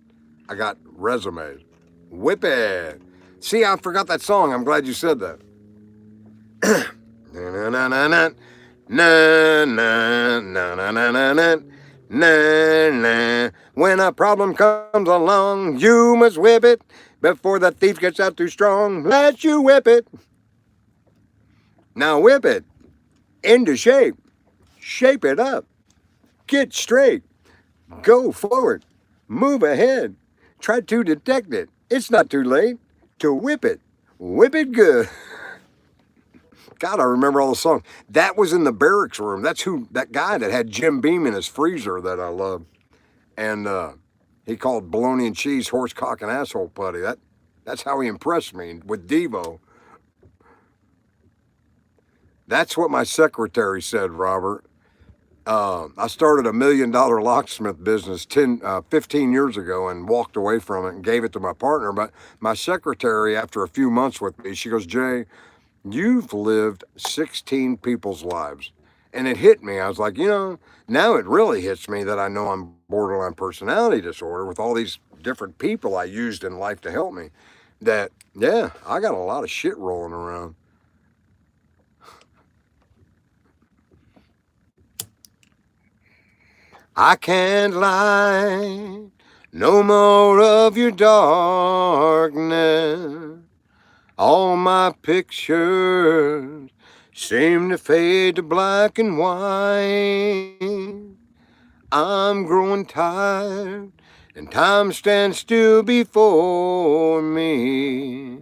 I got resumes. Whip it. See, I forgot that song. I'm glad you said that. Na na na na na na na na na na na na na. When a problem comes along, you must whip it before the thief gets out too strong. Let you whip it. Now whip it into shape. Shape it up. Get straight. Go forward. Move ahead. Try to detect it. It's not too late to whip it. Whip it good. God, I remember all the songs. That was in the barracks room. That's who, that guy that had Jim Beam in his freezer that I love. And he called bologna and cheese horse cock and asshole putty. That's how he impressed me with Devo. That's what my secretary said, Robert. I started a $1 million locksmith business 15 years ago and walked away from it and gave it to my partner. But my secretary, after a few months with me, she goes, Jay, you've lived 16 people's lives. And it hit me. I was like, now it really hits me that I know I'm borderline personality disorder with all these different people I used in life to help me. That, yeah, I got a lot of shit rolling around. I can't lie, no more of your darkness. All my pictures seem to fade to black and white. I'm growing tired and time stands still before me.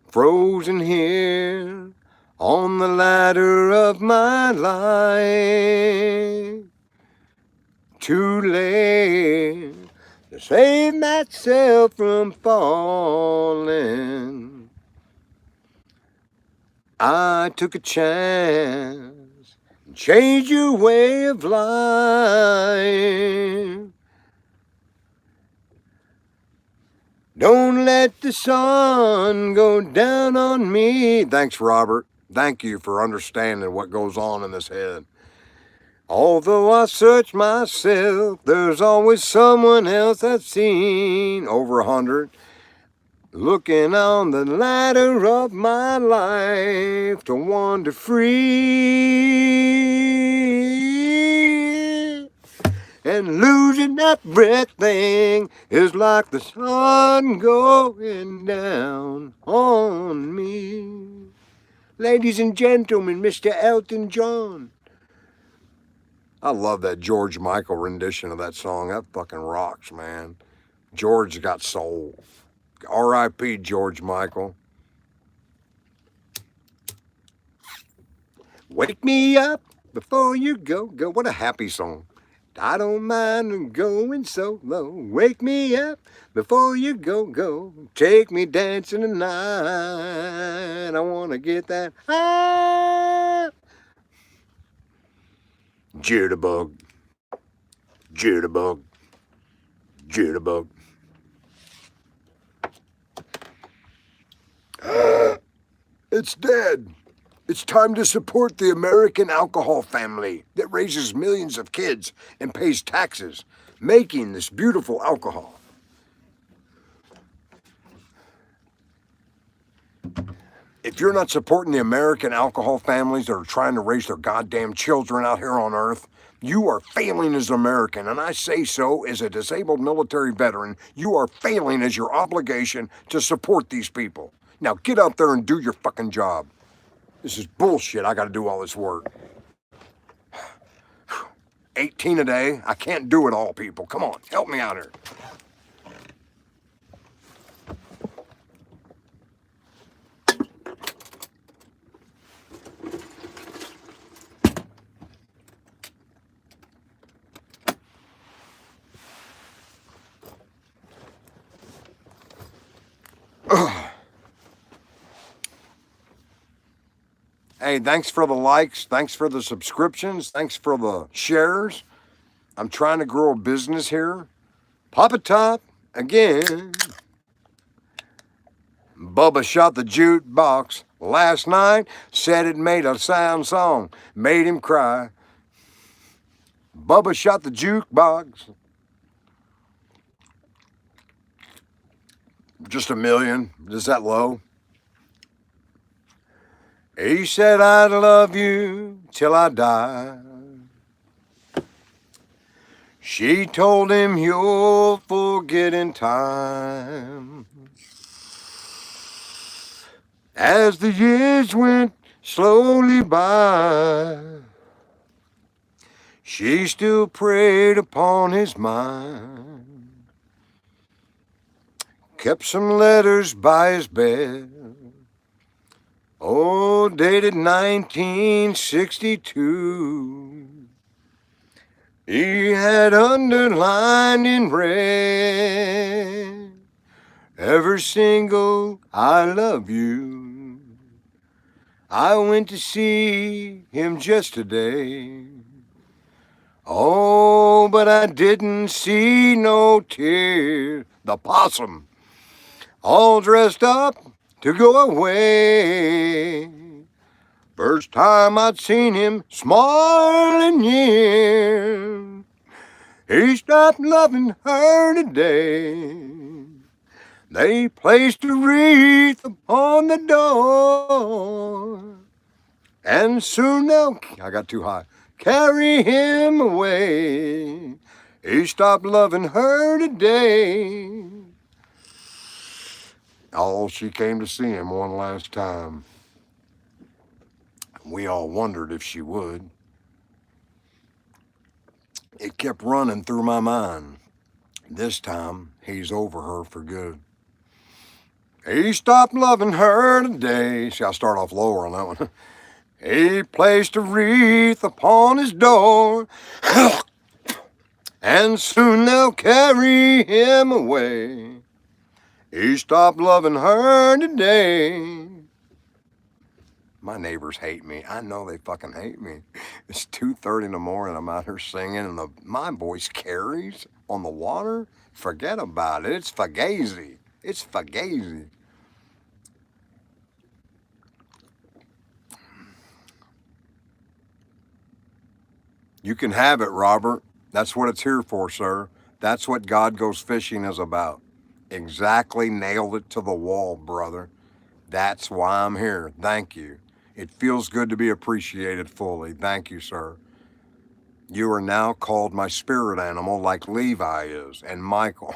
Frozen here on the ladder of my life. Too late to save myself from falling. I took a chance, changed your way of life. Don't let the sun go down on me. Thanks, Robert. Thank you for understanding what goes on in this head. Although I search myself, there's always someone else I've seen. Over 100. Looking on the ladder of my life to wander free. And losing everything is like the sun going down on me. Ladies and gentlemen, Mr. Elton John. I love that George Michael rendition of that song. That fucking rocks, man. George's got soul. R.I.P. George Michael. Wake me up before you go. What a happy song. I don't mind going so low. Wake me up before you go. Take me dancing tonight. I want to get that high. Jitterbug. Jitterbug. Jitterbug. It's dead. It's time to support the American alcohol family that raises millions of kids and pays taxes, making this beautiful alcohol. If you're not supporting the American alcohol families that are trying to raise their goddamn children out here on earth, you are failing as an American. And I say so as a disabled military veteran. You are failing as your obligation to support these people. Now get out there and do your fucking job. This is bullshit. I got to do all this work. 18 a day. I can't do it all, people. Come on, help me out here. Hey, thanks for the likes. Thanks for the subscriptions. Thanks for the shares. I'm trying to grow a business here. Pop a top again. Bubba shot the jukebox last night. Said it made a sound song. Made him cry. Bubba shot the jukebox. Just 1 million. Is that low? He said, I'd love you till I die. She told him, you'll forget in time. As the years went slowly by, she still preyed upon his mind. Kept some letters by his bed. Oh, dated 1962. He had underlined in red every single I love you. I went to see him just today. Oh, but I didn't see no tear. The possum, all dressed up to go away. First time I'd seen him smiling, yeah. He stopped loving her today. They placed a wreath upon the door. And soon they'll, I got too high, carry him away. He stopped loving her today. Oh, she came to see him one last time. We all wondered if she would. It kept running through my mind. This time, he's over her for good. He stopped loving her today. See, I start off lower on that one. He placed a wreath upon his door, and soon they'll carry him away. He stopped loving her today. My neighbors hate me. I know they fucking hate me. It's 2:30 in the morning. I'm out here singing, and my voice carries on the water. Forget about it. It's fugazi. It's fugazi. You can have it, Robert. That's what it's here for, sir. That's what God Goes Fishing is about. Exactly nailed it to the wall, brother. That's why I'm here. Thank you. It feels good to be appreciated fully. Thank you, sir. You are now called my spirit animal like Levi is and Michael.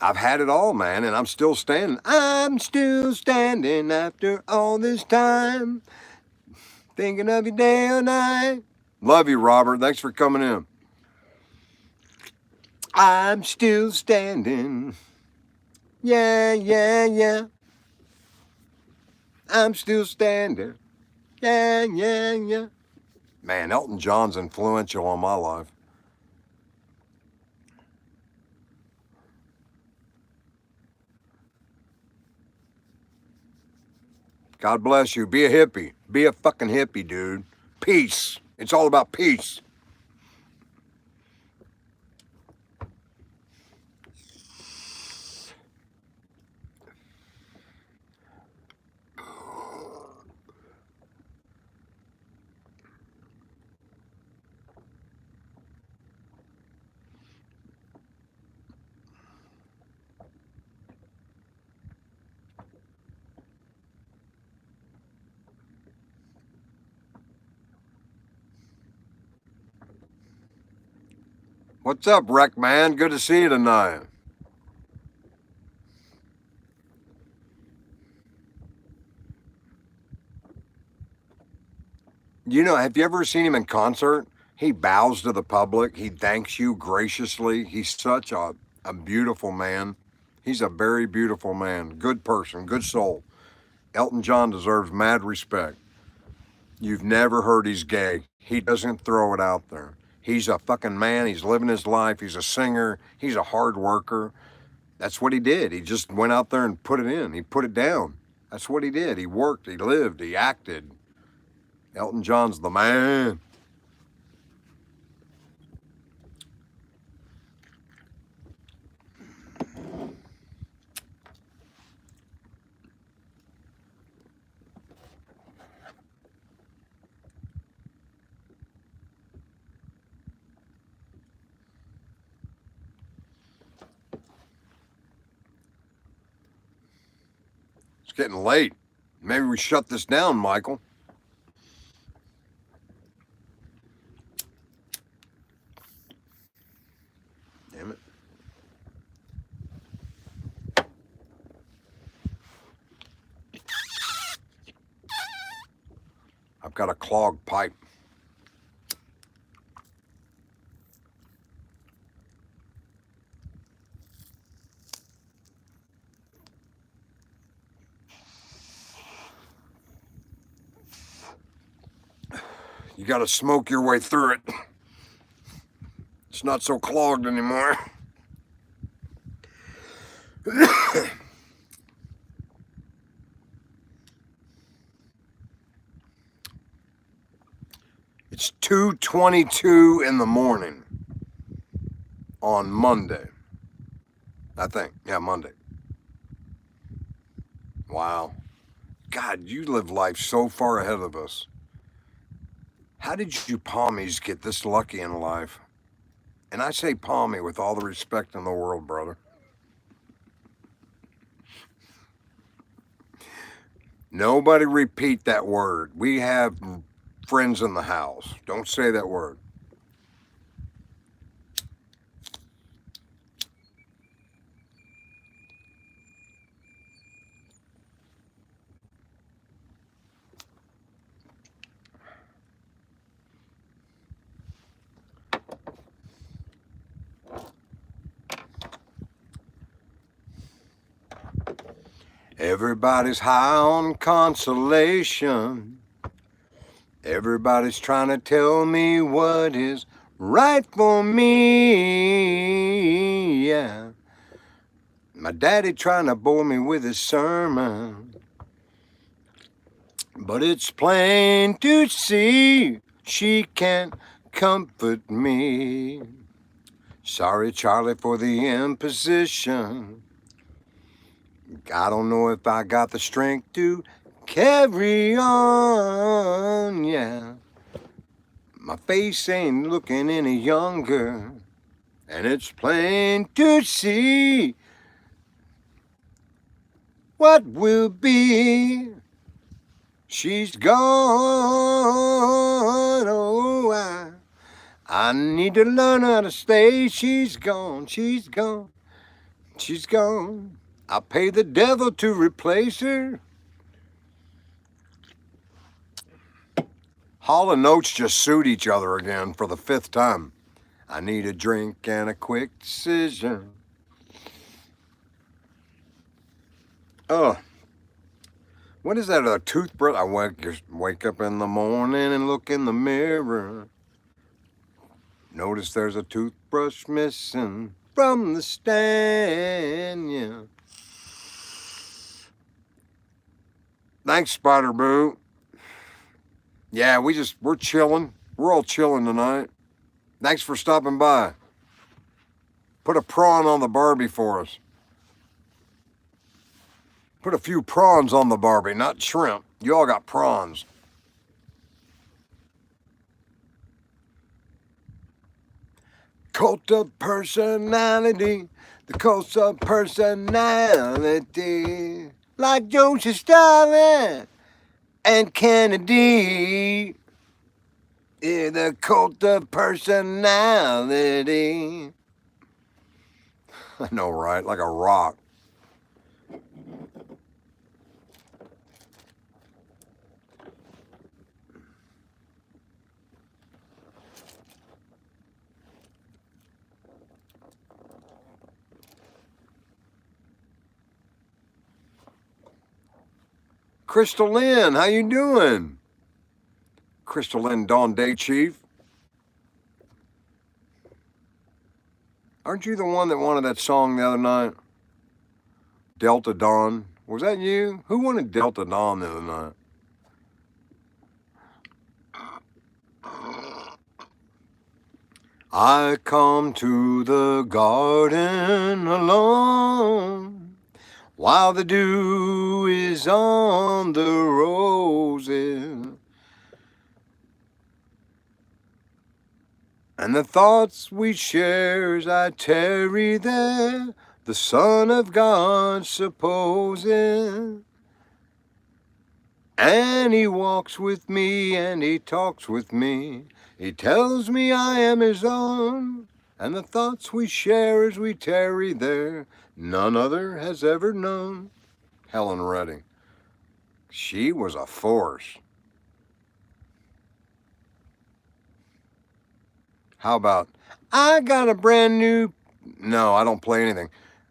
I've had it all, man, and I'm still standing. I'm still standing after all this time. Thinking of you day or night. Love you, Robert. Thanks for coming in. I'm still standing. Yeah, yeah, yeah. I'm still standing. Yeah, yeah, yeah. Man, Elton John's influential on my life. God bless you. Be a hippie. Be a fucking hippie, dude. Peace. It's all about peace. What's up, Wreck Man? Good to see you tonight. You know, have you ever seen him in concert? He bows to the public. He thanks you graciously. He's such a beautiful man. He's a very beautiful man. Good person, good soul. Elton John deserves mad respect. You've never heard he's gay. He doesn't throw it out there. He's a fucking man. He's living his life. He's a singer. He's a hard worker. That's what he did. He just went out there and put it in. He put it down. That's what he did. He worked. He lived. He acted. Elton John's the man. It's getting late. Maybe we shut this down, Michael. Damn it. I've got a clogged pipe. You got to smoke your way through it. It's not so clogged anymore. It's 2:22 in the morning on Monday. I think. Yeah, Monday. Wow. God, you live life so far ahead of us. How did you palmies get this lucky in life? And I say palmy with all the respect in the world, brother. Nobody repeat that word. We have friends in the house. Don't say that word. Everybody's high on consolation. Everybody's trying to tell me what is right for me. Yeah. My daddy trying to bore me with his sermon. But it's plain to see she can't comfort me. Sorry, Charlie, for the imposition. I don't know if I got the strength to carry on, yeah. My face ain't looking any younger, and it's plain to see what will be. She's gone, oh, I need to learn how to stay. She's gone, she's gone, she's gone. I pay the devil to replace her. Hall and Oates just sued each other again for the 5th time. I need a drink and a quick decision. Oh, what is that, a toothbrush? I wake up in the morning and look in the mirror. Notice there's a toothbrush missing from the stand, yeah. Thanks, Spider Boo. Yeah, we're chilling. We're all chilling tonight. Thanks for stopping by. Put a prawn on the Barbie for us. Put a few prawns on the Barbie, not shrimp. You all got prawns. Cult of personality. The cult of personality. Like Joseph Stalin and Kennedy. Yeah, the cult of personality. I know, right? Like a rock. Crystal Lynn, how you doing? Crystal Lynn, Dawn Day Chief. Aren't you the one that wanted that song the other night? Delta Dawn. Was that you? Who wanted Delta Dawn the other night? I come to the garden alone while the dew is on the roses. And the thoughts we share as I tarry there, the Son of God supposes. And he walks with me and he talks with me. He tells me I am his own. And the thoughts we share as we tarry there, none other has ever known. Helen Redding. She was a force. How about, I got a brand new, no, I don't play anything.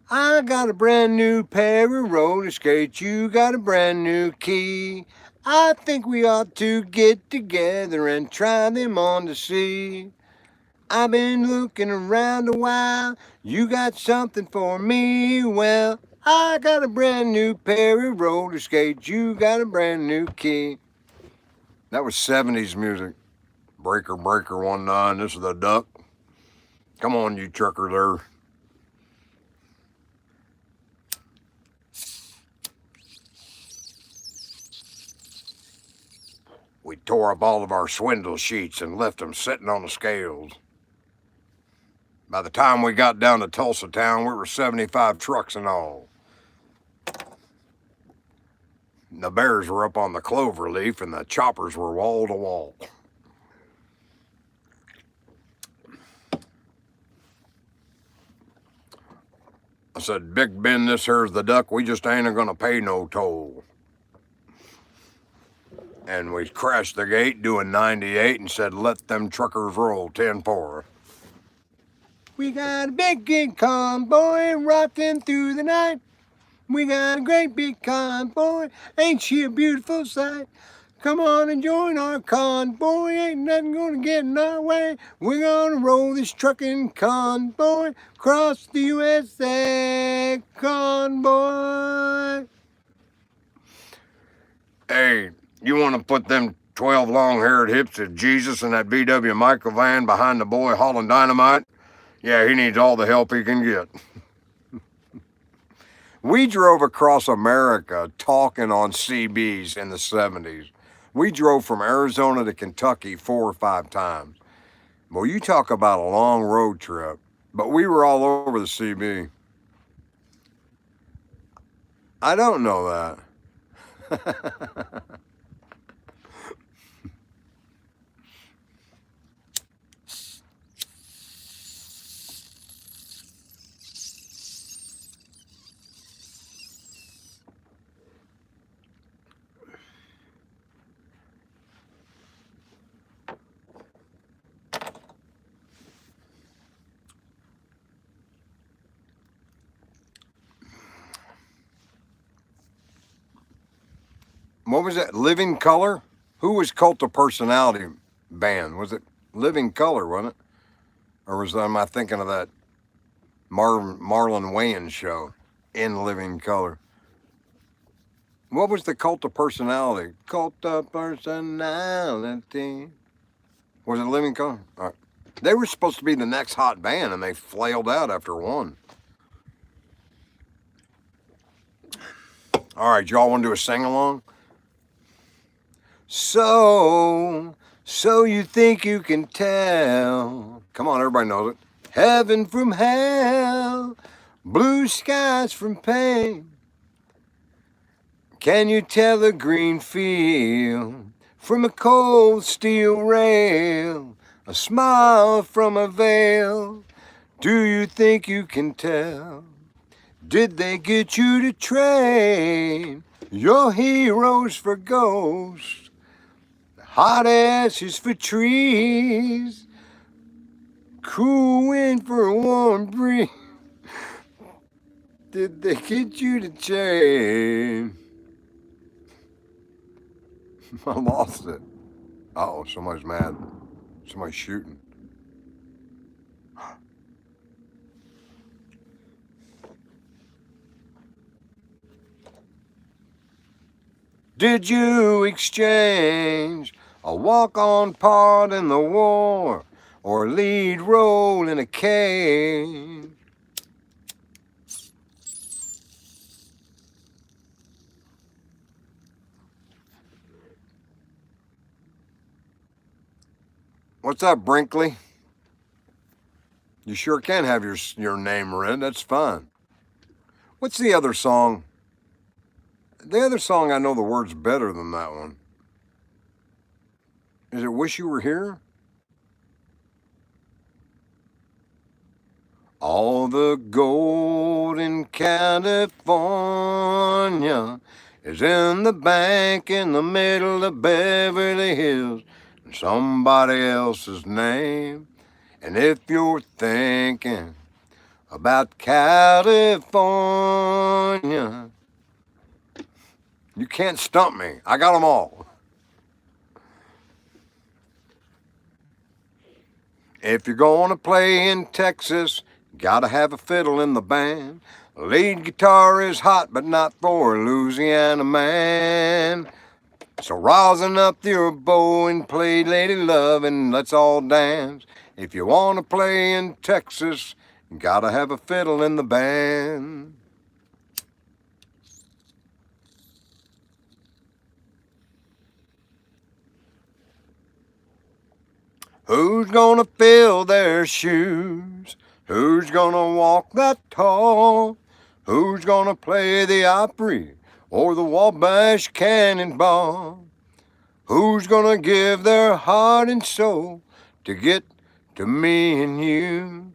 I got a brand new pair of roller skates. You got a brand new key. I think we ought to get together and try them on to see. I've been looking around a while. You got something for me? Well, I got a brand new pair of roller skates. You got a brand new key. That was 70s music. Breaker, breaker, 1-9. This is the duck. Come on, you trucker there. We tore up all of our swindle sheets and left them sitting on the scales. By the time we got down to Tulsa town, we were 75 trucks in all. The bears were up on the clover leaf and the choppers were wall to wall. I said, Big Ben, this here's the duck. We just ain't gonna pay no toll. And we crashed the gate doing 98 and said, let them truckers roll 10-4. We got a big convoy rocking through the night. We got a great big convoy. Ain't she a beautiful sight? Come on and join our convoy. Ain't nothing gonna get in our way. We're gonna roll this trucking convoy across the USA. Convoy. Hey, you want to put them 12 long-haired hips of Jesus in that VW micro van behind the boy hauling dynamite? Yeah, he needs all the help he can get. We drove across America talking on CBs in the 70s. We drove from Arizona to Kentucky 4 or 5 times. Well, you talk about a long road trip. But we were all over the CB. I don't know that. What was that? Living Color? Who was Cult of Personality band? Was it Living Color, wasn't it? Or am I thinking of that Marlon Wayans show, In Living Color? What was the Cult of Personality? Cult of Personality. Was it Living Color? All right. They were supposed to be the next hot band, and they flailed out after one. All right, y'all want to do a sing-along? So you think you can tell. Come on, everybody knows it. Heaven from hell, blue skies from pain. Can you tell a green field from a cold steel rail? A smile from a veil. Do you think you can tell? Did they get you to train your heroes for ghosts? Hot ashes for trees, cool wind for a warm breeze. Did they get you to change? I lost it. Uh-oh, somebody's mad. Somebody's shooting. Did you exchange a walk-on part in the war or a lead role in a cage? What's up, Brinkley? You sure can have your name read. That's fine. What's the other song? The other song I know the words better than that one. Is it Wish You Were Here? All the gold in California is in the bank in the middle of Beverly Hills in somebody else's name. And if you're thinking about California, you can't stump me. I got them all. If you're going to play in Texas, gotta have a fiddle in the band. Lead guitar is hot, but not for a Louisiana man. So rosin up your bow and play Lady Love and let's all dance. If you want to play in Texas, gotta have a fiddle in the band. Who's gonna fill their shoes? Who's gonna walk that tall? Who's gonna play the Opry or the Wabash Cannonball? Who's gonna give their heart and soul to get to me and you?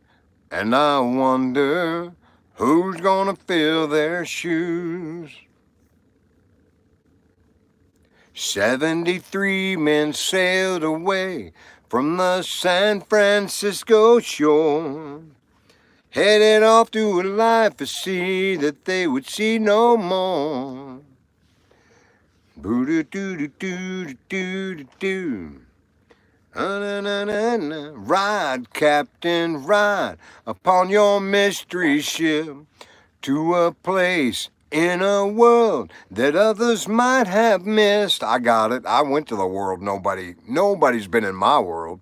And I wonder who's gonna fill their shoes? 73 men sailed away from the San Francisco shore, headed off to a life of sea that they would see no more. Boo-doo-doo-doo-doo-doo-doo-doo. Ride, Captain, ride upon your mystery ship to a place in a world that others might have missed. I got it. I went to the world nobody's been in my world.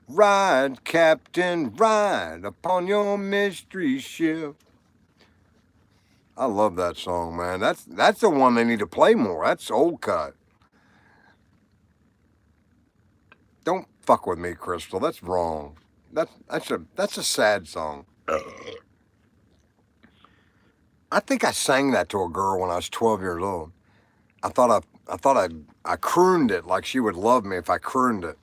Ride, Captain, ride upon your mystery ship. I love that song, man. That's the one they need to play more. That's old cut. Don't fuck with me, Crystal. That's wrong. That's a sad song. I think I sang that to a girl when I was 12 years old. I thought I crooned it like she would love me if I crooned it.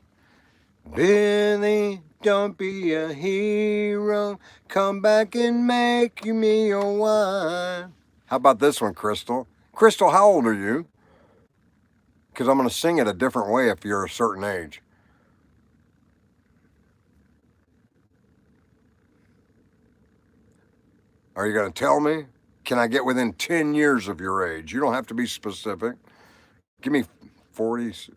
Billy, don't be a hero. Come back and make me your wine. How about this one, Crystal? Crystal, how old are you? Because I'm going to sing it a different way if you're a certain age. Are you going to tell me? Can I get within 10 years of your age? You don't have to be specific. Give me 40s.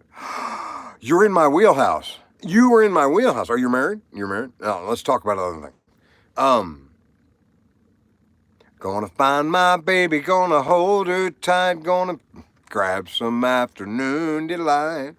You're in my wheelhouse. You were in my wheelhouse. Are you married? You're married? No, let's talk about another thing. Gonna find my baby, gonna hold her tight, gonna grab some afternoon delight.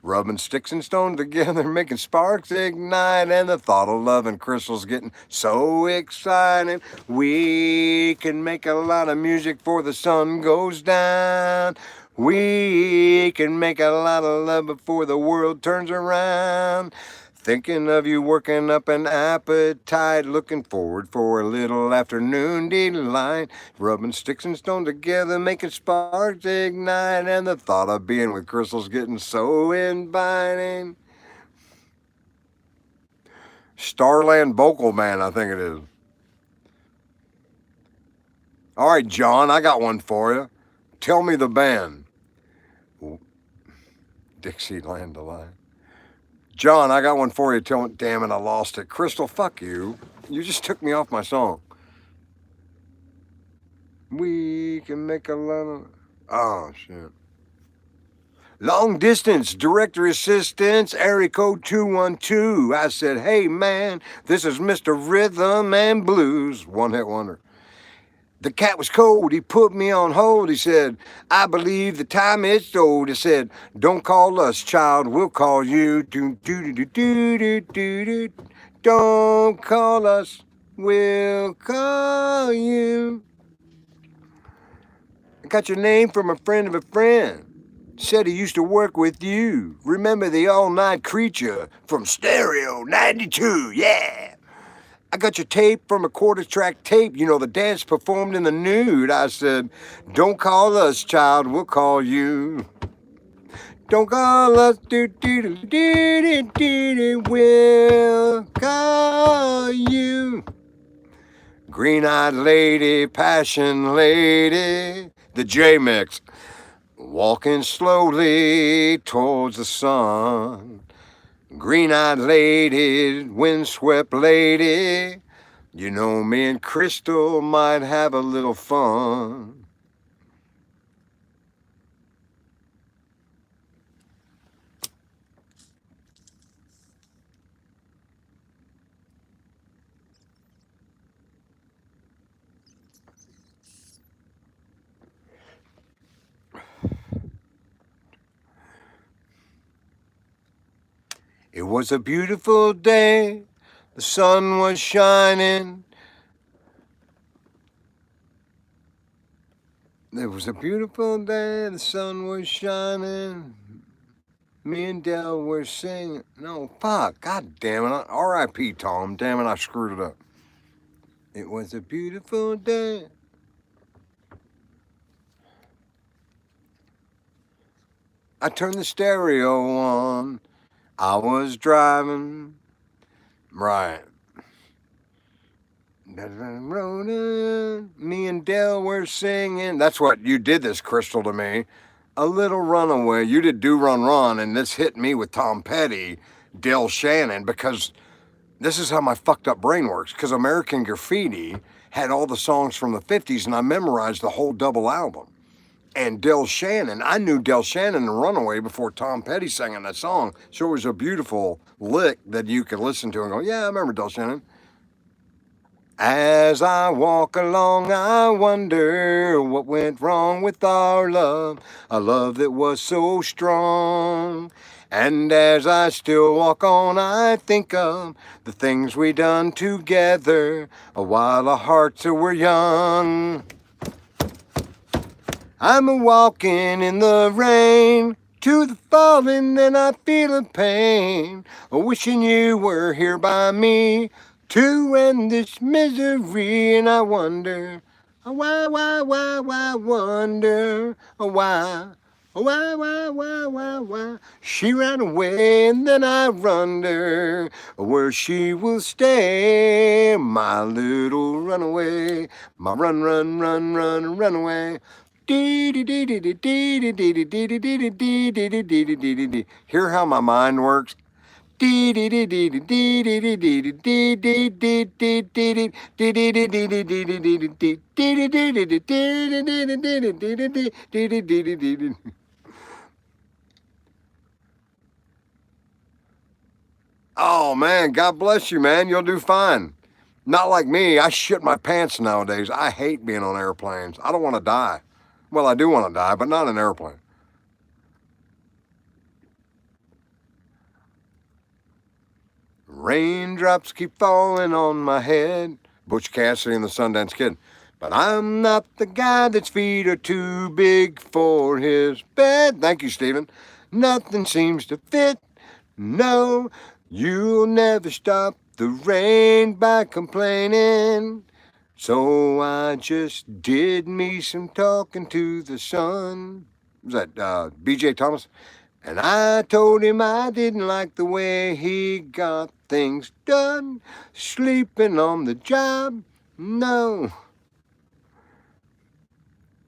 Rubbing sticks and stones together, making sparks ignite, and the thought of love and crystals getting so exciting. We can make a lot of music before the sun goes down. We can make a lot of love before the world turns around. Thinking of you, working up an appetite, looking forward for a little afternoon delight. Rubbing sticks and stones together, making sparks ignite, and the thought of being with crystals getting so inviting. Starland Vocal Band, I think it is. All right, John, I got one for you. Tell me the band. Dixieland Delight. John, I got one for you. Damn it, I lost it. Crystal, fuck you. You just took me off my song. We can make a lot of... Oh, shit. Long distance, director assistance, area code 212. I said, hey, man, this is Mr. Rhythm and Blues. One hit wonder. The cat was cold, he put me on hold. He said, I believe the time is old. He said, don't call us, child, we'll call you. Don't call us, we'll call you. I got your name from a friend of a friend. Said he used to work with you. Remember the all-night creature from Stereo 92, yeah. I got your tape from a quarter track tape. You know, the dance performed in the nude. I said, don't call us, child, we'll call you. Don't call us, we'll call you. Green-eyed lady, passion lady, the J-Mix. Walking slowly towards the sun. Green-eyed lady, windswept lady. You know, me and Crystal might have a little fun. It was a beautiful day. The sun was shining. It was a beautiful day. The sun was shining. Me and Dell were singing. No, fuck. God damn it. R.I.P. Tom. Damn it, I screwed it up. It was a beautiful day. I turned the stereo on. I was driving. Right. Me and Dell were singing. That's what you did this, Crystal, to me. A little runaway. You did Do Run Run, and this hit me with Tom Petty, Del Shannon, because this is how my fucked up brain works. Because American Graffiti had all the songs from the 50s, and I memorized the whole double album. And Del Shannon, I knew Del Shannon and Runaway before Tom Petty sang in that song. So it was a beautiful lick that you could listen to and go, yeah, I remember Del Shannon. As I walk along, I wonder what went wrong with our love, a love that was so strong. And as I still walk on, I think of the things we done together while our hearts were young. I'm a walking in the rain to the falling, and I feel a pain, wishing you were here by me to end this misery. And I wonder, why, wonder, why, she ran away, and then I wonder where she will stay, my little runaway, my runaway. Hear how my mind works? Oh man, God bless you, man. You'll do fine. Not like me. I shit my pants nowadays. I hate being on airplanes. I don't want to die. Well, I do want to die, but not in an airplane. Raindrops keep falling on my head. Butch Cassidy and the Sundance Kid. But I'm not the guy that's feet are too big for his bed. Thank you, Stephen. Nothing seems to fit. No, you'll never stop the rain by complaining. So I just did me some talking to the sun. Was that B.J. Thomas? And I told him I didn't like the way he got things done. Sleeping on the job, no.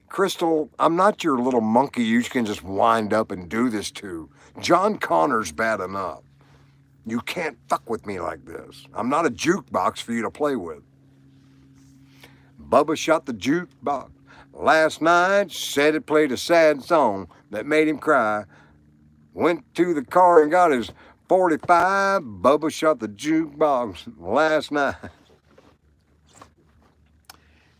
Crystal, I'm not your little monkey you can just wind up and do this to. John Connor's bad enough. You can't fuck with me like this. I'm not a jukebox for you to play with. Bubba shot the jukebox last night, said it played a sad song that made him cry. Went to the car and got his 45. Bubba shot the jukebox last night.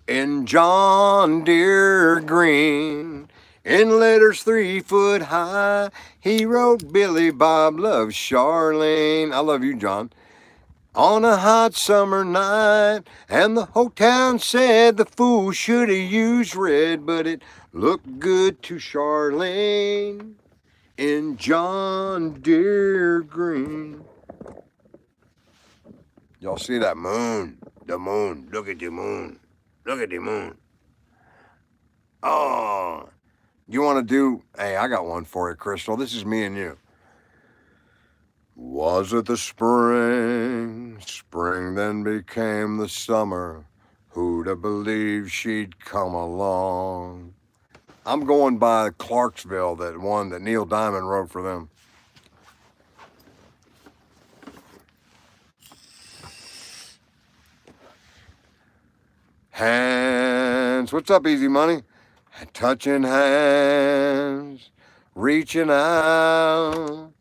In John Deere green, in letters 3 foot high, he wrote Billy Bob loves Charlene. I love you, John. On a hot summer night, and the whole town said the fool should have used red, but it looked good to Charlene in John Deere green. Y'all see that moon? The moon. Look at the moon. Look at the moon. Oh, you want to do? Hey, I got one for you, Crystal. This is me and you. Was it the spring? Spring then became the summer. Who'd have believed she'd come along? I'm going by Clarksville, that one that Neil Diamond wrote for them. Hands, what's up, Easy Money? Touching hands, reaching out,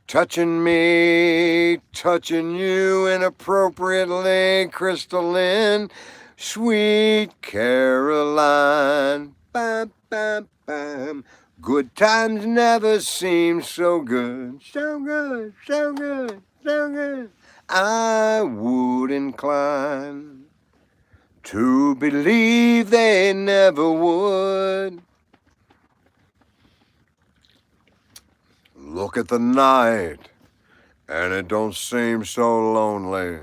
touching me, touching you inappropriately, Crystalline, sweet Caroline. Bam, bam, bam. Good times never seem so good, so good, so good, so good. I would incline to believe they never would. Look at the night, and it don't seem so lonely.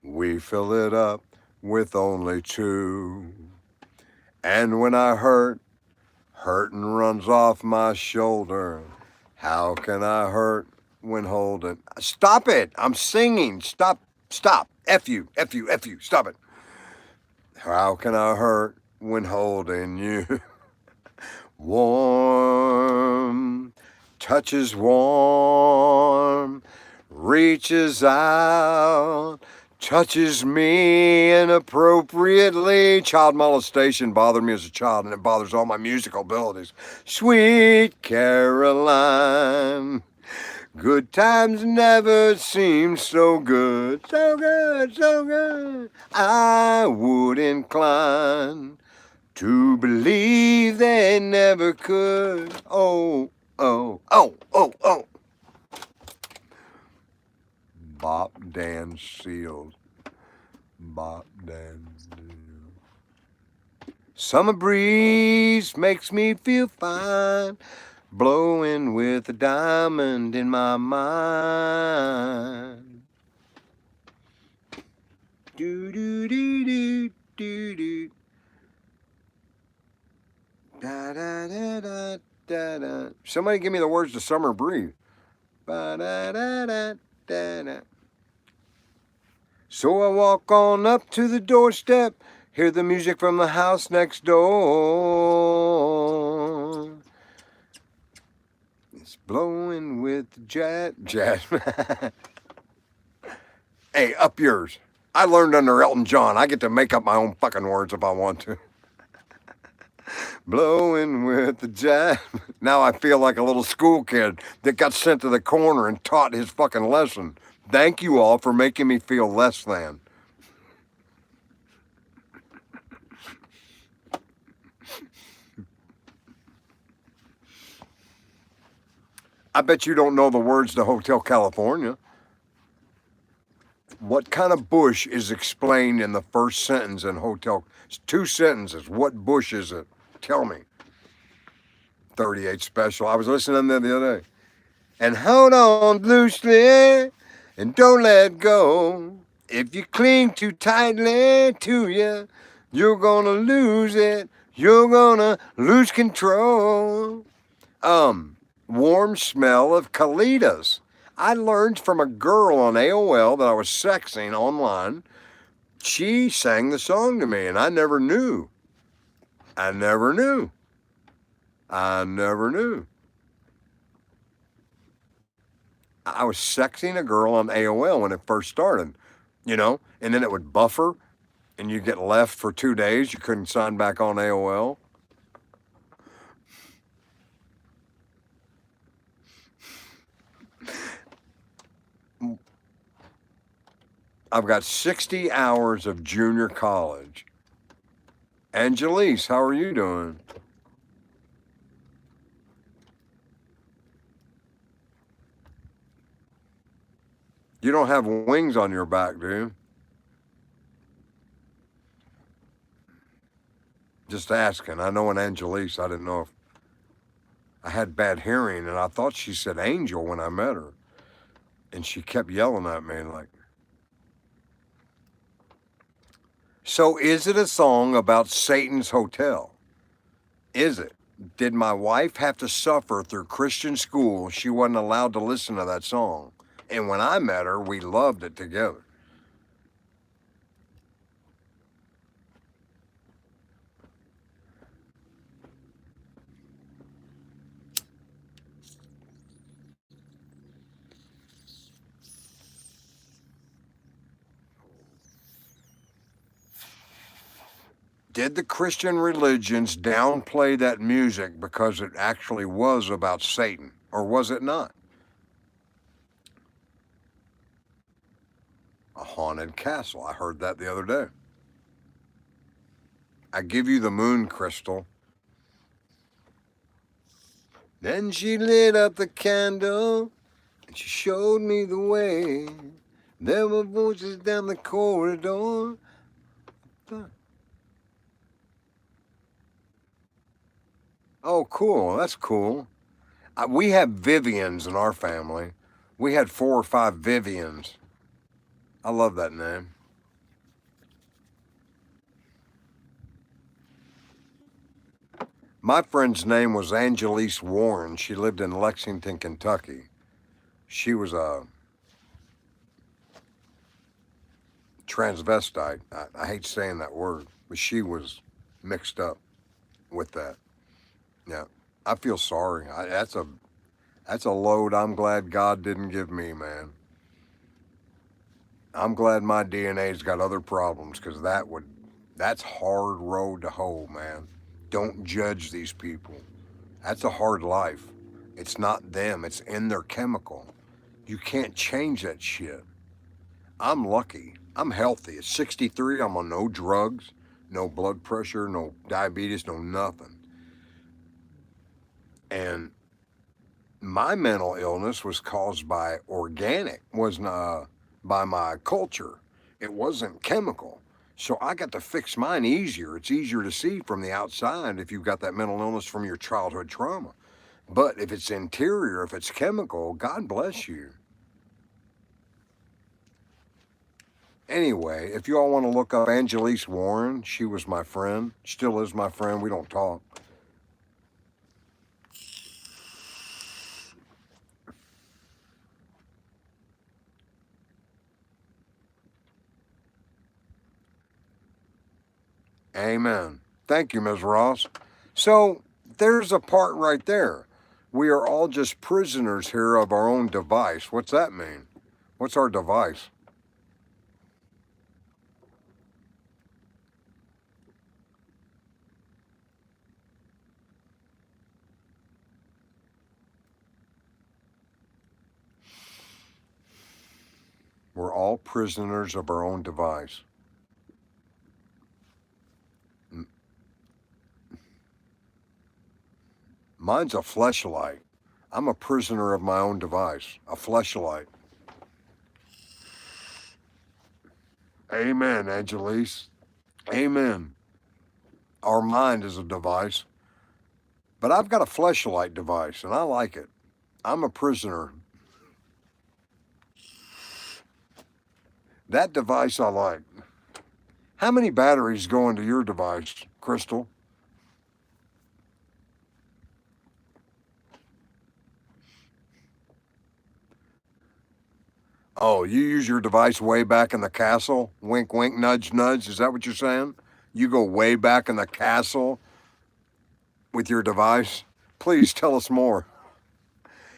We fill it up with only two. And when I hurtin' runs off my shoulder. How can I hurt when holding? Stop it! I'm singing. Stop. F you. Stop it. How can I hurt when holding you? Warm, touches warm, reaches out, touches me inappropriately. Child molestation bothered me as a child, and it bothers all my musical abilities. Sweet Caroline. Good times never seem so good, so good, so good. I would incline to believe they never could. Oh, oh, oh, oh, oh. Bop Dan Seals. Bop Dan Seals. Summer breeze makes me feel fine. Blowing with a diamond in my mind. Do do do do do do. Da da da da da da. Somebody give me the words to Summer Breeze. Ba da da da da da. So I walk on up to the doorstep, hear the music from the house next door. It's blowing with jazz. Hey, up yours. I learned under Elton John. I get to make up my own fucking words if I want to. Blowing with the jazz. Now I feel like a little school kid that got sent to the corner and taught his fucking lesson. Thank you all for making me feel less than. I bet you don't know the words to Hotel California. What kind of bush is explained in the first sentence in Hotel? It's 2 sentences. What bush is it? Tell me. 38 Special. I was listening to them the other day. And hold on loosely and don't let go. If you cling too tightly to you, you're gonna lose it. You're gonna lose control. Warm smell of colitas. I learned from a girl on AOL that I was sexing online. She sang the song to me, and I never knew. I never knew. I was sexing a girl on AOL when it first started, you know, and then it would buffer, and you get left for 2 days. You couldn't sign back on AOL. I've got 60 hours of junior college. Angelise, how are you doing? You don't have wings on your back, do you? Just asking. I know an Angelise. I didn't know if I had bad hearing, and I thought she said angel when I met her. And she kept yelling at me like, So is it a song about Satan's hotel? Is it? Did my wife have to suffer through Christian school? She wasn't allowed to listen to that song. And when I met her, we loved it together. Did the Christian religions downplay that music because it actually was about Satan, or was it not? A haunted castle. I heard that the other day. I give you the moon crystal. Then she lit up the candle and she showed me the way. There were voices down the corridor. Oh, cool. That's cool. We have Vivians in our family. We had 4 or 5 Vivians. I love that name. My friend's name was Angelise Warren. She lived in Lexington, Kentucky. She was a transvestite. I hate saying that word, but she was mixed up with that. Yeah, I feel sorry. That's a load I'm glad God didn't give me, man. I'm glad my DNA's got other problems because that's hard road to hoe, man. Don't judge these people. That's a hard life. It's not them, it's in their chemical. You can't change that shit. I'm lucky. I'm healthy. At 63, I'm on no drugs, no blood pressure, no diabetes, no nothing. And my mental illness was caused by organic, wasn't by my culture. It wasn't chemical. So I got to fix mine easier. It's easier to see from the outside if you've got that mental illness from your childhood trauma. But if it's interior, if it's chemical, God bless you. Anyway, if you all want to look up Angelise Warren, she was my friend, still is my friend. We don't talk. Amen. Thank you, Ms. Ross. So there's a part right there. We are all just prisoners here of our own device. What's that mean? What's our device? We're all prisoners of our own device. Mine's a fleshlight. I'm a prisoner of my own device, a fleshlight. Amen, Angelise. Amen. Our mind is a device, but I've got a fleshlight device and I like it. I'm a prisoner. That device I like. How many batteries go into your device, Crystal? Oh, you use your device way back in the castle? Wink, wink, nudge, nudge. Is that what you're saying? You go way back in the castle with your device? Please tell us more.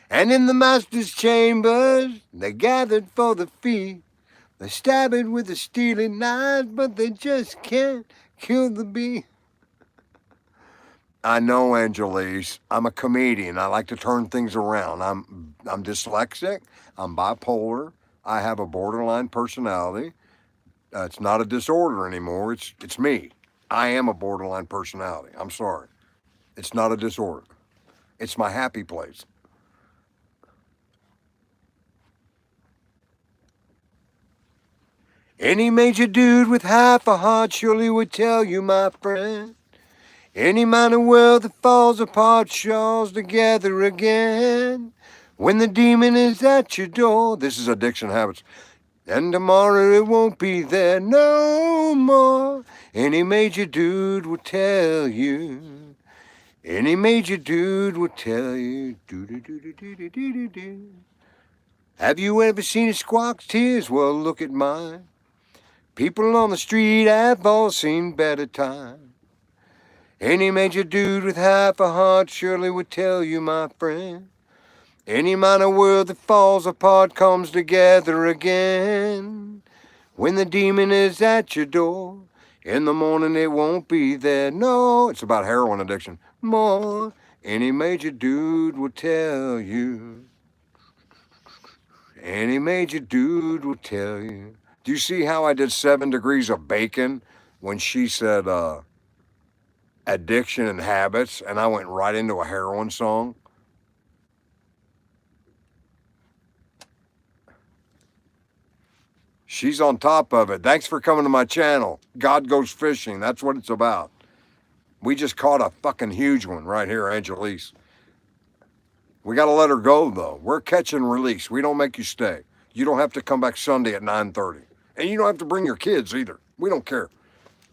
And in the master's chambers, they gathered for the feast. They stab it with a steely knife, but they just can't kill the bee. I know, Angelise. I'm a comedian. I like to turn things around. I'm dyslexic. I'm bipolar. I have a borderline personality. It's not a disorder anymore. It's me. I am a borderline personality. I'm sorry. It's not a disorder. It's my happy place. Any major dude with half a heart surely would tell you, my friend. Any minor world that falls apart shawls together again. When the demon is at your door, this is addiction habits. And tomorrow it won't be there no more. Any major dude will tell you. Any major dude will tell you. Do. Have you ever seen a squawk's tears? Well, look at mine. People on the street have all seen better times. Any major dude with half a heart surely would tell you, my friend. Any minor world that falls apart comes together again. When the demon is at your door, in the morning it won't be there. No, it's about heroin addiction. More. Any major dude will tell you. Any major dude will tell you. Do you see how I did 7 degrees of bacon when she said addiction and habits, and I went right into a heroin song? She's on top of it. Thanks for coming to my channel. God Goes Fishing. That's what it's about. We just caught a fucking huge one right here, Angelise. We got to let her go, though. We're catch and release. We don't make you stay. You don't have to come back Sunday at 9:30. And you don't have to bring your kids either. We don't care.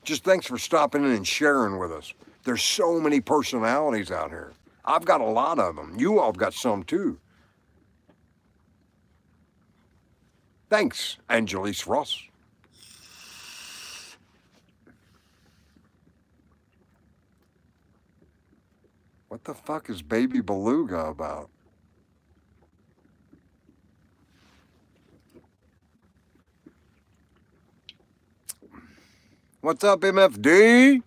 Just thanks for stopping in and sharing with us. There's so many personalities out here. I've got a lot of them. You all have got some too. Thanks, Angelise Ross. What the fuck is Baby Beluga about? What's up, MFD?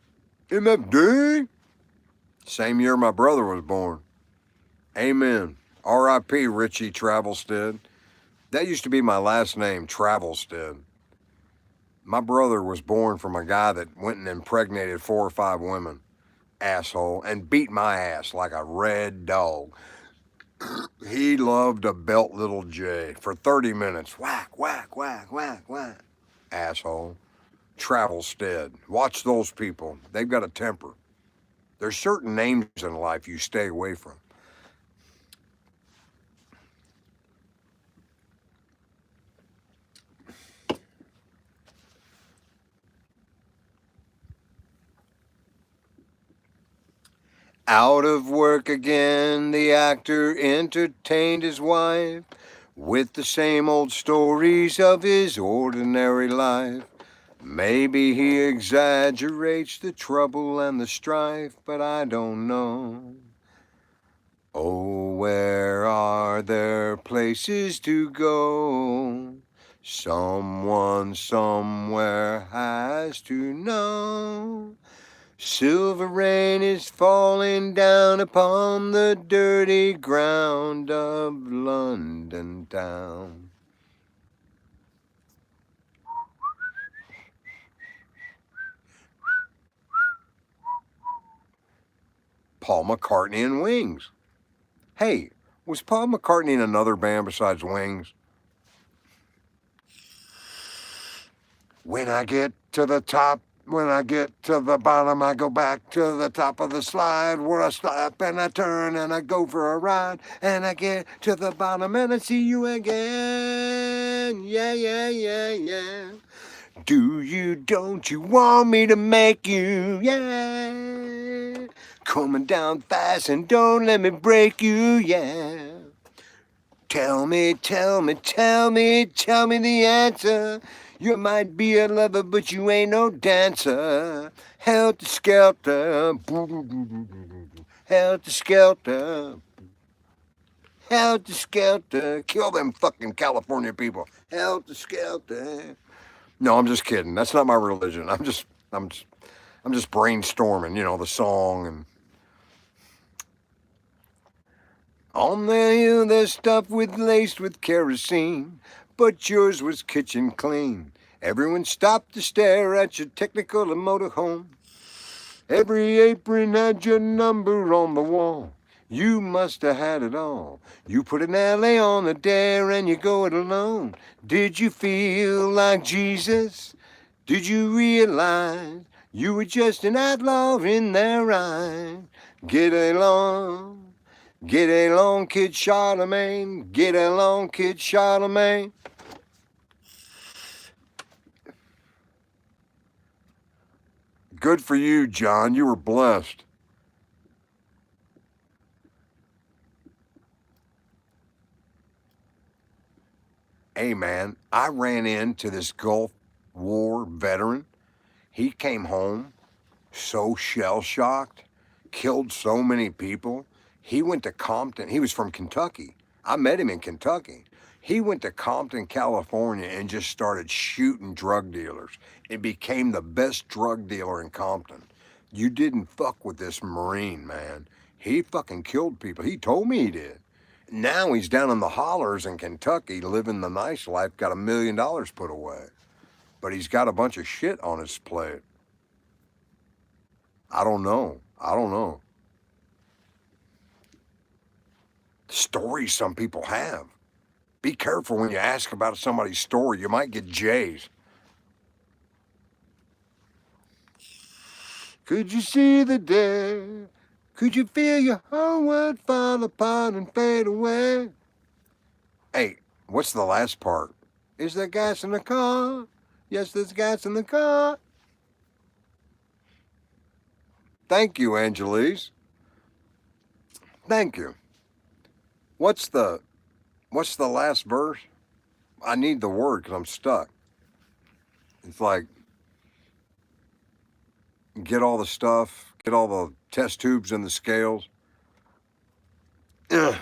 MFD? Same year my brother was born. Amen. R.I.P. Richie Travelstead. That used to be my last name, Travelstead. My brother was born from a guy that went and impregnated 4 or 5 women, asshole, and beat my ass like a red dog. He loved to belt little J for 30 minutes. Whack, whack, whack, whack, whack. Asshole. Travelstead. Watch those people. They've got a temper. There's certain names in life you stay away from. Out of work again, the actor entertained his wife with the same old stories of his ordinary life. Maybe he exaggerates the trouble and the strife, but I don't know. Oh, where are there places to go? Someone somewhere has to know. Silver rain is falling down upon the dirty ground of London town. Paul McCartney and Wings. Hey, was Paul McCartney in another band besides Wings? When I get to the top, when I get to the bottom, I go back to the top of the slide where I stop and I turn and I go for a ride. And I get to the bottom and I see you again. Yeah, yeah, yeah, yeah. Do you, don't you want me to make you? Yeah. Coming down fast and don't let me break you, yeah. Tell me, tell me, tell me, tell me the answer. You might be a lover, but you ain't no dancer. Helter skelter, helter skelter, helter skelter. Kill them fucking California people. Helter skelter. No, I'm just kidding. That's not my religion. I'm just brainstorming, you know, the song and. On the hill there's stuff with laced with kerosene, but yours was kitchen clean. Everyone stopped to stare at your technical motorhome. Every apron had your number on the wall. You must have had it all. You put an LA on the dare and you go it alone. Did you feel like Jesus? Did you realize you were just an outlaw in their eyes? Get along. Get along, Kid Charlemagne. Get along, Kid Charlemagne. Good for you, John. You were blessed. Hey, man, I ran into this Gulf War veteran. He came home so shell shocked, killed so many people. He went to Compton. He was from Kentucky. I met him in Kentucky. He went to Compton, California, and just started shooting drug dealers. It became the best drug dealer in Compton. You didn't fuck with this Marine, man. He fucking killed people. He told me he did. Now he's down in the hollers in Kentucky living the nice life, got $1 million put away. But he's got a bunch of shit on his plate. I don't know. I don't know. Stories some people have. Be careful when you ask about somebody's story. You might get J's. Could you see the day? Could you feel your whole world fall apart and fade away? Hey, what's the last part? Is there gas in the car? Yes, there's gas in the car. Thank you, Angelise. Thank you. What's the last verse? I need the word because I'm stuck. It's like get all the stuff, get all the test tubes and the scales. Ugh,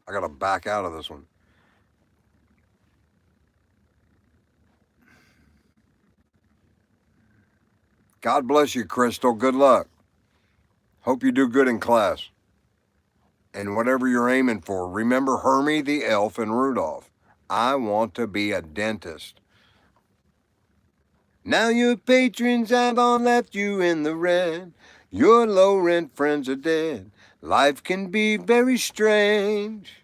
I gotta back out of this one. God bless you, Crystal. Good luck. Hope you do good in class. And whatever you're aiming for, remember Hermie the elf and Rudolph. I want to be a dentist. Now your patrons have all left you in the red. Your low rent friends are dead. Life can be very strange.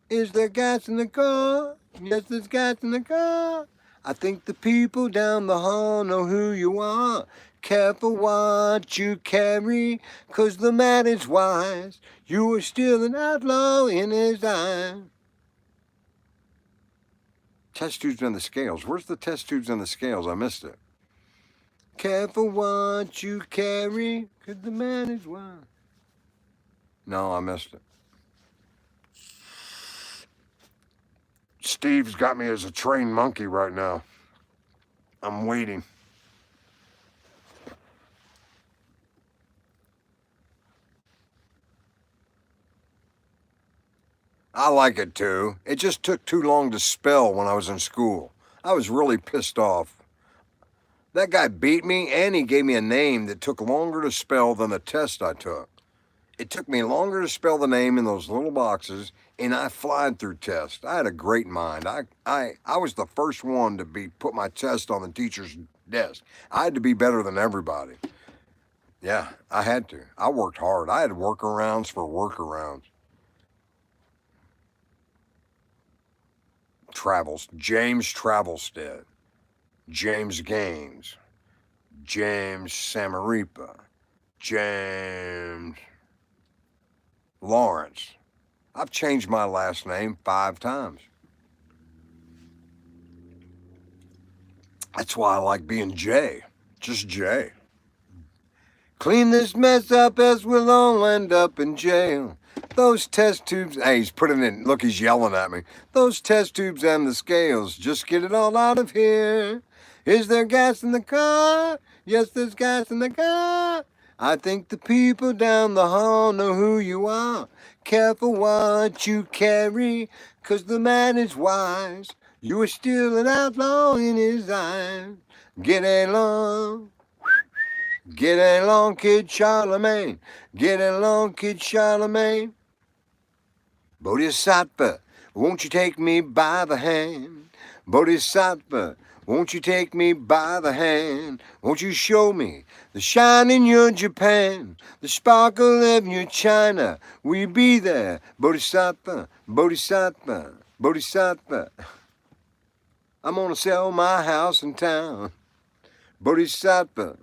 Is there gas in the car? Yes, there's gas in the car. I think the people down the hall know who you are. Careful what you carry, 'cause the man is wise. You are still an outlaw in his eyes. Test tubes and the scales. Where's the test tubes and the scales? I missed it. Careful what you carry, 'cause the man is wise. No, I missed it. Steve's got me as a trained monkey right now. I'm waiting. I like it too. It just took too long to spell when I was in school. I was really pissed off. That guy beat me and he gave me a name that took longer to spell than the test I took. It took me longer to spell the name in those little boxes, and I flied through tests. I had a great mind. I was the first one to put my test on the teacher's desk. I had to be better than everybody. Yeah, I had to. I worked hard. I had workarounds for workarounds. Travels. James Travelstead. James Gaines. James Samaripa. James Lawrence. I've changed my last name 5 times. That's why I like being Jay. Just Jay. Clean this mess up as we'll all end up in jail. Those test tubes, hey, he's putting in, look, he's yelling at me. Those test tubes and the scales, just get it all out of here. Is there gas in the car? Yes, there's gas in the car. I think the people down the hall know who you are. Careful what you carry, 'cause the man is wise. You are still an outlaw in his eyes. Get along. Get along, Kid Charlemagne. Get along, Kid Charlemagne. Bodhisattva, won't you take me by the hand? Bodhisattva, won't you take me by the hand? Won't you show me the shine in your Japan, the sparkle of your China? Will you be there? Bodhisattva, Bodhisattva, Bodhisattva. I'm gonna sell my house in town. Bodhisattva.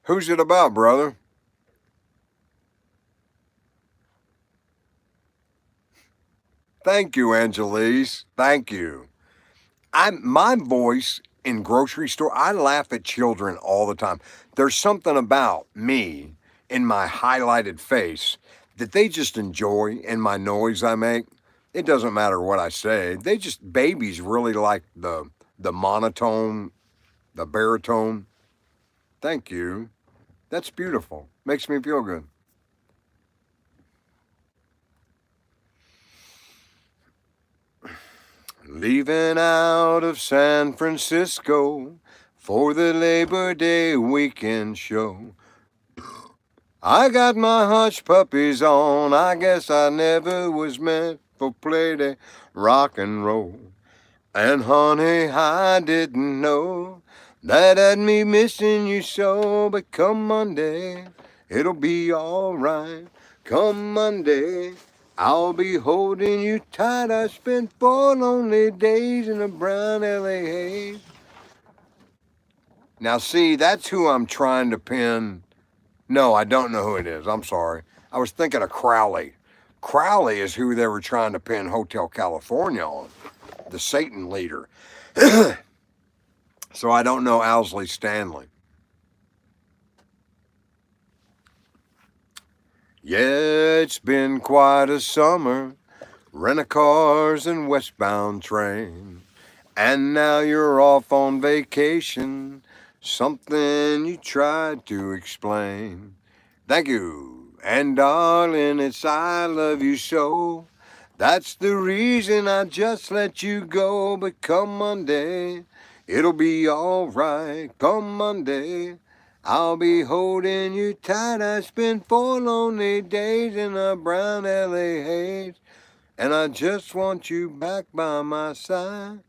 Who's it about, brother? Thank you, Angelise. Thank you. My voice in grocery store, I laugh at children all the time. There's something about me in my highlighted face that they just enjoy in my noise I make. It doesn't matter what I say. Babies really like the monotone, the baritone. Thank you. That's beautiful. Makes me feel good. Leaving out of San Francisco for the Labor Day weekend show. I got my hush puppies on. I guess I never was meant for play day rock and roll. And honey, I didn't know that I'd be missing you so. But come Monday, it'll be alright. Come Monday, I'll be holding you tight. I spent 4 lonely days in a brown LA haze. Now, see, that's who I'm trying to pin. No, I don't know who it is. I'm sorry. I was thinking of Crowley. Crowley is who they were trying to pin Hotel California on, the Satan leader. So I don't know Owsley Stanley. Yeah, it's been quite a summer. Rent-a-cars and westbound train. And now you're off on vacation. Something you tried to explain. Thank you. And darling, it's I love you so. That's the reason I just let you go. But come Monday, it'll be alright. Come Monday, I'll be holding you tight. I spent 4 lonely days in a brown LA haze. And I just want you back by my side.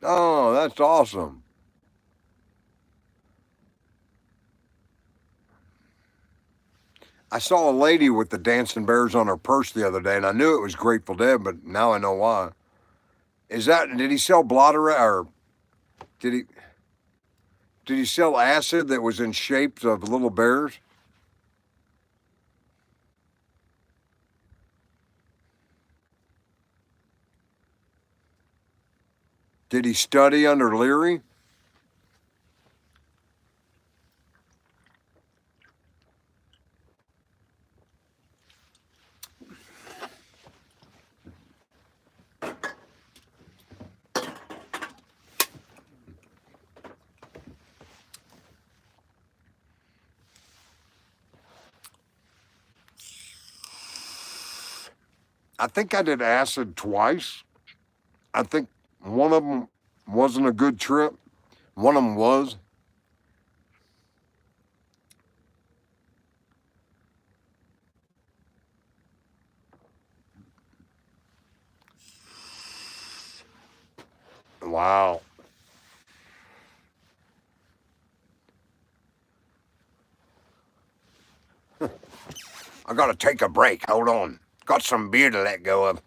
Oh, that's awesome. I saw a lady with the dancing bears on her purse the other day, and I knew it was Grateful Dead, but now I know why. Did he sell blotter, or did he, did he sell acid that was in shapes of little bears? Did he study under Leary? I think I did acid twice. I think one of them wasn't a good trip. One of them was. Wow. I gotta take a break. Hold on. Got some beer to let go of.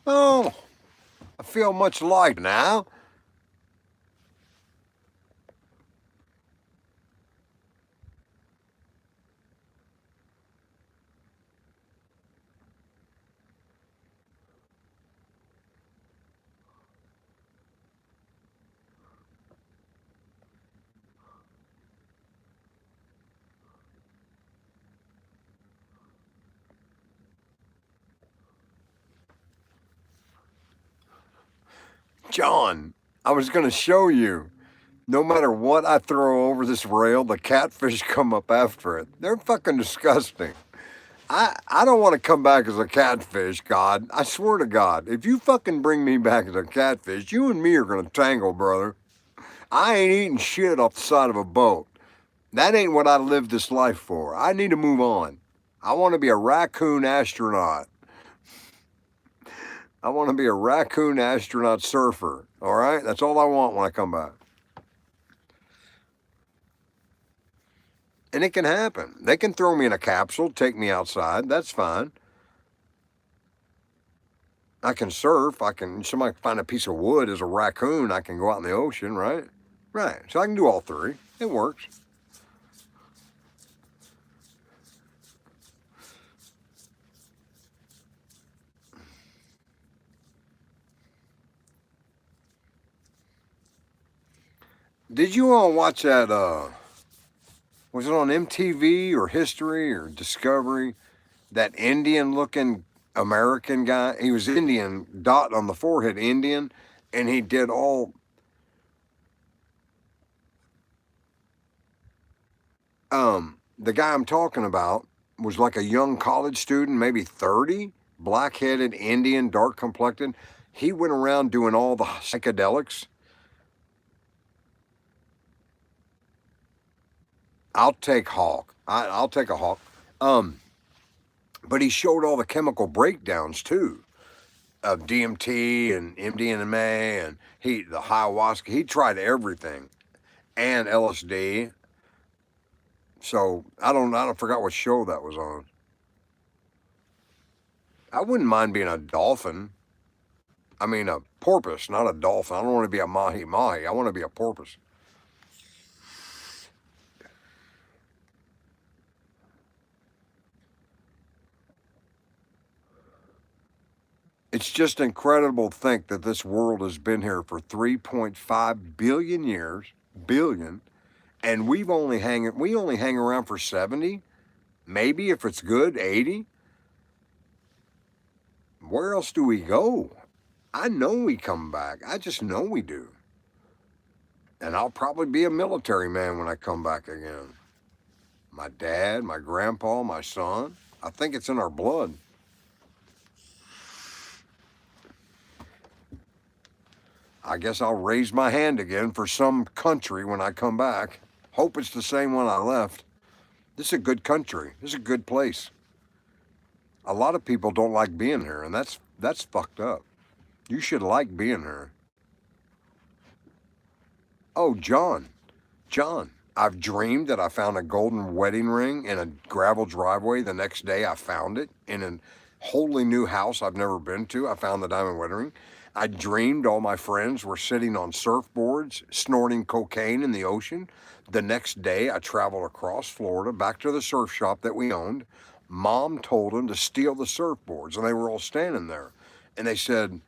Oh, I feel much lighter now. John, I was going to show you. No matter what I throw over this rail, the catfish come up after it. They're fucking disgusting. I don't want to come back as a catfish, God. I swear to God, if you fucking bring me back as a catfish, you and me are going to tangle, brother. I ain't eating shit off the side of a boat. That ain't what I lived this life for. I need to move on. I want to be a raccoon astronaut. I want to be a raccoon astronaut surfer. All right? That's all I want when I come back. And it can happen. They can throw me in a capsule, take me outside. That's fine. I can surf. Somebody find a piece of wood as a raccoon. I can go out in the ocean, right? Right. So I can do all three. It works. Did you all watch that, was it on MTV or History or Discovery? That Indian looking American guy. He was Indian, dot on the forehead, Indian, and he did all. The guy I'm talking about was like a young college student, maybe 30, black headed, Indian, dark complected. He went around doing all the psychedelics. I'll take Hawk. I'll take a Hawk. But he showed all the chemical breakdowns too of DMT and MDMA and the ayahuasca. He tried everything and LSD. So I don't forgot what show that was on. I wouldn't mind being a dolphin. I mean a porpoise, not a dolphin. I don't want to be a mahi mahi. I want to be a porpoise. It's just incredible to think that this world has been here for 3.5 billion years, billion, and we only hang around for 70, maybe if it's good, 80. Where else do we go? I know we come back. I just know we do. And I'll probably be a military man when I come back again. My dad, my grandpa, my son. I think it's in our blood. I guess I'll raise my hand again for some country when I come back. Hope it's the same one I left. This is a good country. This is a good place. A lot of people don't like being here, and that's fucked up. You should like being here. Oh, John, I've dreamed that I found a golden wedding ring in a gravel driveway. The next day I found it in a wholly new house I've never been to. I found the diamond wedding ring. I dreamed all my friends were sitting on surfboards, snorting cocaine in the ocean. The next day I traveled across Florida back to the surf shop that we owned. Mom told them to steal the surfboards, and they were all standing there. And I said,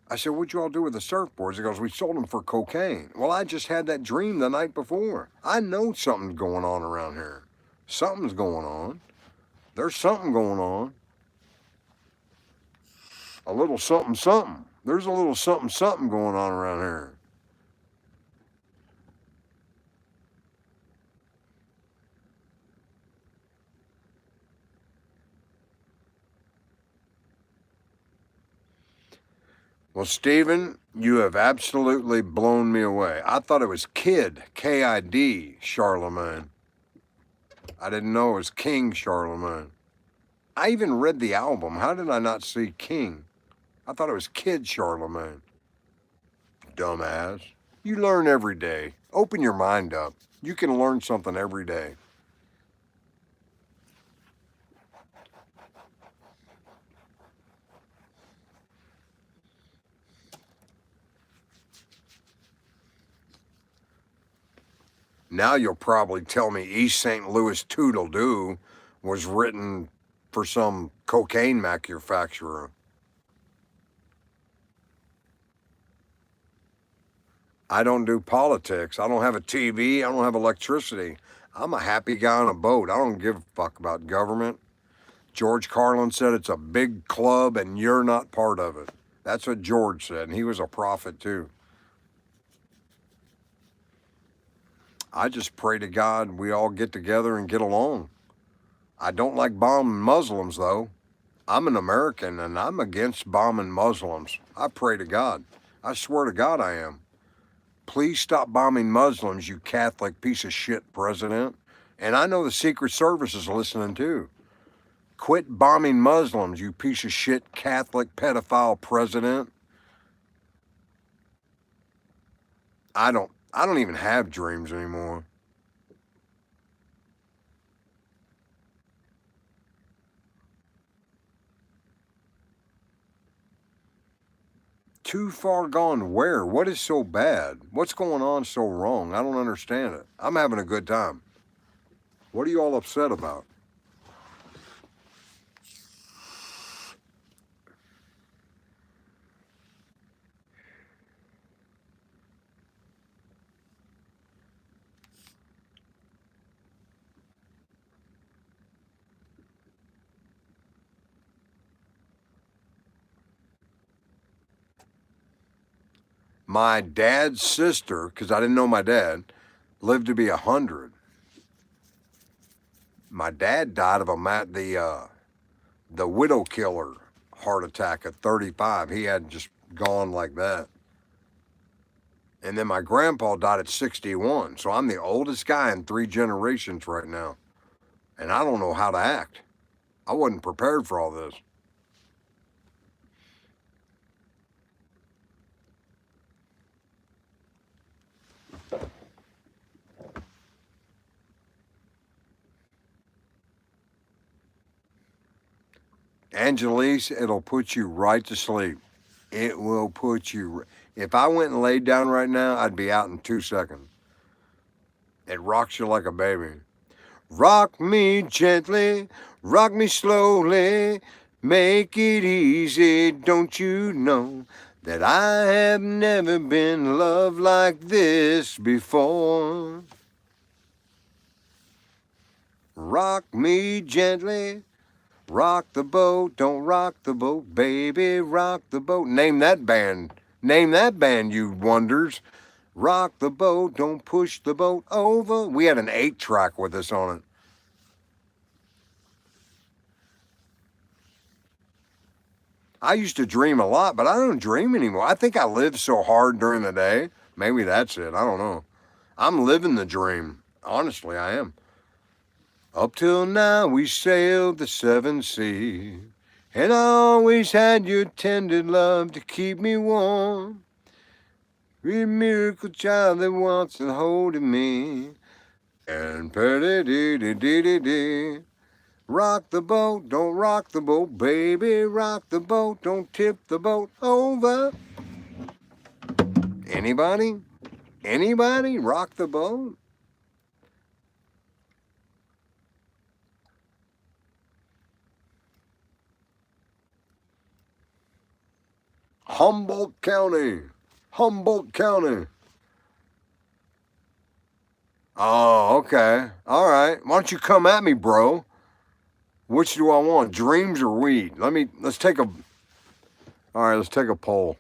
what'd you all do with the surfboards? He goes, we sold them for cocaine. Well, I just had that dream the night before. I know something's going on around here. Something's going on. There's something going on. A little something, something. There's a little something, something going on around here. Well, Stephen, you have absolutely blown me away. I thought it was Kid, K-I-D, Charlemagne. I didn't know it was King Charlemagne. I even read the album. How did I not see King? I thought it was Kid Charlemagne. Dumbass. You learn every day. Open your mind up. You can learn something every day. Now you'll probably tell me East St. Louis Toodle-Doo was written for some cocaine manufacturer. I don't do politics. I don't have a TV. I don't have electricity. I'm a happy guy on a boat. I don't give a fuck about government. George Carlin said it's a big club and you're not part of it. That's what George said, and he was a prophet too. I just pray to God we all get together and get along. I don't like bombing Muslims, though. I'm an American and I'm against bombing Muslims. I pray to God. I swear to God I am. Please stop bombing Muslims, you Catholic piece of shit president. And I know the Secret Service is listening too. Quit bombing Muslims, you piece of shit Catholic pedophile president. I don't even have dreams anymore. Too far gone where? What is so bad? What's going on so wrong? I don't understand it. I'm having a good time. What are you all upset about? My dad's sister, because I didn't know my dad, lived to be 100. My dad died of the widow killer heart attack at 35. He had just gone like that. And then my grandpa died at 61. So I'm the oldest guy in 3 generations right now. And I don't know how to act. I wasn't prepared for all this. Angelise, it'll put you right to sleep. It will put you. If I went and laid down right now, I'd be out in 2 seconds. It rocks you like a baby. Rock me gently, rock me slowly, make it easy. Don't you know that I have never been loved like this before? Rock me gently, rock the boat, don't rock the boat, baby, rock the boat. Name that band. Name that band, you wonders. Rock the boat, don't push the boat over. We had an 8-track with us on it. I used to dream a lot, but I don't dream anymore. I think I live so hard during the day. Maybe that's it. I don't know. I'm living the dream. Honestly, I am. Up till now, we sailed the 7 seas, and I always had your tender love to keep me warm. You're a miracle child that wants to hold me. And rock the boat, don't rock the boat, baby, rock the boat, don't tip the boat over. Anybody? Anybody rock the boat? Humboldt County. Humboldt County. Oh, okay. All right. Why don't you come at me, bro? Which do I want? Dreams or weed? Let's take a all right, let's take a poll.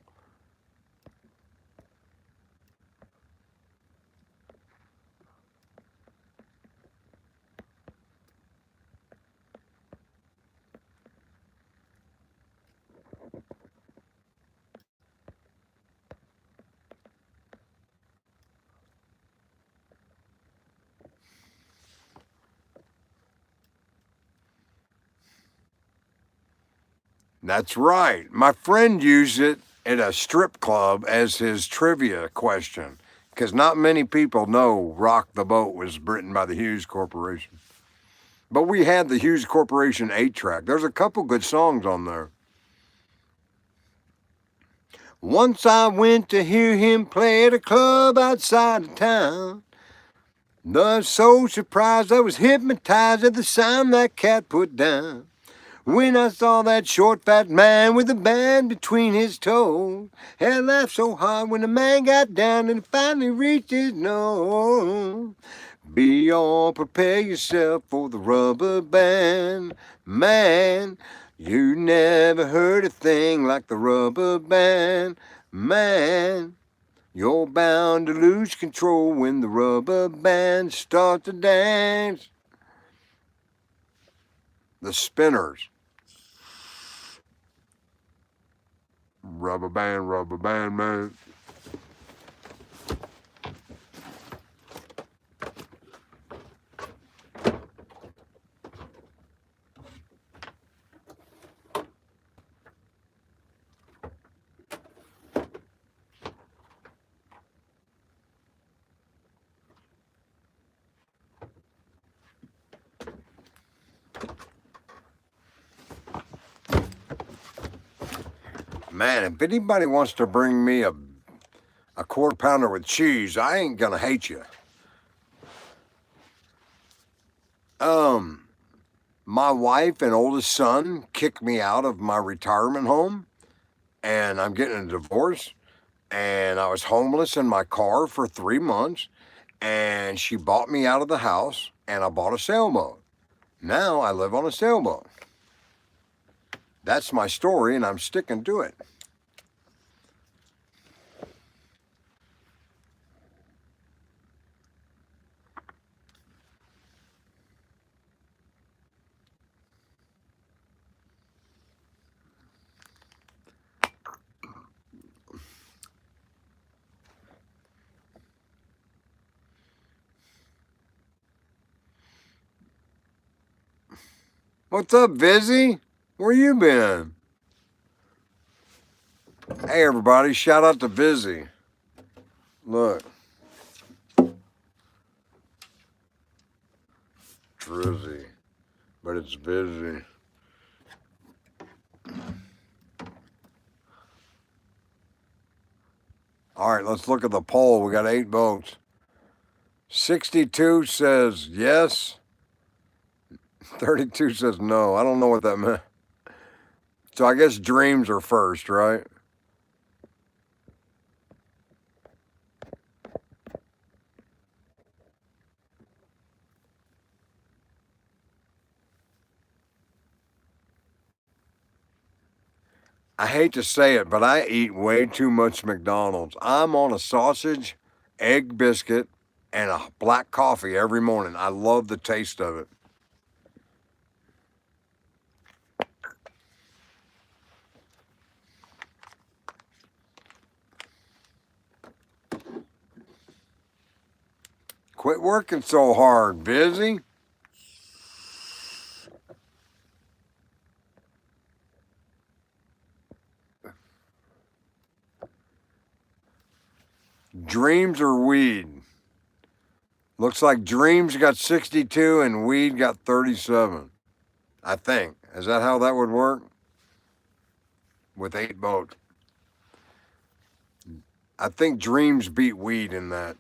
That's right. My friend used it at a strip club as his trivia question because not many people know Rock the Boat was written by the Hughes Corporation. But we had the Hughes Corporation 8-track. There's a couple good songs on there. Once I went to hear him play at a club outside of town. I was so surprised I was hypnotized at the sound that cat put down. When I saw that short fat man with a band between his toes, and I laughed so hard when the man got down and finally reached his nose. Be all prepare yourself for the rubber band, man. You never heard a thing like the rubber band, man. You're bound to lose control when the rubber band starts to dance. The Spinners. Rubber band, man. Man, if anybody wants to bring me a quarter pounder with cheese, I ain't gonna hate you. My wife and oldest son kicked me out of my retirement home, and I'm getting a divorce, and I was homeless in my car for 3 months, and she bought me out of the house, and I bought a sailboat. Now I live on a sailboat. That's my story, and I'm sticking to it. What's up, Vizzy? Where you been? Hey, everybody, shout out to Vizzy. Look. Drizzy, but it's busy. All right, let's look at the poll. We got 8 votes. 62 says yes. 32 says no. I don't know what that meant. So I guess dreams are first, right? I hate to say it, but I eat way too much McDonald's. I'm on a sausage, egg biscuit, and a black coffee every morning. I love the taste of it. Quit working so hard, busy. Dreams or weed? Looks like dreams got 62 and weed got 37. I think. Is that how that would work? With 8 votes. I think dreams beat weed in that.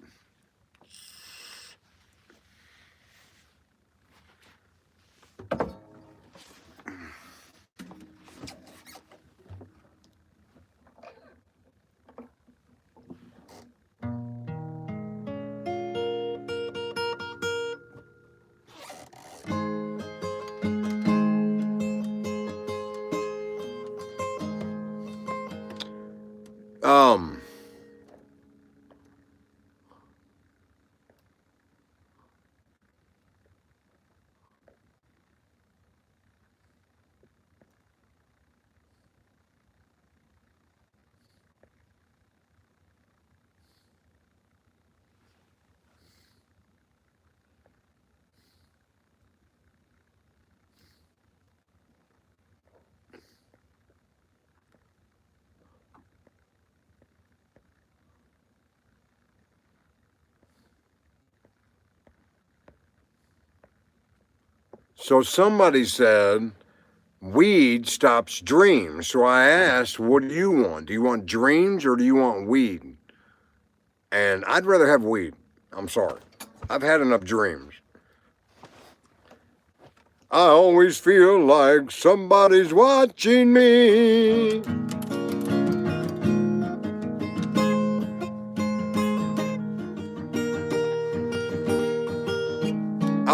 So somebody said weed stops dreams. So I asked, what do you want? Do you want dreams or do you want weed? And I'd rather have weed. I'm sorry. I've had enough dreams. I always feel like somebody's watching me.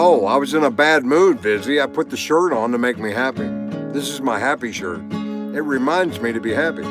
Oh, I was in a bad mood, Vizzy. I put the shirt on to make me happy. This is my happy shirt. It reminds me to be happy.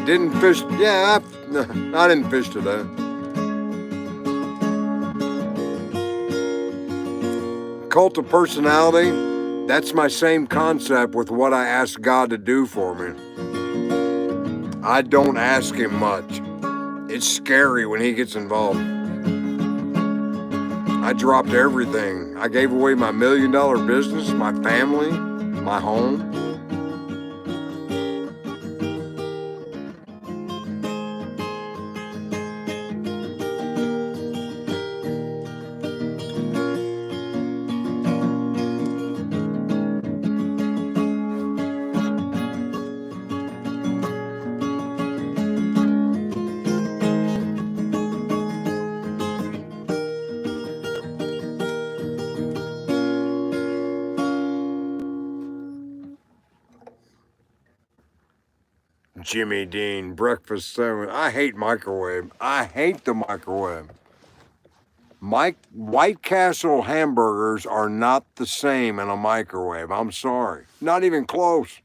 Didn't fish. Yeah, I didn't fish today. Cult of personality, that's my same concept with what I ask God to do for me. I don't ask Him much. It's scary when He gets involved. I dropped everything. I gave away my $1 million business, my family, my home. Jimmy Dean, breakfast sandwich. I hate microwave. I hate the microwave. White Castle hamburgers are not the same in a microwave. I'm sorry. Not even close.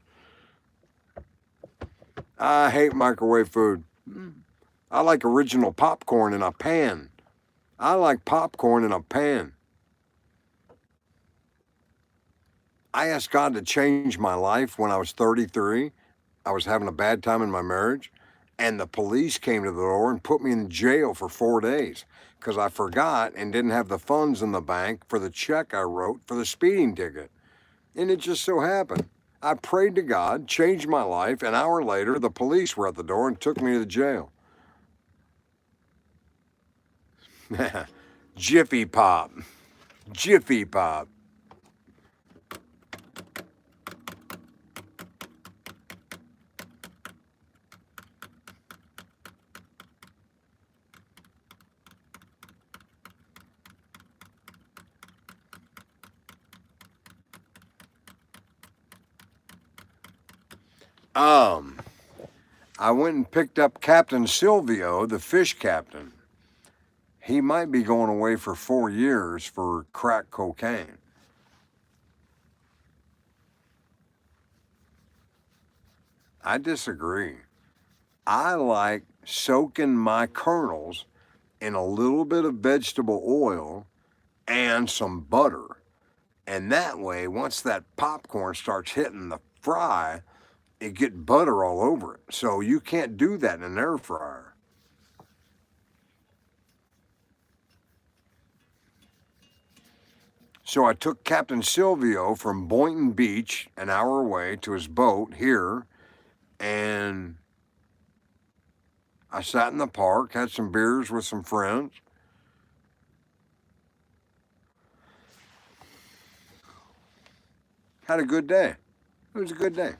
I hate microwave food. I like original popcorn in a pan. I like popcorn in a pan. I asked God to change my life when I was 33. I was having a bad time in my marriage, and the police came to the door and put me in jail for 4 days because I forgot and didn't have the funds in the bank for the check I wrote for the speeding ticket. And it just so happened. I prayed to God, changed my life. An hour later, the police were at the door and took me to the jail. Jiffy Pop. Jiffy Pop. I went and picked up Captain Silvio, the fish captain. He might be going away for 4 years for crack cocaine. I disagree. I like soaking my kernels in a little bit of vegetable oil and some butter. And that way, once that popcorn starts hitting the fry, it gets butter all over it. So you can't do that in an air fryer. So I took Captain Silvio from Boynton Beach, an hour away, to his boat here, and I sat in the park, had some beers with some friends. Had a good day. It was a good day.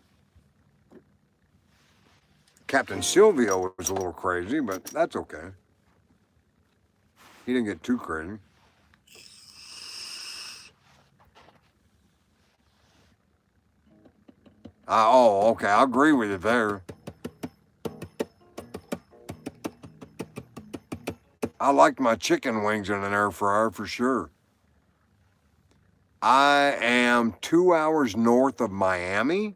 Captain Silvio was a little crazy, but that's okay. He didn't get too crazy. Oh, okay. I agree with you there. I liked my chicken wings in an air fryer for sure. I am 2 hours north of Miami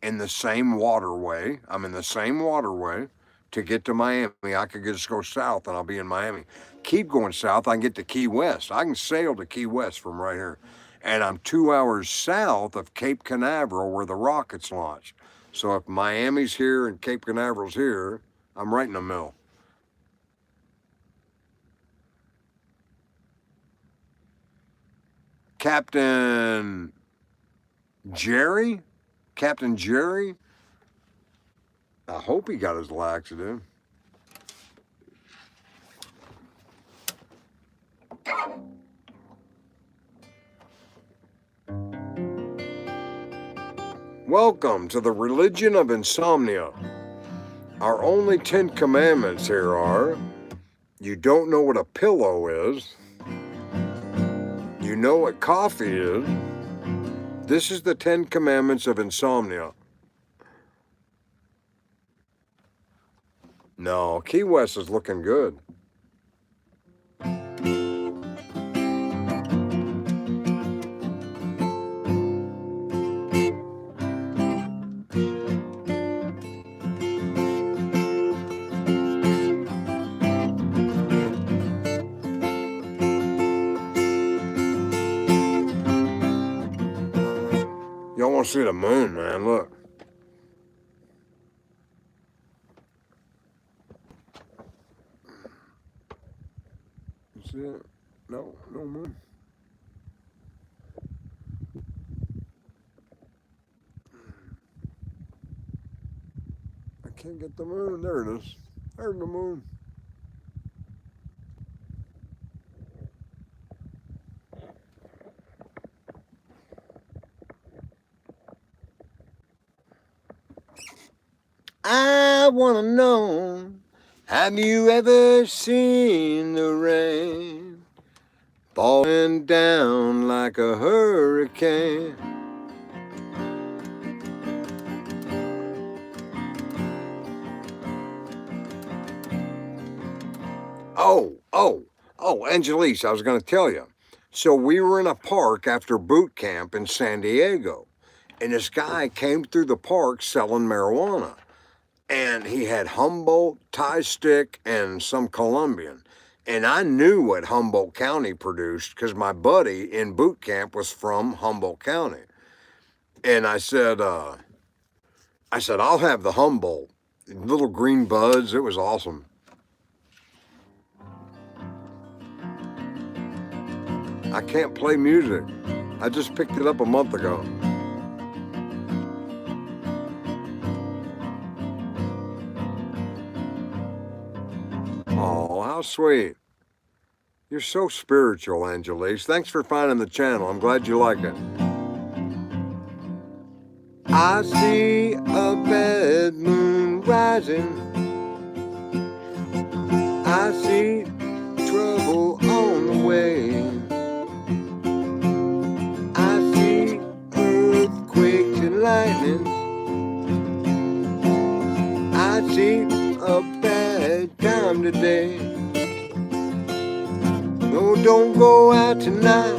in the same waterway. I'm in the same waterway to get to Miami. I could just go south and I'll be in Miami. Keep going south, I can get to Key West. I can sail to Key West from right here. And I'm 2 hours south of Cape Canaveral where the rockets launched. So if Miami's here and Cape Canaveral's here, I'm right in the middle. Captain Jerry? Captain Jerry? I hope he got his laxative. Welcome to the religion of insomnia. Our only 10 commandments here are, you don't know what a pillow is. You know what coffee is. This is the 10 commandments of insomnia. No, Key West is looking good. Y'all want to see the moon, man? Look. See it? No moon. I can't get the moon. There it is. There's the moon. I want to know, have you ever seen the rain falling down like a hurricane? Angelise, I was going to tell you. So we were in a park after boot camp in San Diego, and this guy came through the park selling marijuana. And he had Humboldt, Thai stick, and some Colombian. And I knew what Humboldt County produced because my buddy in boot camp was from Humboldt County. And I said, I'll have the Humboldt. Little green buds, it was awesome. I can't play music. I just picked it up a month ago. Oh, how sweet. You're so spiritual, Angelise. Thanks for finding the channel. I'm glad you like it. I see a bad moon rising. I see trouble on the way. I see earthquakes and lightning. I see a bad time today. No, don't go out tonight.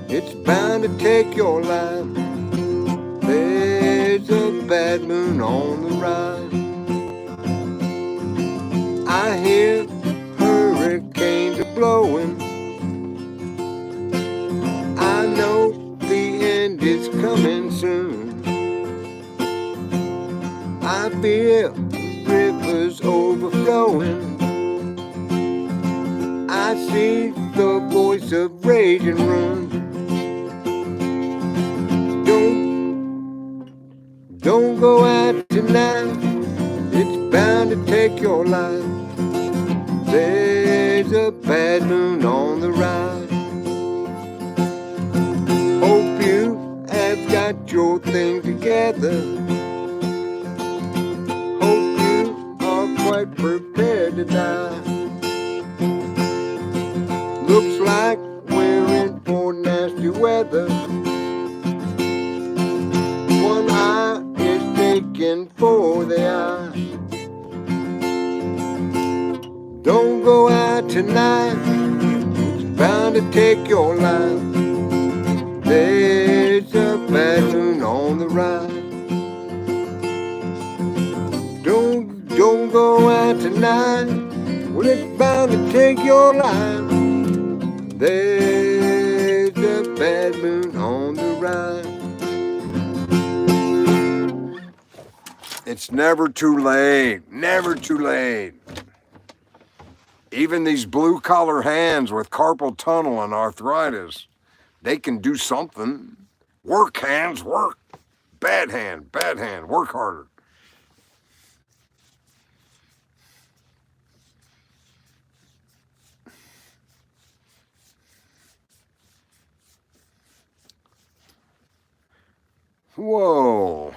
It's bound to take your life. There's a bad moon on the rise. I hear hurricanes are blowing. I know the end is coming soon. I feel rivers overflowing. I see the voice of rage and run. Don't go out tonight. It's bound to take your life. There's a bad moon on the rise. Hope you have got your thing together. Hope you are quite prepared to die. Looks like we're in for nasty weather. One eye is taken for the eye. Don't go out tonight. It's bound to take your life. There's a bad moon on the rise. Don't go out tonight. Well, it's bound to take your life. There's a bad moon on the rise. It's never too late. Never too late. Even these blue-collar hands with carpal tunnel and arthritis, They can do something. Work, hands, work. Bad hand, work harder. Whoa.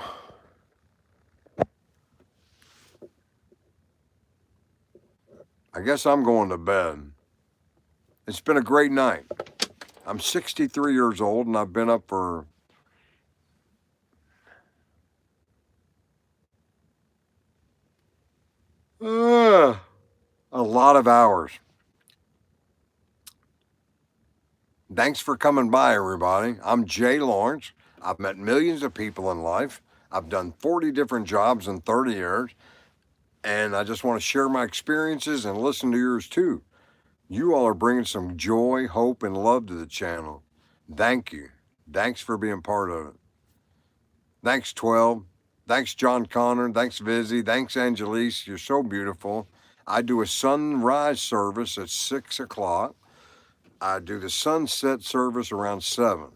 I guess I'm going to bed. It's been a great night. I'm 63 years old and I've been up for a lot of hours. Thanks for coming by, everybody. I'm Jay Lawrence. I've met millions of people in life. I've done 40 different jobs in 30 years. And I just want to share my experiences and listen to yours too. You all are bringing some joy, hope, and love to the channel. Thank you. Thanks for being part of it. Thanks, 12. Thanks, John Connor. Thanks, Vizzy. Thanks, Angelise. You're so beautiful. I do a sunrise service at 6 o'clock. I do the sunset service around 7.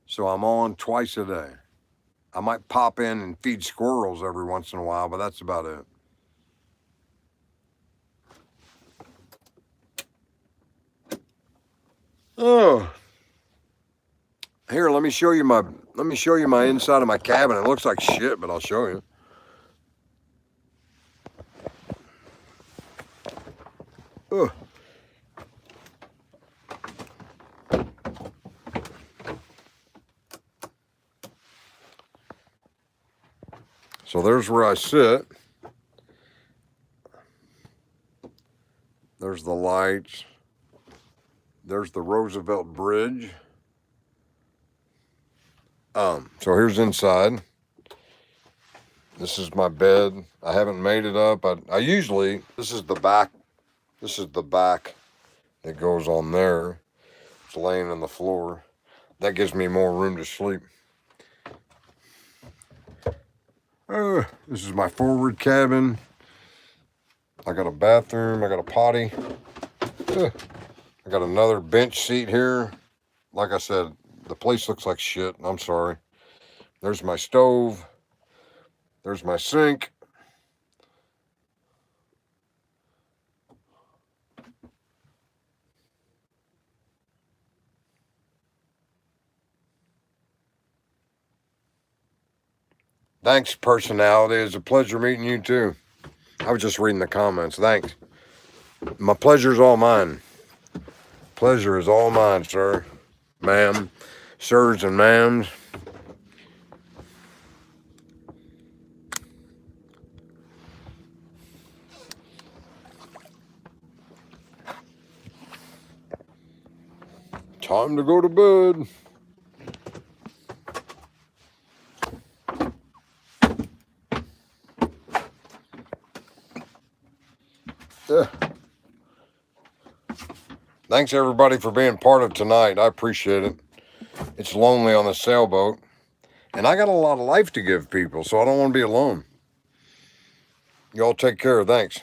So I'm on twice a day. I might pop in and feed squirrels every once in a while, but that's about it. Oh, here, let me show you my inside of my cabin. It looks like shit, but I'll show you. Ugh. So there's where I sit. There's the lights. There's the Roosevelt Bridge. So here's inside. This is my bed. I haven't made it up. I usually, this is the back that goes on there. It's laying on the floor. That gives me more room to sleep. This is my forward cabin. I got a bathroom. I got a potty. I got another bench seat here. Like I said, the place looks like shit. I'm sorry. There's my stove. There's my sink. Thanks, personality. It's a pleasure meeting you too. I was just reading the comments. Thanks. My pleasure's all mine. Pleasure is all mine, sir. Ma'am. Sirs and ma'ams. Time to go to bed. Thanks everybody for being part of tonight. I appreciate it. It's lonely on the sailboat. And I got a lot of life to give people, so I don't want to be alone. Y'all take care. Thanks.